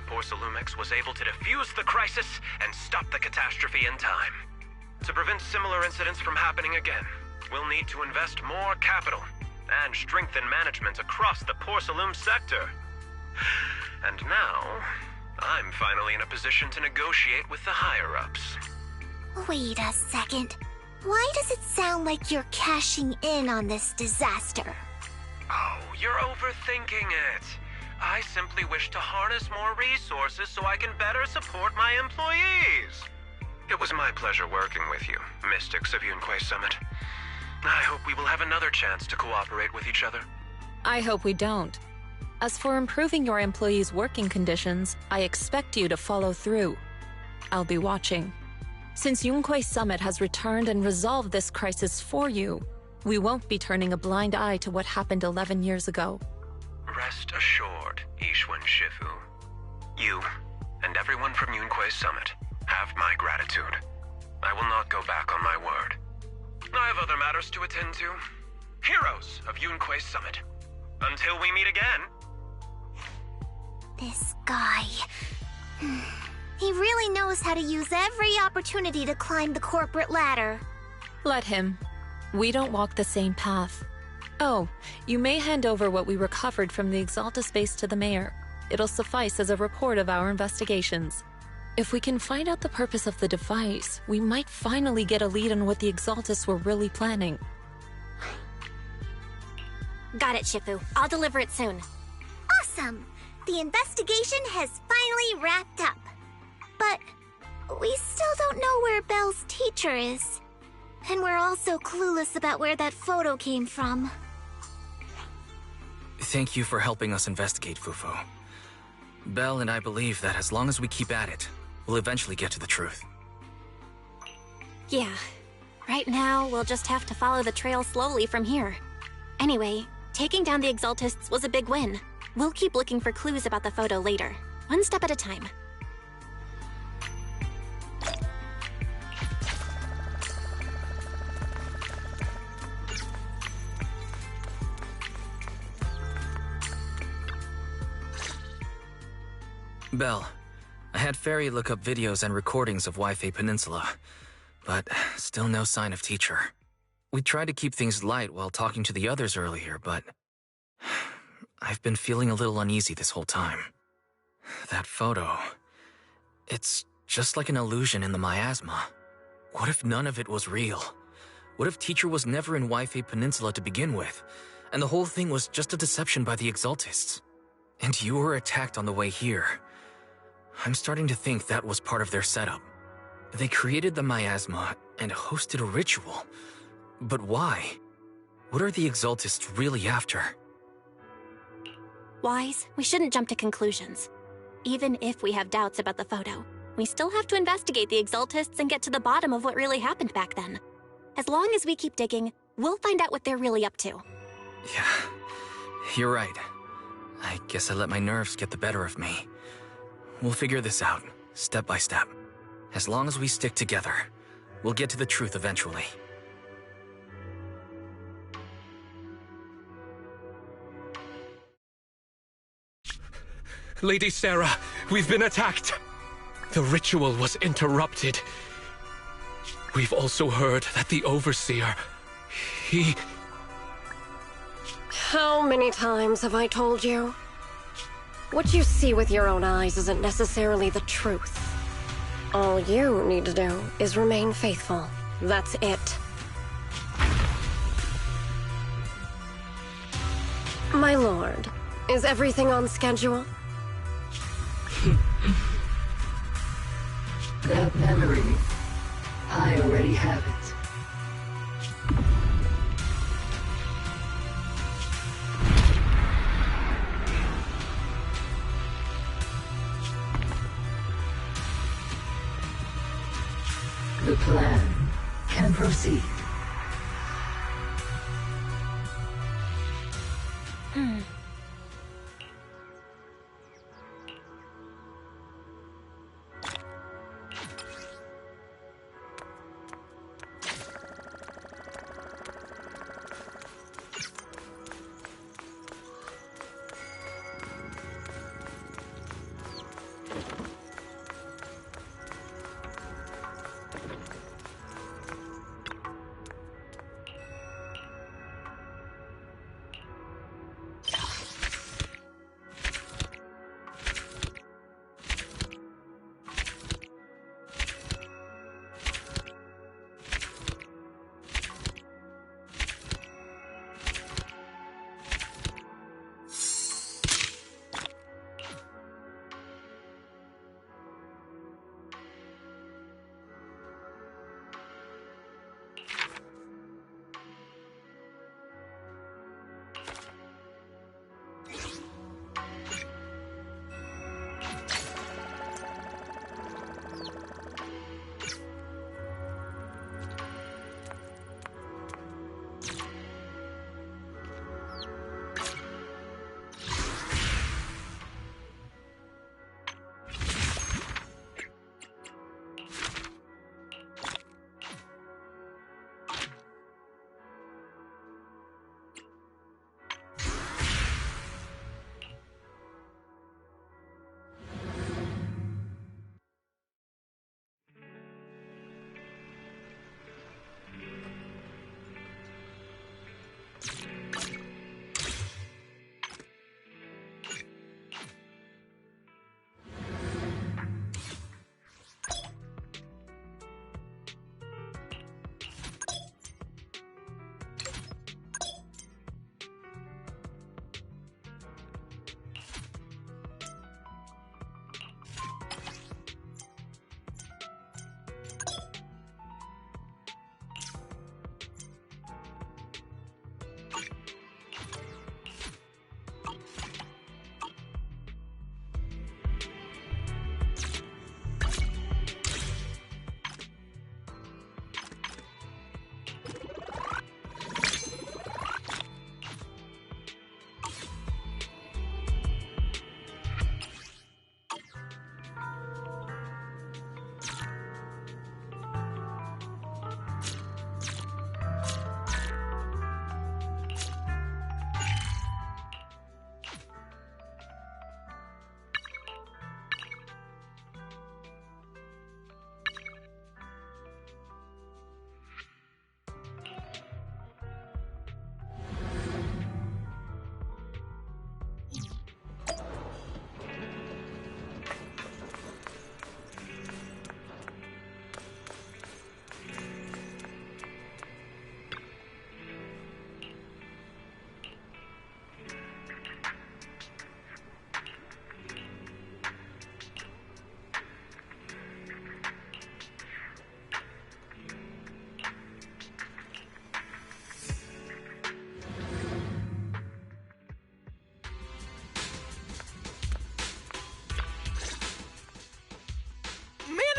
Porcelumix was able to defuse the crisis and stop the catastrophe in time. To prevent similar incidents from happening again, we'll need to invest more capital and strengthen management across the Porcelum sector. And now, I'm finally in a position to negotiate with the higher-ups. Wait a second. Why does it sound like you're cashing in on this disaster? Oh, you're overthinking it. I simply wish to harness more resources so I can better support my employees. It was my pleasure working with you, Mystics of Yunquei Summit. I hope we will have another chance to cooperate with each other. I hope we don't. As for improving your employees' working conditions, I expect you to follow through. I'll be watching. Since Yunquei Summit has returned and resolved this crisis for you, we won't be turning a blind eye to what happened 11 years ago. Rest assured, Ishwan Shifu. You, and everyone from Yunquei Summit, have my gratitude. I will not go back on my word. I have other matters to attend to. Heroes of Yunquei Summit. Until we meet again. This guy... He really knows how to use every opportunity to climb the corporate ladder. Let him. We don't walk the same path. Oh, you may hand over what we recovered from the Exalta space to the mayor. It'll suffice as a report of our investigations. If we can find out the purpose of the device, we might finally get a lead on what the Exaltists were really planning. Got it, Shifu. I'll deliver it soon. Awesome! The investigation has finally wrapped up. But we still don't know where Belle's teacher is. And we're also clueless about where that photo came from. Thank you for helping us investigate, Fufu. Belle and I believe that as long as we keep at it, we'll eventually get to the truth. Yeah. Right now, we'll just have to follow the trail slowly from here. Anyway, taking down the Exaltists was a big win. We'll keep looking for clues about the photo later, one step at a time. Belle, I had Fairy look up videos and recordings of Wi-Fi Peninsula, but still no sign of teacher. We tried to keep things light while talking to the others earlier, but I've been feeling a little uneasy this whole time. That photo, it's just like an illusion in the miasma. What if none of it was real? What if teacher was never in Wi-Fi Peninsula to begin with, and the whole thing was just a deception by the Exaltists? And you were attacked on the way here. I'm starting to think that was part of their setup. They created the miasma and hosted a ritual. But why? What are the Exaltists really after? Wise, we shouldn't jump to conclusions. Even if we have doubts about the photo, we still have to investigate the Exaltists and get to the bottom of what really happened back then. As long as we keep digging, we'll find out what they're really up to. Yeah, you're right. I guess I let my nerves get the better of me. We'll figure this out, step by step. As long as we stick together, we'll get to the truth eventually. Lady Sarah, we've been attacked. The ritual was interrupted. We've also heard that the Overseer, he... How many times have I told you? What you see with your own eyes isn't necessarily the truth. All you need to do is remain faithful. That's it. My lord, is everything on schedule? That memory, I already have it. The plan can proceed.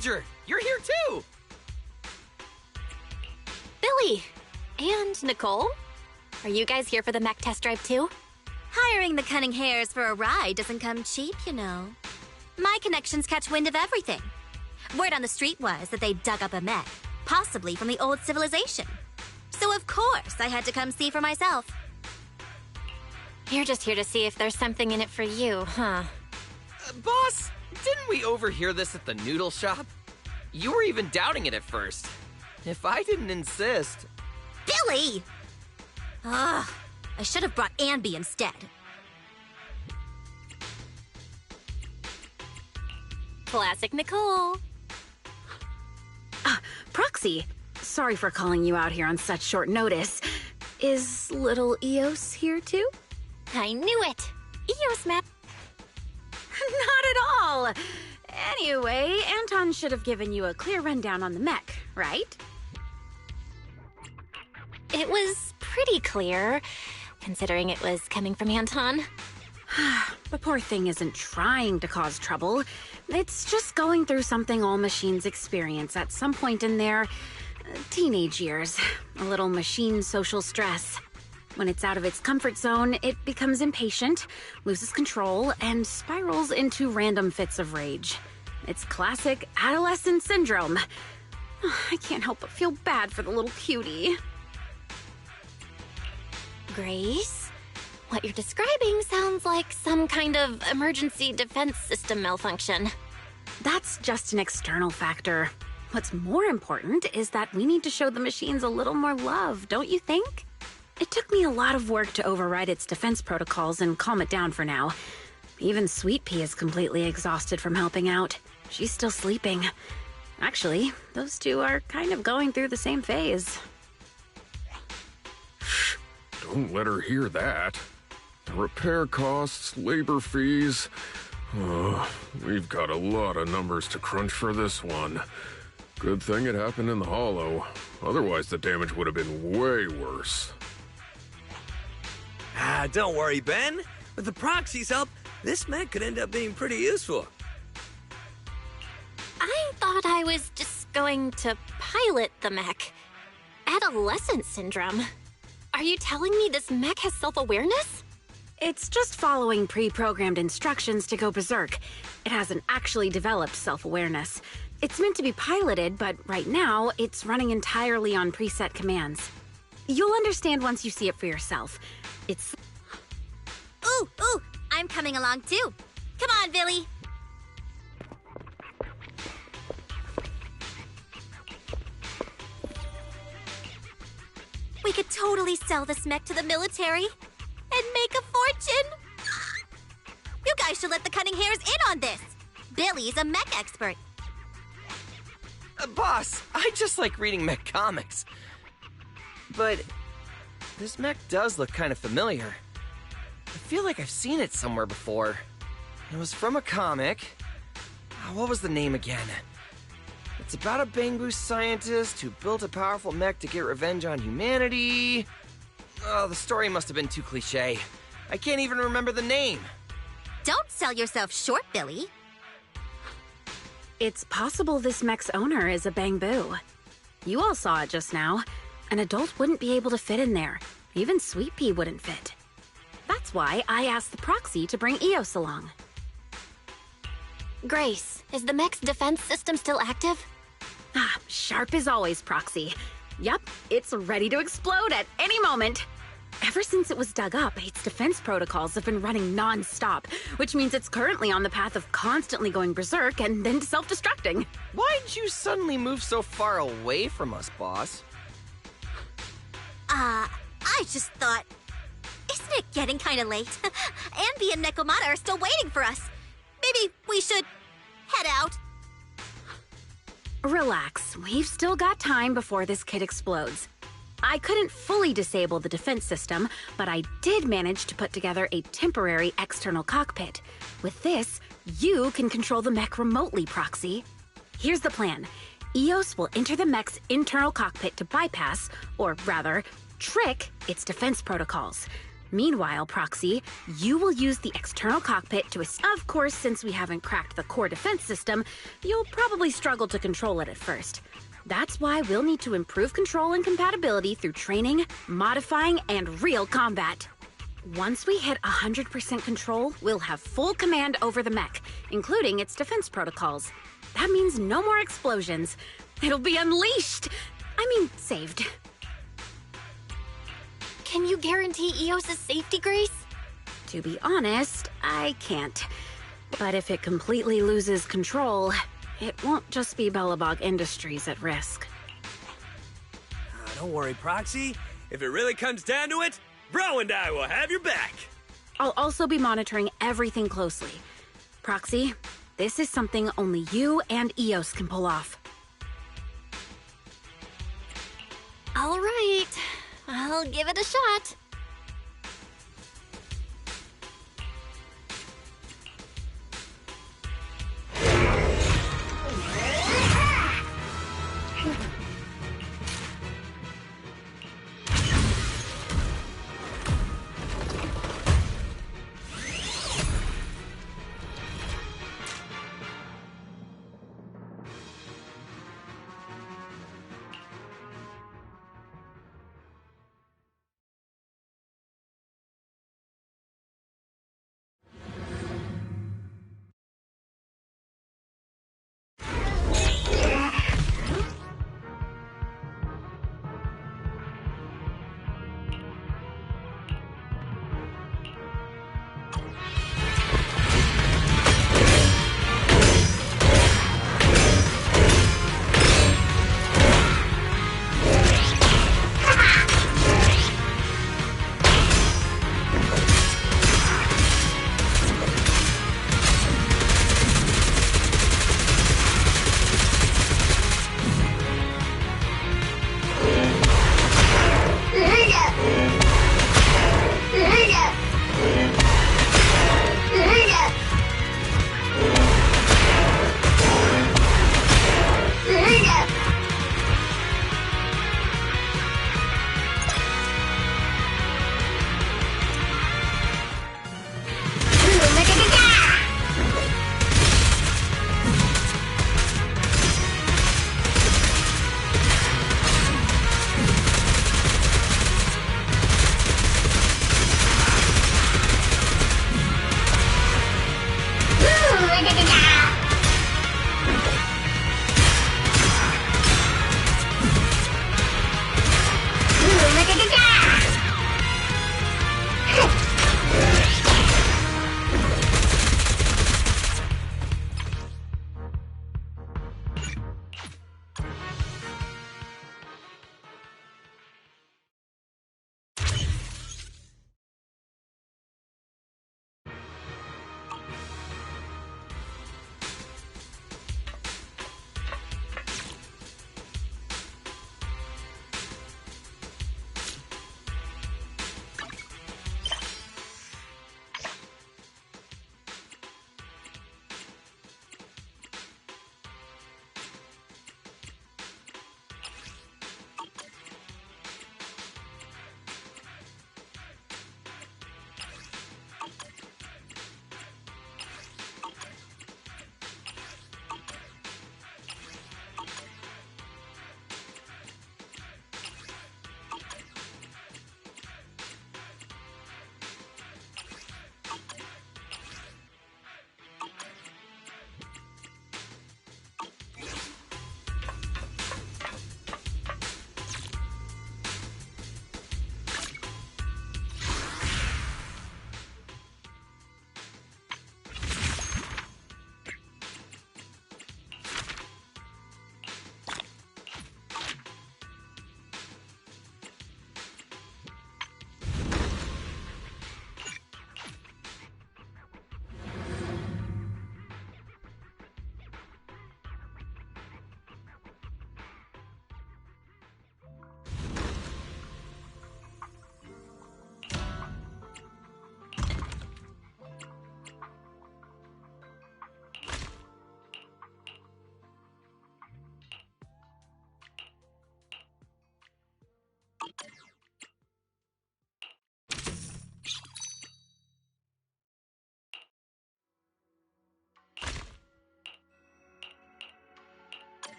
manager! You're here too! Billy! And Nicole? Are you guys here for the mech test drive too? Hiring the cunning hares for a ride doesn't come cheap, you know. My connections catch wind of everything. Word on the street was that they dug up a mech, possibly from the old civilization. So of course I had to come see for myself. You're just here to see if there's something in it for you, huh? Boss, didn't we overhear this at the noodle shop? You were even doubting it at first. If I didn't insist... Billy! Ugh, I should have brought Anby instead. Classic Nicole. Proxy, sorry for calling you out here on such short notice. Is little Eos here too? I knew it! Eos map. Not at all! Anyway, Anton should have given you a clear rundown on the mech, right? It was pretty clear, considering it was coming from Anton. The poor thing isn't trying to cause trouble. It's just going through something all machines experience at some point in their teenage years. A little machine social stress. When it's out of its comfort zone, it becomes impatient, loses control, and spirals into random fits of rage. It's classic adolescent syndrome. I can't help but feel bad for the little cutie. Grace, what you're describing sounds like some kind of emergency defense system malfunction. That's just an external factor. What's more important is that we need to show the machines a little more love, don't you think? It took me a lot of work to override its defense protocols and calm it down for now. Even Sweet Pea is completely exhausted from helping out. She's still sleeping. Actually, those two are kind of going through the same phase. Don't let her hear that. Repair costs, labor fees. We've got a lot of numbers to crunch for this one. Good thing it happened in the hollow. Otherwise, the damage would have been way worse. Don't worry, Ben. With the proxy's help, this mech could end up being pretty useful. I thought I was just going to pilot the mech. Adolescent syndrome. Are you telling me this mech has self-awareness? It's just following pre-programmed instructions to go berserk. It hasn't actually developed self-awareness. It's meant to be piloted, but right now, it's running entirely on preset commands. You'll understand once you see it for yourself. It's... Ooh, I'm coming along too. Come on, Billy. We could totally sell this mech to the military and make a fortune. You guys should let the cunning hares in on this. Billy's a mech expert. Boss, I just like reading mech comics. But this mech does look kind of familiar. I feel like I've seen it somewhere before. It was from a comic. What was the name again? It's about a Bangbu scientist who built a powerful mech to get revenge on humanity. Oh, the story must have been too cliché. I can't even remember the name. Don't sell yourself short, Billy. It's possible this mech's owner is a Bangbu. You all saw it just now. An adult wouldn't be able to fit in there. Even Sweet Pea wouldn't fit. That's why I asked the proxy to bring Eos along. Grace, is the mech's defense system still active? Sharp as always, Proxy. Yup, it's ready to explode at any moment. Ever since it was dug up, its defense protocols have been running non-stop, which means it's currently on the path of constantly going berserk and then self-destructing. Why'd you suddenly move so far away from us, boss? I just thought... Isn't it getting kind of late? Anby and Nekomata are still waiting for us. Maybe we should head out. Relax, we've still got time before this kid explodes. I couldn't fully disable the defense system, but I did manage to put together a temporary external cockpit. With this, you can control the mech remotely, Proxy. Here's the plan. Eos will enter the mech's internal cockpit to bypass, or rather, trick its defense protocols. Meanwhile, Proxy, you will use the external cockpit to... Of course, since we haven't cracked the core defense system, you'll probably struggle to control it at first. That's why we'll need to improve control and compatibility through training, modifying, and real combat. Once we hit 100% control, we'll have full command over the mech, including its defense protocols. That means no more explosions. It'll be unleashed! Saved. Can you guarantee Eos' safety, Grace? To be honest, I can't. But if it completely loses control, it won't just be Bellabog Industries at risk. Don't worry, Proxy. If it really comes down to it, Bro and I will have your back. I'll also be monitoring everything closely. Proxy, this is something only you and Eos can pull off. All right. I'll give it a shot.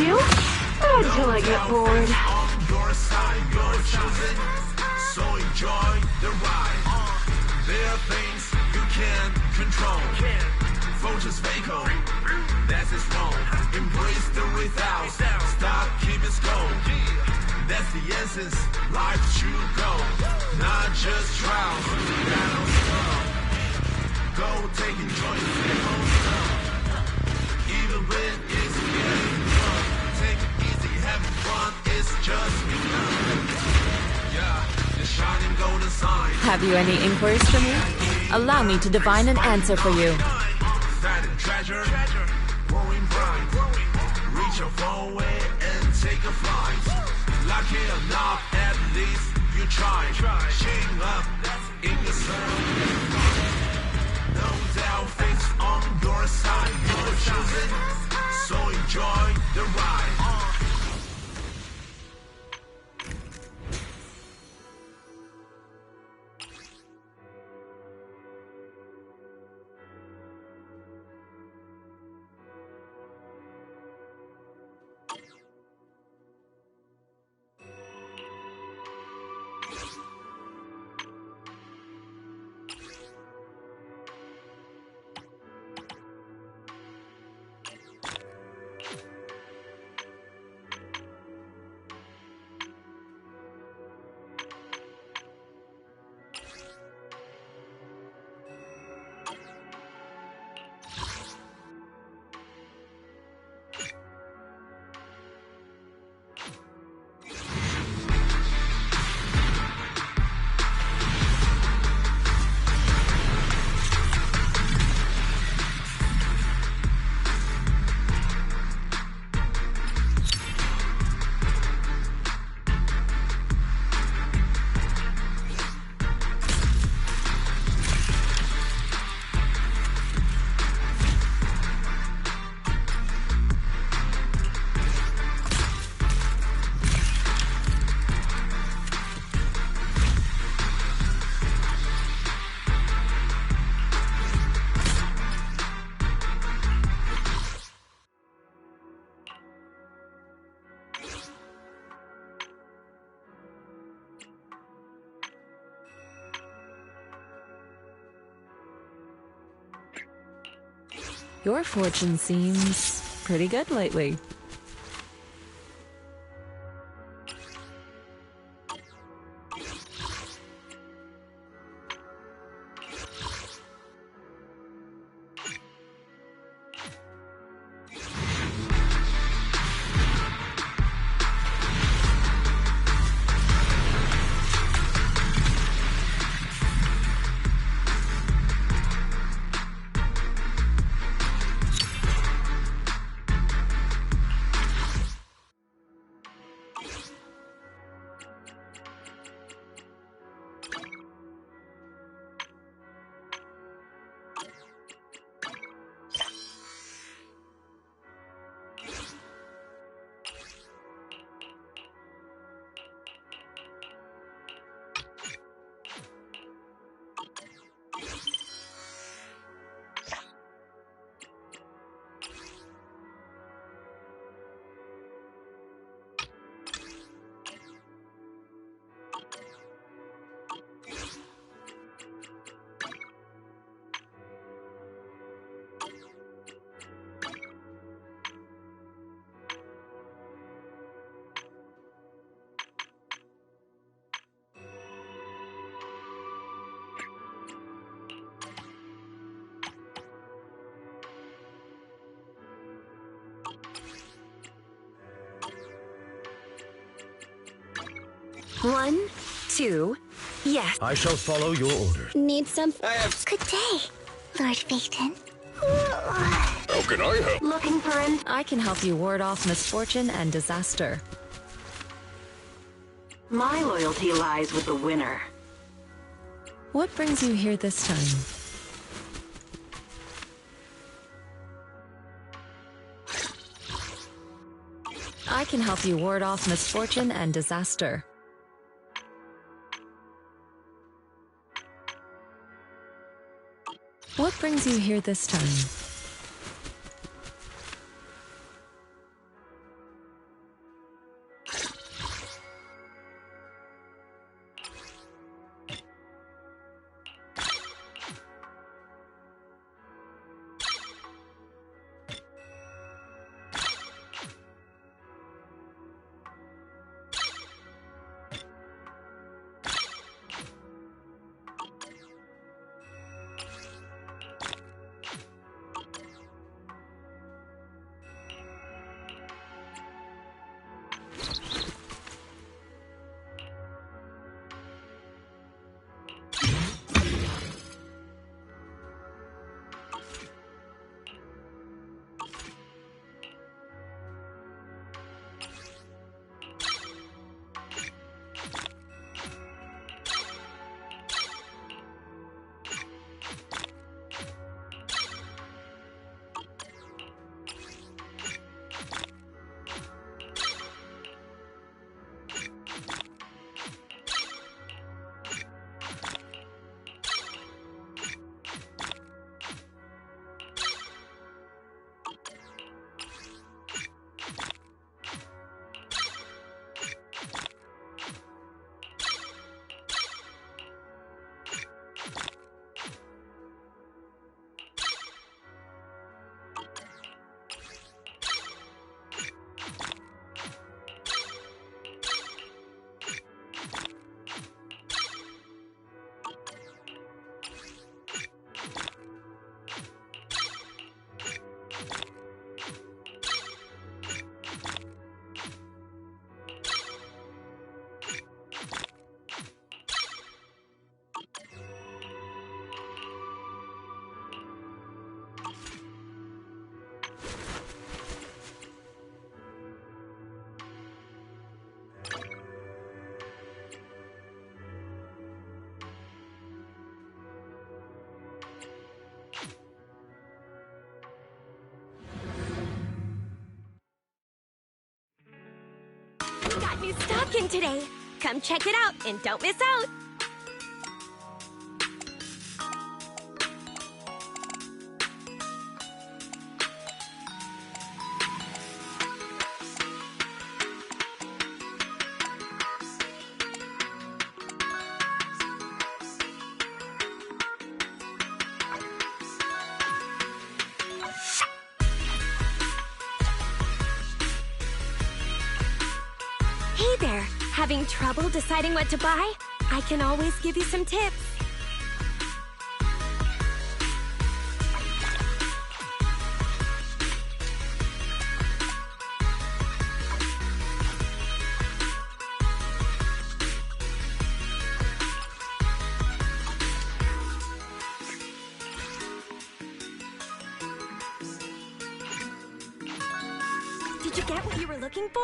you until I get bored. Your side, you're choosing, so enjoy the ride. There are things you can't control. Vultures vaco, that is wrong. Embrace the without, stop, keep it go. That's the essence, life should go. Not just trials, battles come. Go take enjoy the freedom. Even when it's getting fun, take it easy, having fun, it's just begun. Yeah, the shining golden sign. Have you any inquiries for me? Allow me to divine an answer for you. Find a treasure, growing bright. Reach a far way and take a flight. Lucky or not, at least you try. Shake up in your soul. No doubt, fate's on your side. You're choosing, so enjoy the ride. Your fortune seems pretty good lately. One, two, yes. I shall follow your orders. Need some? Good day, Lord Phaeton. How can I help? Looking for an... I can help you ward off misfortune and disaster. My loyalty lies with the winner. What brings you here this time? I can help you ward off misfortune and disaster. What brings you here this time? Got new stock in today. Come check it out and don't miss out. Hey there, having trouble deciding what to buy? I can always give you some tips. Did you get what you were looking for?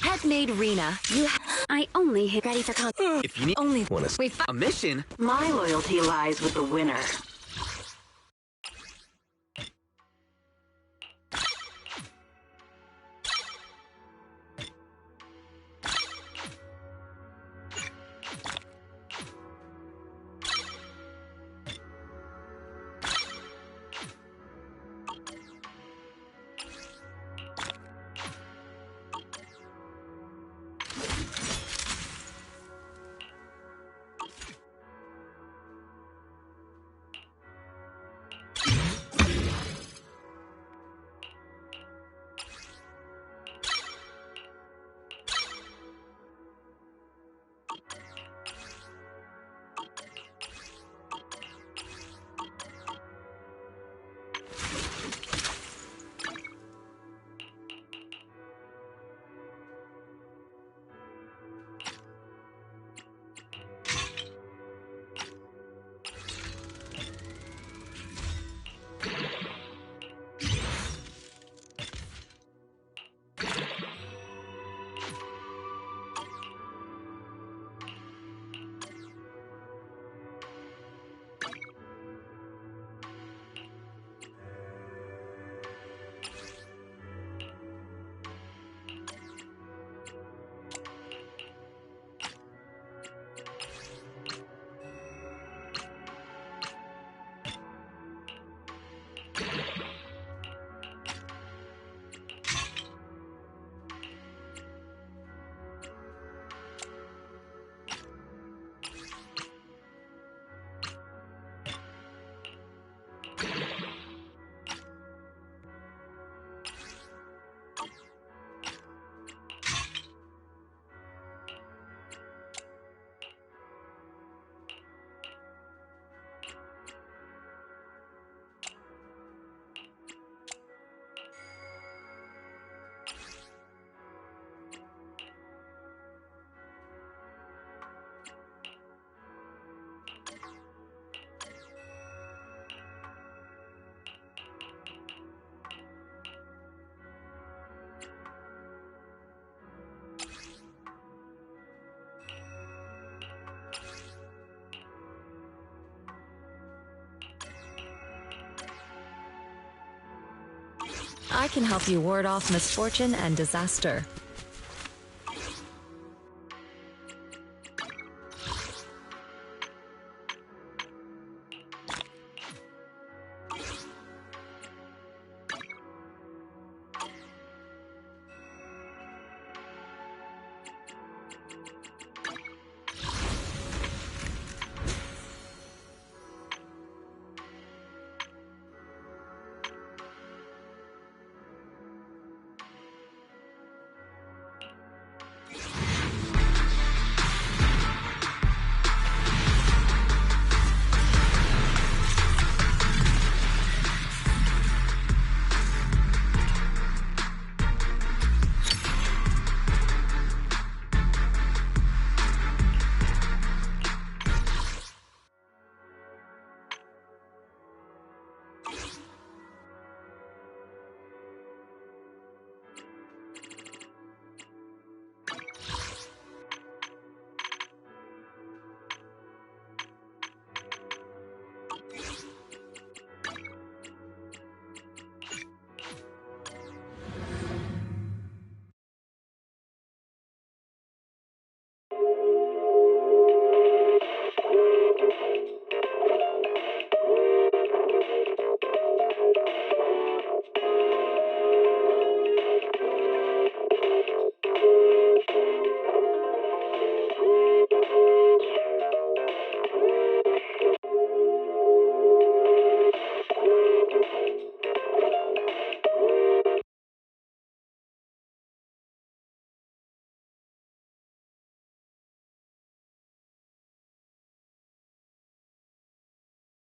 Headmaid Rena, I only hit ready for If you need only a mission, my loyalty lies with the winner. I can help you ward off misfortune and disaster.